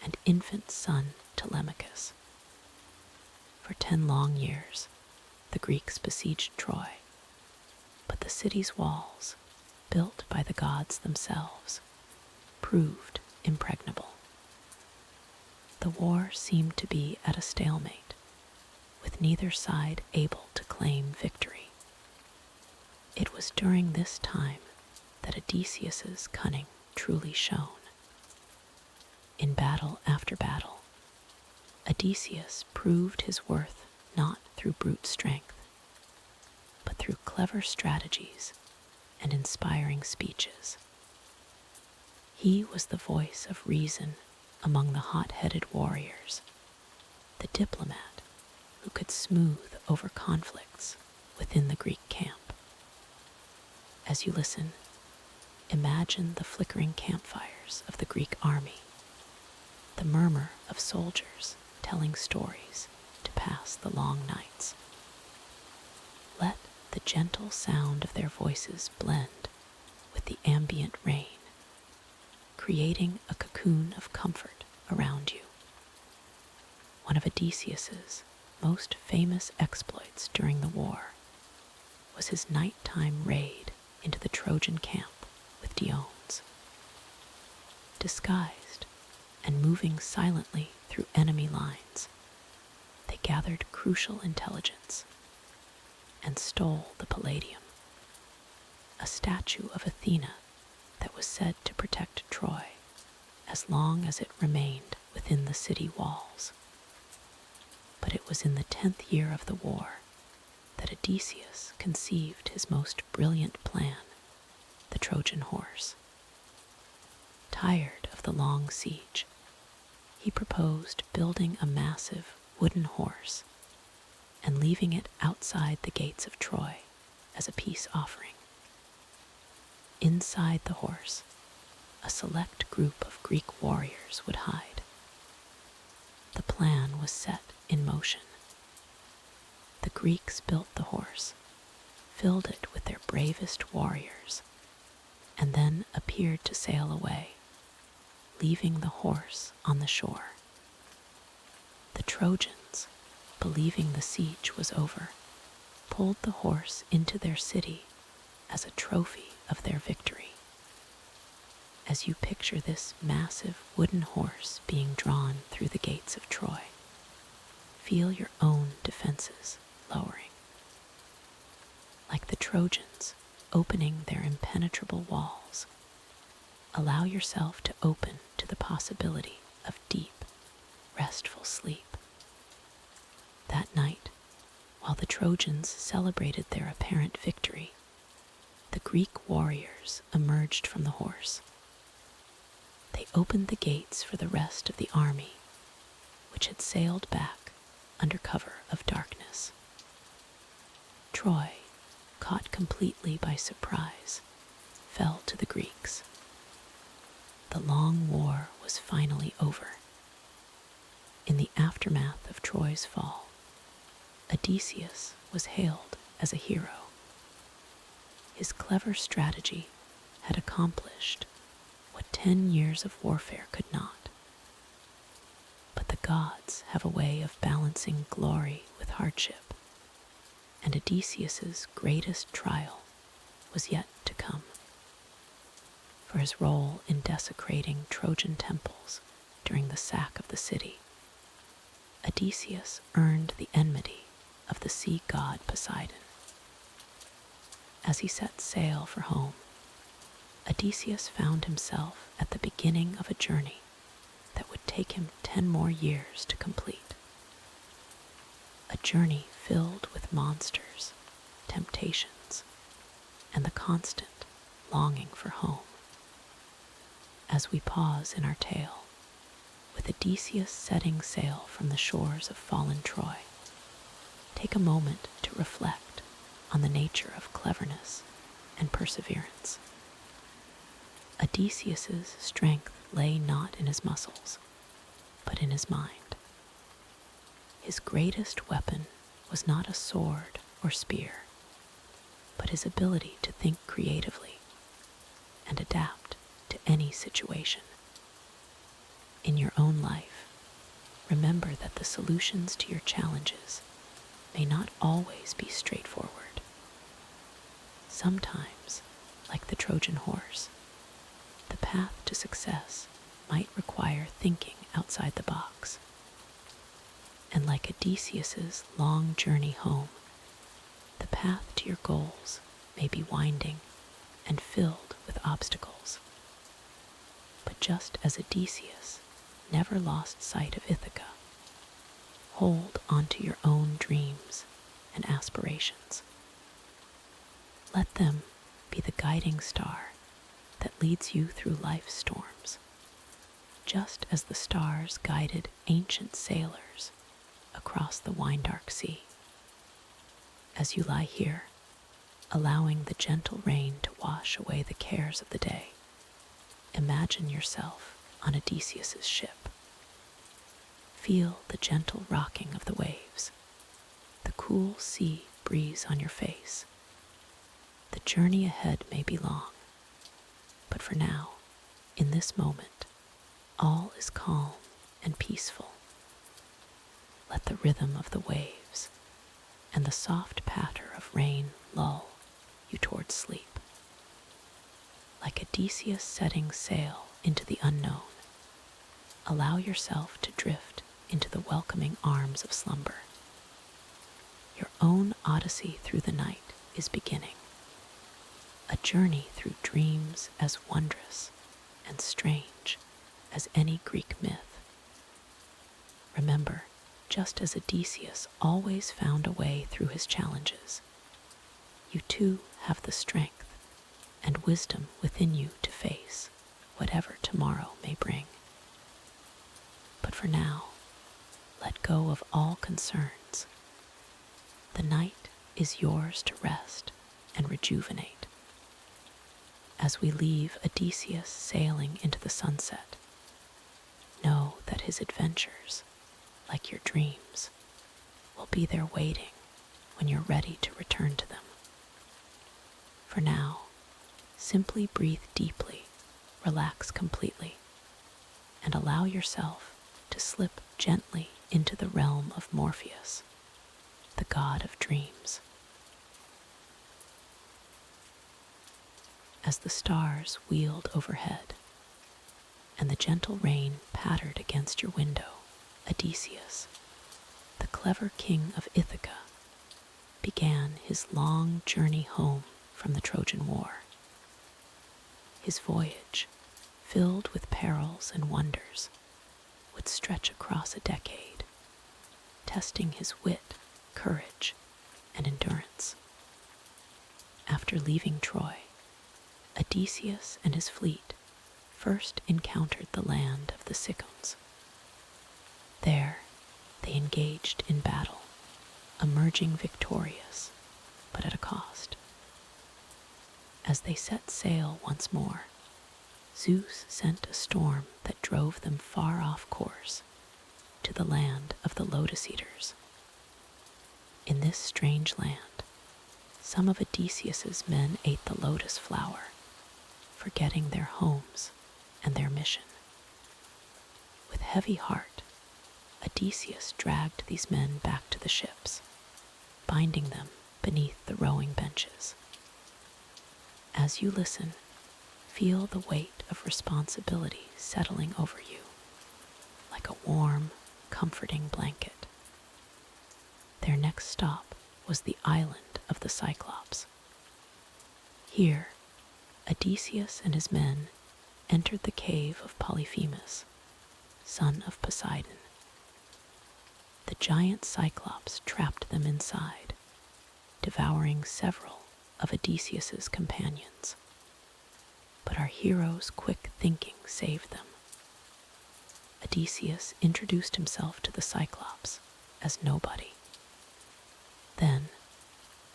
and infant son Telemachus. For 10 long years, the Greeks besieged Troy, but the city's walls, built by the gods themselves, proved impregnable. The war seemed to be at a stalemate, with neither side able to claim victory. It was during this time that Odysseus's cunning truly shone. In battle after battle, Odysseus proved his worth not through brute strength, but through clever strategies and inspiring speeches. He was the voice of reason among the hot-headed warriors, the diplomat who could smooth over conflicts within the Greek camp. As you listen, imagine the flickering campfires of the Greek army, the murmur of soldiers telling stories to pass the long nights. Let the gentle sound of their voices blend with the ambient rain, creating a cocoon of comfort around you. One of Odysseus's most famous exploits during the war was his nighttime raid into the Trojan camp with Diones. Disguised and moving silently through enemy lines, they gathered crucial intelligence and stole the Palladium, a statue of Athena that was said to protect Troy as long as it remained within the city walls. But it was in the 10th year of the war that Odysseus conceived his most brilliant plan, the Trojan horse. Tired of the long siege, he proposed building a massive wooden horse and leaving it outside the gates of Troy as a peace offering. Inside the horse, a select group of Greek warriors would hide. The plan was set in motion. The Greeks built the horse, filled it with their bravest warriors, and then appeared to sail away, leaving the horse on the shore. The Trojans, believing the siege was over, pulled the horse into their city as a trophy of their victory. As you picture this massive wooden horse being drawn through the gates of Troy, feel your own defenses lowering. Like the Trojans opening their impenetrable walls, allow yourself to open to the possibility of deep, restful sleep. That night, While the Trojans celebrated their apparent victory, the Greek warriors emerged from the horse. They opened the gates for the rest of the army, which had sailed back under cover of darkness. Troy, caught completely by surprise, fell to the Greeks. The long war was finally over. In the aftermath of Troy's fall, Odysseus was hailed as a hero. His clever strategy had accomplished what 10 years of warfare could not. But the gods have a way of balancing glory with hardship, and Odysseus's greatest trial was yet to come. For his role in desecrating Trojan temples during the sack of the city, Odysseus earned the enmity of the sea god Poseidon. As he set sail for home, Odysseus found himself at the beginning of a journey that would take him 10 more years to complete. A journey filled with monsters, temptations, and the constant longing for home. As we pause in our tale, with Odysseus setting sail from the shores of fallen Troy, take a moment to reflect on the nature of cleverness and perseverance. Odysseus's strength lay not in his muscles, but in his mind. His greatest weapon was not a sword or spear, but his ability to think creatively and adapt to any situation. In your own life, remember that the solutions to your challenges may not always be straightforward. Sometimes, like the Trojan horse, the path to success might require thinking outside the box. And like Odysseus's long journey home, the path to your goals may be winding and filled with obstacles. But just as Odysseus never lost sight of Ithaca, hold onto your own dreams and aspirations. Let them be the guiding star that leads you through life's storms, just as the stars guided ancient sailors across the wine-dark sea. As you lie here, allowing the gentle rain to wash away the cares of the day, imagine yourself on Odysseus's ship. Feel the gentle rocking of the waves, the cool sea breeze on your face. The journey ahead may be long, but for now, in this moment, all is calm and peaceful. Let the rhythm of the waves and the soft patter of rain lull you towards sleep. Like Odysseus setting sail into the unknown, allow yourself to drift into the welcoming arms of slumber. Your own odyssey through the night is beginning, a journey through dreams as wondrous and strange as any Greek myth. Remember, just as Odysseus always found a way through his challenges, you too have the strength and wisdom within you to face whatever tomorrow may bring. But for now, let go of all concerns. The night is yours to rest and rejuvenate. As we leave Odysseus sailing into the sunset, know that his adventures, like your dreams, will be there waiting when you're ready to return to them. For now, simply breathe deeply, relax completely, and allow yourself to slip gently into the realm of Morpheus, the god of dreams. As the stars wheeled overhead and the gentle rain pattered against your window, Odysseus, the clever king of Ithaca, began his long journey home from the Trojan War. His voyage, filled with perils and wonders, would stretch across a decade, testing his wit, courage, and endurance. After leaving Troy, Odysseus and his fleet first encountered the land of the Cicons. There, they engaged in battle, emerging victorious, but at a cost. As they set sail once more, Zeus sent a storm that drove them far off course to the land of the Lotus Eaters. In this strange land, some of Odysseus's men ate the lotus flower, forgetting their homes and their mission. With heavy heart, Odysseus dragged these men back to the ships, binding them beneath the rowing benches. As you listen, feel the weight of responsibility settling over you, like a warm, comforting blanket. Their next stop was the island of the Cyclops. Here, Odysseus and his men entered the cave of Polyphemus, son of Poseidon. The giant Cyclops trapped them inside, devouring several of Odysseus's companions. But our hero's quick thinking saved them. Odysseus introduced himself to the Cyclops as nobody. Then,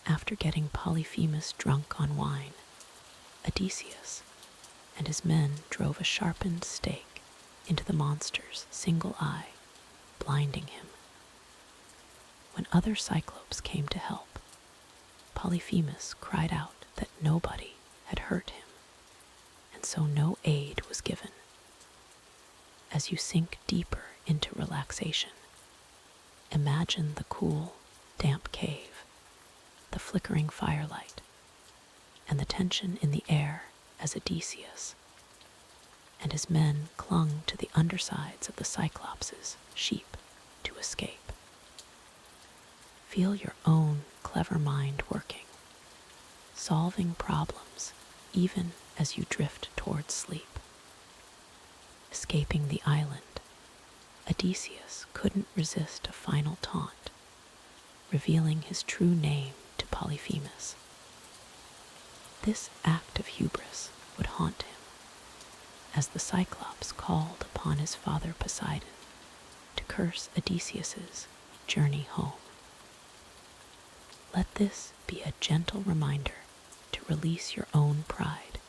after getting Polyphemus drunk on wine, Odysseus and his men drove a sharpened stake into the monster's single eye, blinding him. When other Cyclopes came to help, Polyphemus cried out that nobody had hurt him, and so no aid was given. As you sink deeper into relaxation, imagine the cool, damp cave, the flickering firelight, and the tension in the air as Odysseus and his men clung to the undersides of the Cyclops' sheep to escape. Feel your own clever mind working, solving problems even as you drift towards sleep. Escaping the island, Odysseus couldn't resist a final taunt, revealing his true name to Polyphemus. This act of hubris would haunt him, as the Cyclops called upon his father Poseidon to curse Odysseus's journey home. Let this be a gentle reminder to release your own pride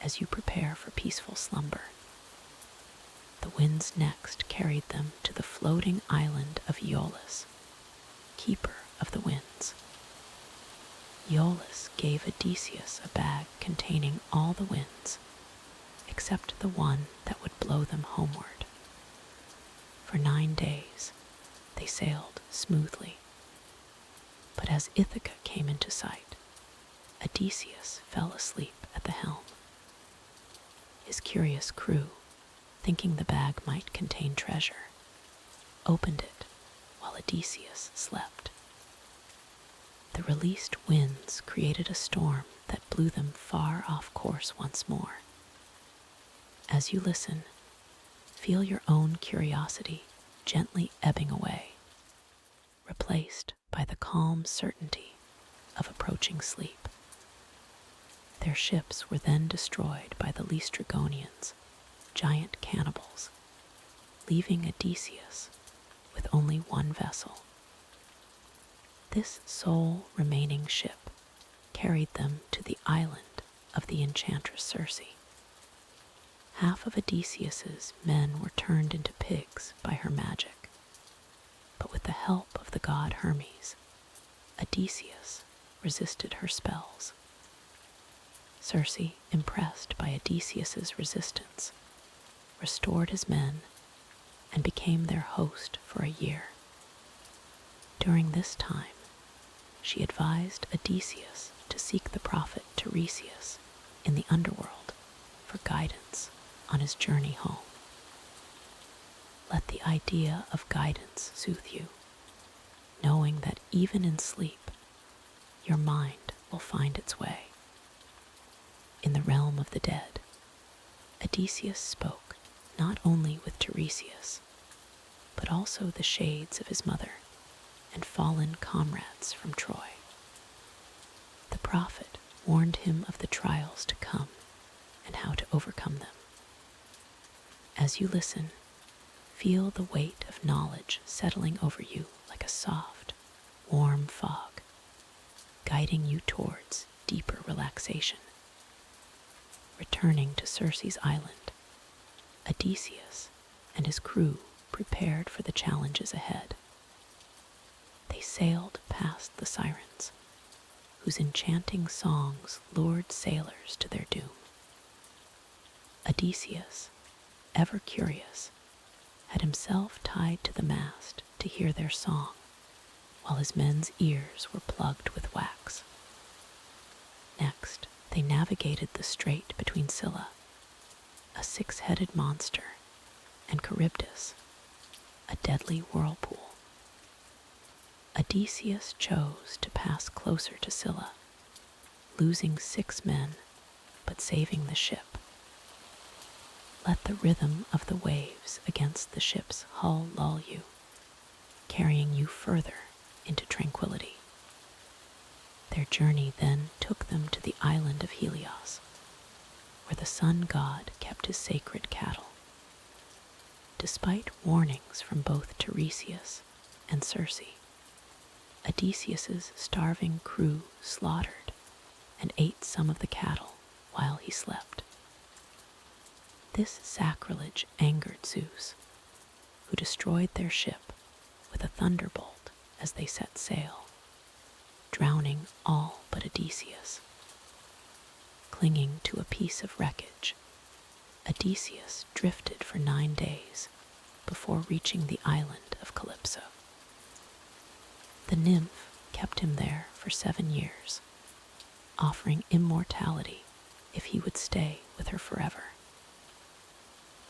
as you prepare for peaceful slumber. The winds next carried them to the floating island of Aeolus, keeper of the winds. Aeolus gave Odysseus a bag containing all the winds, except the one that would blow them homeward. For 9 days, they sailed smoothly. But as Ithaca came into sight, Odysseus fell asleep at the helm. His curious crew, thinking the bag might contain treasure, opened it while Odysseus slept. The released winds created a storm that blew them far off course once more. As you listen, feel your own curiosity gently ebbing away, replaced by the calm certainty of approaching sleep. Their ships were then destroyed by the Laestrygonians, giant cannibals, leaving Odysseus with only one vessel. This sole remaining ship carried them to the island of the enchantress Circe. Half of Odysseus's men were turned into pigs by her magic, but with the help of the god Hermes, Odysseus resisted her spells. Circe, impressed by Odysseus's resistance, restored his men and became their host for a year. During this time, she advised Odysseus to seek the prophet Tiresias in the Underworld for guidance on his journey home. Let the idea of guidance soothe you, knowing that even in sleep, your mind will find its way. In the realm of the dead, Odysseus spoke not only with Tiresias, but also the shades of his mother and fallen comrades from Troy. prophet warned him of the trials to come and how to overcome them. As you listen, feel the weight of knowledge settling over you like a soft, warm fog, guiding you towards deeper relaxation. Returning to Circe's island, Odysseus and his crew prepared for the challenges ahead. They sailed past the sirens, whose enchanting songs lured sailors to their doom. Odysseus, ever curious, had himself tied to the mast to hear their song, while his men's ears were plugged with wax. Next, they navigated the strait between Scylla, a six-headed monster, and Charybdis, a deadly whirlpool. Odysseus chose to pass closer to Scylla, losing 6 men, but saving the ship. Let the rhythm of the waves against the ship's hull lull you, carrying you further into tranquility. Their journey then took them to the island of Helios, where the sun god kept his sacred cattle. Despite warnings from both Tiresias and Circe, Odysseus's starving crew slaughtered and ate some of the cattle while he slept. This sacrilege angered Zeus, who destroyed their ship with a thunderbolt as they set sail, drowning all but Odysseus. Clinging to a piece of wreckage, Odysseus drifted for 9 days before reaching the island of Calypso. The nymph kept him there for 7 years, offering immortality if he would stay with her forever.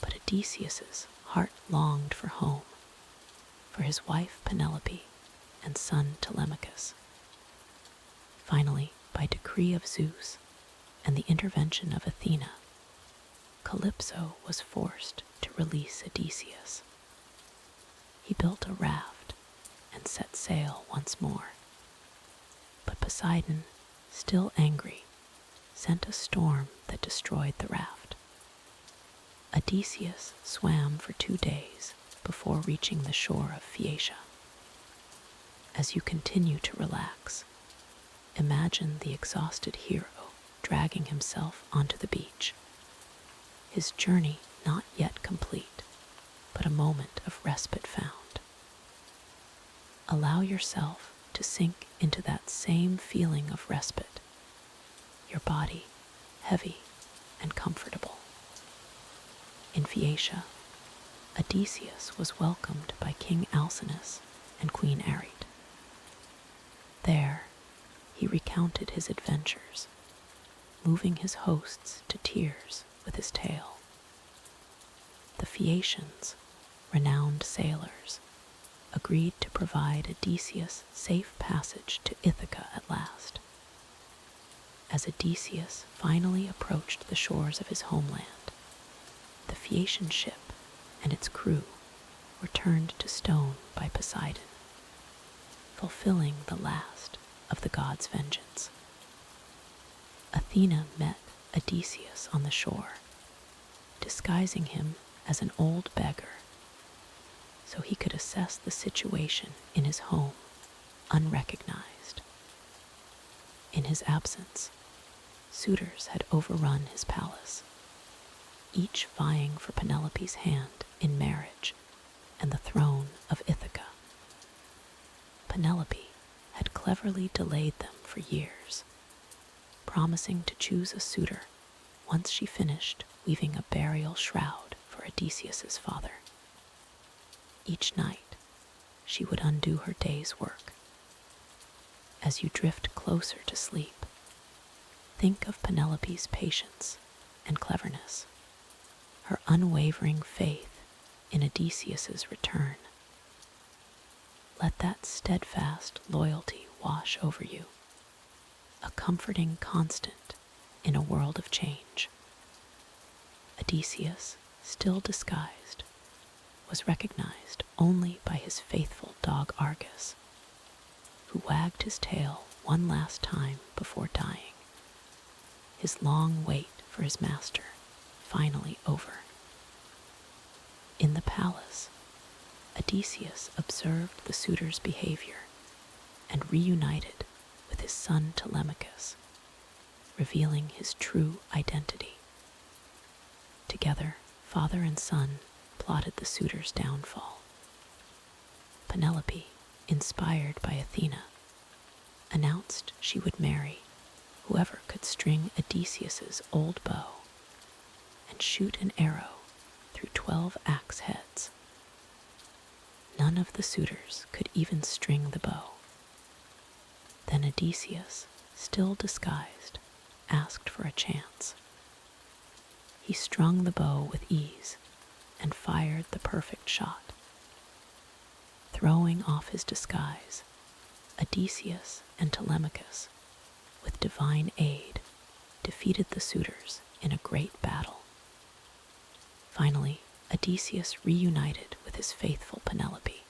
But Odysseus's heart longed for home, for his wife Penelope and son Telemachus. Finally, by decree of Zeus and the intervention of Athena, Calypso was forced to release Odysseus. He built a raft and set sail once more. But Poseidon, still angry, sent a storm that destroyed the raft. Odysseus swam for 2 days before reaching the shore of Phaeacia. As you continue to relax, imagine the exhausted hero dragging himself onto the beach, his journey not yet complete, but a moment of respite found. Allow yourself to sink into that same feeling of respite, your body heavy and comfortable. In Phaeacia, Odysseus was welcomed by King Alcinous and Queen Arete. There, he recounted his adventures, moving his hosts to tears with his tale. The Phaeacians, renowned sailors, agreed to provide Odysseus safe passage to Ithaca at last. As Odysseus finally approached the shores of his homeland, the Phaeacian ship and its crew were turned to stone by Poseidon, fulfilling the last of the god's vengeance. Athena met Odysseus on the shore, disguising him as an old beggar, so he could assess the situation in his home unrecognized. In his absence, suitors had overrun his palace, each vying for Penelope's hand in marriage and the throne of Ithaca. Penelope had cleverly delayed them for years, promising to choose a suitor once she finished weaving a burial shroud for Odysseus's father. Each night, she would undo her day's work. As you drift closer to sleep, think of Penelope's patience and cleverness, her unwavering faith in Odysseus's return. Let that steadfast loyalty wash over you, a comforting constant in a world of change. Odysseus, still disguised, was recognized only by his faithful dog Argus, who wagged his tail one last time before dying, his long wait for his master finally over. In the palace, Odysseus observed the suitor's behavior and reunited with his son Telemachus, revealing his true identity. Together, father and son plotted the suitor's downfall. Penelope, inspired by Athena, announced she would marry whoever could string Odysseus's old bow and shoot an arrow through 12 axe heads. None of the suitors could even string the bow. Then Odysseus, still disguised, asked for a chance. He strung the bow with ease and fired the perfect shot. Throwing off his disguise, Odysseus and Telemachus, with divine aid, defeated the suitors in a great battle. Finally, Odysseus reunited with his faithful Penelope.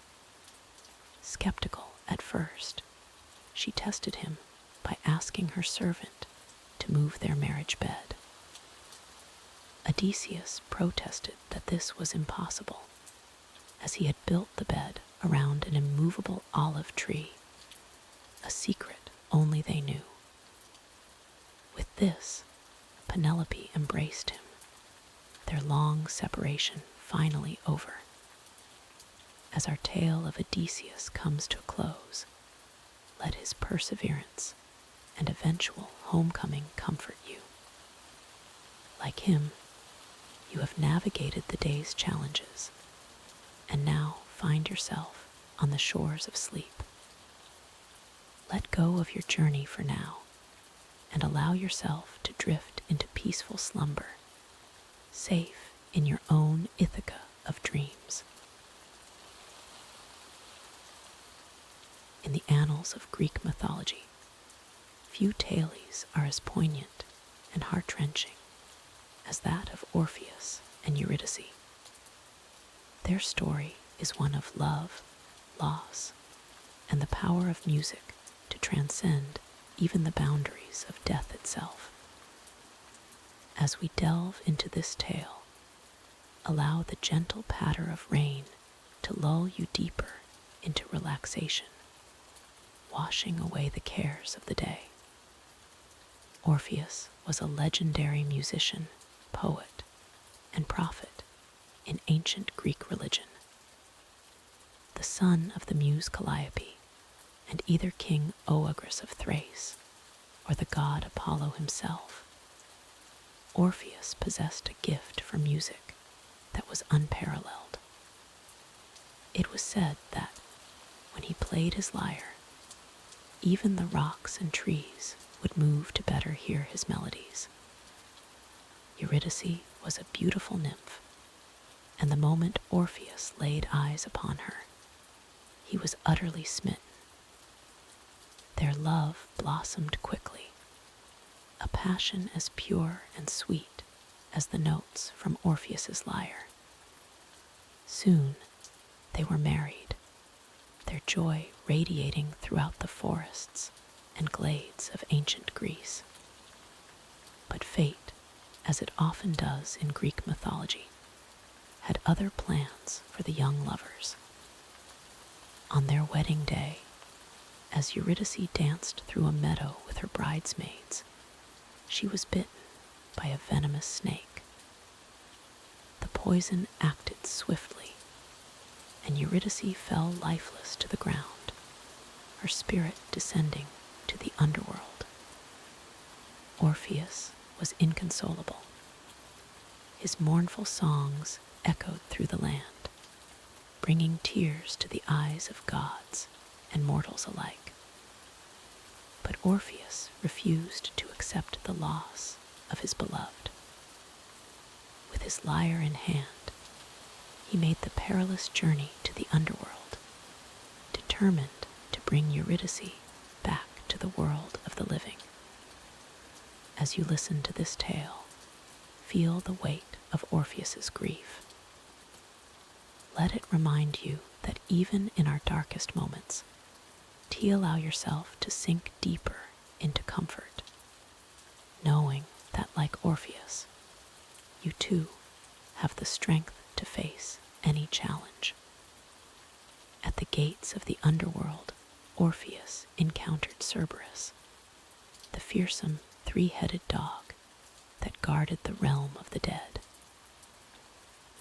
Skeptical at first, she tested him by asking her servant to move their marriage bed. Odysseus protested that this was impossible, as he had built the bed around an immovable olive tree, a secret only they knew. With this, Penelope embraced him, their long separation finally over. As our tale of Odysseus comes to a close, let his perseverance and eventual homecoming comfort you. Like him, you have navigated the day's challenges, and now find yourself on the shores of sleep. Let go of your journey for now, and allow yourself to drift into peaceful slumber, safe in your own Ithaca of dreams. In the annals of Greek mythology, few tales are as poignant and heart-wrenching as that of Orpheus and Eurydice. Their story is one of love, loss, and the power of music to transcend even the boundaries of death itself. As we delve into this tale, allow the gentle patter of rain to lull you deeper into relaxation, washing away the cares of the day. Orpheus was a legendary musician, poet, and prophet in ancient Greek religion. The son of the muse Calliope and either King Oeagrus of Thrace or the god Apollo himself, Orpheus possessed a gift for music that was unparalleled. It was said that when he played his lyre, even the rocks and trees would move to better hear his melodies. Eurydice was a beautiful nymph, and the moment Orpheus laid eyes upon her, he was utterly smitten. Their love blossomed quickly, a passion as pure and sweet as the notes from Orpheus's lyre. Soon they were married, their joy radiating throughout the forests and glades of ancient Greece. But fate, as it often does in Greek mythology, had other plans for the young lovers. On their wedding day, as Eurydice danced through a meadow with her bridesmaids, she was bitten by a venomous snake. The poison acted swiftly, and Eurydice fell lifeless to the ground, her spirit descending to the underworld. Orpheus was inconsolable. His mournful songs echoed through the land, bringing tears to the eyes of gods and mortals alike. But Orpheus refused to accept the loss of his beloved. With his lyre in hand, he made the perilous journey to the underworld, determined to bring Eurydice back to the world of the living. As you listen to this tale, feel the weight of Orpheus's grief. Let it remind you that even in our darkest moments, allow yourself to sink deeper into comfort, knowing that, like Orpheus, you too have the strength to face any challenge. At the gates of the underworld, Orpheus encountered Cerberus, the fearsome three-headed dog that guarded the realm of the dead.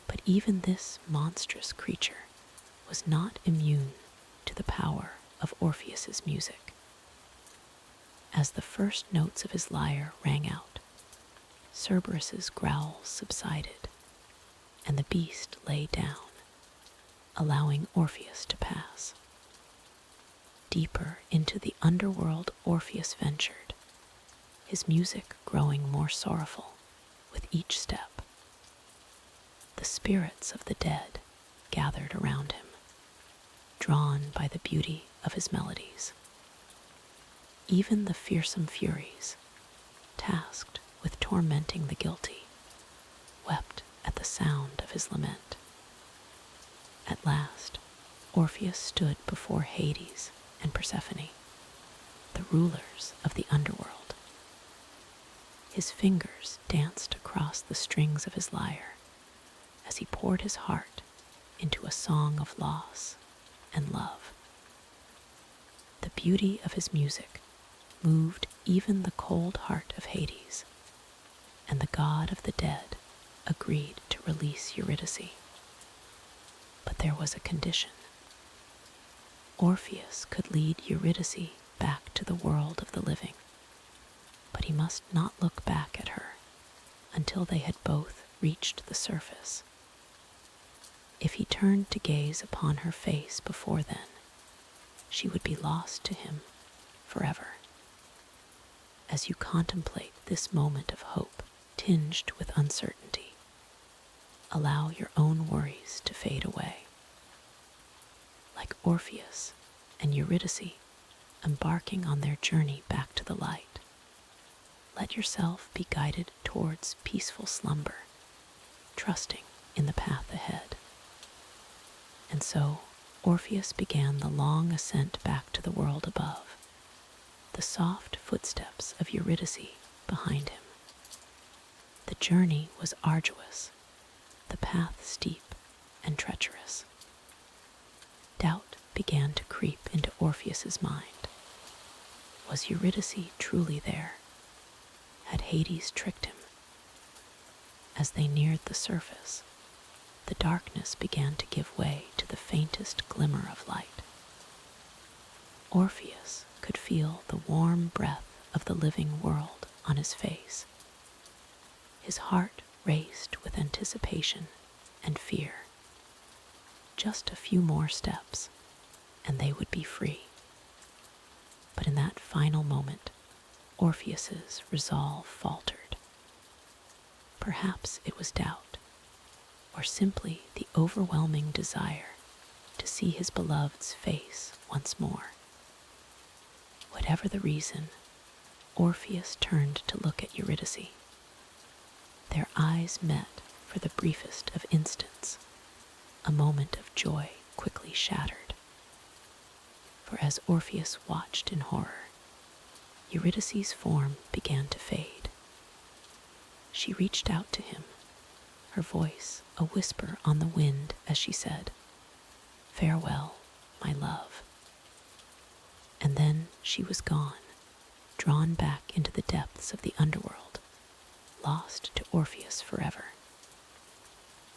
But even this monstrous creature was not immune to the power of Orpheus's music. As the first notes of his lyre rang out, Cerberus's growls subsided, and the beast lay down, allowing Orpheus to pass. Deeper into the underworld Orpheus ventured, his music growing more sorrowful with each step. The spirits of the dead gathered around him, drawn by the beauty of his melodies. Even the fearsome Furies, tasked with tormenting the guilty, wept at the sound of his lament. At last, Orpheus stood before Hades and Persephone, the rulers of the underworld. His fingers danced across the strings of his lyre as he poured his heart into a song of loss and love. The beauty of his music moved even the cold heart of Hades, and the god of the dead agreed to release Eurydice. But there was a condition. Orpheus could lead Eurydice back to the world of the living, but he must not look back at her until they had both reached the surface. If he turned to gaze upon her face before then, she would be lost to him forever. As you contemplate this moment of hope tinged with uncertainty, allow your own worries to fade away. Like Orpheus and Eurydice embarking on their journey back to the light, let yourself be guided towards peaceful slumber, trusting in the path ahead. And so Orpheus began the long ascent back to the world above, the soft footsteps of Eurydice behind him. The journey was arduous, the path steep and treacherous. Doubt began to creep into Orpheus's mind. Was Eurydice truly there? Had Hades tricked him? As they neared the surface, the darkness began to give way to the faintest glimmer of light. Orpheus could feel the warm breath of the living world on his face. His heart raced with anticipation and fear. Just a few more steps, and they would be free. But in that final moment, Orpheus's resolve faltered. Perhaps it was doubt, or simply the overwhelming desire to see his beloved's face once more. Whatever the reason, Orpheus turned to look at Eurydice. Their eyes met for the briefest of instants. A moment of joy quickly shattered. For as Orpheus watched in horror, Eurydice's form began to fade. She reached out to him, her voice a whisper on the wind as she said, "Farewell, my love." And then she was gone, drawn back into the depths of the underworld, lost to Orpheus forever.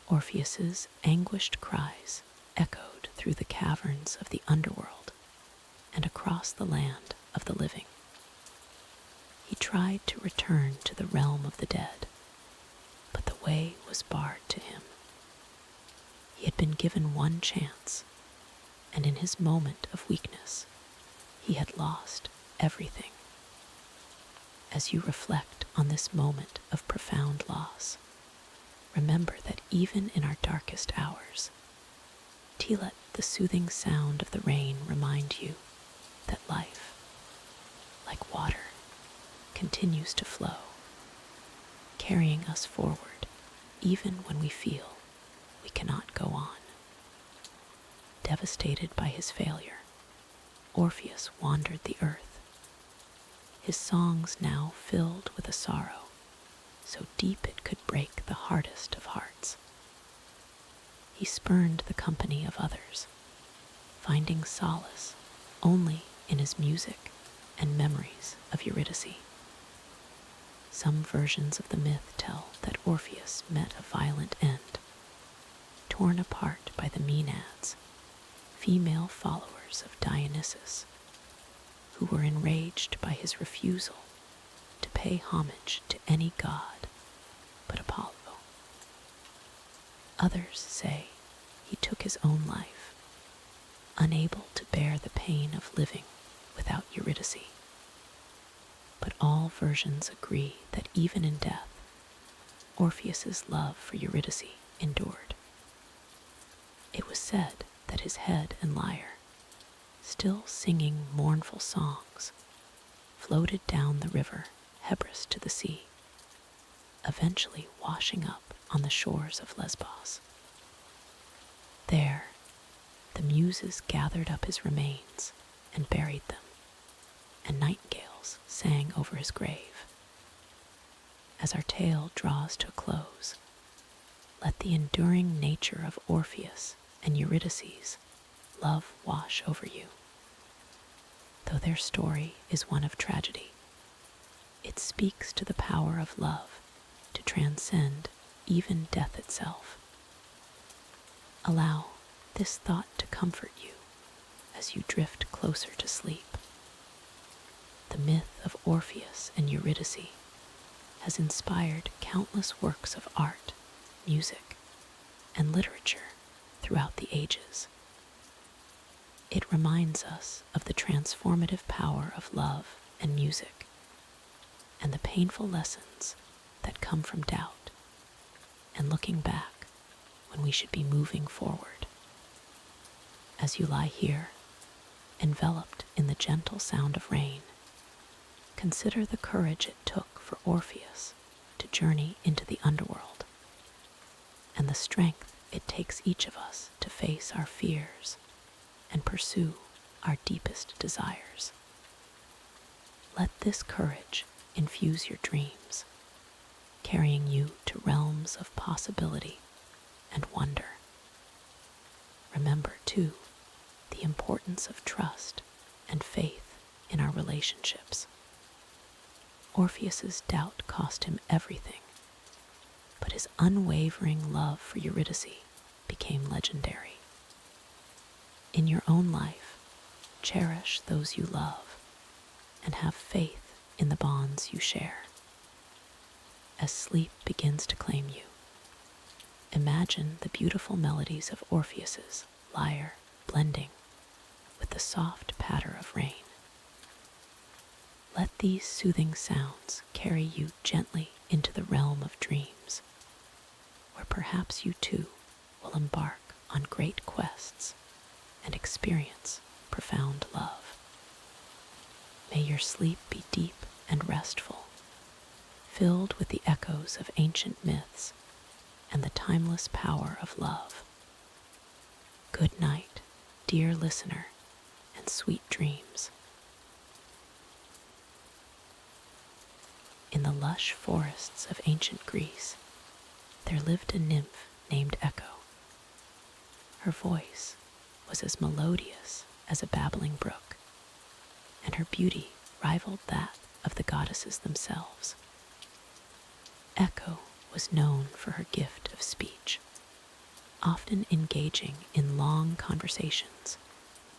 Orpheus's anguished cries echoed through the caverns of the underworld and across the land of the living. He tried to return to the realm of the dead, but the way was barred to him. He had been given one chance, and in his moment of weakness, he had lost everything. As you reflect on this moment of profound loss, remember that even in our darkest hours, let the soothing sound of the rain remind you that life, like water, continues to flow, carrying us forward even when we feel we cannot go on. Devastated by his failure, Orpheus wandered the earth, his songs now filled with a sorrow so deep it could break the hardest of hearts. He spurned the company of others, finding solace only in his music and memories of Eurydice. Some versions of the myth tell that Orpheus met a violent end, torn apart by the Maenads, female followers of Dionysus, who were enraged by his refusal to pay homage to any god but Apollo. Others say he took his own life, unable to bear the pain of living without Eurydice. But all versions agree that even in death, Orpheus's love for Eurydice endured. It was said that his head and lyre, still singing mournful songs, floated down the river Hebrus to the sea, eventually washing up on the shores of Lesbos. There, the Muses gathered up his remains and buried them, and nightingales sang over his grave. As our tale draws to a close, let the enduring nature of Orpheus and Eurydice's love wash over you. Though their story is one of tragedy, it speaks to the power of love to transcend even death itself. Allow this thought to comfort you as you drift closer to sleep. The myth of Orpheus and Eurydice has inspired countless works of art, music, and literature throughout the ages. It reminds us of the transformative power of love and music, and the painful lessons that come from doubt and looking back when we should be moving forward. As you lie here, enveloped in the gentle sound of rain, consider the courage it took for Orpheus to journey into the underworld, and the strength it takes each of us to face our fears and pursue our deepest desires. Let this courage infuse your dreams, carrying you to realms of possibility and wonder. Remember, too, the importance of trust and faith in our relationships. Orpheus's doubt cost him everything, but his unwavering love for Eurydice became legendary. In your own life, cherish those you love and have faith in the bonds you share. As sleep begins to claim you, imagine the beautiful melodies of Orpheus's lyre blending with the soft patter of rain. Let these soothing sounds carry you gently into the realm of dreams, where perhaps you too will embark on great quests and experience profound love. May your sleep be deep and restful, filled with the echoes of ancient myths and the timeless power of love. Good night, dear listener, and sweet dreams. In the lush forests of ancient Greece, there lived a nymph named Echo. Her voice was as melodious as a babbling brook, and her beauty rivaled that of the goddesses themselves. Echo was known for her gift of speech, often engaging in long conversations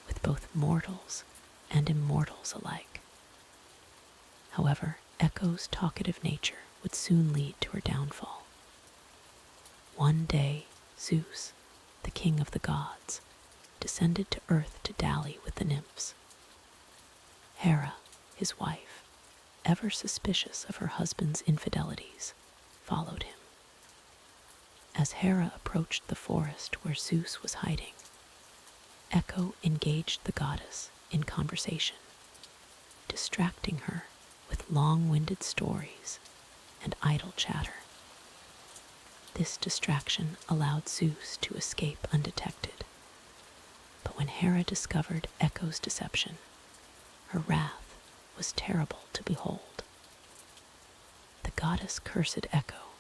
with both mortals and immortals alike. However, Echo's talkative nature would soon lead to her downfall. One day, Zeus, the king of the gods, descended to earth to dally with the nymphs. Hera, his wife, ever suspicious of her husband's infidelities, followed him. As Hera approached the forest where Zeus was hiding, Echo engaged the goddess in conversation, distracting her with long-winded stories and idle chatter. This distraction allowed Zeus to escape undetected, but when Hera discovered Echo's deception, her wrath was terrible to behold. The goddess cursed Echo,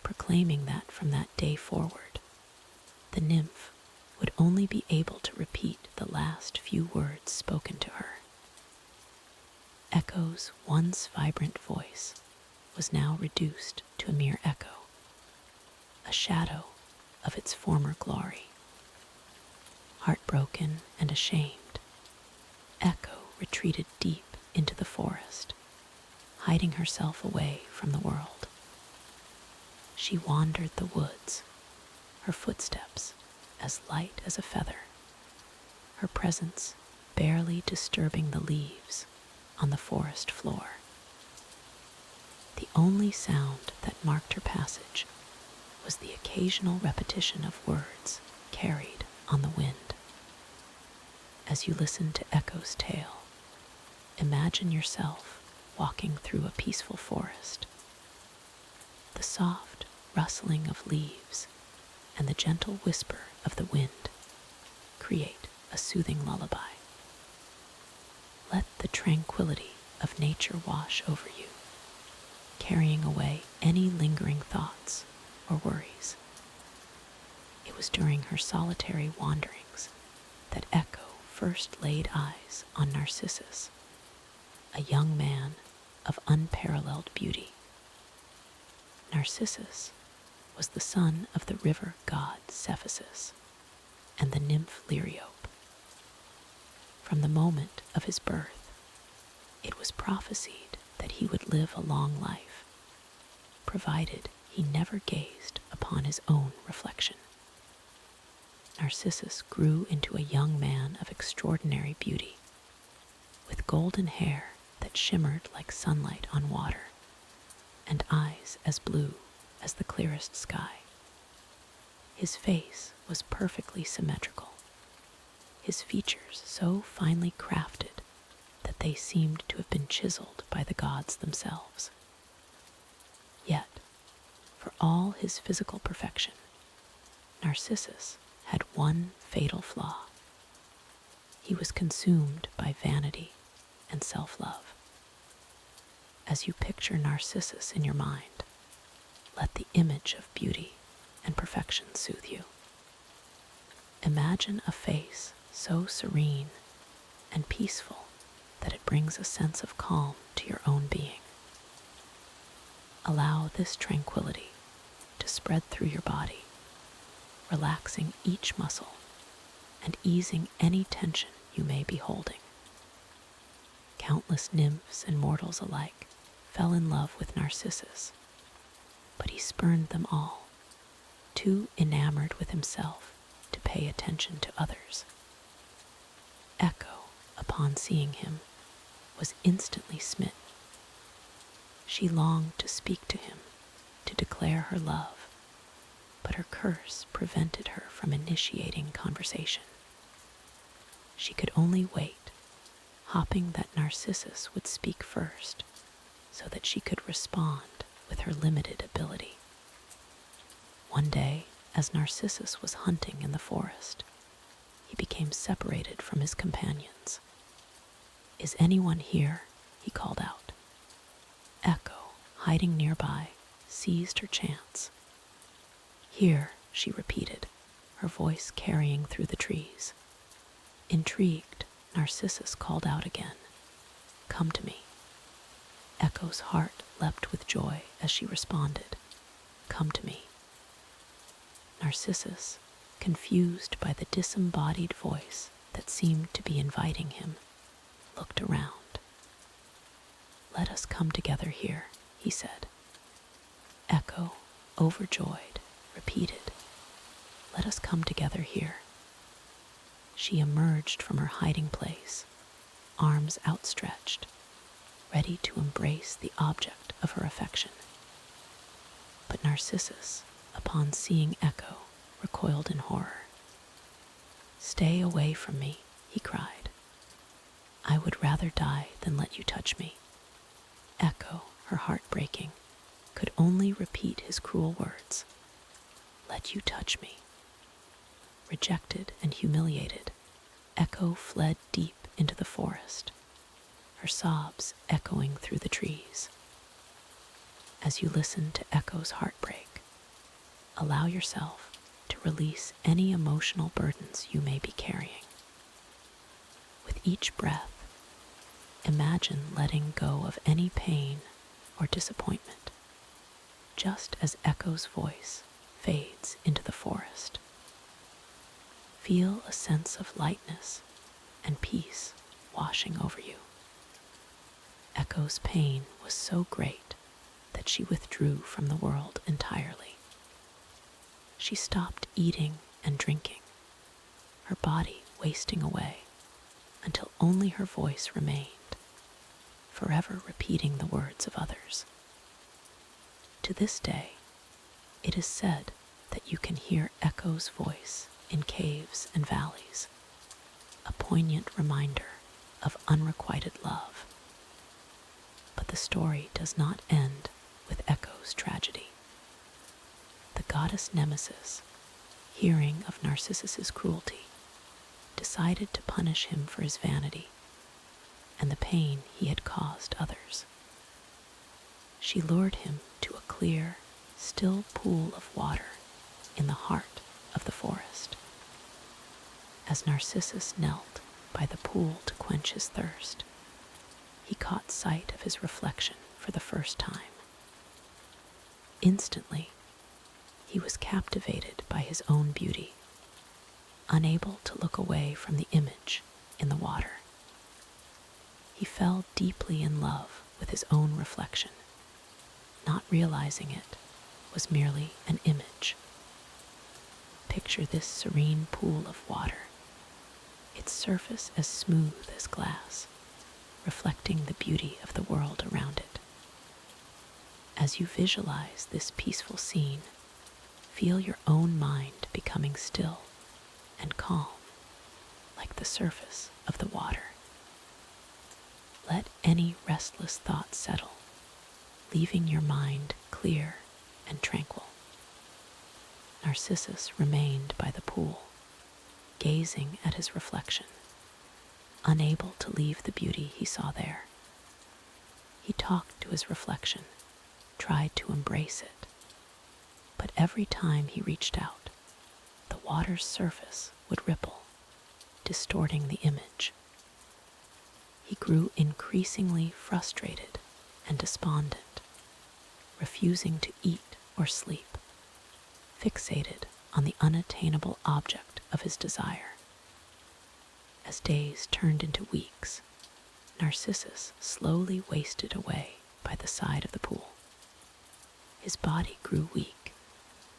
proclaiming that from that day forward, the nymph would only be able to repeat the last few words spoken to her. Echo's once vibrant voice was now reduced to a mere echo, a shadow of its former glory. Heartbroken and ashamed, Echo retreated deep into the forest, hiding herself away from the world. She wandered the woods, her footsteps as light as a feather, her presence barely disturbing the leaves on the forest floor. The only sound that marked her passage was the occasional repetition of words carried on the wind. As you listen to Echo's tale, imagine yourself walking through a peaceful forest. The soft rustling of leaves and the gentle whisper of the wind create a soothing lullaby. Let the tranquility of nature wash over you, carrying away any lingering thoughts or worries. It was during her solitary wanderings that Echo first laid eyes on Narcissus, a young man of unparalleled beauty. Narcissus was the son of the river god Cephasus and the nymph Liriope. From the moment of his birth, it was prophesied that he would live a long life, provided he never gazed upon his own reflection. Narcissus grew into a young man of extraordinary beauty, with golden hair that shimmered like sunlight on water, and eyes as blue as the clearest sky. His face was perfectly symmetrical, his features so finely crafted that they seemed to have been chiseled by the gods themselves. Yet, for all his physical perfection, Narcissus had one fatal flaw. He was consumed by vanity and self-love. As you picture Narcissus in your mind, let the image of beauty and perfection soothe you. Imagine a face so serene and peaceful that it brings a sense of calm to your own being. Allow this tranquility to spread through your body, relaxing each muscle and easing any tension you may be holding. Countless nymphs and mortals alike fell in love with Narcissus, but he spurned them all, too enamored with himself to pay attention to others. Echo, upon seeing him, was instantly smitten. She longed to speak to him, to declare her love, but her curse prevented her from initiating conversation. She could only wait, hoping that Narcissus would speak first, so that she could respond with her limited ability. One day, as Narcissus was hunting in the forest, he became separated from his companions. "Is anyone here?" he called out. Echo, hiding nearby, seized her chance. "Here," she repeated, her voice carrying through the trees. Intrigued, Narcissus called out again, "Come to me." Echo's heart leapt with joy as she responded, "Come to me." Narcissus, confused by the disembodied voice that seemed to be inviting him, looked around. "Let us come together here," he said. Echo, overjoyed, repeated, "Let us come together here." She emerged from her hiding place, arms outstretched, ready to embrace the object of her affection. But Narcissus, upon seeing Echo, recoiled in horror. "Stay away from me," he cried. "I would rather die than let you touch me." Echo, her heart breaking, could only repeat his cruel words, "Let you touch me." Rejected and humiliated, Echo fled deep into the forest, her sobs echoing through the trees. As you listen to Echo's heartbreak, allow yourself to release any emotional burdens you may be carrying. With each breath, imagine letting go of any pain or disappointment, just as Echo's voice fades into the forest. Feel a sense of lightness and peace washing over you. Echo's pain was so great that she withdrew from the world entirely. She stopped eating and drinking, her body wasting away until only her voice remained, forever repeating the words of others. To this day, it is said that you can hear Echo's voice in caves and valleys, a poignant reminder of unrequited love. But the story does not end with Echo's tragedy. The goddess Nemesis, hearing of Narcissus's cruelty, decided to punish him for his vanity and the pain he had caused others. She lured him to a clear, still pool of water in the heart of the forest. As Narcissus knelt by the pool to quench his thirst, he caught sight of his reflection for the first time. Instantly, he was captivated by his own beauty, unable to look away from the image in the water. He fell deeply in love with his own reflection, not realizing it was merely an image. Picture this serene pool of water, its surface as smooth as glass, reflecting the beauty of the world around it. As you visualize this peaceful scene, feel your own mind becoming still and calm, like the surface of the water. Let any restless thoughts settle, leaving your mind clear and tranquil. Narcissus remained by the pool, gazing at his reflection, unable to leave the beauty he saw there. He talked to his reflection, tried to embrace it, but every time he reached out, the water's surface would ripple, distorting the image. He grew increasingly frustrated and despondent, refusing to eat or sleep, fixated on the unattainable object of his desire. As days turned into weeks, Narcissus slowly wasted away by the side of the pool. His body grew weak,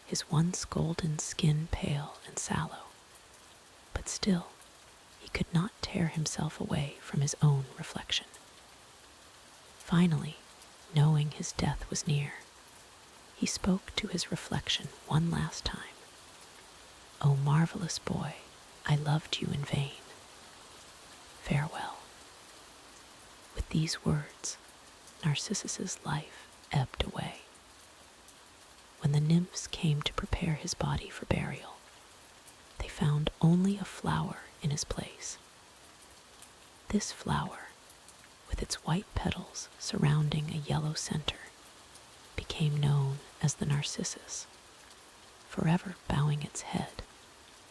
his once golden skin pale and sallow, but still he could not tear himself away from his own reflection. Finally, knowing his death was near, he spoke to his reflection one last time. "O marvelous boy, I loved you in vain. Farewell." With these words, Narcissus's life ebbed away. When the nymphs came to prepare his body for burial, they found only a flower in his place. This flower, with its white petals surrounding a yellow center, became known as the Narcissus, forever bowing its head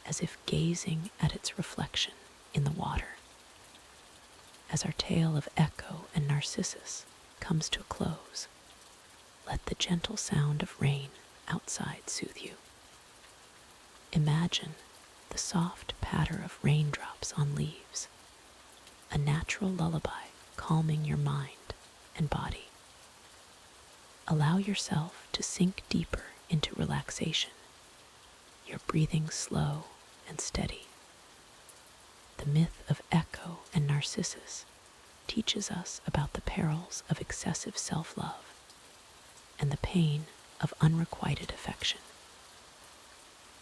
as if gazing at its reflection in the water. As our tale of Echo and Narcissus comes to a close, let the gentle sound of rain outside soothe you. Imagine the soft patter of raindrops on leaves, a natural lullaby calming your mind and body. Allow yourself to sink deeper into relaxation, your breathing slow and steady. The myth of Echo and Narcissus teaches us about the perils of excessive self-love and the pain of unrequited affection.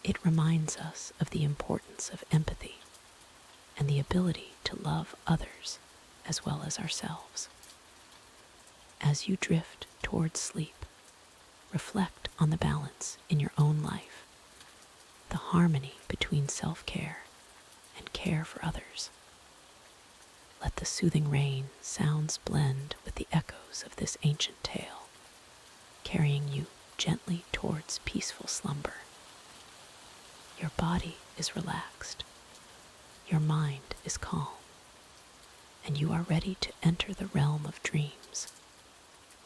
It reminds us of the importance of empathy and the ability to love others as well as ourselves. As you drift towards sleep, reflect on the balance in your own life, the harmony between self-care and and care for others. Let the soothing rain sounds blend with the echoes of this ancient tale, carrying you gently towards peaceful slumber. Your body is relaxed, your mind is calm, and you are ready to enter the realm of dreams,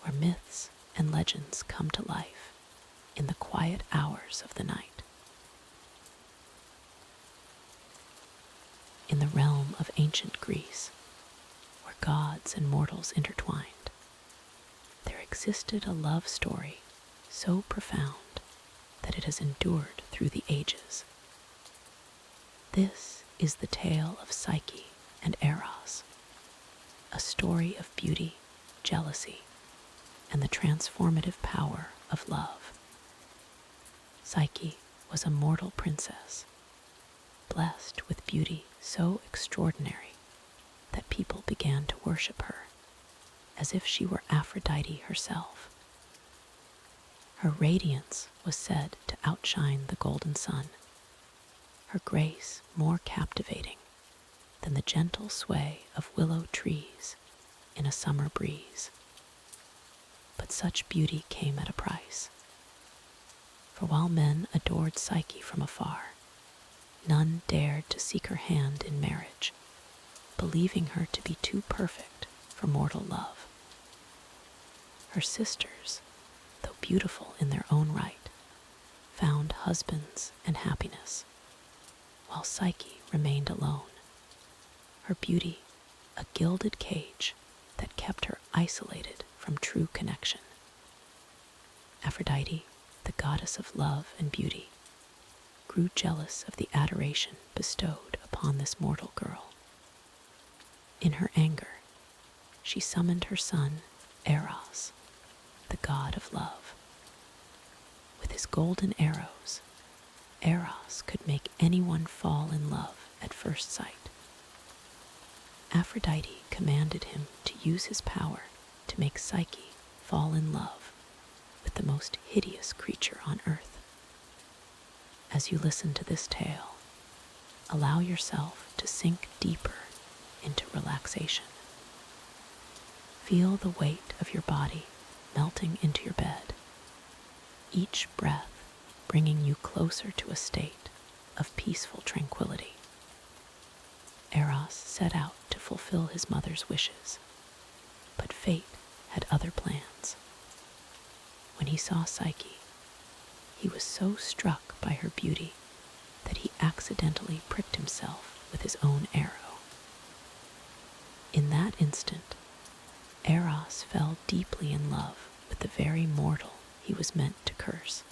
where myths and legends come to life in the quiet hours of the night. In the realm of ancient Greece, where gods and mortals intertwined, there existed a love story so profound that it has endured through the ages. This is the tale of Psyche and Eros, a story of beauty, jealousy, and the transformative power of love. Psyche was a mortal princess, blessed with beauty so extraordinary that people began to worship her as if she were Aphrodite herself. Her radiance was said to outshine the golden sun, her grace more captivating than the gentle sway of willow trees in a summer breeze. But such beauty came at a price. For while men adored Psyche from afar, none dared to seek her hand in marriage, believing her to be too perfect for mortal love. Her sisters, though beautiful in their own right, found husbands and happiness, while Psyche remained alone, her beauty a gilded cage that kept her isolated from true connection. Aphrodite, the goddess of love and beauty, grew jealous of the adoration bestowed upon this mortal girl. In her anger, she summoned her son, Eros, the god of love. With his golden arrows, Eros could make anyone fall in love at first sight. Aphrodite commanded him to use his power to make Psyche fall in love with the most hideous creature on earth. As you listen to this tale, allow yourself to sink deeper into relaxation. Feel the weight of your body melting into your bed, each breath bringing you closer to a state of peaceful tranquility. Eros set out to fulfill his mother's wishes, but fate had other plans. When he saw Psyche, he was so struck by her beauty that he accidentally pricked himself with his own arrow. In that instant, Eros fell deeply in love with the very mortal he was meant to curse.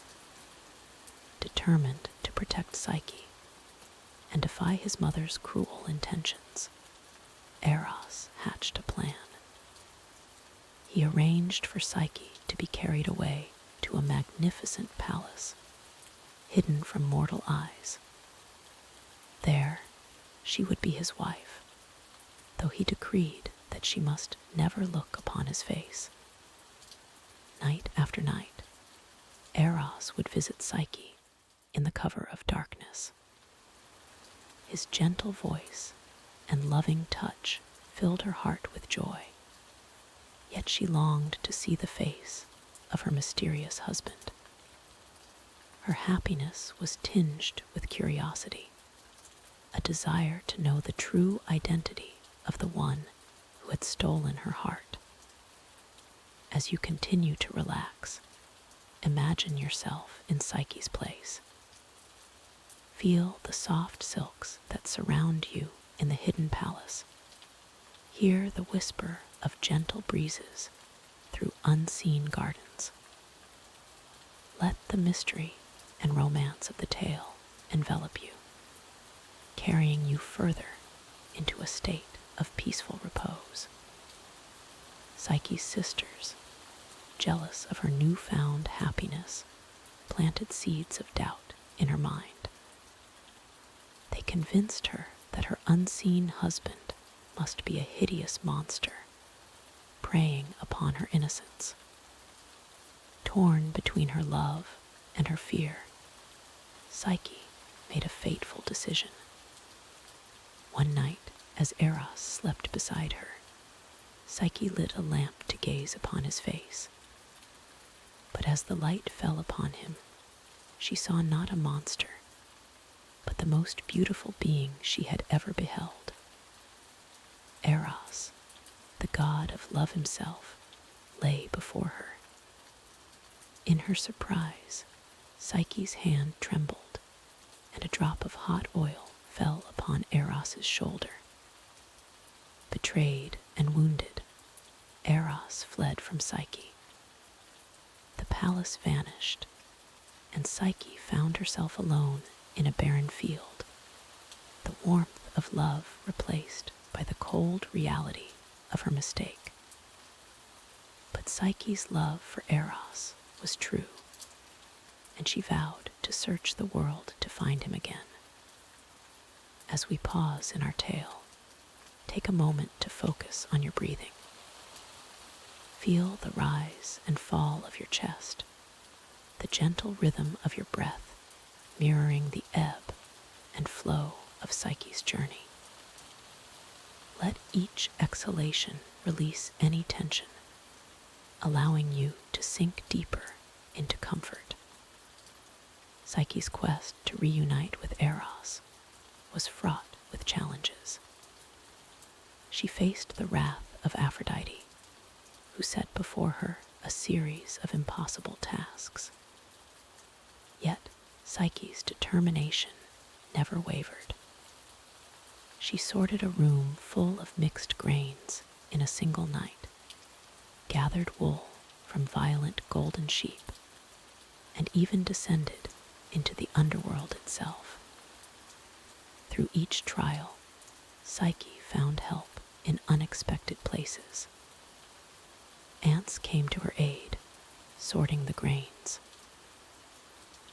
Determined to protect Psyche and defy his mother's cruel intentions, Eros hatched a plan. He arranged for Psyche to be carried away to a magnificent palace, hidden from mortal eyes. There, she would be his wife, though he decreed that she must never look upon his face. Night after night, Eros would visit Psyche in the cover of darkness. His gentle voice and loving touch filled her heart with joy, yet she longed to see the face of her mysterious husband. Her happiness was tinged with curiosity, a desire to know the true identity of the one who had stolen her heart. As you continue to relax, imagine yourself in Psyche's place. Feel the soft silks that surround you in the hidden palace. Hear the whisper of gentle breezes through unseen gardens. Let the mystery and romance of the tale envelop you, carrying you further into a state of peaceful repose. Psyche's sisters, jealous of her newfound happiness, planted seeds of doubt in her mind. They convinced her that her unseen husband must be a hideous monster, preying upon her innocence. Torn between her love and her fear, Psyche made a fateful decision. One night, as Eros slept beside her, Psyche lit a lamp to gaze upon his face. But as the light fell upon him, she saw not a monster, but the most beautiful being she had ever beheld. Eros, the god of love himself, lay before her. In her surprise, Psyche's hand trembled, and a drop of hot oil fell upon Eros's shoulder. Betrayed and wounded, Eros fled from Psyche. The palace vanished, and Psyche found herself alone in a barren field, the warmth of love replaced by the cold reality of her mistake. But Psyche's love for Eros was true, and she vowed to search the world to find him again. As we pause in our tale, take a moment to focus on your breathing. Feel the rise and fall of your chest, the gentle rhythm of your breath mirroring the ebb and flow of Psyche's journey. Let each exhalation release any tension, allowing you to sink deeper into comfort. Psyche's quest to reunite with Eros was fraught with challenges. She faced the wrath of Aphrodite, who set before her a series of impossible tasks. Yet Psyche's determination never wavered. She sorted a room full of mixed grains in a single night, gathered wool from violent golden sheep, and even descended into the underworld itself. Through each trial, Psyche found help in unexpected places. Ants came to her aid, sorting the grains.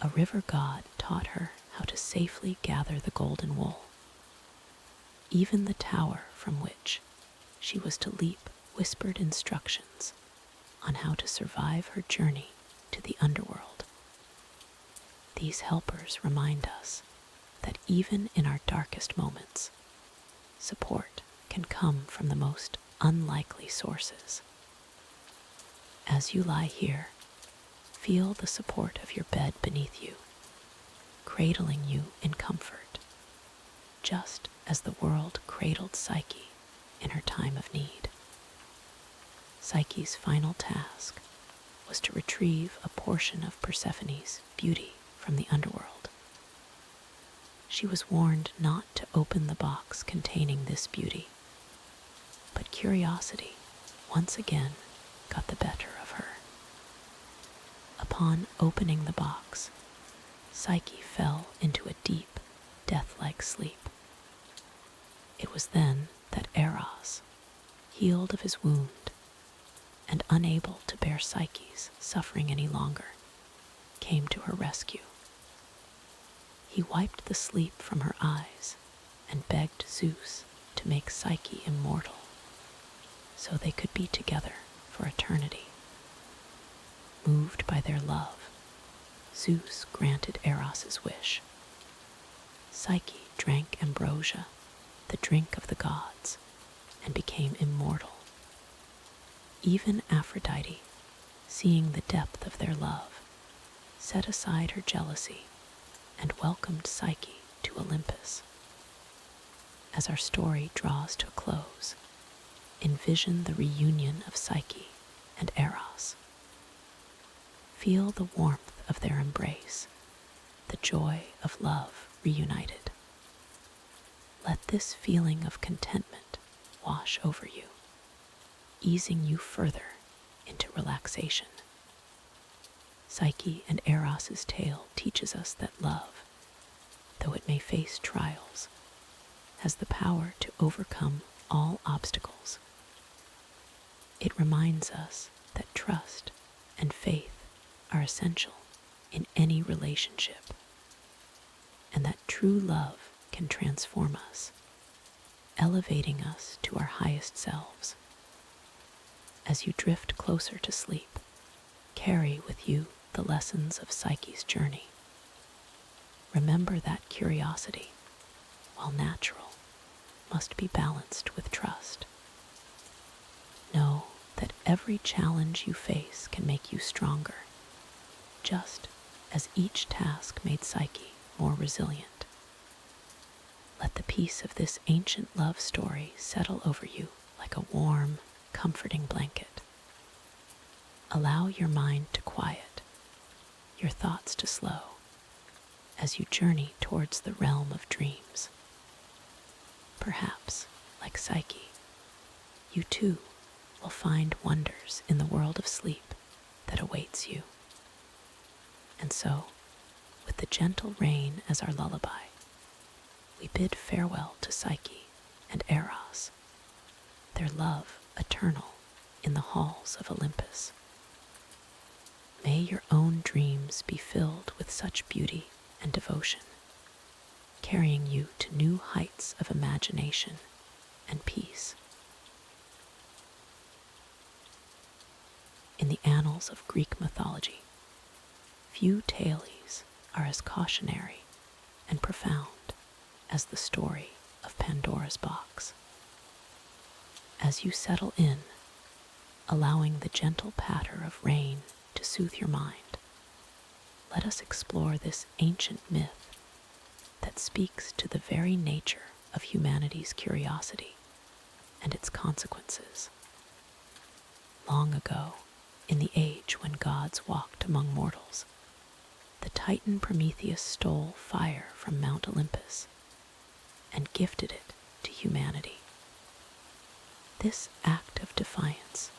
A river god taught her how to safely gather the golden wool. Even the tower from which she was to leap whispered instructions on how to survive her journey to the underworld. These helpers remind us that even in our darkest moments, support can come from the most unlikely sources. As you lie here, feel the support of your bed beneath you, cradling you in comfort, just as the world cradled Psyche in her time of need. Psyche's final task was to retrieve a portion of Persephone's beauty from the underworld. She was warned not to open the box containing this beauty, but curiosity once again got the better of her. Upon opening the box, Psyche fell into a deep, death-like sleep. It was then that Eros, healed of his wound and unable to bear Psyche's suffering any longer, came to her rescue. He wiped the sleep from her eyes and begged Zeus to make Psyche immortal so they could be together for eternity. Moved by their love, Zeus granted Eros's wish. Psyche drank ambrosia, the drink of the gods, and became immortal. Even Aphrodite, seeing the depth of their love, set aside her jealousy and welcomed Psyche to Olympus. As our story draws to a close, envision the reunion of Psyche and Eros. Feel the warmth of their embrace, the joy of love reunited. Let this feeling of contentment wash over you, easing you further into relaxation. Psyche and Eros's tale teaches us that love, though it may face trials, has the power to overcome all obstacles. It reminds us that trust and faith are essential in any relationship, and that true love can transform us, elevating us to our highest selves. As you drift closer to sleep, carry with you the lessons of Psyche's journey. Remember that curiosity, while natural, must be balanced with trust. Know that every challenge you face can make you stronger, just as each task made Psyche more resilient. Let the peace of this ancient love story settle over you like a warm, comforting blanket. Allow your mind to quiet, your thoughts to slow, as you journey towards the realm of dreams. Perhaps, like Psyche, you too will find wonders in the world of sleep that awaits you. And so, with the gentle rain as our lullaby, we bid farewell to Psyche and Eros, their love eternal in the halls of Olympus. May your own dreams be filled with such beauty and devotion, carrying you to new heights of imagination and peace. In the annals of Greek mythology, few tales are as cautionary and profound as the story of Pandora's box. As you settle in, allowing the gentle patter of rain to soothe your mind, let us explore this ancient myth that speaks to the very nature of humanity's curiosity and its consequences. Long ago, in the age when gods walked among mortals, the Titan Prometheus stole fire from Mount Olympus and gifted it to humanity. This act of defiance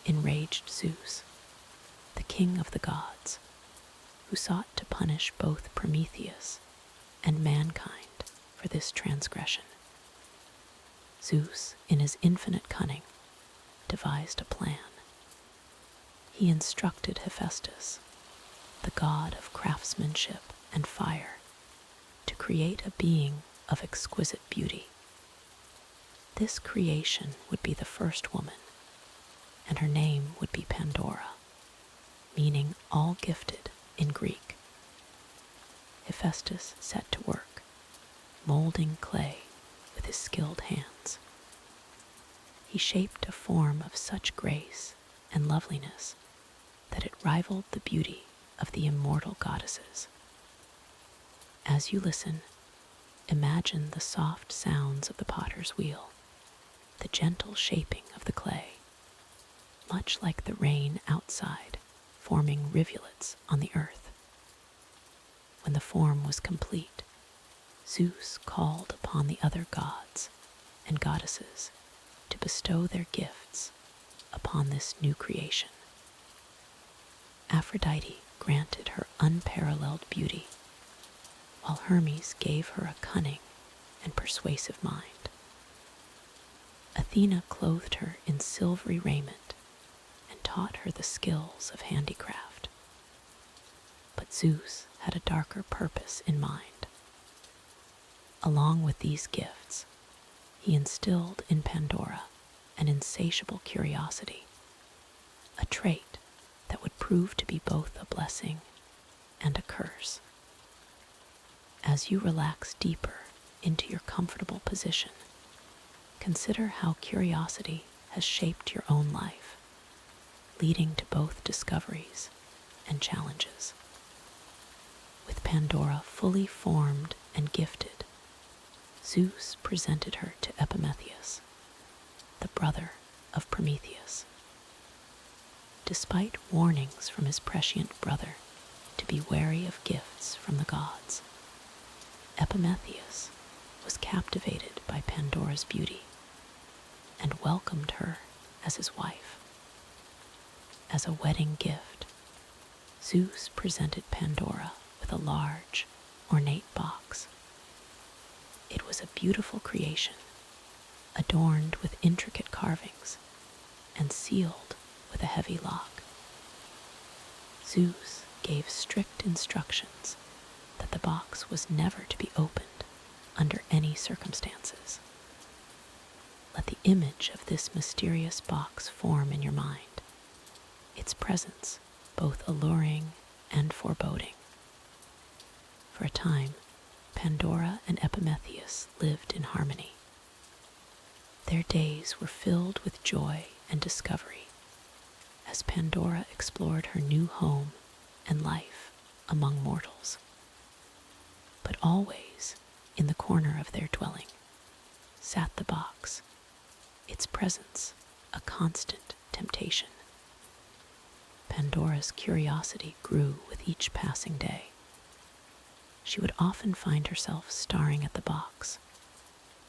enraged Zeus, the king of the gods, who sought to punish both Prometheus and mankind for this transgression. Zeus, in his infinite cunning, devised a plan. He instructed Hephaestus, the god of craftsmanship and fire, to create a being of exquisite beauty. This creation would be the first woman, and her name would be Pandora, meaning all gifted in Greek. Hephaestus set to work, molding clay with his skilled hands. He shaped a form of such grace and loveliness that it rivaled the beauty of the immortal goddesses. As you listen, imagine the soft sounds of the potter's wheel, the gentle shaping of the clay, much like the rain outside forming rivulets on the earth. When the form was complete, Zeus called upon the other gods and goddesses to bestow their gifts upon this new creation. Aphrodite granted her unparalleled beauty, while Hermes gave her a cunning and persuasive mind. Athena clothed her in silvery raiment and taught her the skills of handicraft. But Zeus had a darker purpose in mind. Along with these gifts, he instilled in Pandora an insatiable curiosity, a trait that would prove to be both a blessing and a curse. As you relax deeper into your comfortable position, consider how curiosity has shaped your own life, leading to both discoveries and challenges. With Pandora fully formed and gifted, Zeus presented her to Epimetheus, the brother of Prometheus. Despite warnings from his prescient brother to be wary of gifts from the gods, Epimetheus was captivated by Pandora's beauty and welcomed her as his wife. As a wedding gift, Zeus presented Pandora with a large, ornate box. It was a beautiful creation, adorned with intricate carvings and sealed with a heavy lock. Zeus gave strict instructions that the box was never to be opened under any circumstances. Let the image of this mysterious box form in your mind, its presence both alluring and foreboding. For a time, Pandora and Epimetheus lived in harmony, Their days were filled with joy and discovery as Pandora explored her new home and life among mortals. But always, in the corner of their dwelling, sat the box, its presence a constant temptation. Pandora's curiosity grew with each passing day. She would often find herself staring at the box,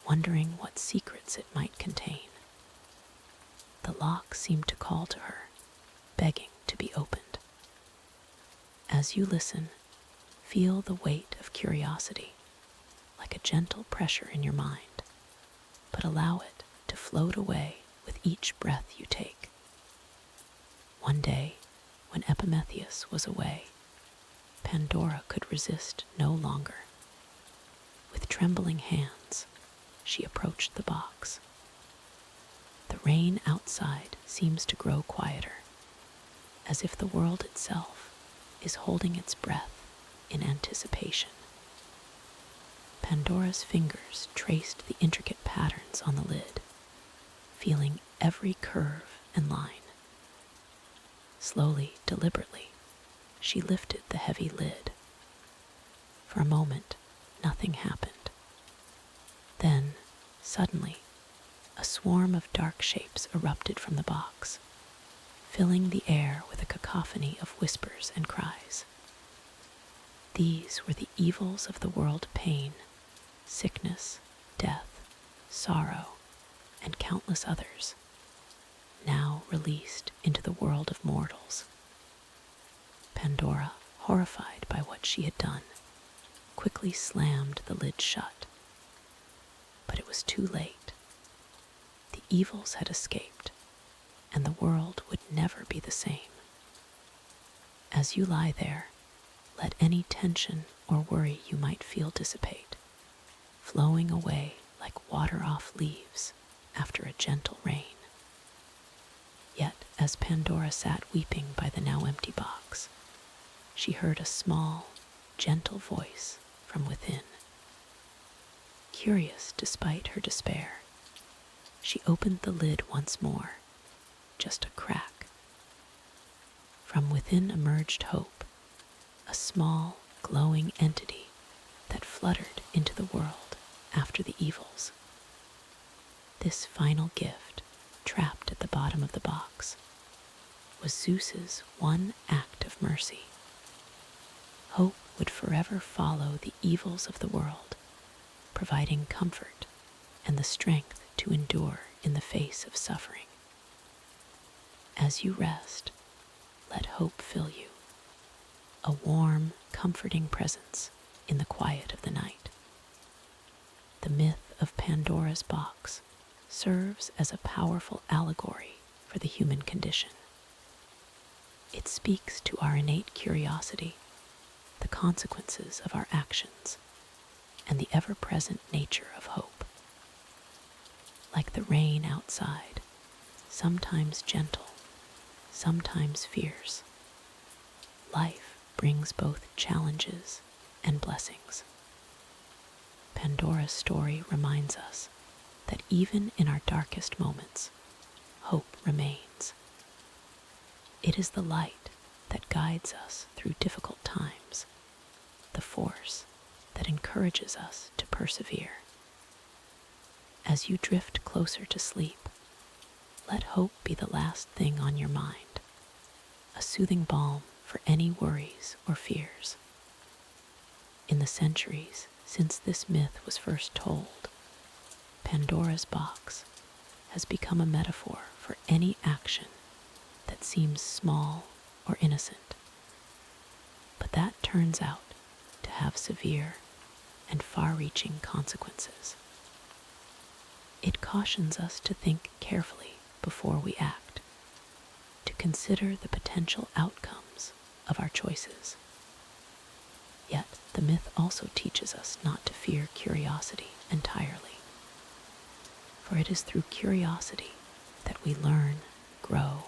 wondering what secrets it might contain. The lock seemed to call to her, begging to be opened. As you listen, feel the weight of curiosity, like a gentle pressure in your mind, but allow it to float away with each breath you take. One day, when Epimetheus was away, Pandora could resist no longer. With trembling hands, she approached the box. The rain outside seems to grow quieter, as if the world itself is holding its breath in anticipation. Pandora's fingers traced the intricate patterns on the lid, feeling every curve and line. Slowly, deliberately, she lifted the heavy lid. For a moment, nothing happened. Then, suddenly, a swarm of dark shapes erupted from the box, filling the air with a cacophony of whispers and cries. These were the evils of the world: pain, sickness, death, sorrow, and countless others, now released into the world of mortals. Pandora, horrified by what she had done, quickly slammed the lid shut. But it was too late. The evils had escaped, and the world would never be the same. As you lie there, let any tension or worry you might feel dissipate, flowing away like water off leaves after a gentle rain. Yet, as Pandora sat weeping by the now empty box, she heard a small, gentle voice from within. Curious despite her despair, she opened the lid once more, just a crack. From within emerged Hope, a small, glowing entity that fluttered into the world after the evils. This final gift, trapped at the bottom of the box, was Zeus's one act of mercy. Hope would forever follow the evils of the world, providing comfort and the strength to endure in the face of suffering. As you rest, let hope fill you, a warm, comforting presence in the quiet of the night. The myth of Pandora's box serves as a powerful allegory for the human condition. It speaks to our innate curiosity, the consequences of our actions, and the ever-present nature of hope. Like the rain outside, sometimes gentle, sometimes fierce, life brings both challenges and blessings. Pandora's story reminds us that even in our darkest moments, hope remains. It is the light that guides us through difficult times, the force that encourages us to persevere. As you drift closer to sleep, let hope be the last thing on your mind, a soothing balm for any worries or fears. In the centuries since this myth was first told, Pandora's box has become a metaphor for any action that seems small or innocent, but that turns out to have severe and far-reaching consequences. It cautions us to think carefully before we act, to consider the potential outcomes of our choices. Yet the myth also teaches us not to fear curiosity entirely, for it is through curiosity that we learn, grow,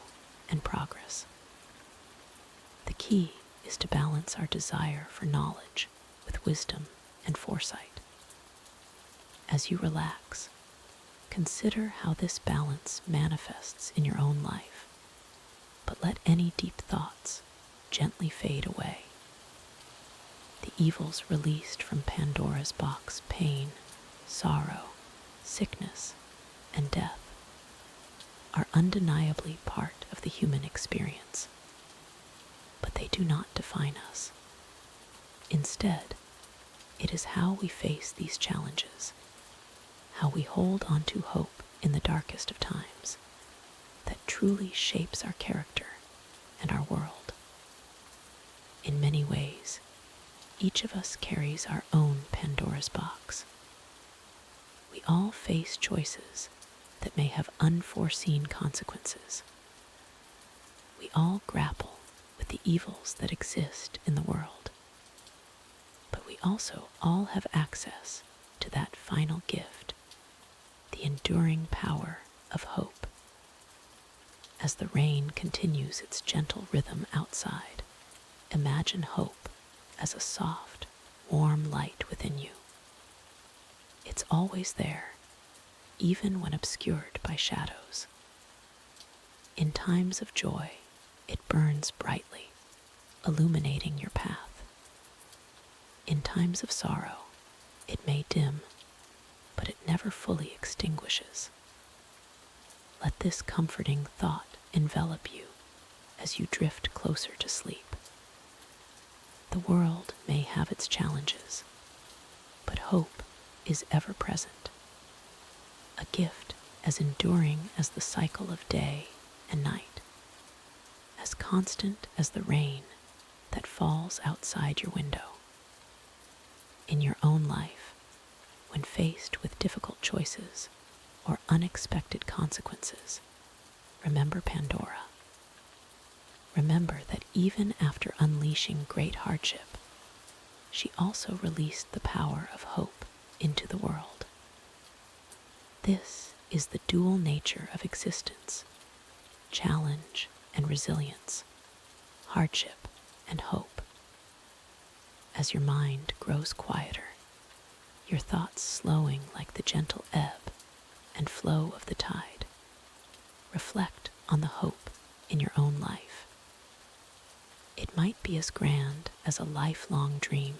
and progress. The key is to balance our desire for knowledge with wisdom and foresight. As you relax, Consider how this balance manifests in your own life, but let any deep thoughts gently fade away. The evils released from Pandora's box, pain, sorrow, sickness, and death, are undeniably part of the human experience, but they do not define us. Instead, it is how we face these challenges, how we hold on to hope in the darkest of times, that truly shapes our character and our world. In many ways, each of us carries our own Pandora's box. We all face choices that may have unforeseen consequences. We all grapple with the evils that exist in the world. But we also all have access to that final gift, the enduring power of hope. As the rain continues its gentle rhythm outside, imagine hope as a soft, warm light within you. It's always there, even when obscured by shadows. In times of joy, it burns brightly, illuminating your path. In times of sorrow, it may dim, but it never fully extinguishes. Let this comforting thought envelop you as you drift closer to sleep. The world may have its challenges, but hope is ever present, a gift as enduring as the cycle of day and night, as constant as the rain that falls outside your window. In your own life, when faced with difficult choices or unexpected consequences, remember Pandora. Remember that even after unleashing great hardship, she also released the power of hope into the world. This is the dual nature of existence: challenge and resilience, hardship and hope. As your mind grows quieter, your thoughts slowing like the gentle ebb and flow of the tide, reflect on the hope in your own life. It might be as grand as a lifelong dream,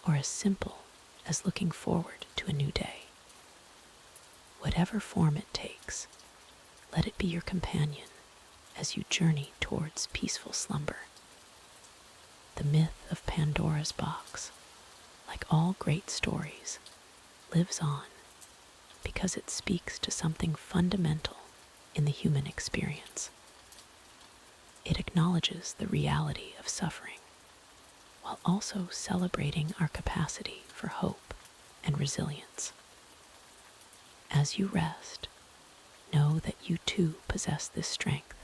or as simple as looking forward to a new day. Whatever form it takes, let it be your companion as you journey towards peaceful slumber. The myth of Pandora's box, like all great stories, lives on because it speaks to something fundamental in the human experience. It acknowledges the reality of suffering, while also celebrating our capacity for hope and resilience. As you rest, know that you too possess this strength,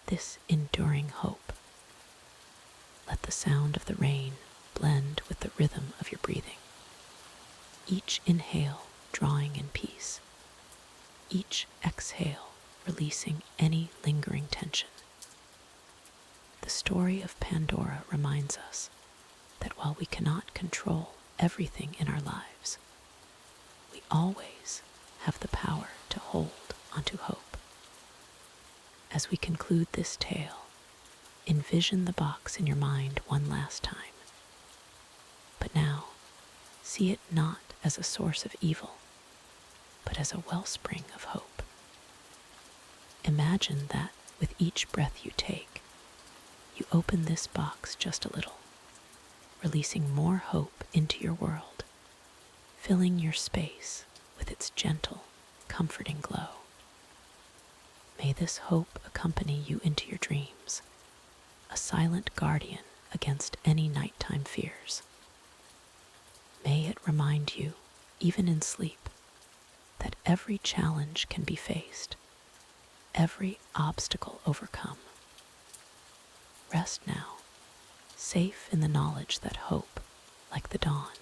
this enduring hope. Let the sound of the rain blend with the rhythm of your breathing, each inhale drawing in peace, each exhale releasing any lingering tension. The story of Pandora reminds us that while we cannot control everything in our lives, we always have the power to hold onto hope. As we conclude this tale, envision the box in your mind one last time. But now, see it not as a source of evil, but as a wellspring of hope. Imagine that with each breath you take, you open this box just a little, releasing more hope into your world, filling your space with its gentle, comforting glow. May this hope accompany you into your dreams, a silent guardian against any nighttime fears. May it remind you, even in sleep, that every challenge can be faced, every obstacle overcome. Rest now, safe in the knowledge that hope, like the dawn,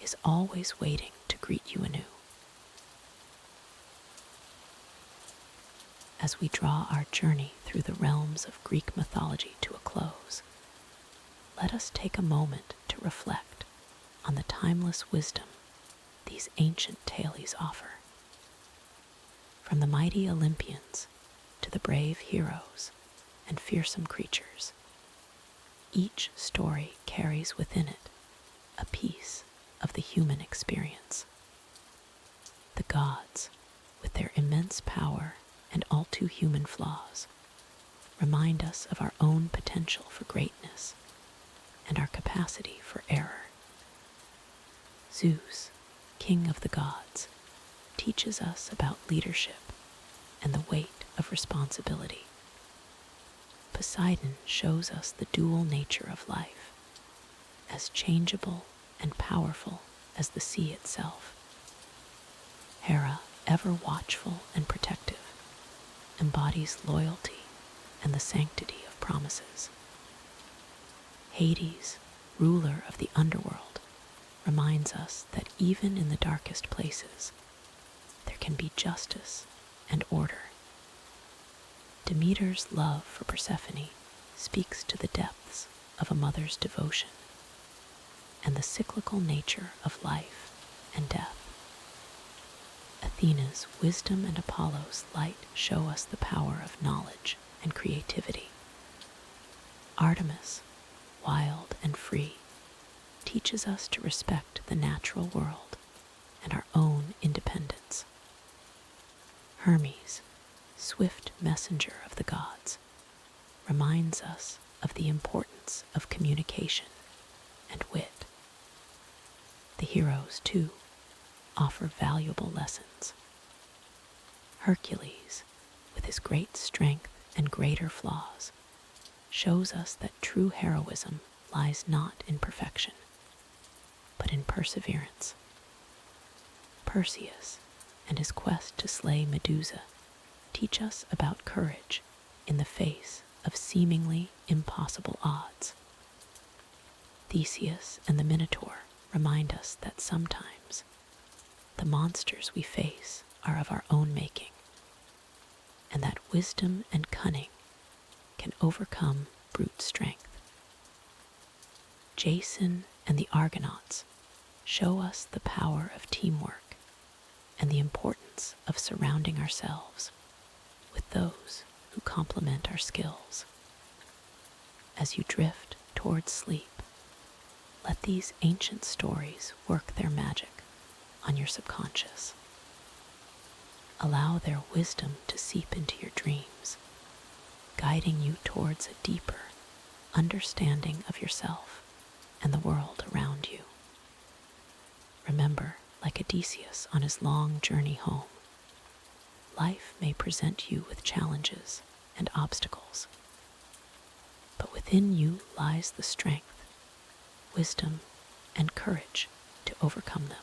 is always waiting to greet you anew. As we draw our journey through the realms of Greek mythology to a close, let us take a moment to reflect on the timeless wisdom, the these ancient tales offer. From the mighty Olympians to the brave heroes and fearsome creatures, each story carries within it a piece of the human experience. The gods, with their immense power and all too human flaws, remind us of our own potential for greatness and our capacity for error. Zeus, king of the gods, teaches us about leadership and the weight of responsibility. Poseidon shows us the dual nature of life, as changeable and powerful as the sea itself. Hera, ever watchful and protective, embodies loyalty and the sanctity of promises. Hades, ruler of the Underworld, reminds us that even in the darkest places, there can be justice and order. Demeter's love for Persephone speaks to the depths of a mother's devotion and the cyclical nature of life and death. Athena's wisdom and Apollo's light show us the power of knowledge and creativity. Artemis, wild and free, teaches us to respect the natural world and our own independence. Hermes, swift messenger of the gods, reminds us of the importance of communication and wit. The heroes, too, offer valuable lessons. Hercules, with his great strength and greater flaws, shows us that true heroism lies not in perfection, but in perseverance. Perseus and his quest to slay Medusa teach us about courage in the face of seemingly impossible odds. Theseus and the Minotaur remind us that sometimes the monsters we face are of our own making, and that wisdom and cunning can overcome brute strength. Jason and the Argonauts show us the power of teamwork and the importance of surrounding ourselves with those who complement our skills. As you drift towards sleep, let these ancient stories work their magic on your subconscious. Allow their wisdom to seep into your dreams, guiding you towards a deeper understanding of yourself and the world around you. Remember, like Odysseus on his long journey home, life may present you with challenges and obstacles, but within you lies the strength, wisdom, and courage to overcome them.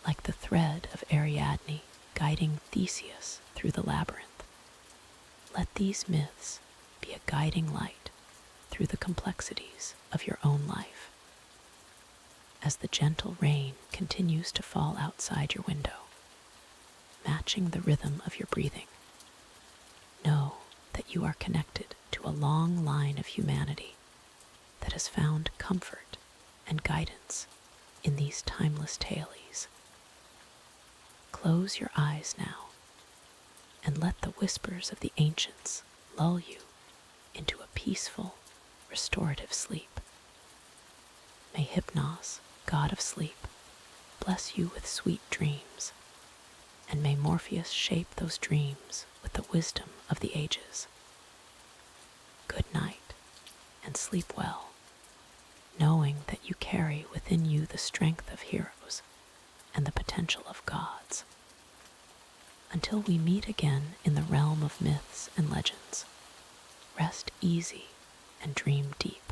Like the thread of Ariadne guiding Theseus through the labyrinth, let these myths be a guiding light through the complexities of your own life. As the gentle rain continues to fall outside your window, matching the rhythm of your breathing, know that you are connected to a long line of humanity that has found comfort and guidance in these timeless tales. Close your eyes now and let the whispers of the ancients lull you into a peaceful, restorative sleep. May Hypnos, god of sleep, bless you with sweet dreams, and may Morpheus shape those dreams with the wisdom of the ages. Good night, and sleep well, knowing that you carry within you the strength of heroes and the potential of gods. Until we meet again in the realm of myths and legends, rest easy and dream deep.